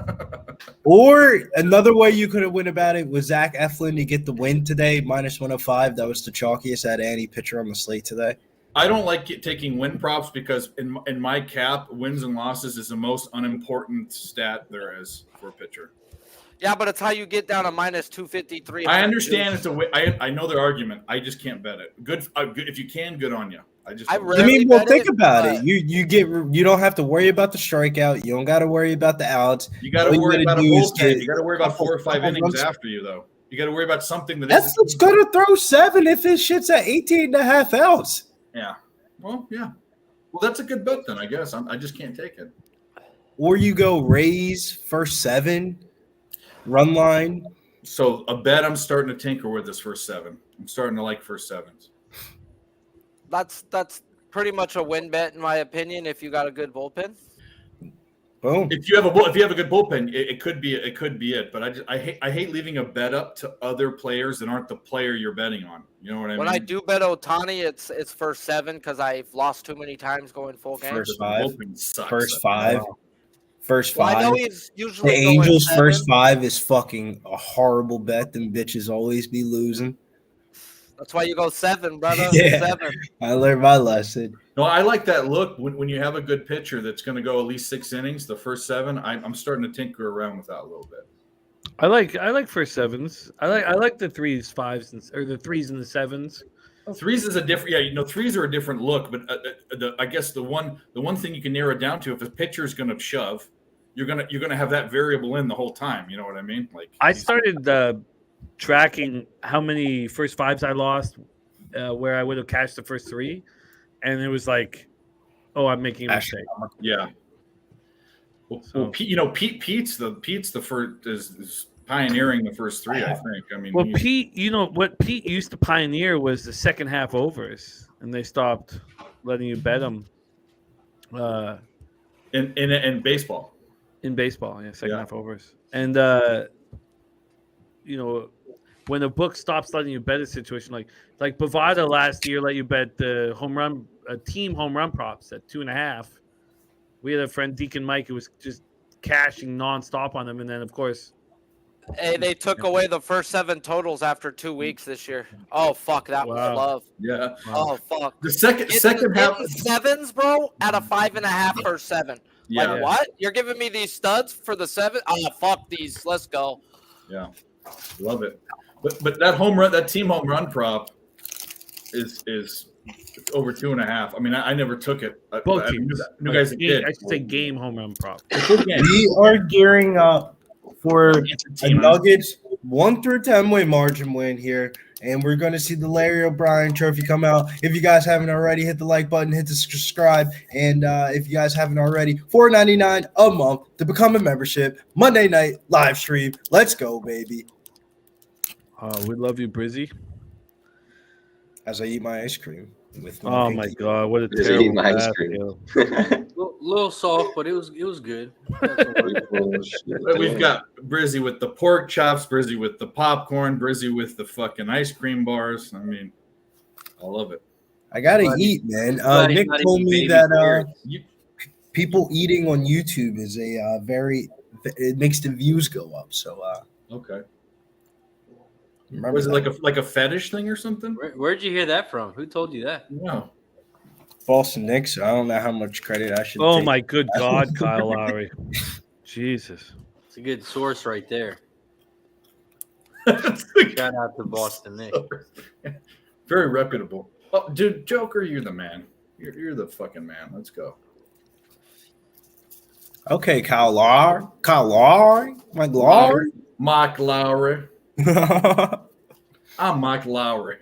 Or another way you could have went about it was Zach Eflin to get the win today, minus 105. That was the chalkiest out of any pitcher on the slate today. I don't like taking win props because in my cap, wins and losses is the most unimportant stat there is for a pitcher. Yeah, but it's how you get down to minus 253. I understand it's a way. I know their argument. I just can't bet it. Good if you can. Good on you. I mean, well, think about it. You don't have to worry about the strikeout. You don't got to worry about the outs. You got All to worry gotta about a do is bullpen. get You got to worry about 4 or 5 couple innings runs. after you, though. You got to worry about something that That's what's going to throw 7 if his shit's at 18.5 outs. Yeah. Well, yeah. Well, that's a good bet then, I guess. I just can't take it. Or you go Rays first 7, run line. So a bet I'm starting to tinker with this first 7. I'm starting to like first 7s. That's pretty much a win bet in my opinion if you got a good bullpen. Boom. If you have a good bullpen, it could be it. But I hate leaving a bet up to other players that aren't the player you're betting on. You know what I mean? When I do bet Ohtani, it's first 7 because I've lost too many times going full game. First 5. Bullpen sucks. First 5. First Well, 5. I know he's The usually going Angels 7. first 5 is fucking a horrible bet. Them bitches always be losing. That's why you go 7, brother. Yeah. 7. I learned my lesson. No, I like that look when you have a good pitcher that's going to go at least 6 innings. The first 7, I'm starting to tinker around with that a little bit. I like first 7s. I like the 3s, 5s, or the 3s and the 7s. 3s is a different, yeah. 3s are a different look, but I guess the one thing you can narrow it down to, if a pitcher is going to shove, you're gonna have that variable in the whole time. You know what I mean? Like I started tracking how many first 5s I lost, where I would have cashed the first 3, and it was like, oh, I'm making a mistake. Yeah. Well, Pete's the first is pioneering the first three. I think. I mean, Well, Pete, what Pete used to pioneer was the second half overs, and they stopped letting you bet them. In baseball. In baseball, yeah, second half overs, and when a book stops letting you bet a situation like Bovada last year let you bet the team home run props at 2.5. We had a friend Deacon Mike who was just cashing nonstop on them, and then of course, hey, they took away the first 7 totals after 2 weeks this year. Oh fuck, that was love. Yeah. Oh fuck. The second half sevens, bro, at a 5.5 for 7. Yeah. Like what? You're giving me these studs for the 7? Oh fuck these. Let's go. Yeah, love it. But that home run, that team home run prop, is over 2.5. I mean, I never took it. Both I teams. knew guys that did. I should say game home run prop. We are gearing up for a Nuggets 1-10 win margin win here, and we're going to see the Larry O'Brien trophy come out. If you guys haven't already, hit the like button, hit the subscribe, and if you guys haven't already, $4.99 a month to become a membership. Monday night live stream. Let's go, baby. We love you, Brizzy. As I eat my ice cream with my Oh my pinky. god, what a Just eating terrible my ice pass, cream. yo. Little soft, but it was good. We've got Brizzy with the pork chops, Brizzy with the popcorn, Brizzy with the fucking ice cream bars. I mean, I love it. I gotta eat, man. Glad he's Nick not told eating me baby that beard. people eating on YouTube is a it makes the views go up. So Okay. remember Was it that. like a fetish thing or something? Where'd you hear that from? Who told you that? No. Boston Knicks? I don't know how much credit I should. Oh take. my good god, Kyle Lowry. Jesus. It's a good source right there. Shout out to Boston Knicks. Very reputable. Oh, dude, Joker, you're the man. You're the fucking man. Let's go. Okay, Kyle Lowry, Mike Lowry. Mike Lowry. I'm Mike Lowry.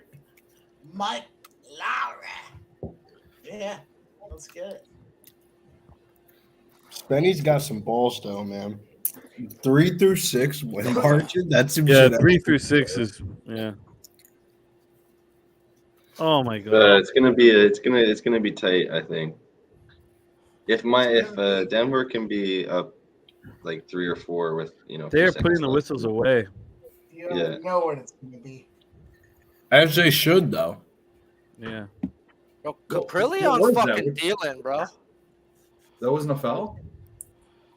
Mike Lowry. Yeah, that's good. Spenny's got some balls though, man. 3 through 6 win margin. That's some Yeah, shit. 3 through 6 is Oh my god. It's gonna be tight. I think. If Denver can be up like 3 or 4 with They're putting the whistles away. You already know what it's going to be. As they should though. Yeah. Yo, What was Caprilion's that? fucking dealing, bro. That wasn't a foul?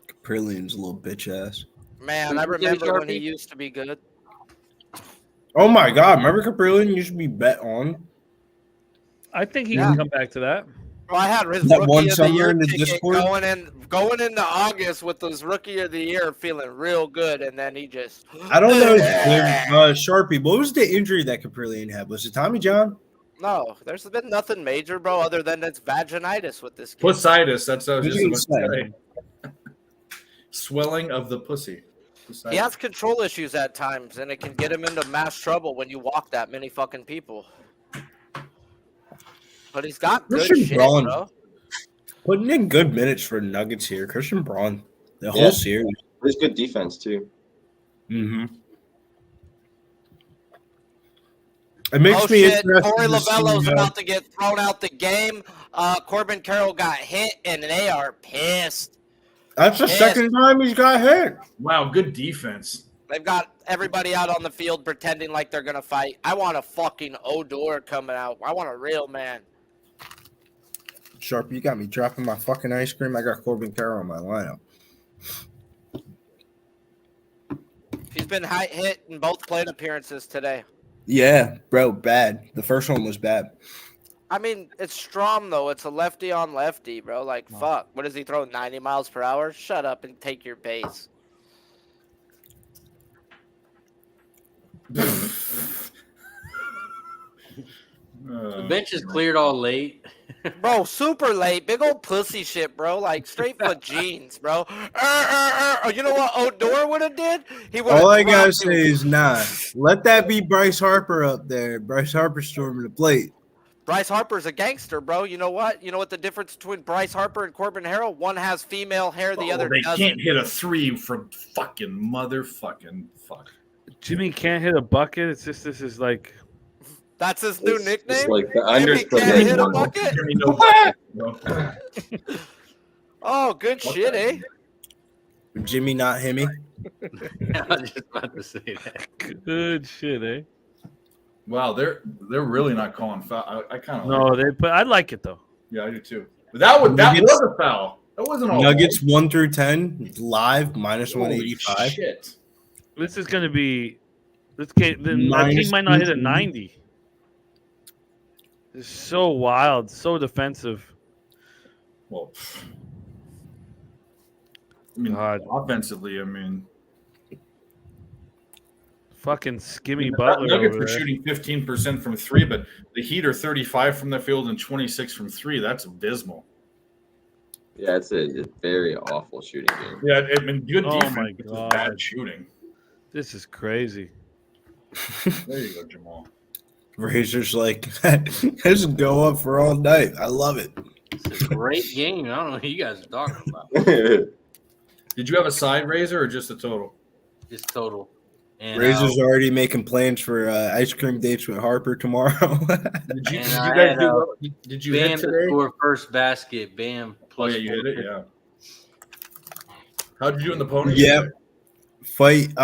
Caprilion's a little bitch ass. Man, I Who'd you get, remember when he Sharpie? used to be good. Oh my god, remember Caprillion used to be bet on? I think he Yeah. can come back to that. Bro, I had his That rookie one of the summer year in the ticket Discord? going into August with his rookie of the year feeling real good, and then he just I don't know, Sharpie. What was the injury that Caprillion had? Was it Tommy John? No, there's been nothing major, bro, other than it's vaginitis with this kid. Pussitis. That's what I was What just you about to say? say. Swelling of the pussy. He has control issues at times, and it can get him into mass trouble when you walk that many fucking people. But he's got good Christian shit, Braun. bro. Putting in good minutes for Nuggets here. Christian Braun. The Yeah. whole series. There's good defense too. Mm-hmm. It makes Oh me shit, interested Corey to see, Lavello's about to get thrown out the game. Corbin Carroll got hit, and they are pissed. That's the Yes. second time he's got hit. Wow, good defense. They've got everybody out on the field pretending like they're gonna fight. I want a fucking Odor coming out. I want a real man. Sharp, you got me dropping my fucking ice cream. I got Corbin Carroll in my lineup. He's been hit in both plate appearances today. Yeah, bro, bad. The first one was bad. I mean, it's Strom though. It's a lefty on lefty, bro. Like, fuck. What does he throw? 90 miles per hour? Shut up and take your base. The bench is cleared all late. Bro, super late. Big old pussy shit, bro. Like, straight for jeans, bro. You know what Odor would have did? He would. All I gotta say is nah. Let that be Bryce Harper up there. Bryce Harper storming the plate. Bryce Harper's a gangster, bro. You know what? You know what the difference between Bryce Harper and Corbin Harrell? One has female hair, the other they doesn't. can't hit a 3 from fucking motherfucking fuck. Jimmy can't hit a bucket. It's just this is like That's his new nickname. It's like the Jimmy understood. can't hit a bucket. Jimmy, no bucket, bro. Oh, good shit, eh? Jimmy, not Himmy. I was just about to say that. good shit, eh? Wow, they're really not calling foul. I kind of No, they but I like it though. Yeah, I do too. But that was a foul. That wasn't all. Nuggets 1 through 10 live minus Holy 185. shit. This is gonna be this game. The team might not hit a 90. It's so wild, so defensive. Well, I mean, offensively, I mean, fucking skimmy Butler. Nuggets over are there. shooting 15% from 3, but the Heat are 35 from the field and 26 from 3. That's abysmal. Yeah, it's a very awful shooting game. Yeah, I mean, good Oh defense, my but just God. bad shooting. This is crazy. There you go, Jamal. Razor's like, just go up for all night. I love it. It's a great game. I don't know what you guys are talking about. Did you have a side Razor or just a total? Just total. And Razor's already making plans for ice cream dates with Harper tomorrow. Did you And guys I had, do? Did you Bam hit to today? score first basket. Bam. Oh Plus yeah, you hit it. 450. Yeah. How'd you do in the pony? Yep. Fight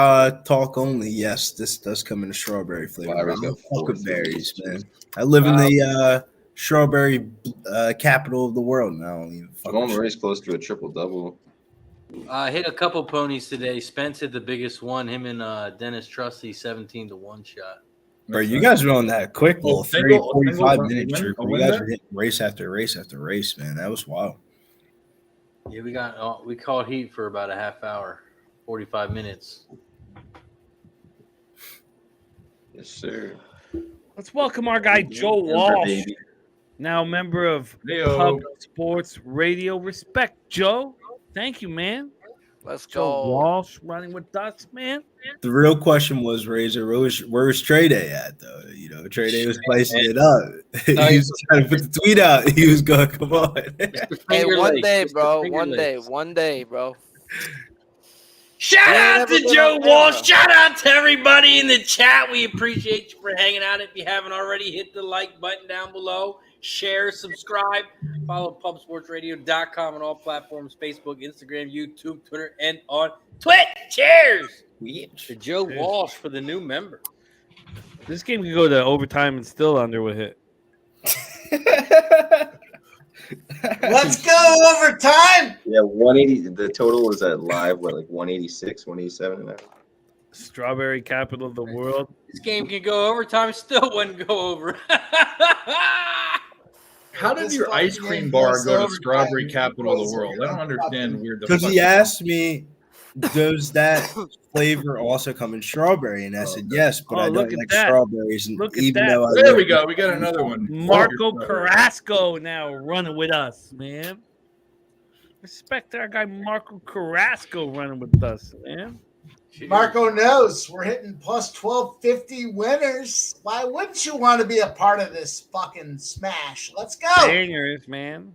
talk only. Yes, this does come in a strawberry flavor. Wow, I we got love four fucking berries, flavors. man. I live in the strawberry capital of the world now. I don't even fucking Jamal Murray's close to a triple double. Hit a couple ponies today. Spence hit the biggest one. Him and Dennis Trusty, 17-1 shot. Bro, you guys are on that quick little 30, 45 minute win- trip. a You win guys there? are hitting race after race after race, man. That was wild. Yeah, we called heat for about a half hour, 45 minutes. Yes, sir. Let's welcome our guy Joe Denver, Walsh, baby. now member of Heyo. Pub Sports Radio. Respect, Joe. Thank you, man. Let's Joe go. Walsh running with us, man. The real question was, Razor, where was Trey Day at, though? You know, Trey Day was spicing it up. He was trying to put the tweet out. He was going, come on. Hey, one day, Mr. bro. Finger Lakes. One day, bro. Shout Yeah, out never to been Joe on Walsh. camera. Shout out to everybody in the chat. We appreciate you for hanging out. If you haven't already, hit the like button down below. Share, subscribe. Follow pubsportsradio.com on all platforms, Facebook, Instagram, YouTube, Twitter, and on Twitch. Cheers to Joe Walsh for the new member. This game could go to overtime and still under with hit. Let's go overtime. Yeah, 180. The total was at live, what, like 186, 187 now? Strawberry capital of the world. This game can go overtime, still wouldn't go over. How did This your fucking ice cream game bar goes go to over strawberry time. capital of the world? I don't understand weird. Because he asked me, does that flavor also come in strawberry? And I said, yes, but Oh, I look don't at like that. strawberries. And Look at even that. though I There love we go. We got another one. Marco Carrasco now running with us, man. Respect our guy Marco Carrasco running with us, man. Marco knows we're hitting plus 1250 winners. Why wouldn't you want to be a part of this fucking smash? Let's go. Bangers, man.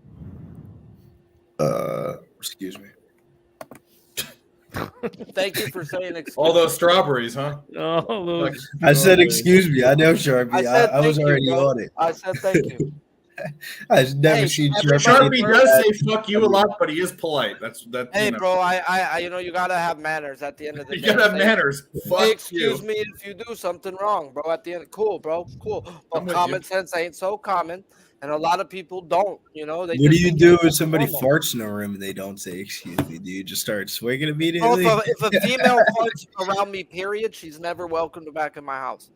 Excuse me. Thank you for saying excuse All those strawberries, huh? Oh, look. I said, excuse me. I know Sharpie. I said I was thank you, already bro. on it. I said thank you. I've never Hey, seen Sharpie Sharpie. does say "fuck you" a lot, but he is polite. That's Hey, you know. bro, I you gotta have manners at the end of the You day. gotta have Say- manners. Fuck Hey, you. excuse me if you do something wrong, bro. At the end, cool, bro, cool. I'm But with common you. sense ain't so common, and a lot of people don't. You know, they What do just you think do it's when somebody normal. farts in a room and they don't say excuse me? Do you just start swinging Bro, immediately? if a female farts around me, period, she's never welcome to back in my house.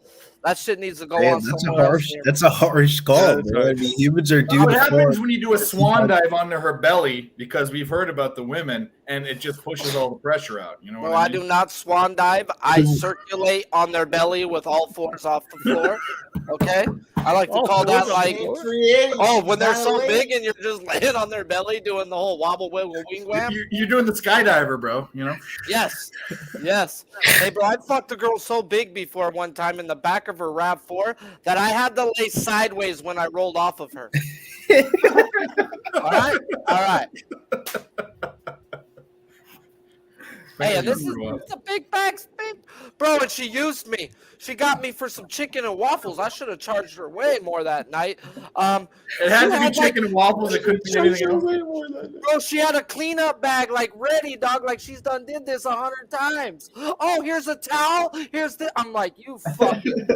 That shit needs to go Man, on that's a somewhere harsh. else. That's a harsh call, that's bro. I mean, humans are due What to happens fart. when you do a swan dive onto her belly? Because we've heard about the women and it just pushes all the pressure out. You know what Bro, I I mean? do not swan dive. I circulate on their belly with all fours off the floor. Okay? I like to All call that fours off the like, floor? 380. oh, when they're so Violate. big and you're just laying on their belly doing the whole wobble, wiggle, wing wham. You're doing the skydiver, bro. You know? Yes. Yes. Hey, bro, I fucked a girl so big before one time in the back of her RAV4 that I had to lay sideways when I rolled off of her. All right? All right. Hey, and this is a big bag, big bro, and she used me. She got me for some chicken and waffles. I should have charged her way more that night. It had to be chicken and waffles. It couldn't be anything else. Bro, she had a cleanup bag like ready, dog. Like she's done did this 100 times. Oh, here's a towel. Here's the. I'm like, you fucking.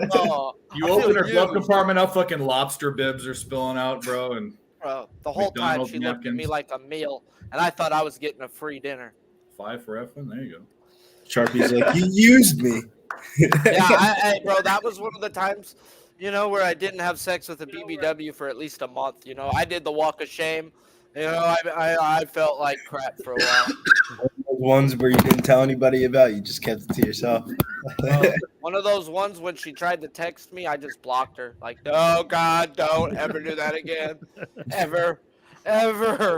You open her glove compartment up, fucking lobster bibs are spilling out, bro, and bro, the whole McDonald's time she looked at me napkins. like a meal, and I thought I was getting a free dinner. 5 for effing. There you go. Sharpie's like, you used me. Yeah, bro, that was one of the times, where I didn't have sex with a BBW for at least a month. I did the walk of shame. I felt like crap for a while. Ones where you didn't tell anybody about, you just kept it to yourself. One of those ones when she tried to text me, I just blocked her. Like, no, God, don't ever do that again. Ever.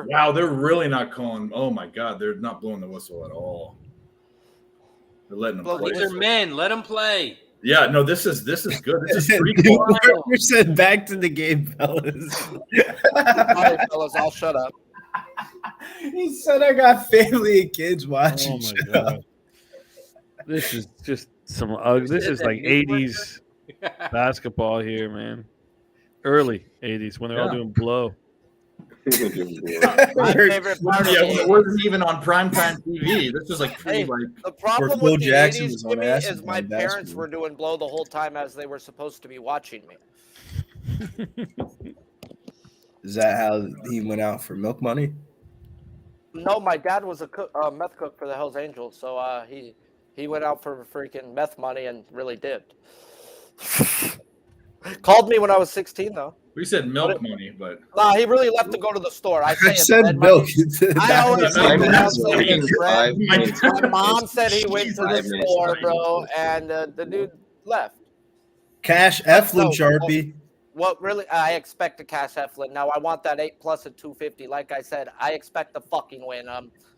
Wow, they're really not calling. Oh my God, they're not blowing the whistle at all. They're letting them play. These are men. Let them play. Yeah, no, this is good. This is pretty Dude, cool. Parker said, back to the game, fellas. Sorry, fellas, I'll shut up. He said, I got family and kids watching. Oh my God. This is just some ugly. This is like 80s basketball here, man. Early 80s when they're all doing blow. My favorite part of It wasn't even on primetime TV. This was like Hey, like the problem Phil with the Jackson 80s, was on Jimmy, acid is my on parents basketball. were doing blow the whole time as they were supposed to be watching me. Is that how he went out for milk money? No, my dad was a meth cook for the Hells Angels, so he went out for freaking meth money and really dipped. Called me when I was 16, though. we said milk money, but Nah, he really left to go to the store. I say I said bread milk. money. I always say Five bread. minutes. My mom said he went to the 5 minutes. store, bro, and the dude left. Cash Eflin, Sharpie. What really? I expect a cash Eflin. Now I want that 8+ at 250. Like I said, I expect the fucking win.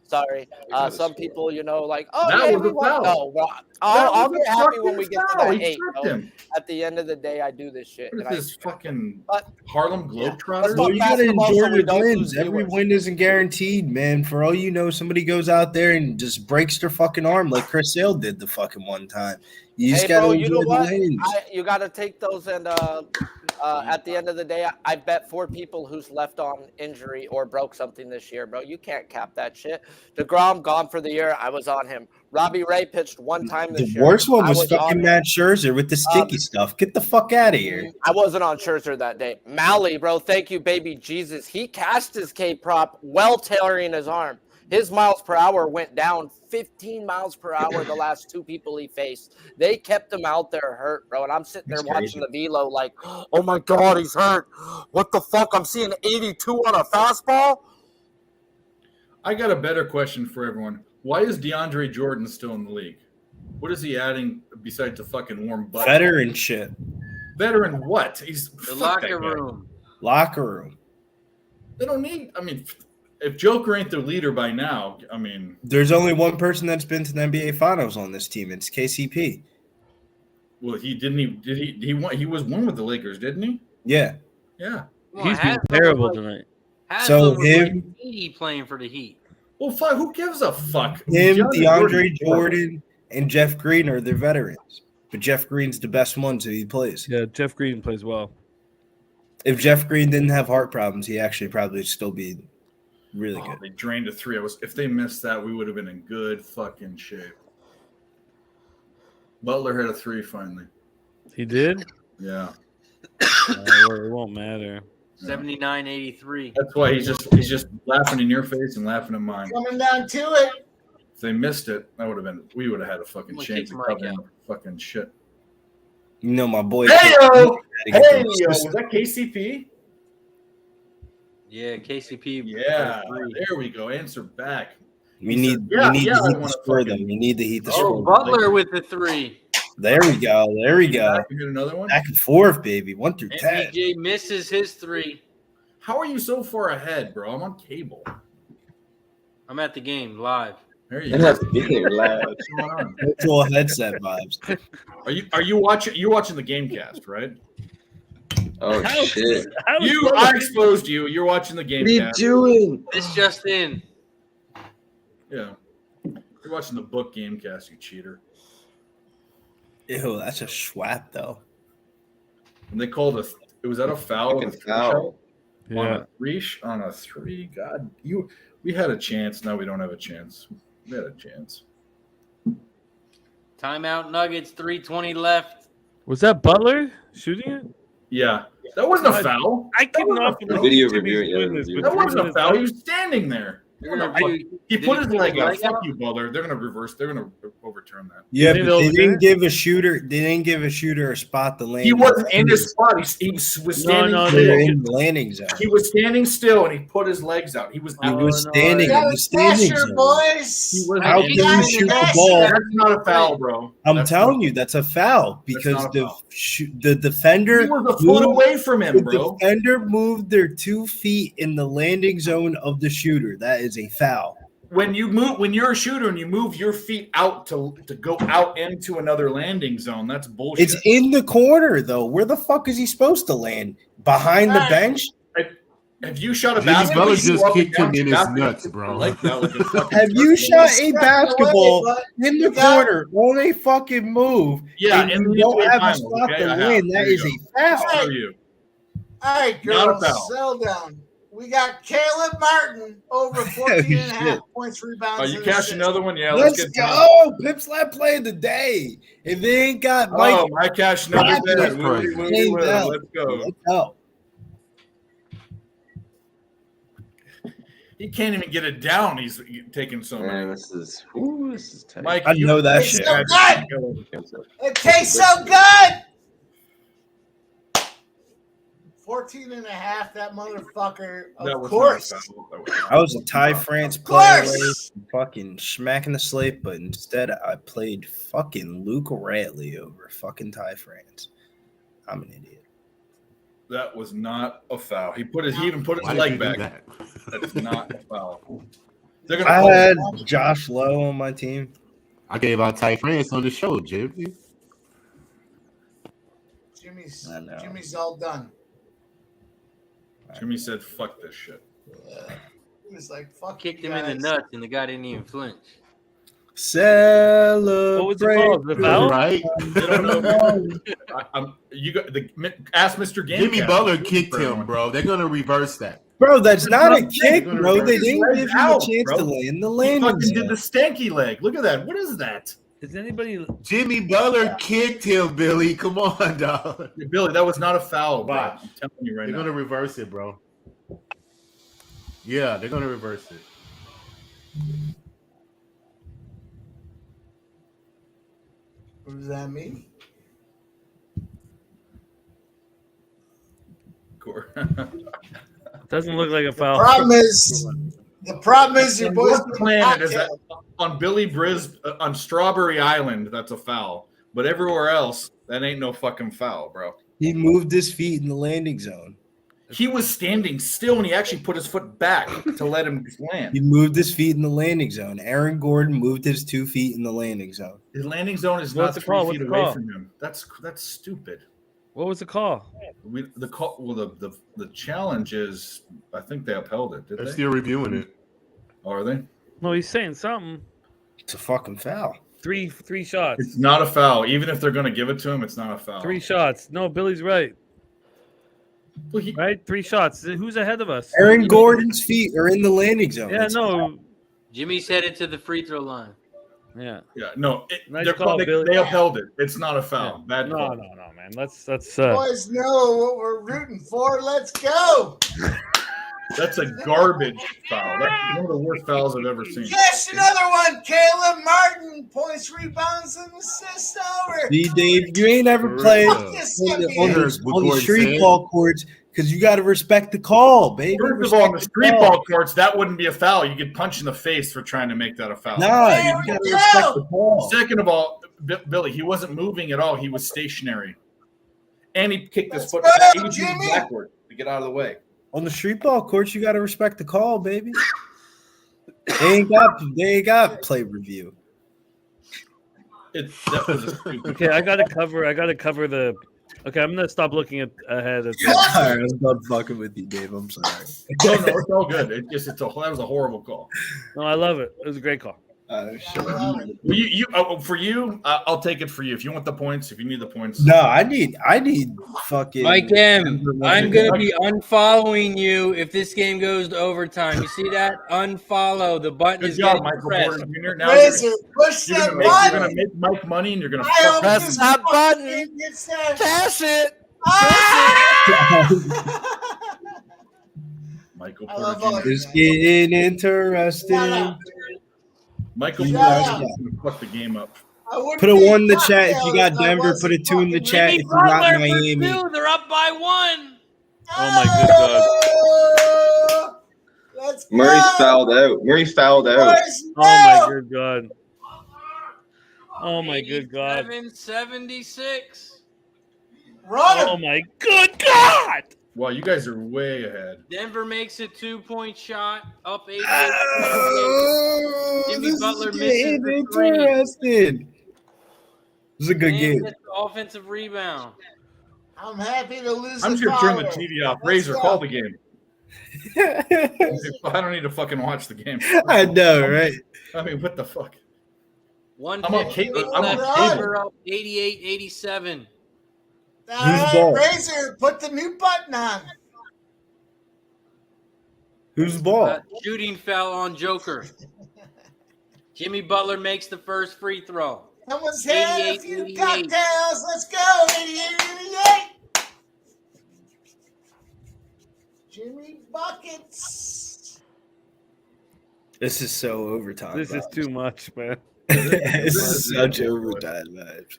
Sorry. Some people, like, oh, That yeah, was we a won. foul. No, bro, That I'll was get a happy when fucking we get to foul. that He 8. tripped Bro. him. At the end of the day, I do this shit. What and is this fucking But- Harlem Globetrotters? Well, you gotta basketball, enjoy so we the don't wins. lose Every viewers. win isn't guaranteed, man. For all you know, somebody goes out there and just breaks their fucking arm like Chris Sale did the fucking one time. You just Hey, gotta bro, enjoy you know the what? wins. You got to take those and at the end of the day, I bet 4 people who's left on injury or broke something this year, bro. You can't cap that shit. DeGrom gone for the year. I was on him. Robbie Ray pitched one time this The year. worst one I was on fucking him. Matt Scherzer with the sticky stuff. Get the fuck out of here. I wasn't on Scherzer that day. Malley, bro, thank you, baby Jesus. He cashed his K prop well tailoring his arm. His miles per hour went down 15 miles per hour the last 2 people he faced. They kept him out there hurt, bro. And I'm sitting there That's watching the velo like, oh my God, he's hurt. What the fuck? I'm seeing 82 on a fastball? I got a better question for everyone. Why is DeAndre Jordan still in the league? What is he adding besides a fucking warm butt? Veteran shit. Veteran what? He's The fuck that locker guy. room. Locker room. They don't need. I mean, if Joker ain't the leader by now, I mean, There's only one person that's been to the NBA Finals on this team. It's KCP. well, he didn't. He won. He was one with the Lakers, didn't he? Yeah. Yeah. Well, He's been Haslam terrible was tonight. So was him- like 80 playing for the Heat. Well, fuck. Who gives a fuck? Him, DeAndre Jordan. Jordan, and Jeff Green are their veterans. But Jeff Green's the best one, so he plays. Yeah, Jeff Green plays well. If Jeff Green didn't have heart problems, he actually probably still be really Oh, good. they drained a 3. If they missed that, we would have been in good fucking shape. Butler had a 3 finally. He did? Yeah. It won't matter. 79-83. That's why he's just laughing in your face and laughing at mine. Coming down to it. If they missed it, we would have had a fucking I'm gonna chance kick of Mike covering out. fucking shit. You know my boy. Hey yo, Hey, was that KCP? Yeah, KCP. Yeah, for 3. there we go. Answer back. We need Yeah, the I Heat wanna to score fucking- them. We need the Heat to Oh, score. Butler with the 3. There we go. There we go. You get another one. Back and forth, baby. 1 through 10. MPJ misses his 3. How are you so far ahead, bro? I'm on cable. I'm at the game live. There you It go. has to be there loud. What's going on? Virtual headset vibes. Are you watching? You're watching the GameCast, right? Oh shit! I exposed you. You're watching the What are you GameCast. doing? This just in. Yeah, you're watching the book GameCast. You cheater. Ew, that's a swap though. And they called us. Was that a foul? Fucking foul. On a three. God, we had a chance. Now we don't have a chance. We had a chance. Timeout Nuggets, 3:20 left. Was that Butler shooting it? Yeah, that wasn't a foul. I couldn't off The video review it. Yeah, the video. That wasn't a foul. He was standing there. They're gonna He put his leg out. leg Fuck out? you, Butler. They're gonna reverse. They're gonna overturn that. Yeah, think but they they'll didn't do give a shooter. They didn't give a shooter a spot to land. He wasn't in his spot. He was standing. no, They were still. in the landing zone. He was standing still, and he put his legs out. He was He out. was no, standing That in the was standing pressure, zone. boys. He was How out. can got you it, shoot the guys. ball? That's not a foul, bro. I'm That's telling not- you, that's a foul because not a the foul. the defender He was a foot moved- away from him, the bro. defender moved their 2 feet in the landing zone of the shooter. That is a foul. When you're a shooter and you move your feet out to go out into another landing zone, that's bullshit. It's in the corner though. Where the fuck is he supposed to land? Behind the Alright. bench? Have you shot a Jimmy basketball? Butler You just up and kicked him down in his basketball nuts, bro. like that, like a fucking Have you shot a Step basketball away, but in the you got- corner on a fucking move? Yeah, and in you the don't NBA have a finals, spot okay? to I have. land. That There you is go. a foul. Screw you. All right, Not a girls, foul. settle down. We got Caleb Martin over 14 and a half shit. points, rebounds. Oh, you and cash assists. another one? Yeah, Let's let's get go. Pip's lab play of the day. If they ain't got Mike, Oh, my cash another That's day. crazy. Let's go. let's go. He can't even get it down. He's taking so Man, many. this is tight. Mike, I know that It's shit. so good. It tastes so good. 14 and a half, that motherfucker. That Of was course. not a foul. That was not I was a Thai France Of player, course. fucking smacking the slate, but instead I played fucking Luke Ratley over fucking Thai France. I'm an idiot. That was not a foul. He even put his Why did leg you do back. that? That's not a foul. They're gonna I call had it. Josh Lowe on my team. I gave out Ty France on the show, Jimmy. I know. Jimmy's all done. Jimmy said, "Fuck this shit." He was like, fuck Kicked you him in the guys. nuts, and the guy didn't even flinch. Celebrate. What was it called? The foul? Right? They don't know. You got the ask Mr. Game. Jimmy Butler kicked him, bro. They're gonna reverse that. Bro, that's not a That's kick, not bro. They his didn't leg give him out, a chance bro. to land the He landing fucking did zone. the stanky leg. Look at that. What is that? Is anybody? Jimmy Butler kicked him, Billy. Come on, dog. Billy, that was not a foul, bro. Watch. I'm telling you right They're now. gonna reverse it, bro. Yeah, they're gonna reverse it. What does that mean? Doesn't look like a foul. The problem is your On boys. what planet is that? On Billy Briz, on Strawberry Island, that's a foul. But everywhere else, that ain't no fucking foul, bro. He moved his feet in the landing zone. He was standing still and he actually put his foot back to let him land. He moved his feet in the landing zone. Aaron Gordon moved his 2 feet in the landing zone. His landing zone is What's not the 3 call? feet What's the away call? from him. That's stupid. What was the call? The challenge is, I think they upheld it. Did They're they? still reviewing it. Are they? No, he's saying something. It's a fucking foul. Three shots. It's not a foul. Even if they're going to give it to him, it's not a foul. 3 shots. No, Billy's right. Well, Right? 3 shots. Who's ahead of us? Aaron Gordon's feet are in the landing zone. Yeah, no. Jimmy's headed to the free throw line. Yeah. Yeah, no. Nice They're call, they, Billy. they upheld it. It's not a foul. Yeah. Bad No, call. no, man. Let's Boys know what we're rooting for. Let's go. That's a garbage foul. That's one of the worst fouls I've ever seen. Yes, another one. Caleb Martin, points, rebounds, and assists over. See, Dave, you ain't ever For played real. on Yes, the, I on mean- the, What on the Gordon street said. ball courts. Because you got to respect the call, baby. First of all, on the street ball courts, that wouldn't be a foul. You get punched in the face for trying to make that a foul. Nah, you got to respect the call. Second of all, Billy, he wasn't moving at all. He was stationary. And he kicked his foot. He was moving backward to get out of the way. On the street ball courts, you got to respect the call, baby. They ain't got play review. That was a stupid. Okay, I gotta cover the. Okay, I'm gonna stop looking ahead. Sorry, I was done fucking with you, Dave. I'm sorry. No, it's all good. That was a horrible call. No, I love it. It was a great call. For you, I'll take it for you. If you want the points, if you need the points. No, I need fucking Mike M. I'm gonna be unfollowing you if this game goes to overtime. You see that? Unfollow. The button Good is job, getting Michael pressed. Porter Jr. Now Razor, push you're that gonna button. make Mike money, and you're gonna I hope Press this that button. fucking gets there. Cash it. Michael I love Porter all Jr. It's getting interesting. Michael Shout Porter out. Jr. is gonna fuck the game up. Put a 1 in the chat if you got Denver. Put a 2 in the chat if you got Butler for Miami. 2. They're up by 1. Oh my good God! Let's Murray go. fouled out. Murray fouled out. Boys, Oh my go. good God! Oh my good God! 76. Run him. Oh my good God! Wow, you guys are way ahead. Denver makes a 2-point shot. Up 88. Oh, Jimmy this Butler is misses getting the 3. interesting. This is a good And game. gets the offensive rebound. I'm happy to lose. I'm the just gonna turn the power. TV off. Let's Razor, go. call the game. I don't need to fucking watch the game. I know, right? I mean, what the fuck? 158 I'm on left. cable. Denver up 88-87. All Who's right, ball? Razor, put the mute button on. Who's the ball? Shooting foul on Joker. Jimmy Butler makes the first free throw. Someone's had a few 88. cocktails. Let's go. 88. Jimmy Buckets. This is so overtime. This is too much, man. This is such overtime vibes.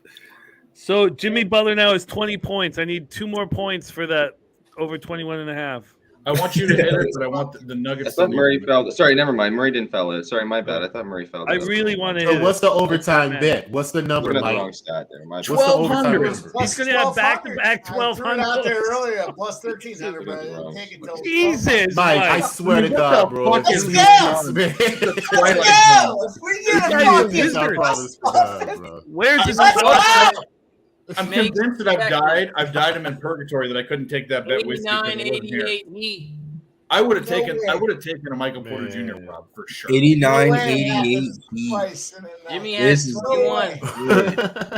So Jimmy Butler now is 20 points. I need 2 more points for that over 21 and a half. I want you to hit it, but I want the I Nuggets. thought to Murray lead. fouled. Sorry, never mind. Murray didn't foul it. Sorry, my bad. I thought Murray fouled I it. really want to So hit what's it. the overtime bet? What's the number, Looking at the Mike? wrong stat there. My bad. What's the overtime 1200. number? He's going to have back-to-back I threw it out there 1,200. earlier. Plus 1,300, but I didn't take it till Jesus, Mike, I Mike. swear to What God, the bro. fuck if is you this? lose, man. Let's Twilight go. Zone. If we get a Guys are fucking wizards. I promise to God, bro. Where's his Let's go. I'm Make convinced that I've second. died. I've died him in purgatory that I couldn't take that bet with you. 89-88 Heat. I would have No taken. way. I would have taken a Michael Porter Man. Jr. Rob for sure. 89, No way it 88. happens twice in a Jimmy night. has This is 21.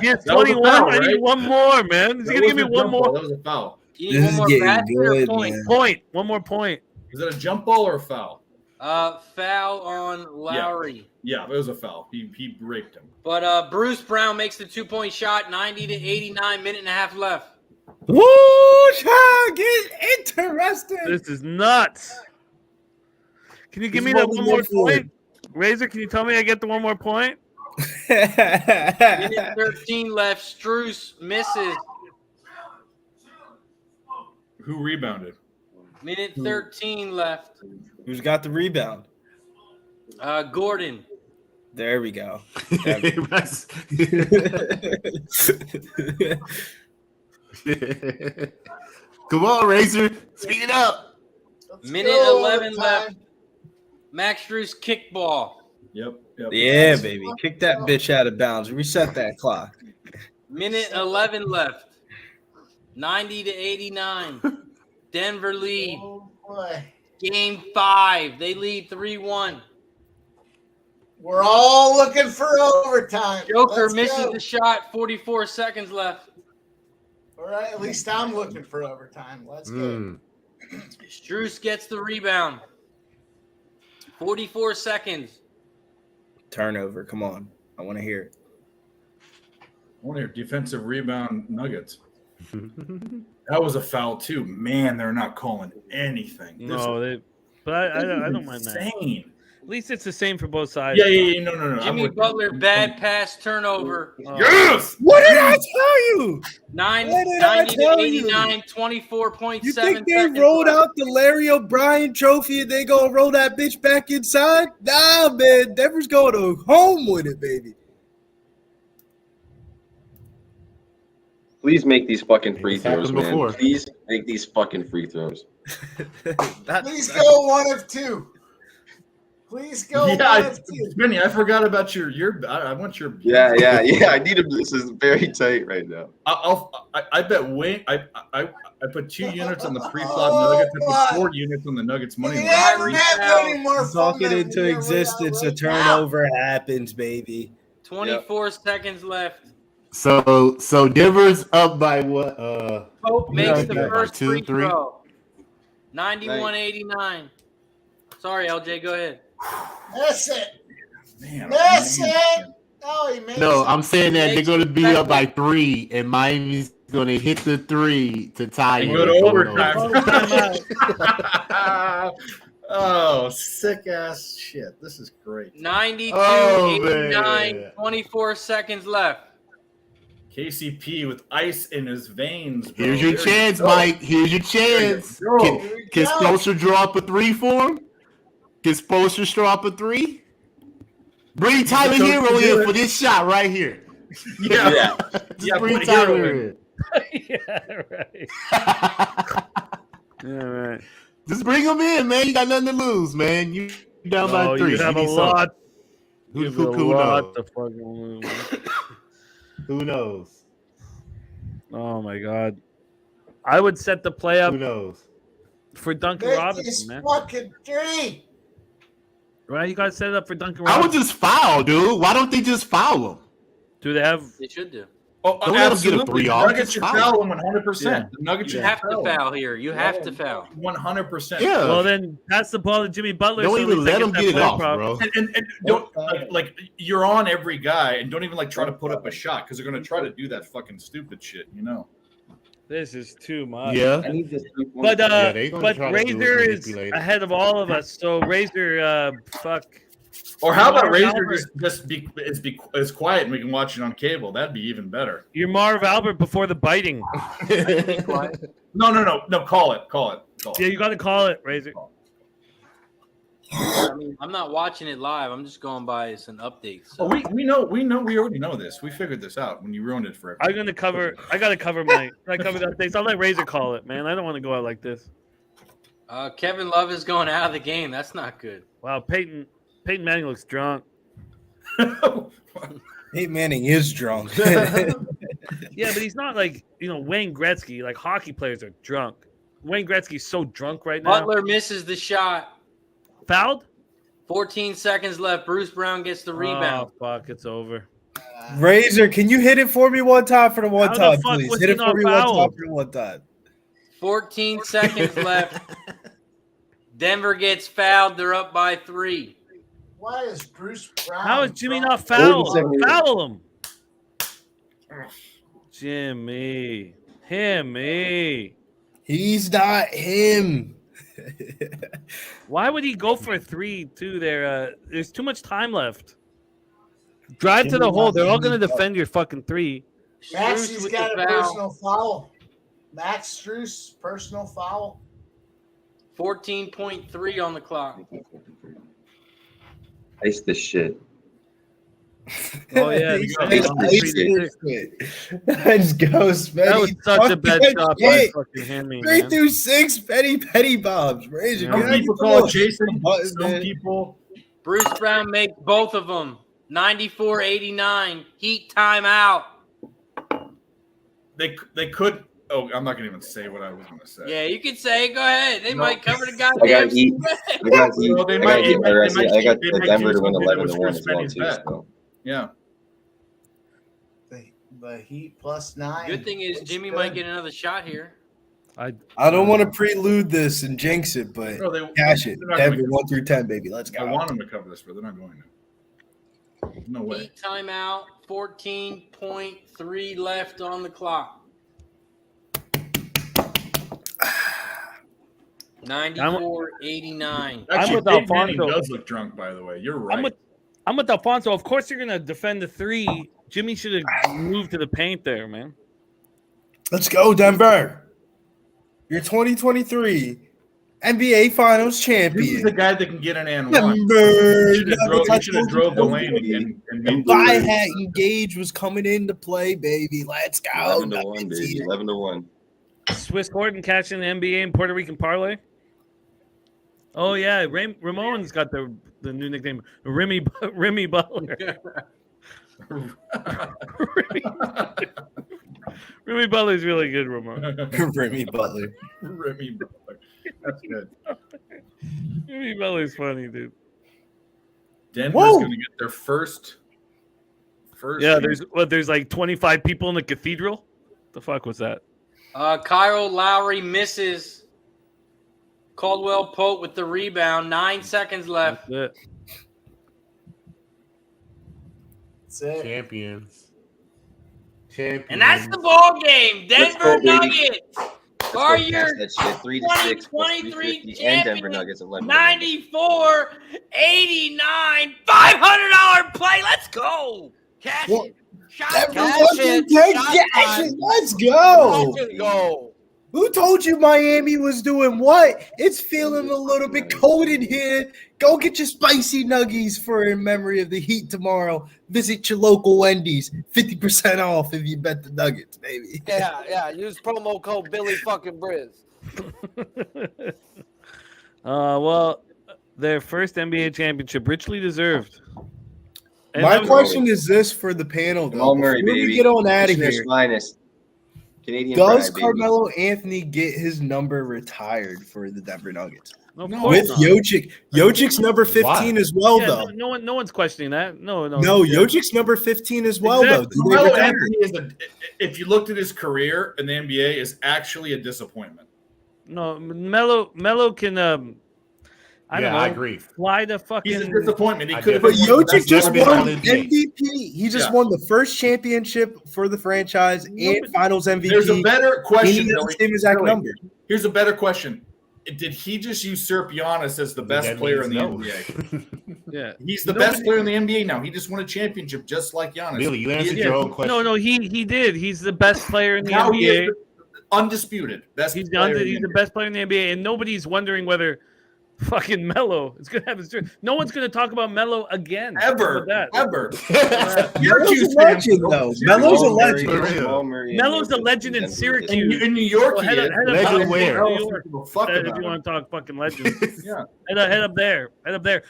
He has That was a 21. foul, I need right? one more, man. Is he going That to give me wasn't a one jump ball, more That was a foul. You need This one is more getting basket or good, point? man. point? One more point. Is that a jump ball or a foul? Foul on Lowry. Yeah, it was a foul. He raped him. But Bruce Brown makes the 2-point shot, 90-89, minute and a half left. Woo! Child, get interesting. This is nuts. Can you give me This that is one what more we live for. point? Razor, can you tell me I get the one more point? Minute 13 left. Struce misses. Who rebounded? Minute 13 left. Who's got the rebound? Gordon. There we go. Come on, Razor. Speed it up. Let's Minute go, 11 overtime. left. Max Struce kickball. Yep. Yeah, baby. Kick that bitch out of bounds. Reset that clock. Minute 11 left. 90-89. Denver lead. Oh, boy. Game 5. They lead 3-1. We're all looking for overtime. Joker Let's misses go. the shot. 44 seconds left. All right, at least I'm looking for overtime. Let's go. Struce gets the rebound. 44 seconds. Turnover. Come on. I want to hear it. I want to hear defensive rebound Nuggets. That was a foul too. Man, they're not calling anything. No, but I don't mind that. Insane. At least it's the same for both sides. Yeah. No. Jimmy Butler, bad pass turnover. Yes. What did I tell you? you? 90 What did I to tell you? 89, 24.7 You think they seconds rolled left. out the Larry O'Brien trophy and they gonna roll that bitch back inside? Nah, man. Denver's going to home with it, baby. Please make these fucking free It's throws, happened man. before. Please make these fucking free throws. Please go one of two. Please go one of two. Benny, I forgot about your. I want your. Yeah. I need him. This is very tight right now. I bet Wayne. I put 2 units on the pre-flop Nuggets. I put 4 units on the Nuggets money You line. never have any more fun Talk it than into we are existence. A right now. turnover happens, baby. 24 seconds left. So Denver's up by what? Pope makes the by first 2, free 3. throw. 91-89. Sorry, LJ, go ahead. That's it. Man, That's it. Oh, he made No, it. I'm saying that they're Makes going to it be up by second. 3, and Miami's going to hit the 3 to tie And it. go to Going overtime. Oh, sick ass shit. This is great. 92-89, man. 24 seconds left. KCP with ice in his veins. Bro. Here's your There you chance, go. Mike. Here's your chance. There you go. Can Spoelstra draw up a 3 for him? Can Spoelstra draw up a 3? Bring Tyler coach Hero to do in it. for this shot right here. Yeah. Just bring put Tyler Hero in. Yeah, right. Yeah, right. Just bring him in, man. You got nothing to lose, man. You down by 3. You have a need something. lot. Who, You have who, a who lot knows? to fucking lose. Who knows? Oh my god. I would set the play up Who knows? for Duncan Make Robinson, this man. fucking 3. Right? You guys set it up for Duncan I would Robinson. just foul, dude. Why don't they just foul him? Do they have? They should do. Oh, Don't let him get a absolutely. 3 The off. Nuggets Just should foul foul him. him 100%. Yeah. The Nuggets You should have to him. foul here. You have to foul. 100%. Yeah. Well, then pass the ball to Jimmy Butler. Don't so even he let gets him that get it play off, prop. bro. And don't like you're on every guy, and don't even like try to put up a shot because they're gonna try to do that fucking stupid shit, you know. This is too much. Yeah. But Yeah, they gonna but try to do it Razor is manipulated. ahead of all of us. So Razor, fuck. Or how about Marv Razor Albert. just is quiet and we can watch it on cable? That'd be even better. You're Marv Albert before the biting. No. Call it. Yeah, you got to call it, Razor. I mean, I'm not watching it live. I'm just going by some updates. So. Oh, we already know this. We figured this out when you ruined it for everyone. I'm gonna cover. I gotta cover my. I cover that thing. So I'll let Razor call it, man. I don't want to go out like this. Kevin Love is going out of the game. That's not good. Wow, Peyton Manning looks drunk. Peyton Manning is drunk. Yeah, but he's not like Wayne Gretzky. Like hockey players are drunk. Wayne Gretzky's so drunk right now. Butler misses the shot. Fouled. 14 seconds left. Bruce Brown gets the rebound. Oh fuck, it's over. Razor, can you hit it for me one time for the one How the time, fuck please? was Hit he it for not me one time fouled? for the one time. 14 seconds left. Denver gets fouled. They're up by 3. Why is Bruce Brown? How is Jimmy not foul? 47 Foul him. Jimmy. He's not him. Why would he go for a 3 too there? There's too much time left. Drive to the hole. They're all going to defend your fucking 3. Maxie's with got the a foul. personal foul. Max Strus, personal foul. 14.3 on the clock. Ice this shit. Oh yeah, Let's go, Spenny. that was such a bad Fucking shot by shit. fucking Henry, 3 man. through 6, petty bombs. Razor, Some get out people the call ball. it chasing. Buttons, Some man. people. Bruce Brown makes both of them. 94-89. Heat timeout. They could. Oh, I'm not gonna even say what I was gonna say. Yeah, you can say. Go ahead. They No. might cover the I goddamn got heat. spread. I got heat. Well, they I might- got heat. they might- I got they the might Denver use to win something that 11-1 was as well Spenny's too. bet. So. Yeah. The Heat +9. Good thing is Looks Jimmy good. might get another shot here. I don't want to prelude this and jinx it, but No, they cash it. they're not Denver gonna- 1 through 10, baby. Let's I go. want them to cover this, but they're not going to. No way. Heat timeout. 14.3 left on the clock. 94-89. Actually, with Peyton Manning Alfonso. does look drunk, by the way. You're right. I'm with Alfonso. Of course, you're gonna defend the 3. Jimmy should have moved to the paint there, man. Let's go, Denver. You're 2023 NBA Finals champion. This is the guy that can get an and one. Denver. He should have drove the lane and made Buy hat engage was coming into play, baby. Let's go. 11-1, baby. 11-1. Swiss Horton catching the NBA and Puerto Rican parlay. Oh yeah, Ramon's got the new nickname, Remy Butler. Remy Butler's really good, Ramon. Remy Butler. Remy Butler. That's good. Remy Butler's funny, dude. Denver's going to get their first. Yeah, there's like 25 people in the cathedral. The fuck was that? Kyle Lowry misses. Caldwell Pope with the rebound. 9 seconds left. That's it. Champions. And that's the ball game. Denver Nuggets are your 2023 champions. Denver Nuggets 11. 94, 89, $500 play. Let's go. Cash it. Let's go. Go. Who told you Miami was doing what? It's feeling a little bit cold in here. Go get your spicy nuggies for in memory of the Heat tomorrow. Visit your local Wendy's. 50% off if you bet the Nuggets, baby. Yeah. Use promo code Billy fucking Briz. Well, their first NBA championship, richly deserved. And My that was- question is this for the panel, though. Jamal Murray, Before we baby. get on out of Commissioner's here, finest. Canadian does pride, baby. Carmelo Anthony get his number retired for the Denver Nuggets? Of With course not. Jokic. Jokic's number 15 as well, Yeah, though. no one's questioning that. No. Jokic's number 15 as well, Exactly. though. Do they Carmelo retire? Anthony is if you looked at his career in the NBA, is actually a disappointment. No, Melo can. I don't know. I agree. Fly the fucking. He's a disappointment. He I could have. But He's one of the Jokic best just never been won all NBA. MVP. He just won the first championship for the franchise and Finals MVP. There's a better question. And he has Billy. the same exact Billy, number. Here's a better question. Did he just usurp Giannis as the best That player in the means no. NBA? Yeah, He's the best player in the NBA now. He just won a championship just like Giannis. Billy, you He answered is- your own question. No, he did. He's the best player in the Now he NBA. is undisputed. He's He's the best player in the NBA, and nobody's wondering whether fucking Melo is going to have his turn. No one's going to talk about Melo again. Ever. Melo's a legend, though. Melo's a legend. Melo's a legend in Syracuse. In New York, head up Legend to where? New York, if you want to talk fucking legends. Yeah. Head up there.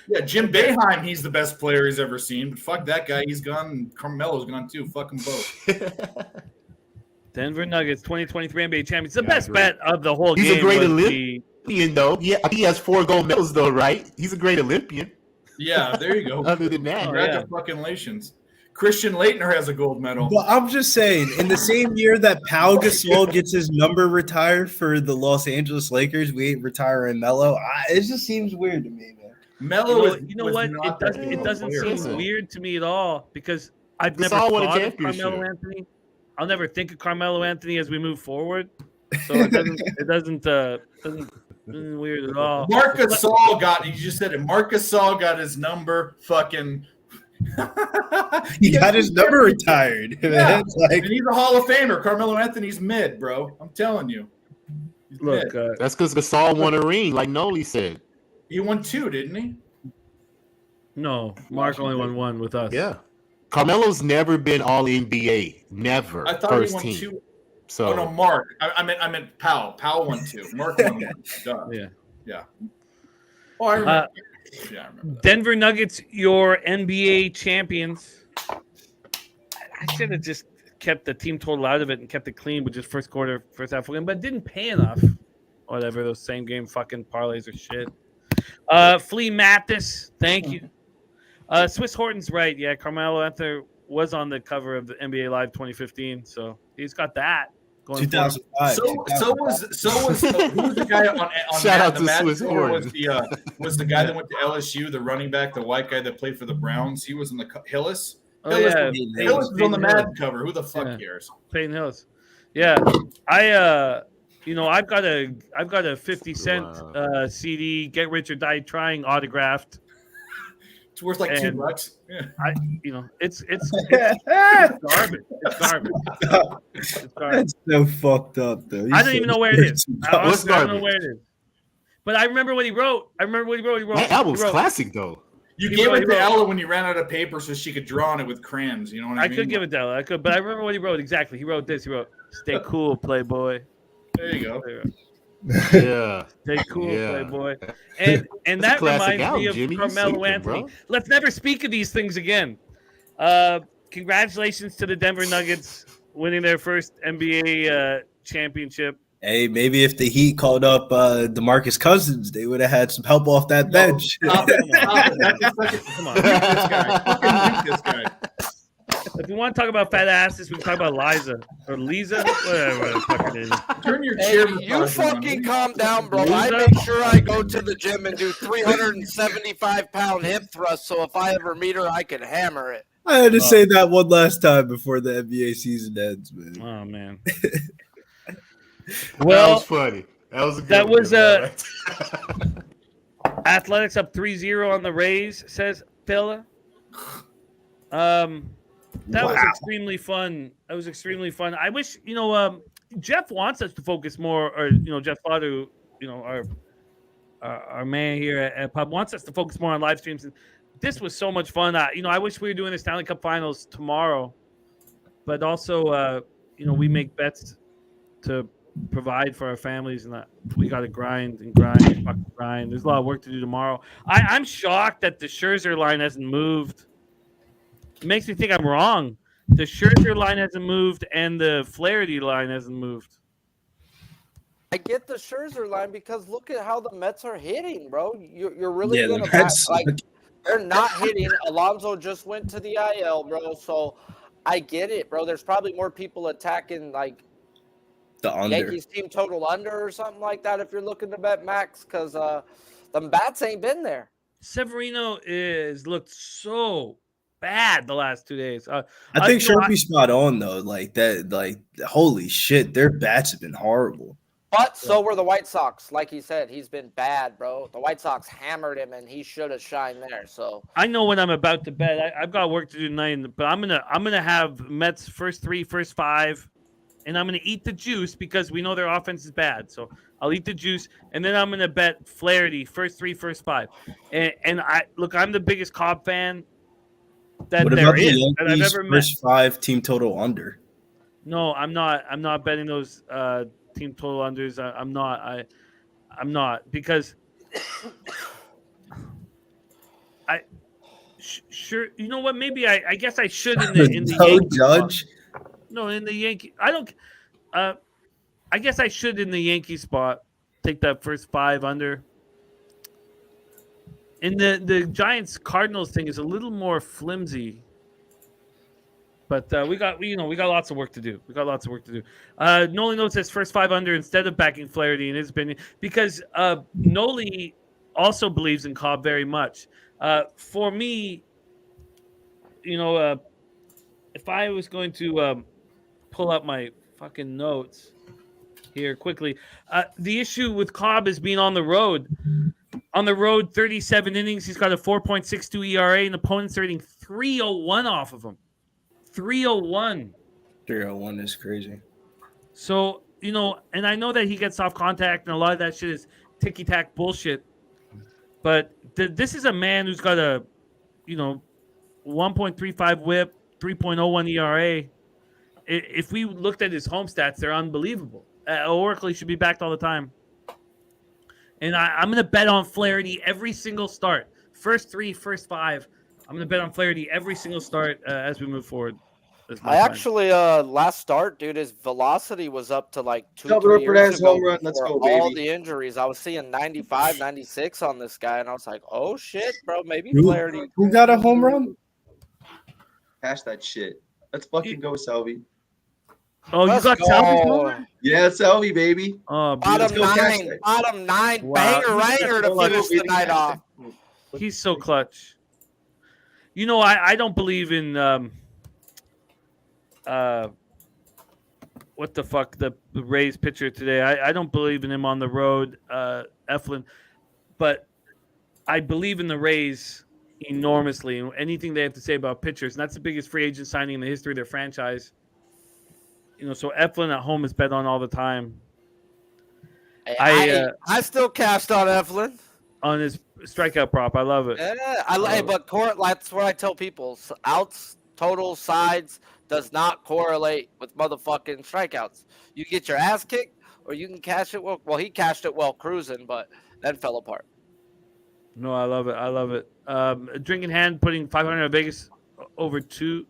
Yeah, Jim Boeheim, he's the best player he's ever seen. But fuck that guy. He's gone. And Carmelo's gone too. Fuck them both. Denver Nuggets 2023 NBA champions. The Yeah, best I agree. bet of the whole He's game. a great was Olympian, though. Yeah, he has 4 gold medals, though, right? He's a great Olympian. Yeah, there you go. Other than that, Congratulations. Christian Laettner has a gold medal. But I'm just saying, in the same year that Pau Gasol gets his number retired for the Los Angeles Lakers, we ain't retiring Melo. It just seems weird to me, man. Melo You know what? It doesn't seem weird to me at all because I've never Gasol won a thought of championship. Carmelo Anthony. I'll never think of Carmelo Anthony as we move forward. So it doesn't weird at all. Marc Gasol got. You just said it. Marc Gasol got his number. Fucking. He got his number retired. Yeah. It's like, And he's a Hall of Famer. Carmelo Anthony's mid, bro. I'm telling you. He's Look, mid. that's because Gasol won a ring, like Noli said. He won 2, didn't he? no, Mark only won 1 with us. Yeah. Carmelo's never been all NBA. Never. I thought First he won team. 2. So Oh no, Mark. I meant Powell. Powell won 2. Mark won 1. Duh. Yeah. Oh, I remember. Yeah, I remember that. Denver Nuggets, your NBA champions. I should have just kept the team total out of it and kept it clean with just first quarter, first half game, but it didn't pay enough. Whatever, those same game fucking parlays are shit. Flea Mathis, thank you. Swiss Horton's right. Yeah, Carmelo Anthony was on the cover of the NBA Live 2015, so he's got that going. 2005. So was who was the guy on Shout out the to Mad Swiss tour Horton. was the guy that went to LSU, the running back, the white guy that played for the Browns. He was in the Hillis. Oh, Hillis, yeah. Hillis was on the Peyton Mad Hillis. cover. Who the fuck Yeah. cares? Peyton Hillis. Yeah, I've got a 50 cent CD, Get Rich or Die Trying autographed It's worth like And $2. Yeah. It's garbage. It's garbage. It's garbage. That's so fucked up, though. I don't even know where it is. What's I don't know garbage? where it is. But I remember what he wrote. He wrote. That album's he wrote, classic, though. You He gave wrote- it to Ella when you ran out of paper so she could draw on it with crayons. You know what I I mean? could give it to Ella. I could, but I remember what he wrote exactly. He wrote this. He wrote, "Stay cool, Playboy." There you go. Yeah. Stay cool, Yeah. Playboy. And That's a that classic reminds album, me of Jimmy. You Carmelo synced it, Anthony. bro. Let's never speak of these things again. Congratulations to the Denver Nuggets winning their first NBA championship. Hey, maybe if the Heat called up DeMarcus Cousins, they would have had some help off that bench. Stop it. Come on. Mute this guy. Fucking mute this guy. If you want to talk about fat asses, we can talk about Liza or Lisa, whatever the fuck it is. Turn your Hey, chair. you fucking calm down, bro. Loser. I make sure I go to the gym and do 375-pound hip thrusts, so if I ever meet her, I can hammer it. I had to say that one last time before the NBA season ends, man. Oh man. That Well, was funny. That was a good that one, was man. Athletics up 3-0 on the Rays, says Pilla. That was extremely fun. That was extremely fun. I wish, Jeff wants us to focus more, or Jeff Lauder, our man here at Pub wants us to focus more on live streams. And this was so much fun. I wish we were doing the Stanley Cup Finals tomorrow, but also, we make bets to provide for our families, and we got to grind and fucking grind. There's a lot of work to do tomorrow. I'm shocked that the Scherzer line hasn't moved. It makes me think I'm wrong. The Scherzer line hasn't moved, and the Flaherty line hasn't moved. I get the Scherzer line because look at how the Mets are hitting, bro. You're really Yeah, gonna the Mets- they're not hitting. Alonso just went to the IL, bro. So I get it, bro. There's probably more people attacking like The under. Yankees team total under or something like that if you're looking to bet max, because the bats ain't been there. Severino looked so bad the last 2 days. I think Sharpie's spot on though. Like that, holy shit, their bats have been horrible. But so were the White Sox. Like he said, he's been bad, bro. The White Sox hammered him, and he should have shined there. So I know when I'm about to bet. I've got work to do tonight, but I'm gonna have Mets first 3, first 5, and I'm gonna eat the juice because we know their offense is bad. So I'll eat the juice, and then I'm gonna bet Flaherty first 3, first 5. And I'm the biggest Cobb fan that What there about the is that I've Yankees ever met. first 5 team total under? No, I'm not. I'm not betting those team total unders. I'm not because sure. You know what? Maybe I guess I should in the No Yankee Judge. spot. No, in the Yankee. I don't. I guess I should in the Yankee spot take that first 5 under. And the Giants Cardinals thing is a little more flimsy. But we got lots of work to do. Noli Note says first 5 under instead of backing Flaherty in his opinion because Noli also believes in Cobb very much. For me, if I was going to pull up my fucking notes here quickly, the issue with Cobb is being on the road. On the road, 37 innings. He's got a 4.62 ERA, and opponents are hitting 301 off of him. 301. 301 is crazy. So, and I know that he gets off contact, and a lot of that shit is ticky-tack bullshit. But this is a man who's got a, 1.35 whip, 3.01 ERA. If we looked at his home stats, they're unbelievable. Oracle should be backed all the time. And I'm going to bet on Flaherty every single start. First 3, first 5. I'm going to bet on Flaherty every single start as we move forward. Actually, last start, dude, his velocity was up to like 2-3 years ago home run. Let's go, all baby. the injuries. I was seeing 95, 96 on this guy, and I was like, oh, shit, bro, maybe Who Flaherty. got a home run? Pass that shit. Let's fucking go, Selby. Oh, you got Selby? Yeah, Selby, baby. Oh, Bottom beautiful. 9, Wow. banger ranger to finish the night off. He's so clutch. I don't believe in what the fuck the Rays pitcher today. I don't believe in him on the road, Eflin, but I believe in the Rays enormously. Anything they have to say about pitchers, and that's the biggest free agent signing in the history of their franchise. So Eflin at home is bet on all the time. I still cashed on Eflin. On his strikeout prop. I love it. Yeah, but that's what I tell people. Outs, total, sides does not correlate with motherfucking strikeouts. You get your ass kicked, or you can cash it well. Well, he cashed it well cruising, but then fell apart. No, I love it. I love it. Drinking hand putting 500 at Vegas over 2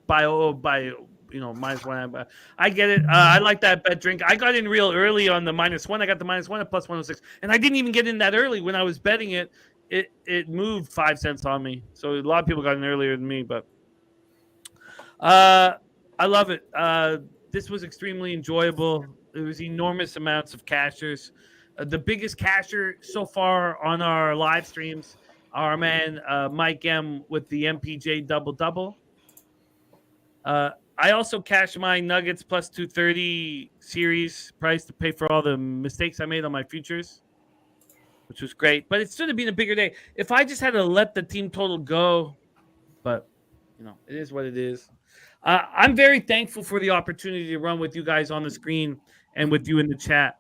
by -1. I get it. I like that bet drink. I got in real early on the -1. I got the -1 at +106, and I didn't even get in that early when I was betting it. It moved 5 cents on me, so a lot of people got in earlier than me. But I love it. This was extremely enjoyable. There was enormous amounts of cashers. The biggest casher so far on our live streams, our man Mike M with the MPJ double. I also cashed my Nuggets plus 230 series price to pay for all the mistakes I made on my futures, which was great. But it should have been a bigger day. If I just had to let the team total go, but it is what it is. I'm very thankful for the opportunity to run with you guys on the screen and with you in the chat.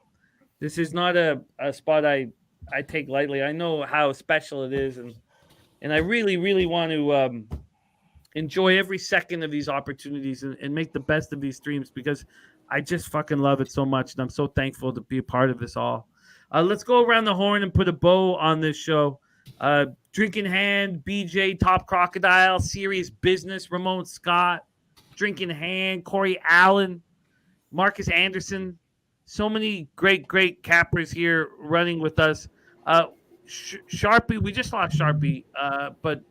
This is not a spot I take lightly. I know how special it is, and I really, really want to enjoy every second of these opportunities and make the best of these streams because I just fucking love it so much, and I'm so thankful to be a part of this all. Let's go around the horn and put a bow on this show. Drinking Hand, BJ, Top Crocodile, Serious Business, Ramon Scott, Drinking Hand, Corey Allen, Marcus Anderson. So many great cappers here running with us. Sharpie, we just lost Sharpie, but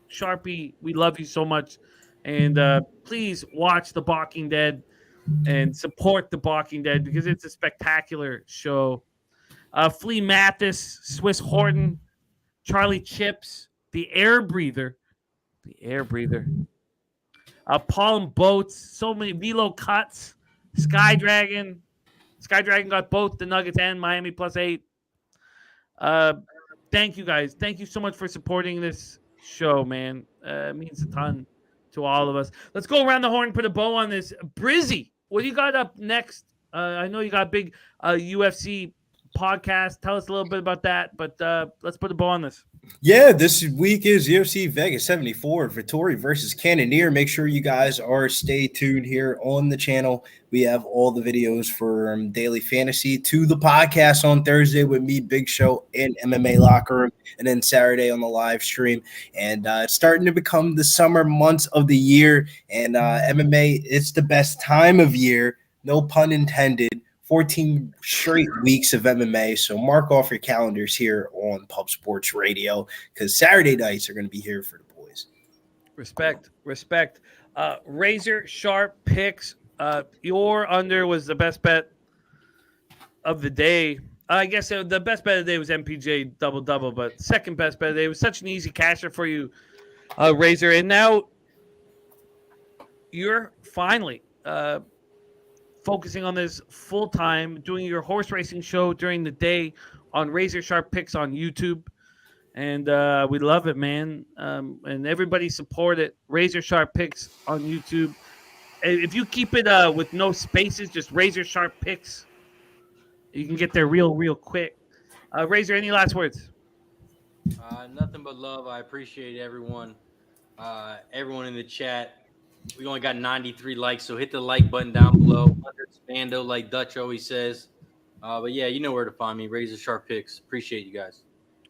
Sharpie, we love you so much. And please watch The Walking Dead and support The Walking Dead because it's a spectacular show. Flea Mathis, Swiss Horton, Charlie Chips, the Air Breather. Paul and Boats, so many Velo Cuts, Sky Dragon got both the Nuggets and Miami +8. Thank you guys. Thank you so much for supporting this show, man. It means a ton to all of us. Let's go around the horn, put a bow on this. Brizzy, what do you got up next? I know you got a big UFC podcast. Tell us a little bit about that, but let's put a bow on this. Yeah, this week is UFC Vegas 74, Vittori versus Cannonier. Make sure you guys stay tuned here on the channel. We have all the videos for daily fantasy to the podcast on Thursday with me, Big Show, and MMA Locker Room, and then Saturday on the live stream. And it's starting to become the summer months of the year, and MMA, it's the best time of year, no pun intended. 14 straight weeks of MMA. So mark off your calendars here on Pub Sports Radio because Saturday nights are going to be here for the boys. Respect. Razor sharp picks. Your under was the best bet of the day. I guess the best bet of the day was MPJ double, but second best bet of the day was such an easy casher for you, Razor. And now you're finally focusing on this full time, doing your horse racing show during the day on Razor Sharp Picks on YouTube. And we love it, man. And everybody support it. Razor Sharp Picks on YouTube. If you keep it with no spaces, just Razor Sharp Picks, you can get there real quick. Razor, any last words? Nothing but love. I appreciate everyone in the chat. We only got 93 likes, so hit the like button down below. Under Spando, like Dutch always says. But yeah, you know where to find me. Razor Sharp Picks. Appreciate you guys.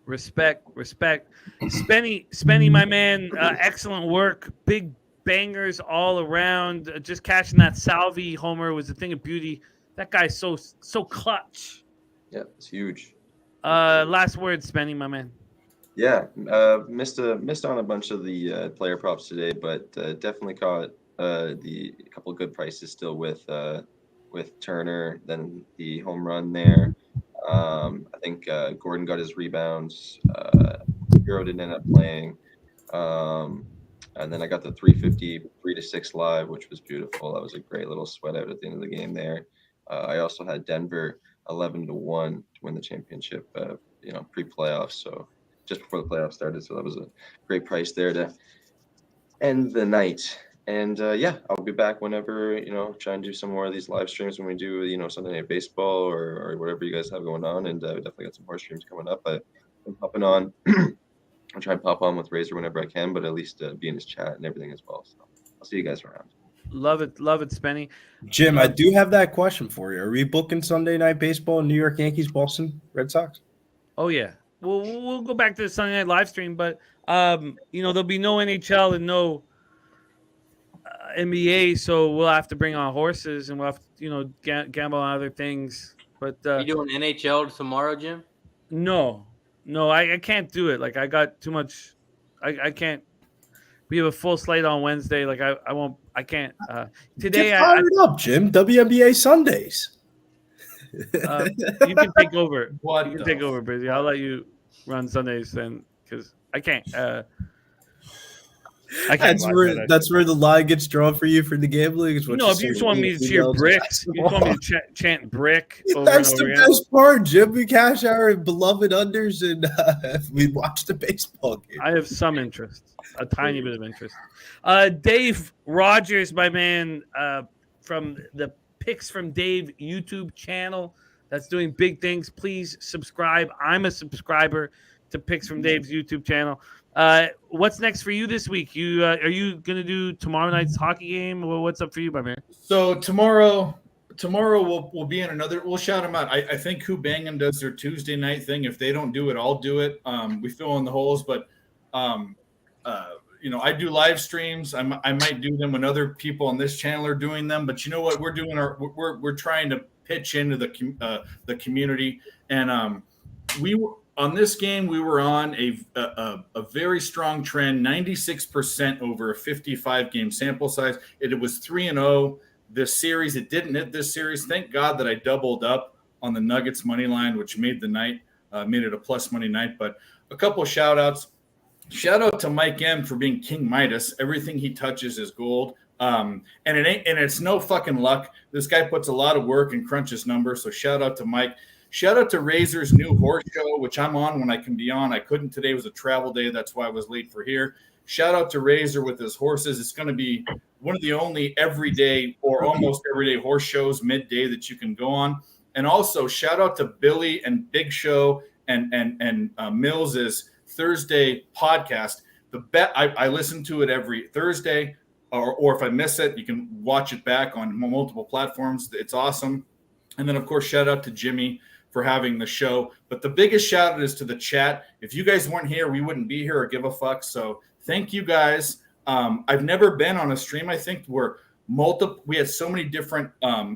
Respect. Spenny, my man, excellent work. Big bangers all around. Just catching that Salvi homer was a thing of beauty. That guy's so clutch. Yeah, it's huge. Last words, Spenny, my man. Yeah, missed on a bunch of the player props today, but definitely caught the couple of good prices still with Turner. Then the home run there. I think Gordon got his rebounds. Hero didn't end up playing. And then I got the 350 3-6 live, which was beautiful. That was a great little sweat out at the end of the game there. I also had Denver 11-1 to win the championship. Pre-playoffs, so. just before the playoffs started. So that was a great price there to end the night. And yeah, I'll be back whenever, try and do some more of these live streams when we do, Sunday Night Baseball or whatever you guys have going on. And we definitely got some more streams coming up. I'm popping on. I'll try and pop on with Razor whenever I can, but at least be in his chat and everything as well. So I'll see you guys around. Love it, Spenny. Jim, I do have that question for you. Are we booking Sunday Night Baseball, New York Yankees, Boston Red Sox? Oh yeah, we'll go back to the Sunday night live stream, but there'll be no NHL and no NBA, so we'll have to bring on horses and we'll have to gamble on other things. But you doing NHL tomorrow, Jim? No, I can't do it. Like I got too much. I can't. We have a full slate on Wednesday. Like I won't. I can't. Today, Get fired up, Jim. WNBA Sundays. You can take over. You can take over, Busy. I'll let you run Sundays then, because I can't. That's where the line gets drawn for you for the gambling. Is what if you just want me to cheer bricks, you just want me to chant brick. That's the best part, Jim. We cash our beloved unders and we watch the baseball game. I have some interest, a tiny bit of interest. Dave Rogers, my man, from the Picks from Dave YouTube channel, that's doing big things. Please subscribe. I'm a subscriber to Picks from Dave's YouTube channel. What's next for you this week? Are you gonna do tomorrow night's hockey game? Well, what's up for you, my man? So tomorrow we'll be in another. We'll shout them out. I think Who Bangin' does their Tuesday night thing. If they don't do it, I'll do it. We fill in the holes, but I do live streams. I might do them when other people on this channel are doing them. But you know what? We're trying to pitch into the community, and on this game, we were on a very strong trend, 96% over a 55-game sample size. It was 3-0 this series. It didn't hit this series. Thank God that I doubled up on the Nuggets money line, which made the night, made it a plus money night. But a couple of shout outs. Shout out to Mike M for being King Midas. Everything he touches is gold. And it's no fucking luck. This guy puts a lot of work and crunches numbers. So shout out to Mike. Shout out to Razor's new horse show, which I'm on when I can be on. I couldn't today. It was a travel day. That's why I was late for here. Shout out to Razor with his horses. It's going to be one of the only everyday or almost everyday horse shows midday that you can go on. And also shout out to Billy and Big Show and Mills's Thursday podcast. I listen to it every Thursday, or if I miss it, you can watch it back on multiple platforms. It's awesome. And then, of course, shout out to Jimmy for having the show. But the biggest shout out is to the chat. If you guys weren't here, we wouldn't be here or give a fuck. So thank you guys. I've never been on a stream, I think, where we had so many different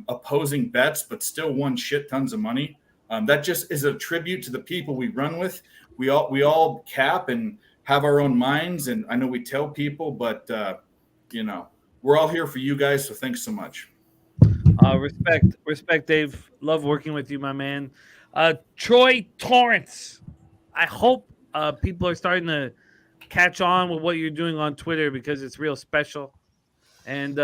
opposing bets, but still won shit tons of money. That just is a tribute to the people we run with. We all cap and have our own minds. And I know we tell people, but, we're all here for you guys. So thanks so much. Respect, Dave. Love working with you, my man. Troy Torrance. I hope people are starting to catch on with what you're doing on Twitter, because it's real special. And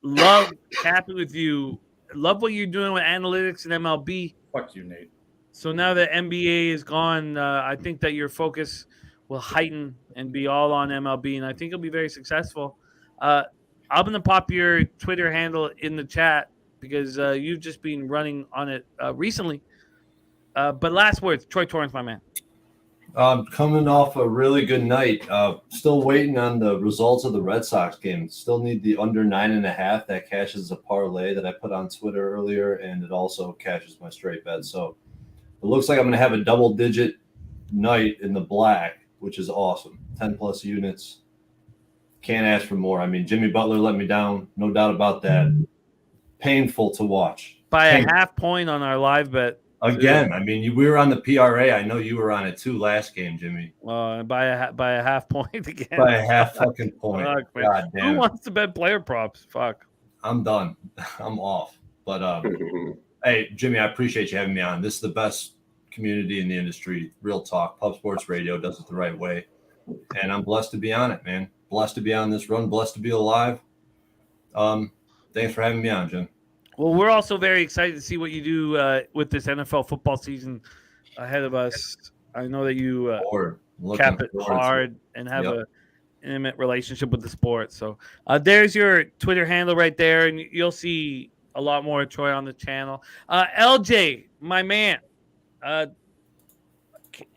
love capping with you. Love what you're doing with analytics and MLB. Fuck you, Nate. So now that NBA is gone, I think that your focus will heighten and be all on MLB, and I think it'll be very successful. I'm going to pop your Twitter handle in the chat, because you've just been running on it recently. But last words, Troy Torrance, my man. Coming off a really good night. Still waiting on the results of the Red Sox game. Still need the under 9.5. That cashes a parlay that I put on Twitter earlier, and it also cashes my straight bet. So it looks like I'm going to have a double-digit night in the black, which is awesome. 10-plus units. Can't ask for more. I mean, Jimmy Butler let me down. No doubt about that. Painful to watch. By a half point on our live bet. Again, I mean, we were on the PRA. I know you were on it too last game, Jimmy. By a half point again. By a half fucking point. Fuck, God damn. Who wants to bet player props? Fuck. I'm done. I'm off. But hey, Jimmy, I appreciate you having me on. This is the best community in the industry. Real talk. Pub Sports Radio does it the right way. And I'm blessed to be on it, man. Blessed to be on this run. Blessed to be alive. Thanks for having me on, Jim. Well, we're also very excited to see what you do with this NFL football season ahead of us. I know that you cap it hard and have a intimate relationship with the sport. So there's your Twitter handle right there, and you'll see a lot more of Troy on the channel. LJ, my man,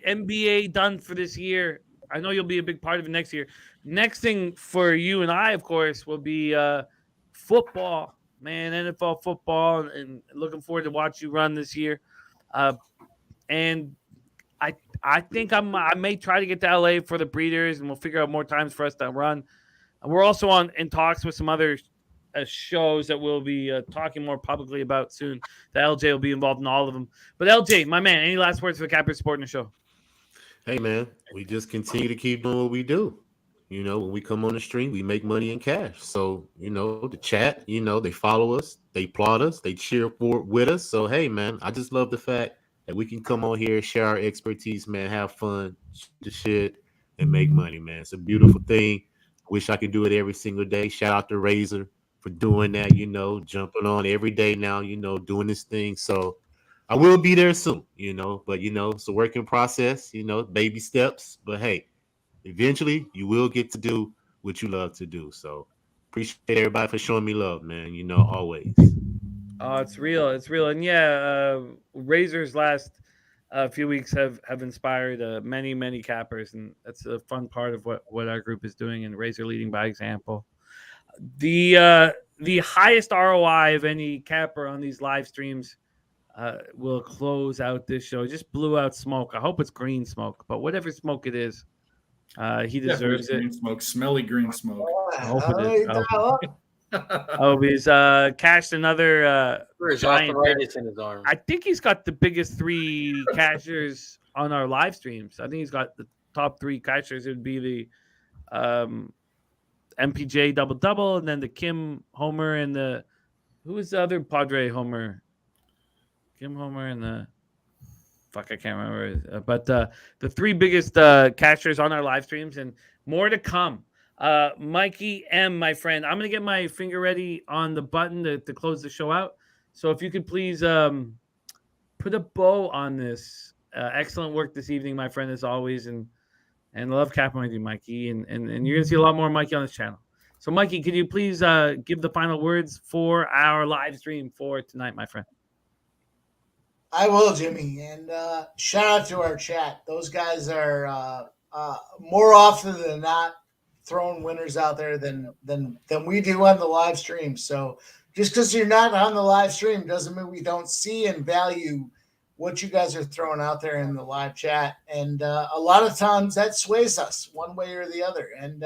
NBA done for this year. I know you'll be a big part of it next year. Next thing for you and I, of course, will be football, man, NFL football, and looking forward to watch you run this year. And I think I may try to get to LA for the Breeders, and we'll figure out more times for us to run. We're also in talks with some other shows that we'll be talking more publicly about soon. The LJ will be involved in all of them. But LJ, my man, any last words for the Capper Sport in the show? Hey, man, we just continue to keep doing what we do. You know, when we come on the stream, we make money in cash. So, you know, the chat, you know, they follow us, they applaud us, they cheer for with us. So, hey, man, I just love the fact that we can come on here, share our expertise, man, have fun, the shit, and make money, man. It's a beautiful thing. Wish I could do it every single day. Shout out to Razor for doing that, you know, jumping on every day now, you know, doing this thing. So I will be there soon, you know, but, you know, it's a working process, you know, baby steps. But, hey, eventually you will get to do what you love to do. So appreciate everybody for showing me love, man, you know, always. Oh, it's real. It's real. And yeah, Razor's last few weeks have inspired many cappers, and that's a fun part of what our group is doing, and Razor leading by example. The highest ROI of any capper on these live streams will close out this show. Just blew out smoke. I hope it's green smoke, but whatever smoke it is, he deserves it. Green smoke, smelly green smoke. I hope it is. I hope he's cashed another giant. Arthritis in his arm. I think he's got the biggest 3 cashers on our live streams. I think he's got the top 3 cashers. It would be the MPJ double, and then the Kim Homer, and who was the other Padre Homer? Kim Homer and the I can't remember. But the 3 biggest cashers on our live streams, and more to come. Mikey M, my friend, I'm going to get my finger ready on the button to close the show out. So if you could please put a bow on this. Excellent work this evening, my friend, as always. And love capping with you, Mikey. And you're going to see a lot more Mikey on this channel. So, Mikey, could you please give the final words for our live stream for tonight, my friend? I will, Jimmy. And shout out to our chat. Those guys are more often than not throwing winners out there than we do on the live stream. So just because you're not on the live stream doesn't mean we don't see and value what you guys are throwing out there in the live chat. And a lot of times that sways us one way or the other. And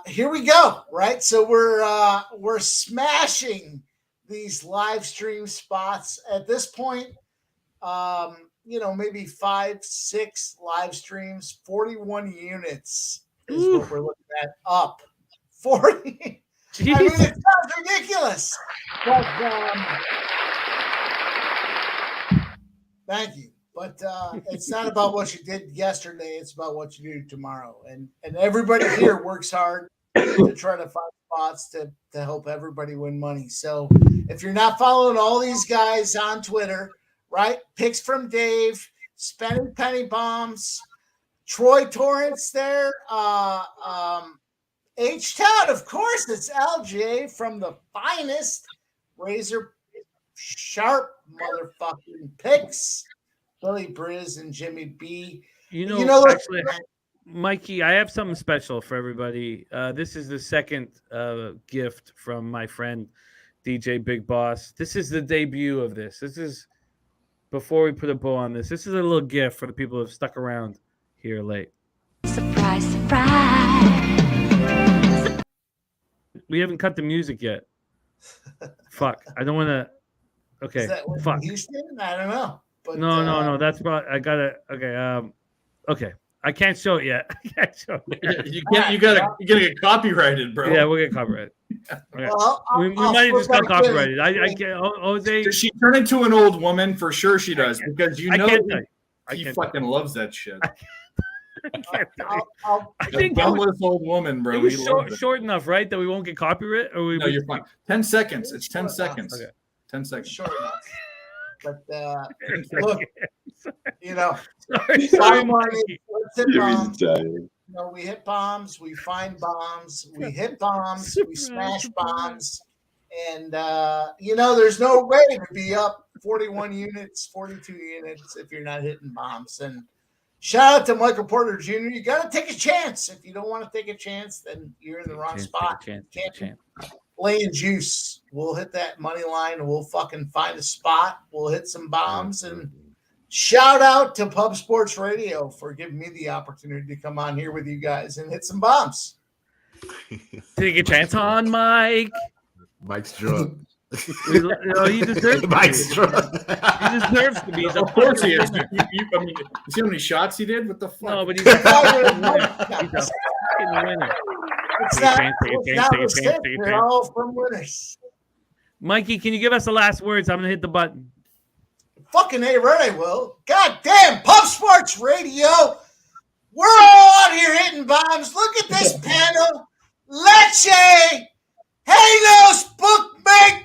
here we go, right? So we're smashing these live stream spots at this point. Maybe 5-6 live streams, 41 units is what we're looking at. Up 40. Jeez. I mean, it sounds ridiculous, but thank you. But it's not about what you did yesterday; it's about what you do tomorrow. And everybody here works hard to try to find spots to help everybody win money. So if you're not following all these guys on Twitter, right? Picks from Dave, Spending Penny Bombs, Troy Torrance there, H-Town, of course, it's LJ from the finest Razor Sharp motherfucking picks, Billy Briz and Jimmy B. Actually, Mikey, I have something special for everybody. This is the second gift from my friend DJ Big Boss. This is the debut of this. This is before we put a bow on this. This is a little gift for the people who have stuck around here late. Surprise, surprise. We haven't cut the music yet. Fuck. I don't want to. Okay. Is that fuck. Houston? I don't know. But, no. That's probably. I gotta. Okay. Okay. I can't show it yet. I can't show it yet. You gotta get copyrighted, bro. Yeah, we'll get copyrighted. Okay. Well, we might have just got copyrighted. I can't. Jose. Does she turn into an old woman? For sure she does, because I can't tell you. He fucking loves that shit. I think dumbless old woman, bro. It was short enough, right? That we won't get copyright. Or no, you're fine. 10 seconds. It's 10 seconds. Okay. 10 seconds. Short enough. But look, Sorry, Bottom line Mikey. is, let's hit bombs. We hit bombs, we find bombs, we hit bombs, we smash bombs. And, there's no way to be up 41 units, 42 units if you're not hitting bombs. And shout out to Michael Porter Jr. You got to take a chance. If you don't want to take a chance, then you're in the wrong spot. Can't lay in juice. We'll hit that money line. We'll fucking find a spot. We'll hit some bombs. And shout out to Pub Sports Radio for giving me the opportunity to come on here with you guys and hit some bombs. Take a chance on Mike. Mike's drunk. He deserves to Mike's be. drunk. He deserves to be. Of course he is. You see how many shots he did? What the fuck? No, but he's a fucking winner. He's a fucking winner. It's Take a chance. We're all from winners. Mikey, can you give us the last words? I'm going to hit the button. Fucking A right, I will. God damn, Pub Sports Radio. We're all out here hitting bombs. Look at this panel. Leche. Halos Bookmaker.